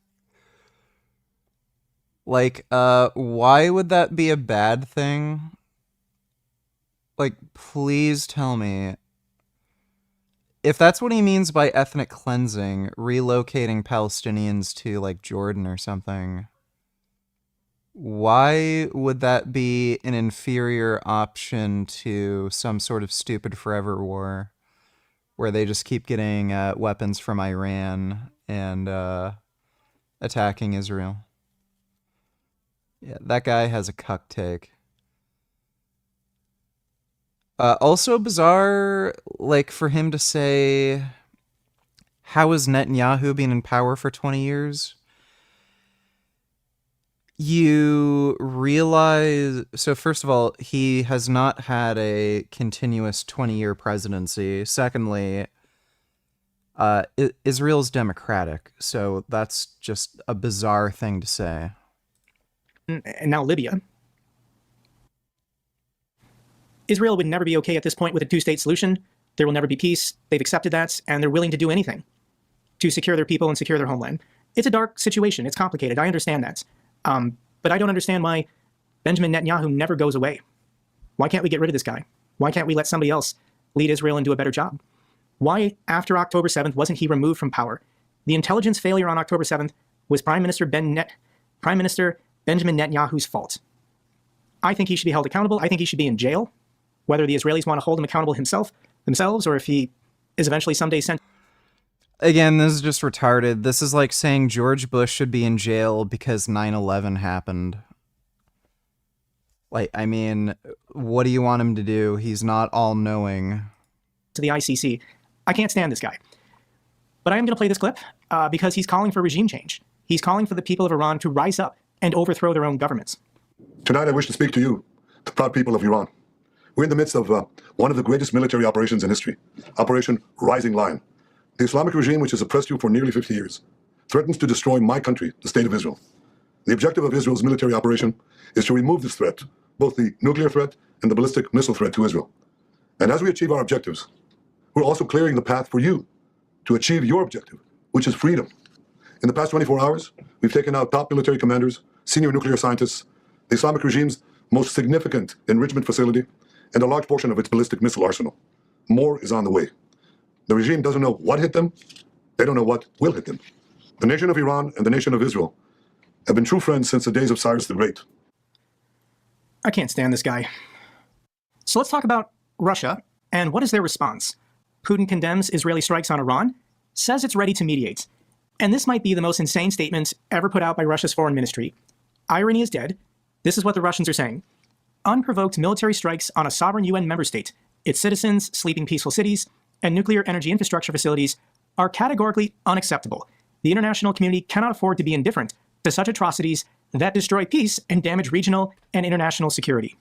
Like, why would that be a bad thing? Like, please tell me. If that's what he means by ethnic cleansing, relocating Palestinians to, like, Jordan or something, why would that be an inferior option to some sort of stupid forever war where they just keep getting weapons from Iran and attacking Israel? Yeah, that guy has a cuck take. Also bizarre, like, for him to say, how has Netanyahu been in power for 20 years? You realize, so first of all, he has not had a continuous 20-year presidency. Secondly, Israel's democratic, so that's just a bizarre thing to say. And now Libya. Israel would never be okay at this point with a two-state solution. There will never be peace. They've accepted that, and they're willing to do anything to secure their people and secure their homeland. It's a dark situation. It's complicated. I understand that. But I don't understand why Benjamin Netanyahu never goes away. Why can't we get rid of this guy? Why can't we let somebody else lead Israel and do a better job? Why, after October 7th, wasn't he removed from power? The intelligence failure on October 7th was Prime Minister Benjamin Netanyahu's fault. I think he should be held accountable. I think he should be in jail. Whether the Israelis want to hold him accountable themselves, or if he is eventually someday sent. Again, this is just retarded. This is like saying George Bush should be in jail because 9/11 happened. Like, I mean, what do you want him to do? He's not all-knowing. To the ICC. I can't stand this guy. But I am going to play this clip because he's calling for regime change. He's calling for the people of Iran to rise up and overthrow their own governments. Tonight I wish to speak to you, the proud people of Iran. We're in the midst of one of the greatest military operations in history, Operation Rising Lion. The Islamic regime, which has oppressed you for nearly 50 years, threatens to destroy my country, the state of Israel. The objective of Israel's military operation is to remove this threat, both the nuclear threat and the ballistic missile threat to Israel. And as we achieve our objectives, we're also clearing the path for you to achieve your objective, which is freedom. In the past 24 hours, we've taken out top military commanders, senior nuclear scientists, the Islamic regime's most significant enrichment facility, and a large portion of its ballistic missile arsenal. More is on the way. The regime doesn't know what hit them, they don't know what will hit them. The nation of Iran and the nation of Israel have been true friends since the days of Cyrus the Great. I can't stand this guy. So let's talk about Russia and what is their response. Putin condemns Israeli strikes on Iran, says it's ready to mediate. And this might be the most insane statement ever put out by Russia's foreign ministry. Irony is dead. This is what the Russians are saying. Unprovoked military strikes on a sovereign UN member state, its citizens, sleeping peaceful cities, and nuclear energy infrastructure facilities are categorically unacceptable. The international community cannot afford to be indifferent to such atrocities that destroy peace and damage regional and international security.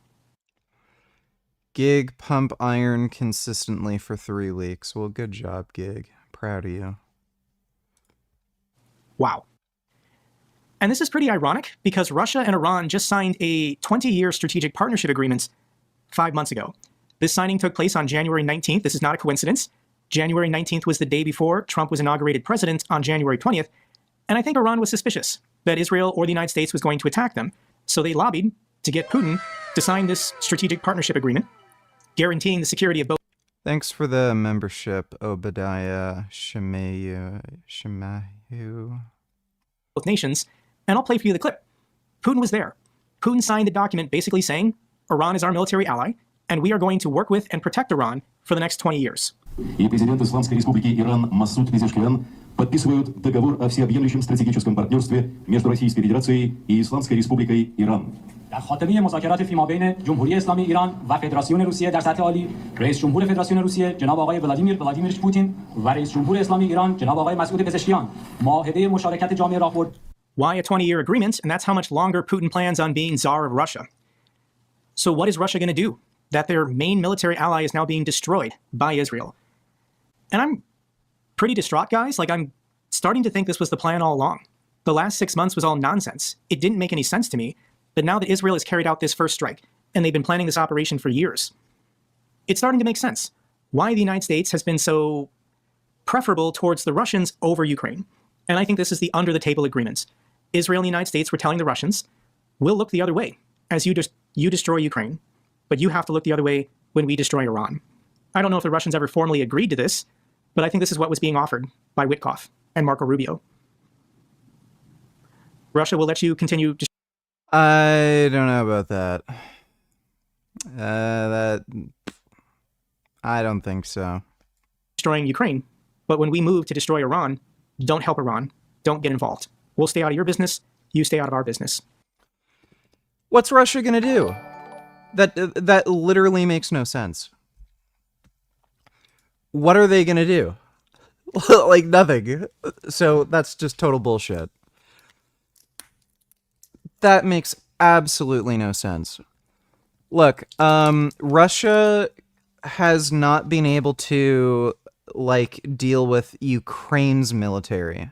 Gig pump iron consistently for 3 weeks. Well, good job, Gig. Proud of you. Wow. And this is pretty ironic because Russia and Iran just signed a 20-year strategic partnership agreement 5 months ago. This signing took place on January 19th. This is not a coincidence. January 19th was the day before Trump was inaugurated president on January 20th. And I think Iran was suspicious that Israel or the United States was going to attack them. So they lobbied to get Putin to sign this strategic partnership agreement, guaranteeing the security of both. Thanks for the membership, Obadiah Shemayu. Both nations. And I'll play for you the clip. Putin was there. Putin signed the document basically saying, Iran is our military ally, and we are going to work with and protect Iran for the next 20 years. И президент Исламской Республики Иран Масуд Пезешкиан подписывают договор о всеобъемлющем стратегическом партнерстве между Российской Федерацией и Исламской Республикой Иран. در خاتمه مذاکرات فیمابین جمهوری اسلامی ایران و فدراسیون روسیه در سطح عالی، رئیس جمهور فدراسیون روسیه جناب آقای ولادیمیرویچ پوتین و رئیس جمهور اسلامی ایران جناب آقای مسعود پزشکیان معاهده مشارکت جامعه راهبرد. Why a 20-year agreement? And that's how much longer Putin plans on being Tsar of Russia. So what is Russia going to do? That their main military ally is now being destroyed by Israel. And I'm pretty distraught, guys. Like, I'm starting to think this was the plan all along. The last 6 months was all nonsense. It didn't make any sense to me. But now that Israel has carried out this first strike, and they've been planning this operation for years, it's starting to make sense why the United States has been so preferable towards the Russians over Ukraine. And I think this is the under-the-table agreement. Israel and the United States were telling the Russians, we'll look the other way as you destroy Ukraine, but you have to look the other way when we destroy Iran. I don't know if the Russians ever formally agreed to this, but I think this is what was being offered by Witkoff and Marco Rubio. Russia will let you continue. I don't know about that. I don't think so. Destroying Ukraine, but when we move to destroy Iran, don't help Iran. Don't get involved. We'll stay out of your business. You stay out of our business. What's Russia gonna do? That literally makes no sense. What are they gonna do? Like, nothing. So that's just total bullshit. That makes absolutely no sense. Look, Russia has not been able to, like, deal with Ukraine's military.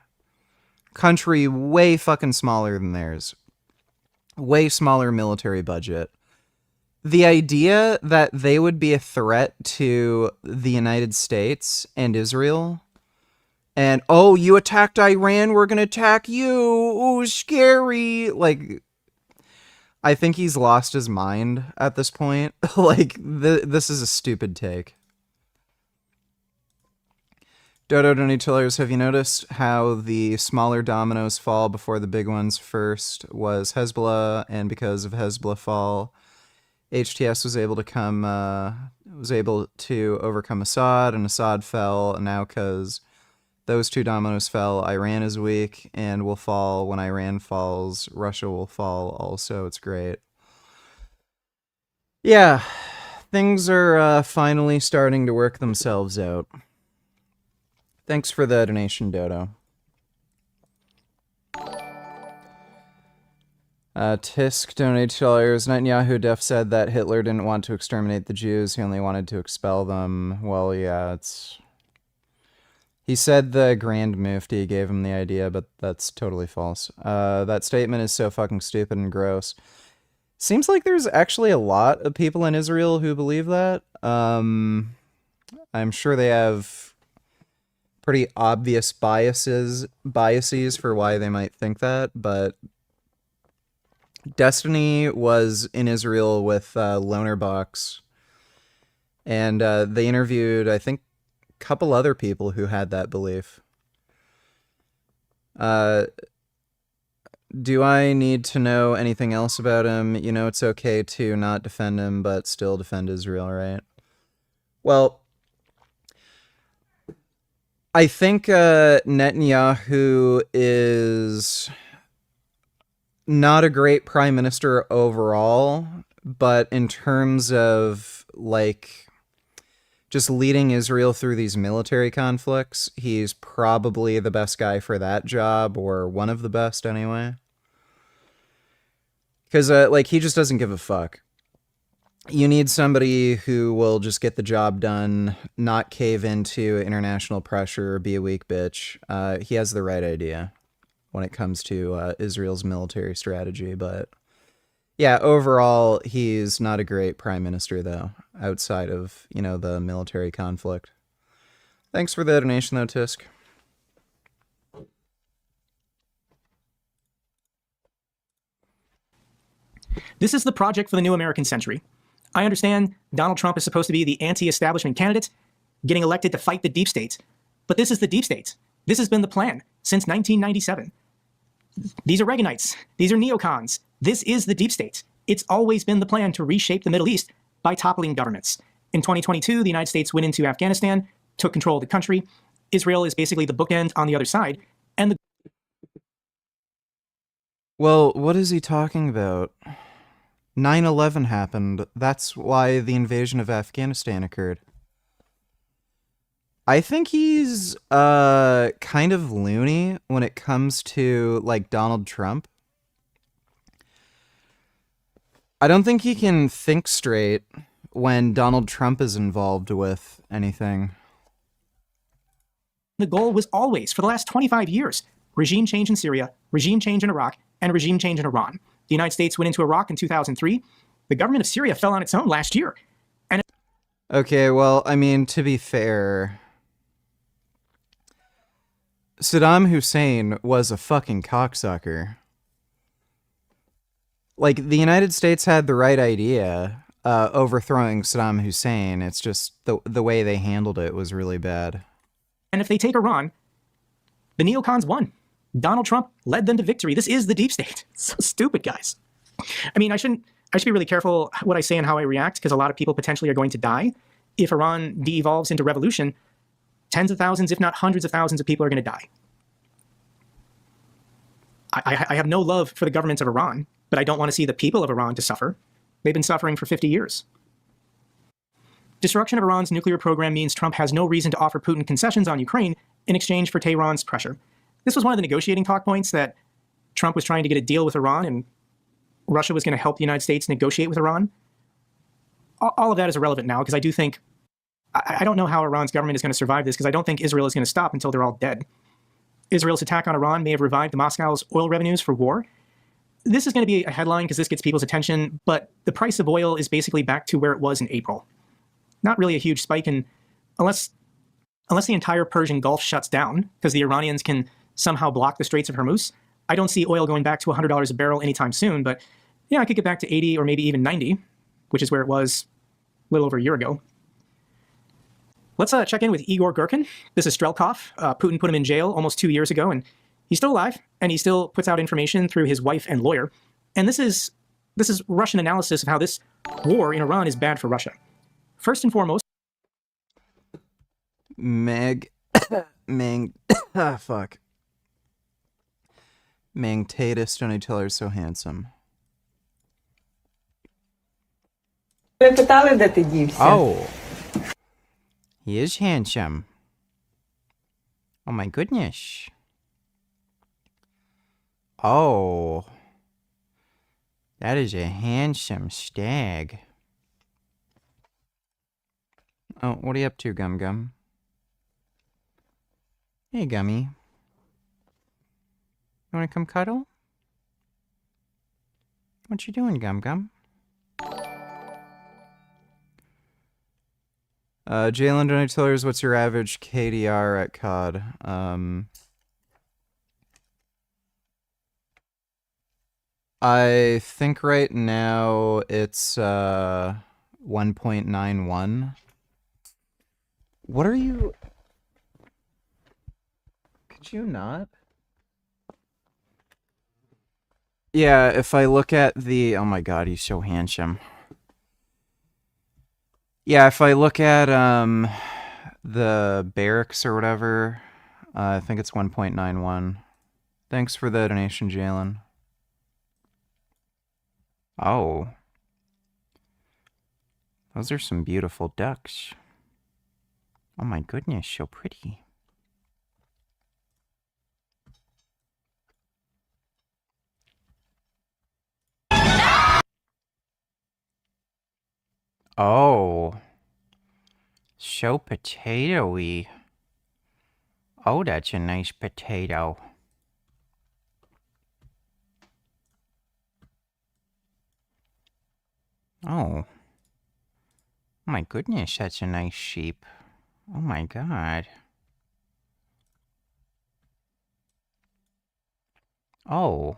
Country way fucking smaller than theirs. Way smaller military budget. The idea that they would be a threat to the United States and Israel, and, oh, you attacked Iran, we're gonna attack you, ooh, scary, like, I think he's lost his mind at this point. Like, this is a stupid take. Dodo Donatillers, have you noticed how the smaller dominoes fall before the big ones? First was Hezbollah, and because of Hezbollah fall, HTS was able to overcome Assad, and Assad fell, and now because those two dominoes fell, Iran is weak and will fall. When Iran falls, Russia will fall also. It's great. Yeah, things are finally starting to work themselves out. Thanks for the donation, Dodo. Tisk donated $2. Netanyahu def said that Hitler didn't want to exterminate the Jews. He only wanted to expel them. Well, yeah, it's... He said the Grand Mufti gave him the idea, but that's totally false. That statement is so fucking stupid and gross. Seems like there's actually a lot of people in Israel who believe that. I'm sure they have pretty obvious biases for why they might think that, but Destiny was in Israel with Loner Box, and they interviewed, I think, couple other people who had that belief. Do I need to know anything else about him? You know, it's okay to not defend him, but still defend Israel, right? Well, I think Netanyahu is not a great prime minister overall, but in terms of, like, just leading Israel through these military conflicts, he's probably the best guy for that job, or one of the best anyway. Because, like, he just doesn't give a fuck. You need somebody who will just get the job done, not cave into international pressure, be a weak bitch. He has the right idea when it comes to Israel's military strategy, but yeah, overall, he's not a great prime minister, though, outside of, you know, the military conflict. Thanks for the donation, though, Tisk. This is the project for the new American century. I understand Donald Trump is supposed to be the anti-establishment candidate, getting elected to fight the deep state. But this is the deep state. This has been the plan since 1997. These are Reaganites. These are neocons. This is the deep state. It's always been the plan to reshape the Middle East by toppling governments. In 2022, the United States went into Afghanistan, took control of the country. Israel is basically the bookend on the other side. And the Well, what is he talking about? 9/11 happened. That's why the invasion of Afghanistan occurred. I think he's kind of loony when it comes to, like, Donald Trump. I don't think he can think straight when Donald Trump is involved with anything. The goal was always, for the last 25 years, regime change in Syria, regime change in Iraq, and regime change in Iran. The United States went into Iraq in 2003. The government of Syria fell on its own last year. And Okay, well, I mean, to be fair, Saddam Hussein was a fucking cocksucker. Like, the United States had the right idea, overthrowing Saddam Hussein. It's just the way they handled it was really bad. And if they take Iran, the neocons won. Donald Trump led them to victory. This is the deep state. It's so stupid, guys. I mean, I should be really careful what I say and how I react, because a lot of people potentially are going to die. If Iran de-evolves into revolution, tens of thousands, if not hundreds of thousands of people are going to die. I have no love for the government of Iran, but I don't want to see the people of Iran to suffer. They've been suffering for 50 years. Destruction of Iran's nuclear program means Trump has no reason to offer Putin concessions on Ukraine in exchange for Tehran's pressure. This was one of the negotiating talk points, that Trump was trying to get a deal with Iran and Russia was going to help the United States negotiate with Iran. All of that is irrelevant now, because I do think, I don't know how Iran's government is going to survive this, because I don't think Israel is going to stop until they're all dead. Israel's attack on Iran may have revived the Moscow's oil revenues for war. This is going to be a headline because this gets people's attention, but the price of oil is basically back to where it was in April. Not really a huge spike, and unless the entire Persian Gulf shuts down, because the Iranians can somehow block the Straits of Hormuz, I don't see oil going back to $100 a barrel anytime soon, but yeah, I could get back to 80 or maybe even 90, which is where it was a little over a year ago. Let's check in with Igor Girkin. This is Strelkov. Putin put him in jail almost 2 years ago, and he's still alive, and he still puts out information through his wife and lawyer. And this is Russian analysis of how this war in Iran is bad for Russia. First and foremost, fuck. Tatus, don't you tell her so handsome. Oh. He is handsome. Oh my goodness. Oh. That is a handsome stag. Oh, what are you up to, Gum Gum? Hey, Gummy. You wanna come cuddle? What you doing, Gum Gum? Jalen, don't you tell us what's your average KDR at COD? I think right now it's 1.91. What are you? Could you not? Yeah, if I look at the... Oh my god, he's so handsome. Yeah, if I look at the barracks or whatever, I think it's 1.91. Thanks for the donation, Jalen. Oh. Those are some beautiful ducks. Oh my goodness, so pretty. Oh. So potatoey. Oh, that's a nice potato. Oh. My goodness, that's a nice sheep. Oh my god. Oh.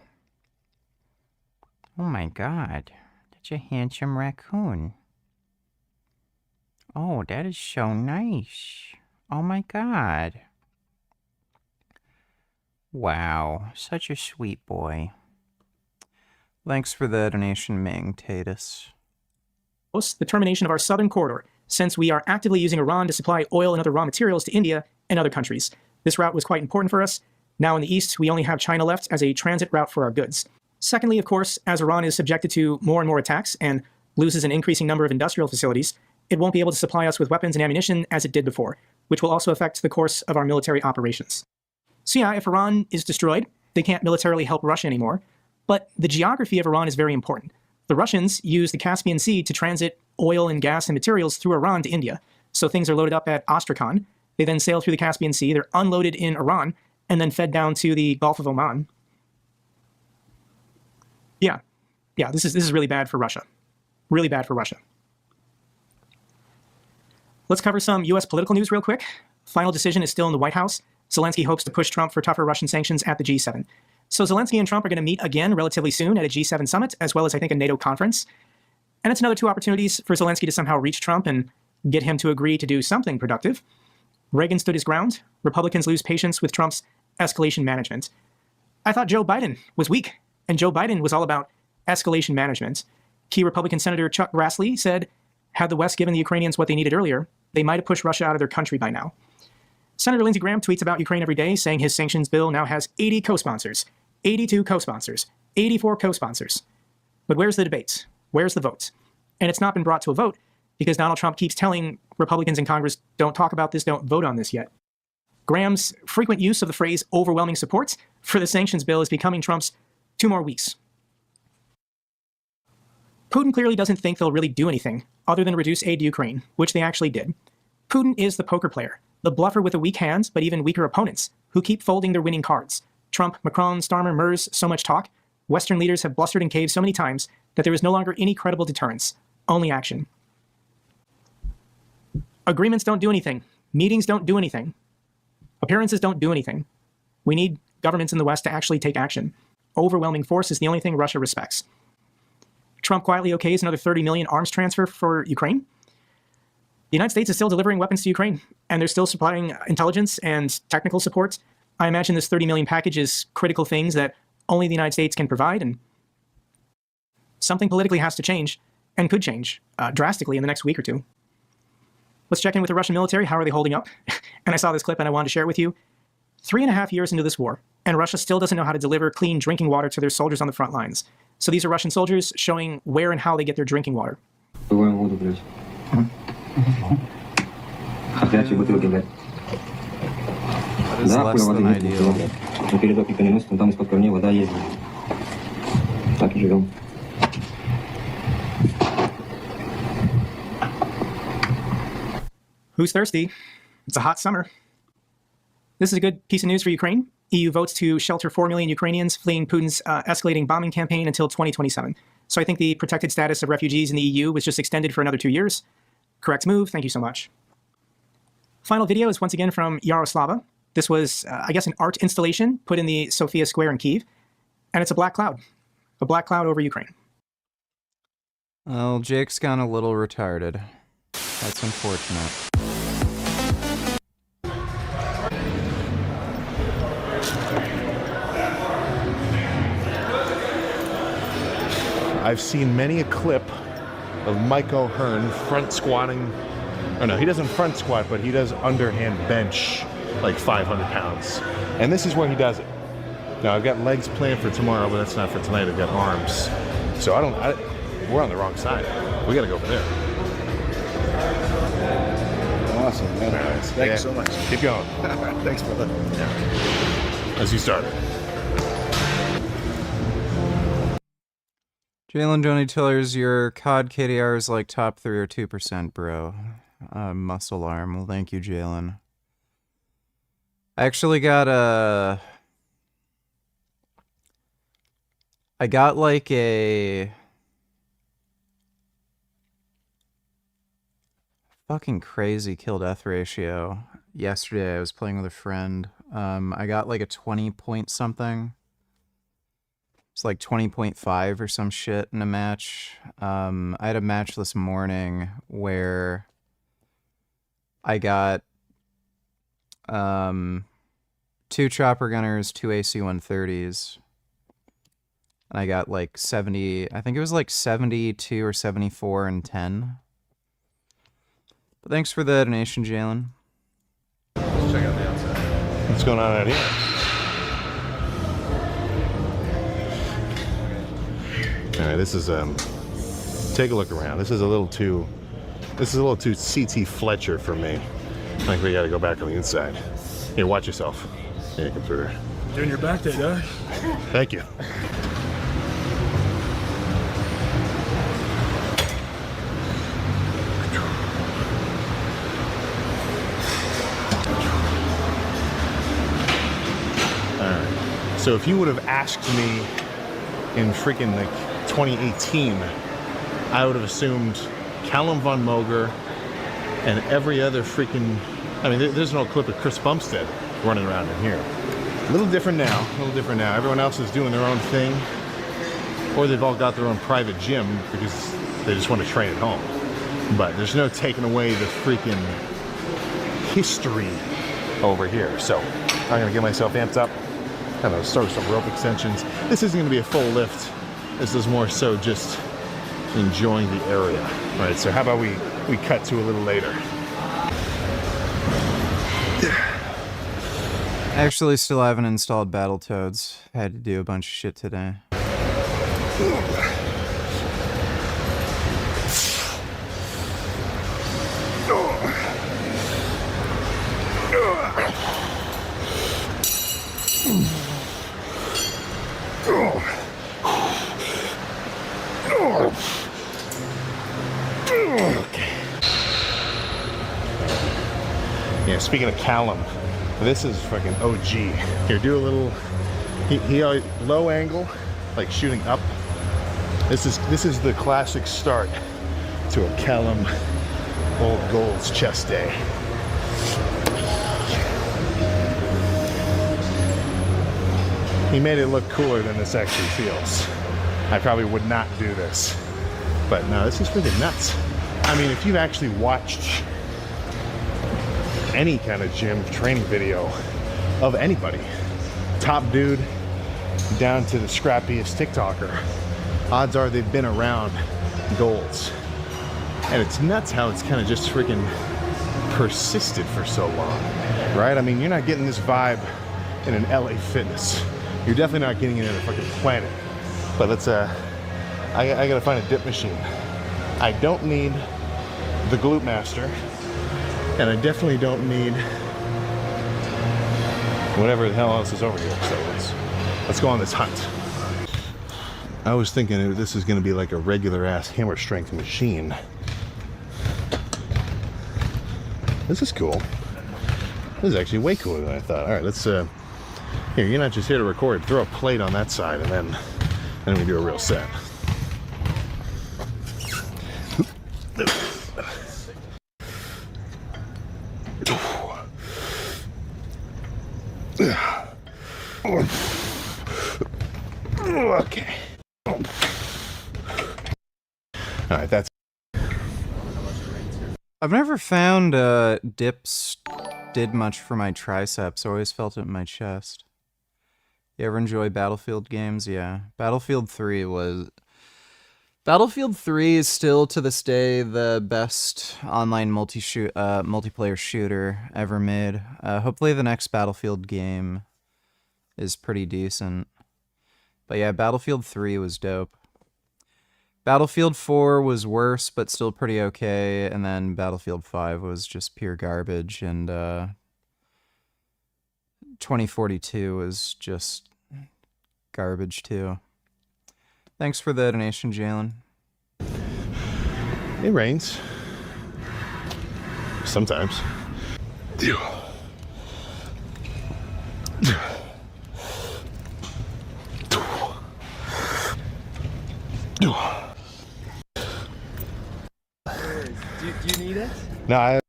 Oh my god. That's a handsome raccoon. Oh, that is so nice. Oh my god. Wow, such a sweet boy. Thanks for the donation, Ming Tatus. The termination of our southern corridor, since we are actively using Iran to supply oil and other raw materials to India and other countries. This route was quite important for us. Now in the east, we only have China left as a transit route for our goods. Secondly, of course, as Iran is subjected to more and more attacks and loses an increasing number of industrial facilities, it won't be able to supply us with weapons and ammunition as it did before, which will also affect the course of our military operations. So yeah, if Iran is destroyed, they can't militarily help Russia anymore, but the geography of Iran is very important. The Russians use the Caspian Sea to transit oil and gas and materials through Iran to India. So things are loaded up at Astrakhan. They then sail through the Caspian Sea. They're unloaded in Iran and then fed down to the Gulf of Oman. Yeah, this is really bad for Russia. Really bad for Russia. Let's cover some U.S. political news real quick. Final decision is still in the White House. Zelensky hopes to push Trump for tougher Russian sanctions at the G7. So Zelensky and Trump are going to meet again relatively soon at a G7 summit, as well as, I think, a NATO conference. And it's another 2 opportunities for Zelensky to somehow reach Trump and get him to agree to do something productive. Reagan stood his ground. Republicans lose patience with Trump's escalation management. I thought Joe Biden was weak, and Joe Biden was all about escalation management. Key Republican Senator Chuck Grassley said, had the West given the Ukrainians what they needed earlier, they might have pushed Russia out of their country by now. Senator Lindsey Graham tweets about Ukraine every day, saying his sanctions bill now has 80 co-sponsors, 82 co-sponsors, 84 co-sponsors. But where's the debate? Where's the vote? And it's not been brought to a vote because Donald Trump keeps telling Republicans in Congress, don't talk about this, don't vote on this yet. Graham's frequent use of the phrase overwhelming support for the sanctions bill is becoming Trump's 2 more weeks. Putin clearly doesn't think they'll really do anything other than reduce aid to Ukraine, which they actually did. Putin is the poker player, the bluffer with the weak hands but even weaker opponents who keep folding their winning cards. Trump, Macron, Starmer, Merz, so much talk. Western leaders have blustered and caved so many times that there is no longer any credible deterrence, only action. Agreements don't do anything. Meetings don't do anything. Appearances don't do anything. We need governments in the West to actually take action. Overwhelming force is the only thing Russia respects. Trump quietly okays another 30 million arms transfer for Ukraine. The United States is still delivering weapons to Ukraine, and they're still supplying intelligence and technical support. I imagine this 30 million package is critical things that only the United States can provide, and something politically has to change, and could change drastically in the next week or 2. Let's check in with the Russian military. How are they holding up? And I saw this clip and I wanted to share it with you. 3.5 years into this war, and Russia still doesn't know how to deliver clean drinking water to their soldiers on the front lines. So these are Russian soldiers showing where and how they get their drinking water. That is less than ideal. Who's thirsty? It's a hot summer. This is a good piece of news for Ukraine. EU votes to shelter 4 million Ukrainians fleeing Putin's escalating bombing campaign until 2027. So I think the protected status of refugees in the EU was just extended for another 2 years. Correct move. Thank you so much. Final video is once again from Yaroslava. This was, I guess, an art installation put in the Sofia Square in Kyiv. And it's a black cloud over Ukraine. Well, Jake's gone a little retarded. That's unfortunate. I've seen many a clip of Mike O'Hearn front squatting. Oh no, he doesn't front squat, but he does underhand bench like 500 pounds. And this is where he does it. Now I've got legs planned for tomorrow, but that's not for tonight. I've got arms. So we're on the wrong side. We gotta go over there. Awesome, man. Nice. Thank you so much. Keep going. Thanks, brother. As you started. Jalen Johnny Tillers, your COD KDR is like top 3 or 2%, bro. Muscle arm. Well, thank you, Jalen. I actually got I got like a fucking crazy kill-death ratio. Yesterday I was playing with a friend. I got like a 20 point something. It's like 20.5 or some shit in a match. I had a match this morning where I got 2 chopper gunners, 2 AC-130s. And I got like 70, I think it was like 72 or 74 and 10. But thanks for the donation, Jalen. Let's check out the outside. What's going on out here? All right, this is take a look around. This is a little too CT Fletcher for me. I think we got to go back on the inside. Here, watch yourself. Here, computer. Doing your back day, Doug. Thank you. Alright. So if you would have asked me in freaking like 2018, I would have assumed Callum Von Moger and every other freaking... I mean, there's no clip of Chris Bumstead running around in here. A little different now, Everyone else is doing their own thing, or they've all got their own private gym because they just want to train at home. But there's no taking away the freaking history over here. So I'm gonna get myself amped up. I'm gonna start some rope extensions. This isn't gonna be a full lift. This is more so just enjoying the area. All right, so how about we cut to a little later. I actually still haven't installed Battletoads. I had to do a bunch of shit today. Yeah, speaking of Callum, this is fucking OG. Here, do a little, he low angle, like shooting up. This is the classic start to a Callum Old Gold's chest day. He made it look cooler than this actually feels. I probably would not do this, but no, this is freaking nuts. I mean, if you've actually watched any kind of gym training video of anybody, top dude down to the scrappiest TikToker, odds are they've been around Golds. And it's nuts how it's kind of just freaking persisted for so long, right? I mean, you're not getting this vibe in an LA Fitness. You're definitely not getting it in a fucking Planet. But let's, I gotta find a dip machine. I don't need the Glute Master, and I definitely don't need whatever the hell else is over here. So let's go on this hunt. I was thinking this is gonna be like a regular ass hammer strength machine. This is cool. This is actually way cooler than I thought. All right, let's, here, you're not just here to record. Throw a plate on that side and then we do a real set. Okay. All right, that's... I've never found dips did much for my triceps. I always felt it in my chest. You ever enjoy Battlefield games? Yeah. Battlefield 3 was... Battlefield 3 is still to this day the best online multiplayer shooter ever made. Hopefully the next Battlefield game is pretty decent. But yeah, Battlefield 3 was dope. Battlefield 4 was worse, but still pretty okay. And then Battlefield 5 was just pure garbage. And 2042 was just garbage too. Thanks for the donation, Jalen. It rains. Sometimes. Do you need it? No,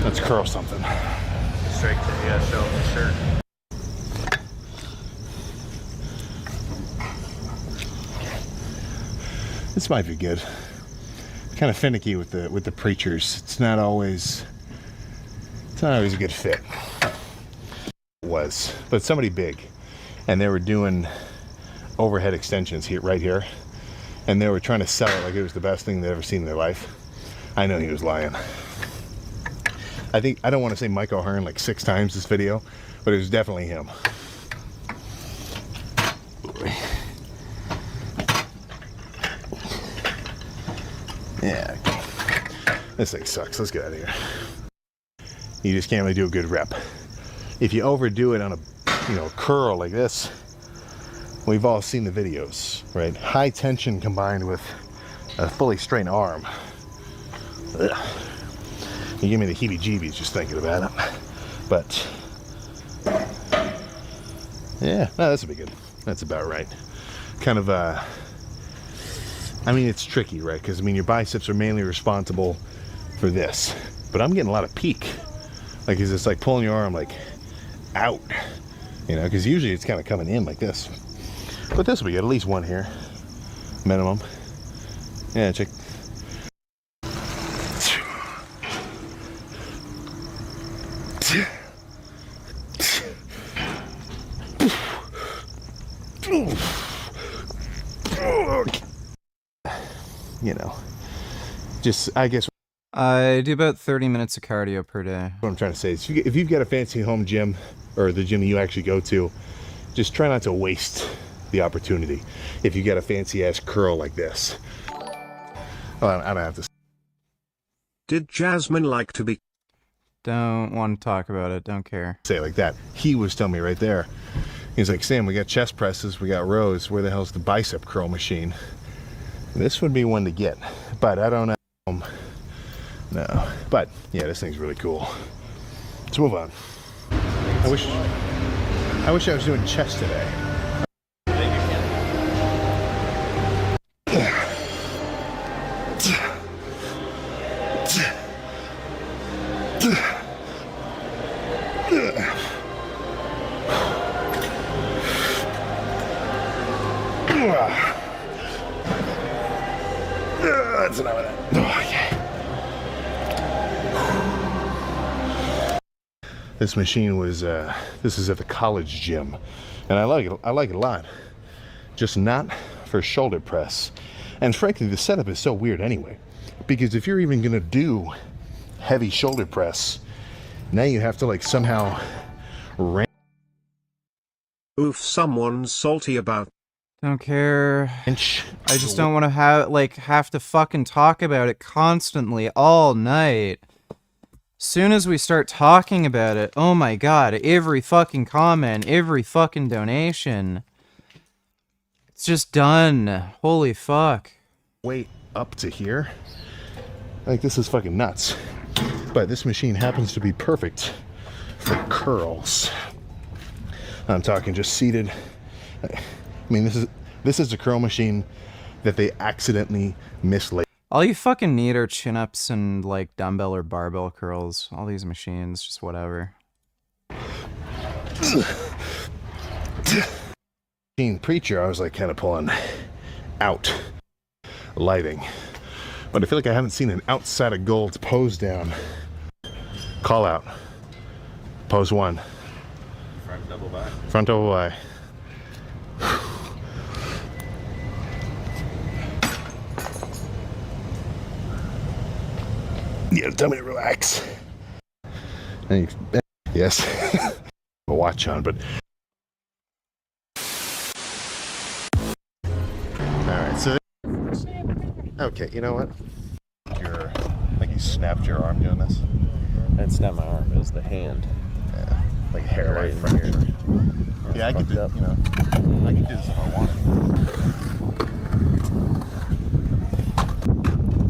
let's curl something. Straight to the show for sure. This might be good. Kind of finicky with the preachers. It's not always a good fit. It was, but somebody big, and they were doing overhead extensions right here, and they were trying to sell it like it was the best thing they'd ever seen in their life. I know he was lying. I don't want to say Mike O'Hearn like 6 times this video, but it was definitely him. Yeah, this thing sucks. Let's get out of here. You just can't really do a good rep. If you overdo it on a curl like this, we've all seen the videos, right? High tension combined with a fully straight arm. Ugh. You give me the heebie-jeebies just thinking about it. But yeah, no, this will be good. That's about right. Kind of I mean, it's tricky, right? Because, I mean, your biceps are mainly responsible for this. But I'm getting a lot of peak. Like, it's like pulling your arm, like, out. Because usually it's kind of coming in like this. But this will be good. At least one here. Minimum. Yeah, check. Just, I guess. I do about 30 minutes of cardio per day. What I'm trying to say is, if you've got a fancy home gym, or the gym you actually go to, just try not to waste the opportunity. If you get a fancy ass curl like this. Well, I don't have to. Did Jasmine like to be? Don't want to talk about it. Don't care. Say it like that. He was telling me right there. He's like, Sam, we got chest presses, we got rows. Where the hell's the bicep curl machine? This would be one to get, but I don't know. No, but yeah, this thing's really cool. Let's move on. I wish I was doing chest today. That's enough of that. This machine was, this is at the college gym, and I like it a lot, just not for shoulder press. And frankly, the setup is so weird anyway, because if you're even gonna do heavy shoulder press, now you have to like somehow Oof, someone's salty about. Don't care. I just don't want to have to fucking talk about it constantly all night. Soon as we start talking about it, oh my god, every fucking comment, every fucking donation. It's just done. Holy fuck. Weight up to here. Like, this is fucking nuts. But this machine happens to be perfect for curls. I'm talking just seated. I mean, this is a curl machine that they accidentally mislaid. All you fucking need are chin-ups and, like, dumbbell or barbell curls. All these machines, just whatever. Preacher, I was, like, kind of pulling out. Lighting. But I feel like I haven't seen an outside of gold pose down. Call out. Pose 1. Front double by. Front double by. Yeah, tell me to relax. Yes. A watch on, but. Alright, so. Okay, you know what? Like you snapped your arm doing this? It's not my arm, it was the hand. Yeah, like hairline fracture. Yeah, I could do, I could do this if I wanted.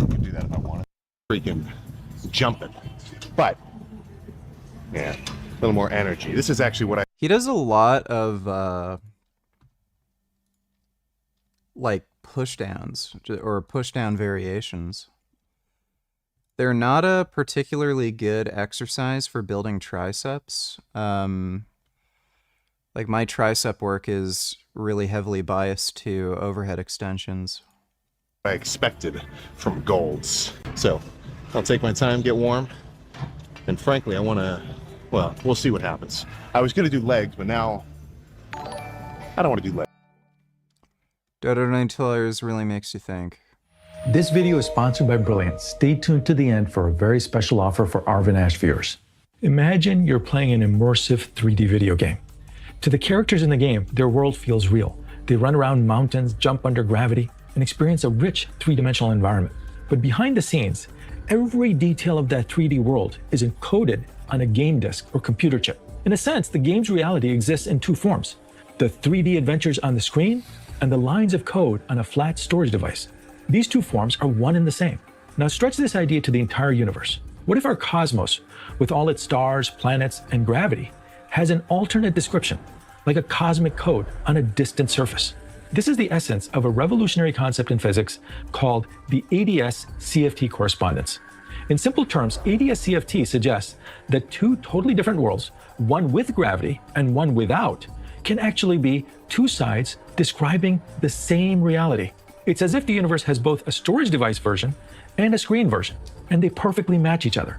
I could do that if I wanted. Freaking jumping. But, yeah, a little more energy. This is actually what He does a lot of, like, push downs, or push down variations. They're not a particularly good exercise for building triceps. Like, my tricep work is really heavily biased to overhead extensions. I expected from Golds. So, I'll take my time, get warm, and frankly, I want to, well, we'll see what happens. I was going to do legs, but now I don't want to do legs. Dodo Nightillers really makes you think. This video is sponsored by Brilliant. Stay tuned to the end for a very special offer for Arvin Ash viewers. Imagine you're playing an immersive 3D video game. To the characters in the game, their world feels real. They run around mountains, jump under gravity, and experience a rich three-dimensional environment. But behind the scenes, every detail of that 3D world is encoded on a game disk or computer chip. In a sense, the game's reality exists in two forms: the 3D adventures on the screen and the lines of code on a flat storage device. These two forms are one and the same. Now stretch this idea to the entire universe. What if our cosmos, with all its stars, planets, and gravity, has an alternate description, like a cosmic code on a distant surface? This is the essence of a revolutionary concept in physics called the ADS-CFT correspondence. In simple terms, ADS-CFT suggests that two totally different worlds, one with gravity and one without, can actually be two sides describing the same reality. It's as if the universe has both a storage device version and a screen version, and they perfectly match each other.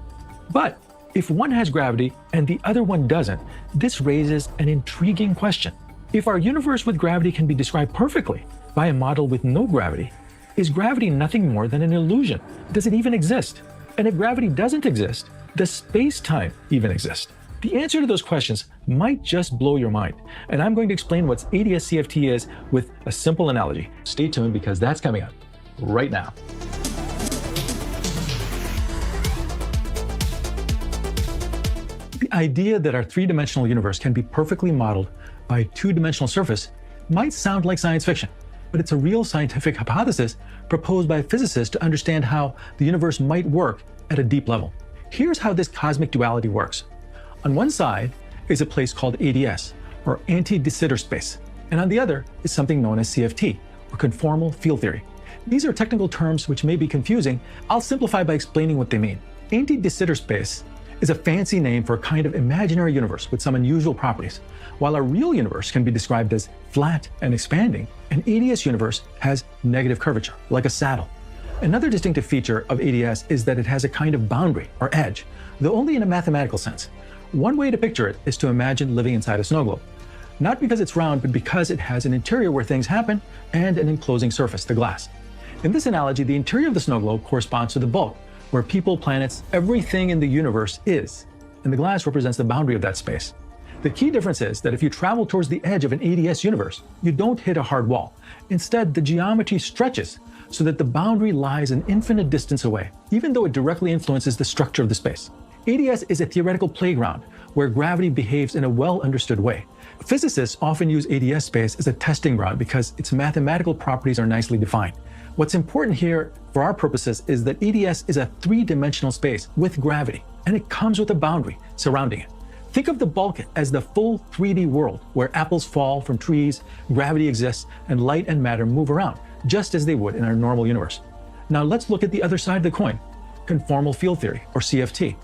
But if one has gravity and the other one doesn't, this raises an intriguing question. If our universe with gravity can be described perfectly by a model with no gravity, is gravity nothing more than an illusion? Does it even exist? And if gravity doesn't exist, does space-time even exist? The answer to those questions might just blow your mind, and I'm going to explain what ADS-CFT is with a simple analogy. Stay tuned because that's coming up right now. The idea that our three-dimensional universe can be perfectly modeled by a two-dimensional surface might sound like science fiction, but it's a real scientific hypothesis proposed by physicists to understand how the universe might work at a deep level. Here's how this cosmic duality works. On one side is a place called ADS, or anti-de Sitter space, and on the other is something known as CFT, or conformal field theory. These are technical terms which may be confusing. I'll simplify by explaining what they mean. Anti-de Sitter space is a fancy name for a kind of imaginary universe with some unusual properties. While a real universe can be described as flat and expanding, an ADS universe has negative curvature, like a saddle. Another distinctive feature of ADS is that it has a kind of boundary, or edge, though only in a mathematical sense. One way to picture it is to imagine living inside a snow globe. Not because it's round, but because it has an interior where things happen and an enclosing surface, the glass. In this analogy, the interior of the snow globe corresponds to the bulk, where people, planets, everything in the universe is, and the glass represents the boundary of that space. The key difference is that if you travel towards the edge of an ADS universe, you don't hit a hard wall. Instead, the geometry stretches so that the boundary lies an infinite distance away, even though it directly influences the structure of the space. ADS is a theoretical playground where gravity behaves in a well-understood way. Physicists often use ADS space as a testing ground because its mathematical properties are nicely defined. What's important here for our purposes is that ADS is a three-dimensional space with gravity, and it comes with a boundary surrounding it. Think of the bulk as the full 3D world where apples fall from trees, gravity exists, and light and matter move around, just as they would in our normal universe. Now let's look at the other side of the coin, conformal field theory, or CFT.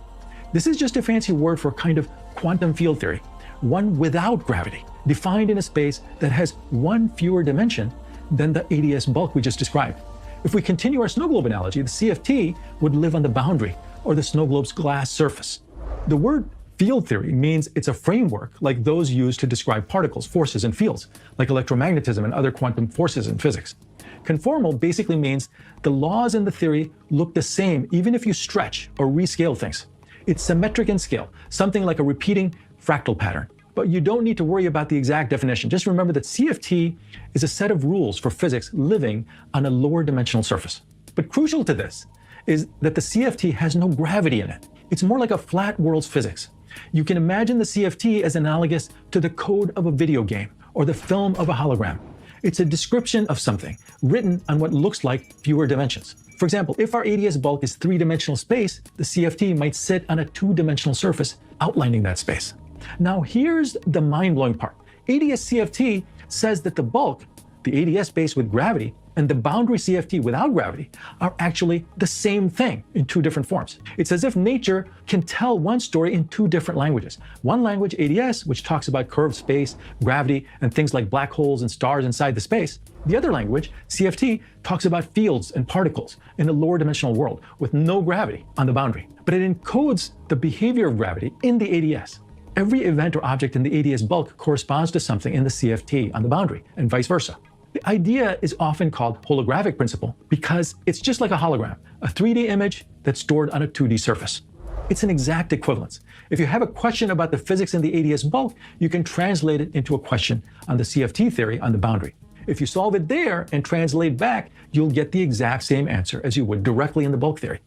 This is just a fancy word for a kind of quantum field theory, one without gravity, defined in a space that has one fewer dimension than the ADS bulk we just described. If we continue our snow globe analogy, the CFT would live on the boundary, or the snow globe's glass surface. The word field theory means it's a framework like those used to describe particles, forces, and fields, like electromagnetism and other quantum forces in physics. Conformal basically means the laws in the theory look the same even if you stretch or rescale things. It's symmetric in scale, something like a repeating fractal pattern. But you don't need to worry about the exact definition. Just remember that CFT is a set of rules for physics living on a lower dimensional surface. But crucial to this is that the CFT has no gravity in it. It's more like a flat world's physics. You can imagine the CFT as analogous to the code of a video game or the film of a hologram. It's a description of something written on what looks like fewer dimensions. For example, if our ADS bulk is three-dimensional space, the CFT might sit on a two-dimensional surface outlining that space. Now here's the mind-blowing part. ADS CFT says that the bulk, the ADS space with gravity, and the boundary CFT without gravity are actually the same thing in two different forms. It's as if nature can tell one story in two different languages. One language, ADS, which talks about curved space, gravity, and things like black holes and stars inside the space. The other language, CFT, talks about fields and particles in a lower dimensional world with no gravity on the boundary. But it encodes the behavior of gravity in the ADS. Every event or object in the ADS bulk corresponds to something in the CFT on the boundary, and vice versa. The idea is often called holographic principle because it's just like a hologram, a 3D image that's stored on a 2D surface. It's an exact equivalence. If you have a question about the physics in the ADS bulk, you can translate it into a question on the CFT theory on the boundary. If you solve it there and translate back, you'll get the exact same answer as you would directly in the bulk theory.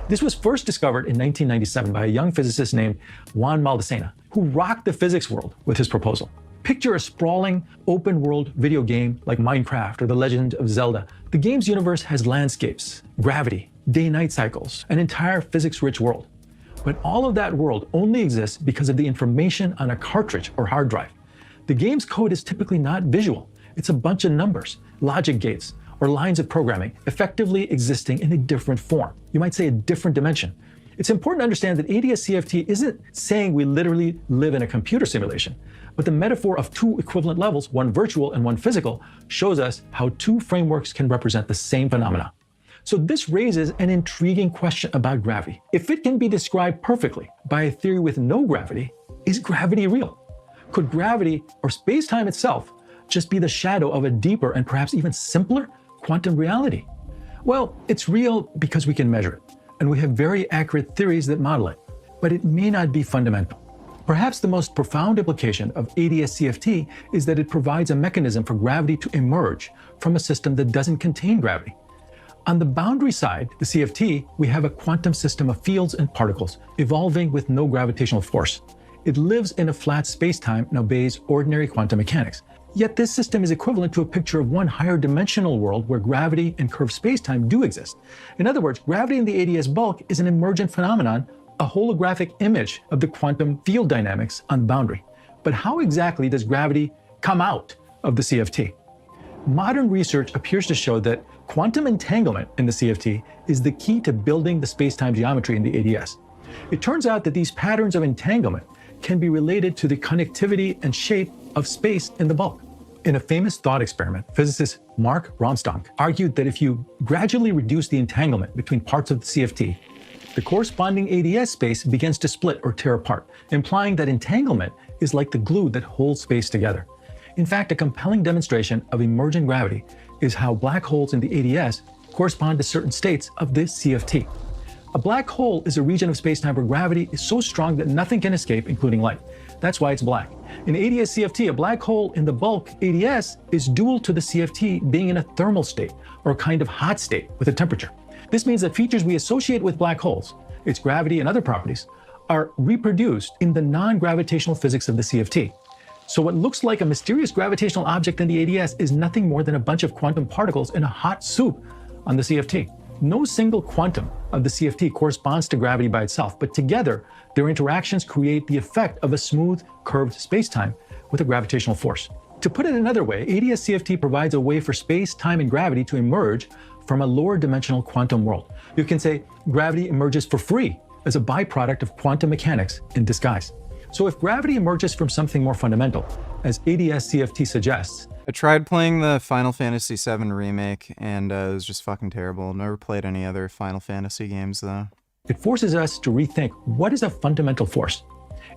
This was first discovered in 1997 by a young physicist named Juan Maldacena, who rocked the physics world with his proposal. Picture a sprawling, open-world video game like Minecraft or The Legend of Zelda. The game's universe has landscapes, gravity, day-night cycles, an entire physics-rich world. But all of that world only exists because of the information on a cartridge or hard drive. The game's code is typically not visual. It's a bunch of numbers, logic gates, or lines of programming effectively existing in a different form. You might say a different dimension. It's important to understand that ADS CFT isn't saying we literally live in a computer simulation, but the metaphor of two equivalent levels, one virtual and one physical, shows us how two frameworks can represent the same phenomena. So this raises an intriguing question about gravity. If it can be described perfectly by a theory with no gravity, is gravity real? Could gravity, or space-time itself, just be the shadow of a deeper and perhaps even simpler quantum reality? Well, it's real because we can measure it, and we have very accurate theories that model it, but it may not be fundamental. Perhaps the most profound implication of ADS CFT is that it provides a mechanism for gravity to emerge from a system that doesn't contain gravity. On the boundary side, the CFT, we have a quantum system of fields and particles evolving with no gravitational force. It lives in a flat space-time and obeys ordinary quantum mechanics. Yet this system is equivalent to a picture of one higher dimensional world where gravity and curved space-time do exist. In other words, gravity in the ADS bulk is an emergent phenomenon, a holographic image of the quantum field dynamics on the boundary. But how exactly does gravity come out of the CFT? Modern research appears to show that quantum entanglement in the CFT is the key to building the space-time geometry in the ADS. It turns out that these patterns of entanglement can be related to the connectivity and shape of space in the bulk. In a famous thought experiment, physicist Mark Bronstonk argued that if you gradually reduce the entanglement between parts of the CFT, the corresponding ADS space begins to split or tear apart, implying that entanglement is like the glue that holds space together. In fact, a compelling demonstration of emergent gravity is how black holes in the ADS correspond to certain states of the CFT. A black hole is a region of space-time where gravity is so strong that nothing can escape, including light. That's why it's black. In ADS CFT, a black hole in the bulk ADS is dual to the CFT being in a thermal state, or a kind of hot state with a temperature. This means that features we associate with black holes, its gravity and other properties, are reproduced in the non-gravitational physics of the CFT. So what looks like a mysterious gravitational object in the ADS is nothing more than a bunch of quantum particles in a hot soup on the CFT. No single quantum of the CFT corresponds to gravity by itself, but together, their interactions create the effect of a smooth, curved spacetime with a gravitational force. To put it another way, ADS CFT provides a way for space, time, and gravity to emerge from a lower dimensional quantum world. You can say gravity emerges for free as a byproduct of quantum mechanics in disguise. So if gravity emerges from something more fundamental, as ADS CFT suggests, I tried playing the Final Fantasy VII Remake, and it was just fucking terrible. Never played any other Final Fantasy games, though. It forces us to rethink what is a fundamental force.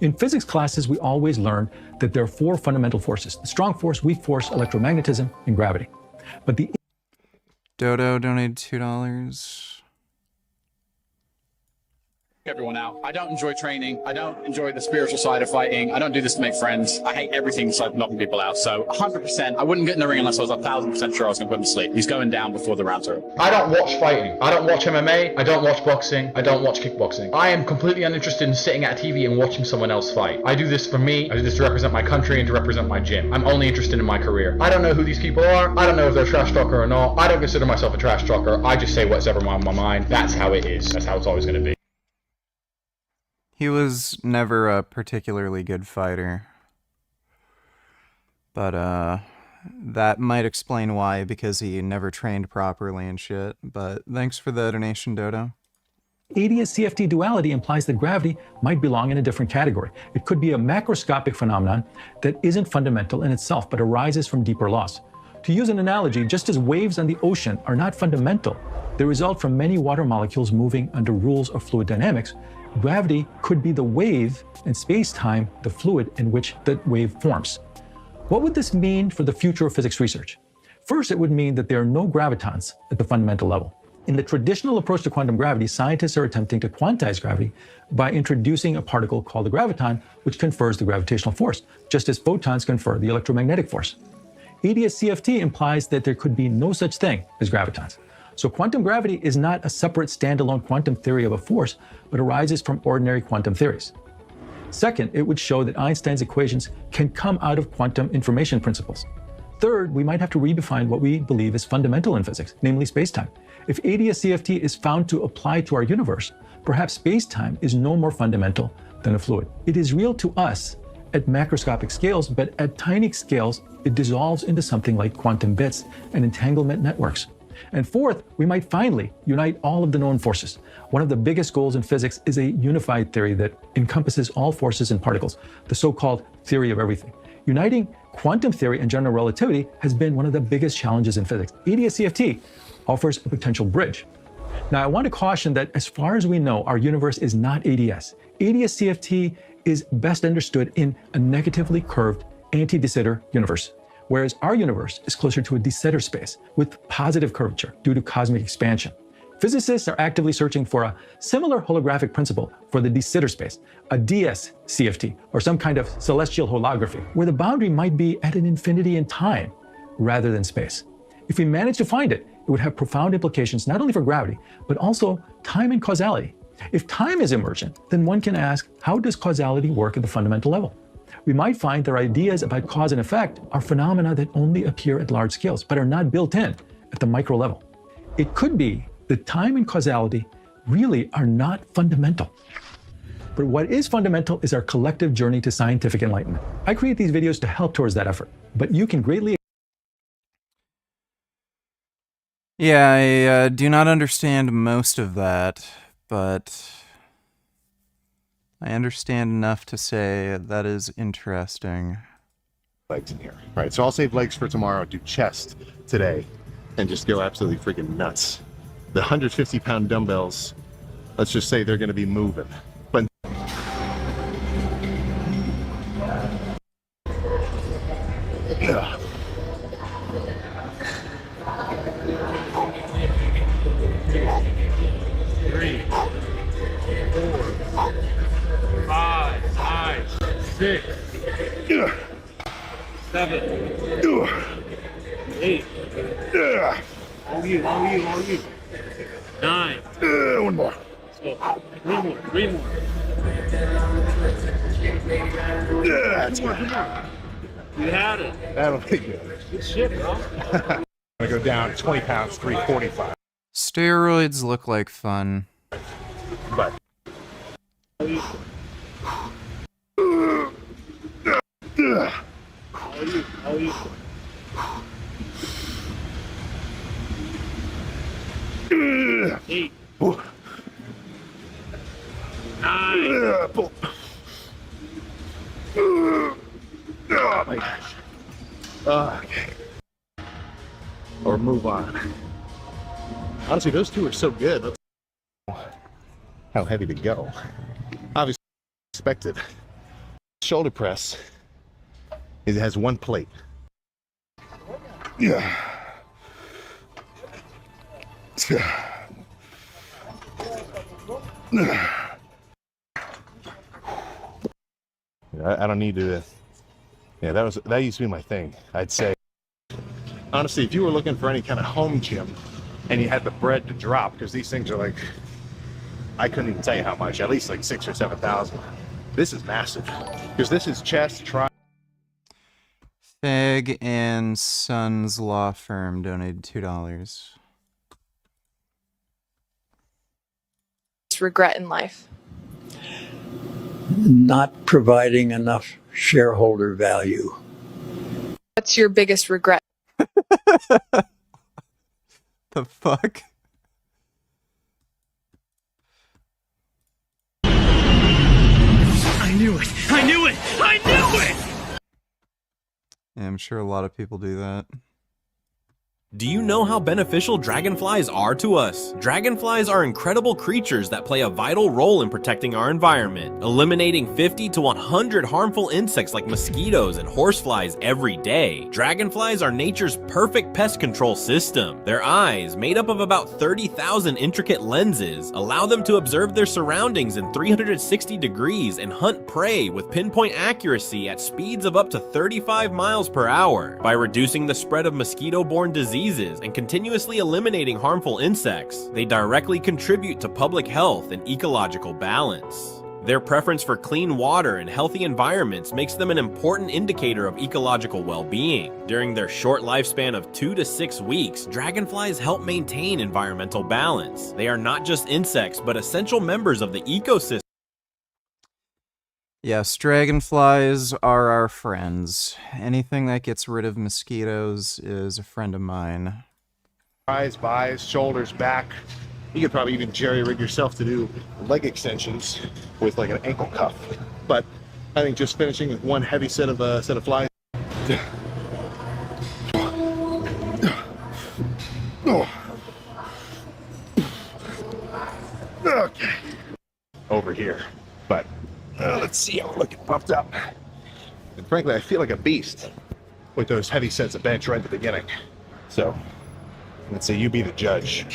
In physics classes, we always learn that there are four fundamental forces: the strong force, weak force, electromagnetism, and gravity. But the Dodo donated $2. Everyone out. I don't enjoy training. I don't enjoy the spiritual side of fighting. I don't do this to make friends. I hate everything besides knocking people out. So 100%, I wouldn't get in the ring unless I was 1,000% sure I was going to put him to sleep. He's going down before the round's over. I don't watch fighting. I don't watch MMA. I don't watch boxing. I don't watch kickboxing. I am completely uninterested in sitting at a TV and watching someone else fight. I do this for me. I do this to represent my country and to represent my gym. I'm only interested in my career. I don't know who these people are. I don't know if they're a trash talker or not. I don't consider myself a trash talker. I just say what's ever on my mind. That's how it is. That's how it's always going to be. He was never a particularly good fighter. But, that might explain why, because he never trained properly and shit. But thanks for the donation, Dodo. ADS-CFT duality implies that gravity might belong in a different category. It could be a macroscopic phenomenon that isn't fundamental in itself, but arises from deeper laws. To use an analogy, just as waves on the ocean are not fundamental, they result from many water molecules moving under rules of fluid dynamics, gravity could be the wave and space-time the fluid in which the wave forms. What would this mean for the future of physics research? First, it would mean that there are no gravitons at the fundamental level. In the traditional approach to quantum gravity, scientists are attempting to quantize gravity by introducing a particle called the graviton, which confers the gravitational force, just as photons confer the electromagnetic force. ADS-CFT implies that there could be no such thing as gravitons. So quantum gravity is not a separate standalone quantum theory of a force, but arises from ordinary quantum theories. Second, it would show that Einstein's equations can come out of quantum information principles. Third, we might have to redefine what we believe is fundamental in physics, namely spacetime. If ADS-CFT is found to apply to our universe, perhaps spacetime is no more fundamental than a fluid. It is real to us at macroscopic scales, but at tiny scales, it dissolves into something like quantum bits and entanglement networks. And fourth, we might finally unite all of the known forces. One of the biggest goals in physics is a unified theory that encompasses all forces and particles, the so-called theory of everything. Uniting quantum theory and general relativity has been one of the biggest challenges in physics. ADS-CFT offers a potential bridge. Now, I want to caution that as far as we know, our universe is not ADS. ADS-CFT is best understood in a negatively curved anti-de Sitter universe, whereas our universe is closer to a de Sitter space with positive curvature due to cosmic expansion. Physicists are actively searching for a similar holographic principle for the de Sitter space, a DS-CFT, or some kind of celestial holography, where the boundary might be at an infinity in time rather than space. If we manage to find it, it would have profound implications not only for gravity, but also time and causality. If time is emergent, then one can ask, how does causality work at the fundamental level? We might find that our ideas about cause and effect are phenomena that only appear at large scales, but are not built in at the micro level. It could be that time and causality really are not fundamental. But what is fundamental is our collective journey to scientific enlightenment. I create these videos to help towards that effort, but you can greatly... Yeah, I do not understand most of that, but I understand enough to say that is interesting. Legs in here. All right, so I'll save legs for tomorrow, do chest today, and just go absolutely freaking nuts. The 150-pound dumbbells, let's just say they're going to be moving. But yeah. 3, 4, 5, 6, 7, 8. All you. 9. One more. So, 3 more. Yeah, Two more. You had it. That'll be good. Good shit, bro. I'm going to go down 20 pounds, 345. Steroids look like fun. But How are you? 8. 9. Oh my gosh. Okay. Or move on. Honestly, those two are so good. Let's how heavy to go. Obviously expected. Shoulder press. It has one plate. Yeah. I don't need to. Yeah, that used to be my thing. I'd say, honestly, if you were looking for any kind of home gym and you had the bread to drop, because these things are like, I couldn't even tell you how much, at least like 6,000 or 7,000. This is massive, because this is chest, tri. Fag and Sons Law Firm donated $2. Regret in life? Not providing enough shareholder value. What's your biggest regret? The fuck? I knew it! I knew it! I knew it! Yeah, I'm sure a lot of people do that. Do you know how beneficial dragonflies are to us? Dragonflies are incredible creatures that play a vital role in protecting our environment, eliminating 50 to 100 harmful insects like mosquitoes and horseflies every day. Dragonflies are nature's perfect pest control system. Their eyes, made up of about 30,000 intricate lenses, allow them to observe their surroundings in 360 degrees and hunt prey with pinpoint accuracy at speeds of up to 35 miles per hour. By reducing the spread of mosquito-borne diseases and continuously eliminating harmful insects, they directly contribute to public health and ecological balance. Their preference for clean water and healthy environments makes them an important indicator of ecological well-being. During their short lifespan of 2 to 6 weeks, dragonflies help maintain environmental balance. They are not just insects, but essential members of the ecosystem. Yes, dragonflies are our friends. Anything that gets rid of mosquitoes is a friend of mine. Eyes, buys, shoulders, back. You could probably even jerry-rig yourself to do leg extensions with like an ankle cuff. But I think just finishing with one heavy set of flies. Okay. Over here, but let's see how we're looking pumped up. And frankly, I feel like a beast with those heavy sets of bench right at the beginning. So let's say you be the judge.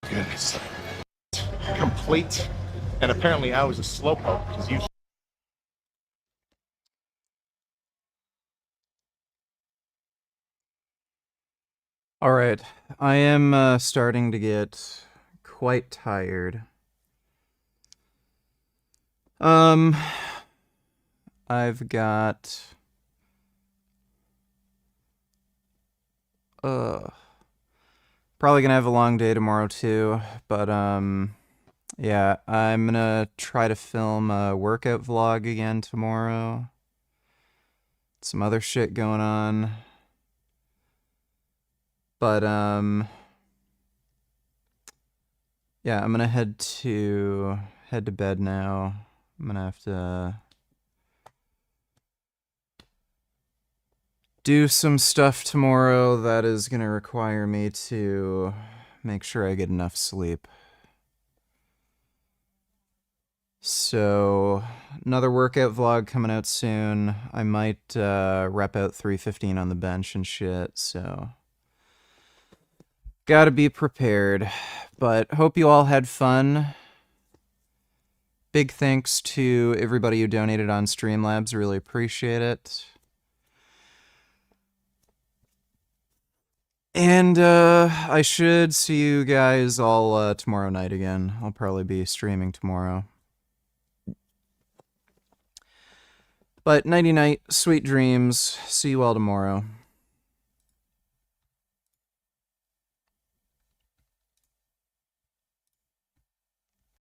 Goodness. Complete. And apparently I was a slowpoke because you. All right, I am starting to get quite tired. I've got probably gonna have a long day tomorrow too, but yeah, I'm gonna try to film a workout vlog again tomorrow. Some other shit going on. But yeah, I'm gonna head to bed now. I'm gonna have to do some stuff tomorrow that is gonna require me to make sure I get enough sleep. So, another workout vlog coming out soon. I might rep out 315 on the bench and shit, so gotta be prepared. But hope you all had fun. Big thanks to everybody who donated on Streamlabs. Really appreciate it. And I should see you guys all tomorrow night again. I'll probably be streaming tomorrow. But nighty-night, sweet dreams. See you all tomorrow.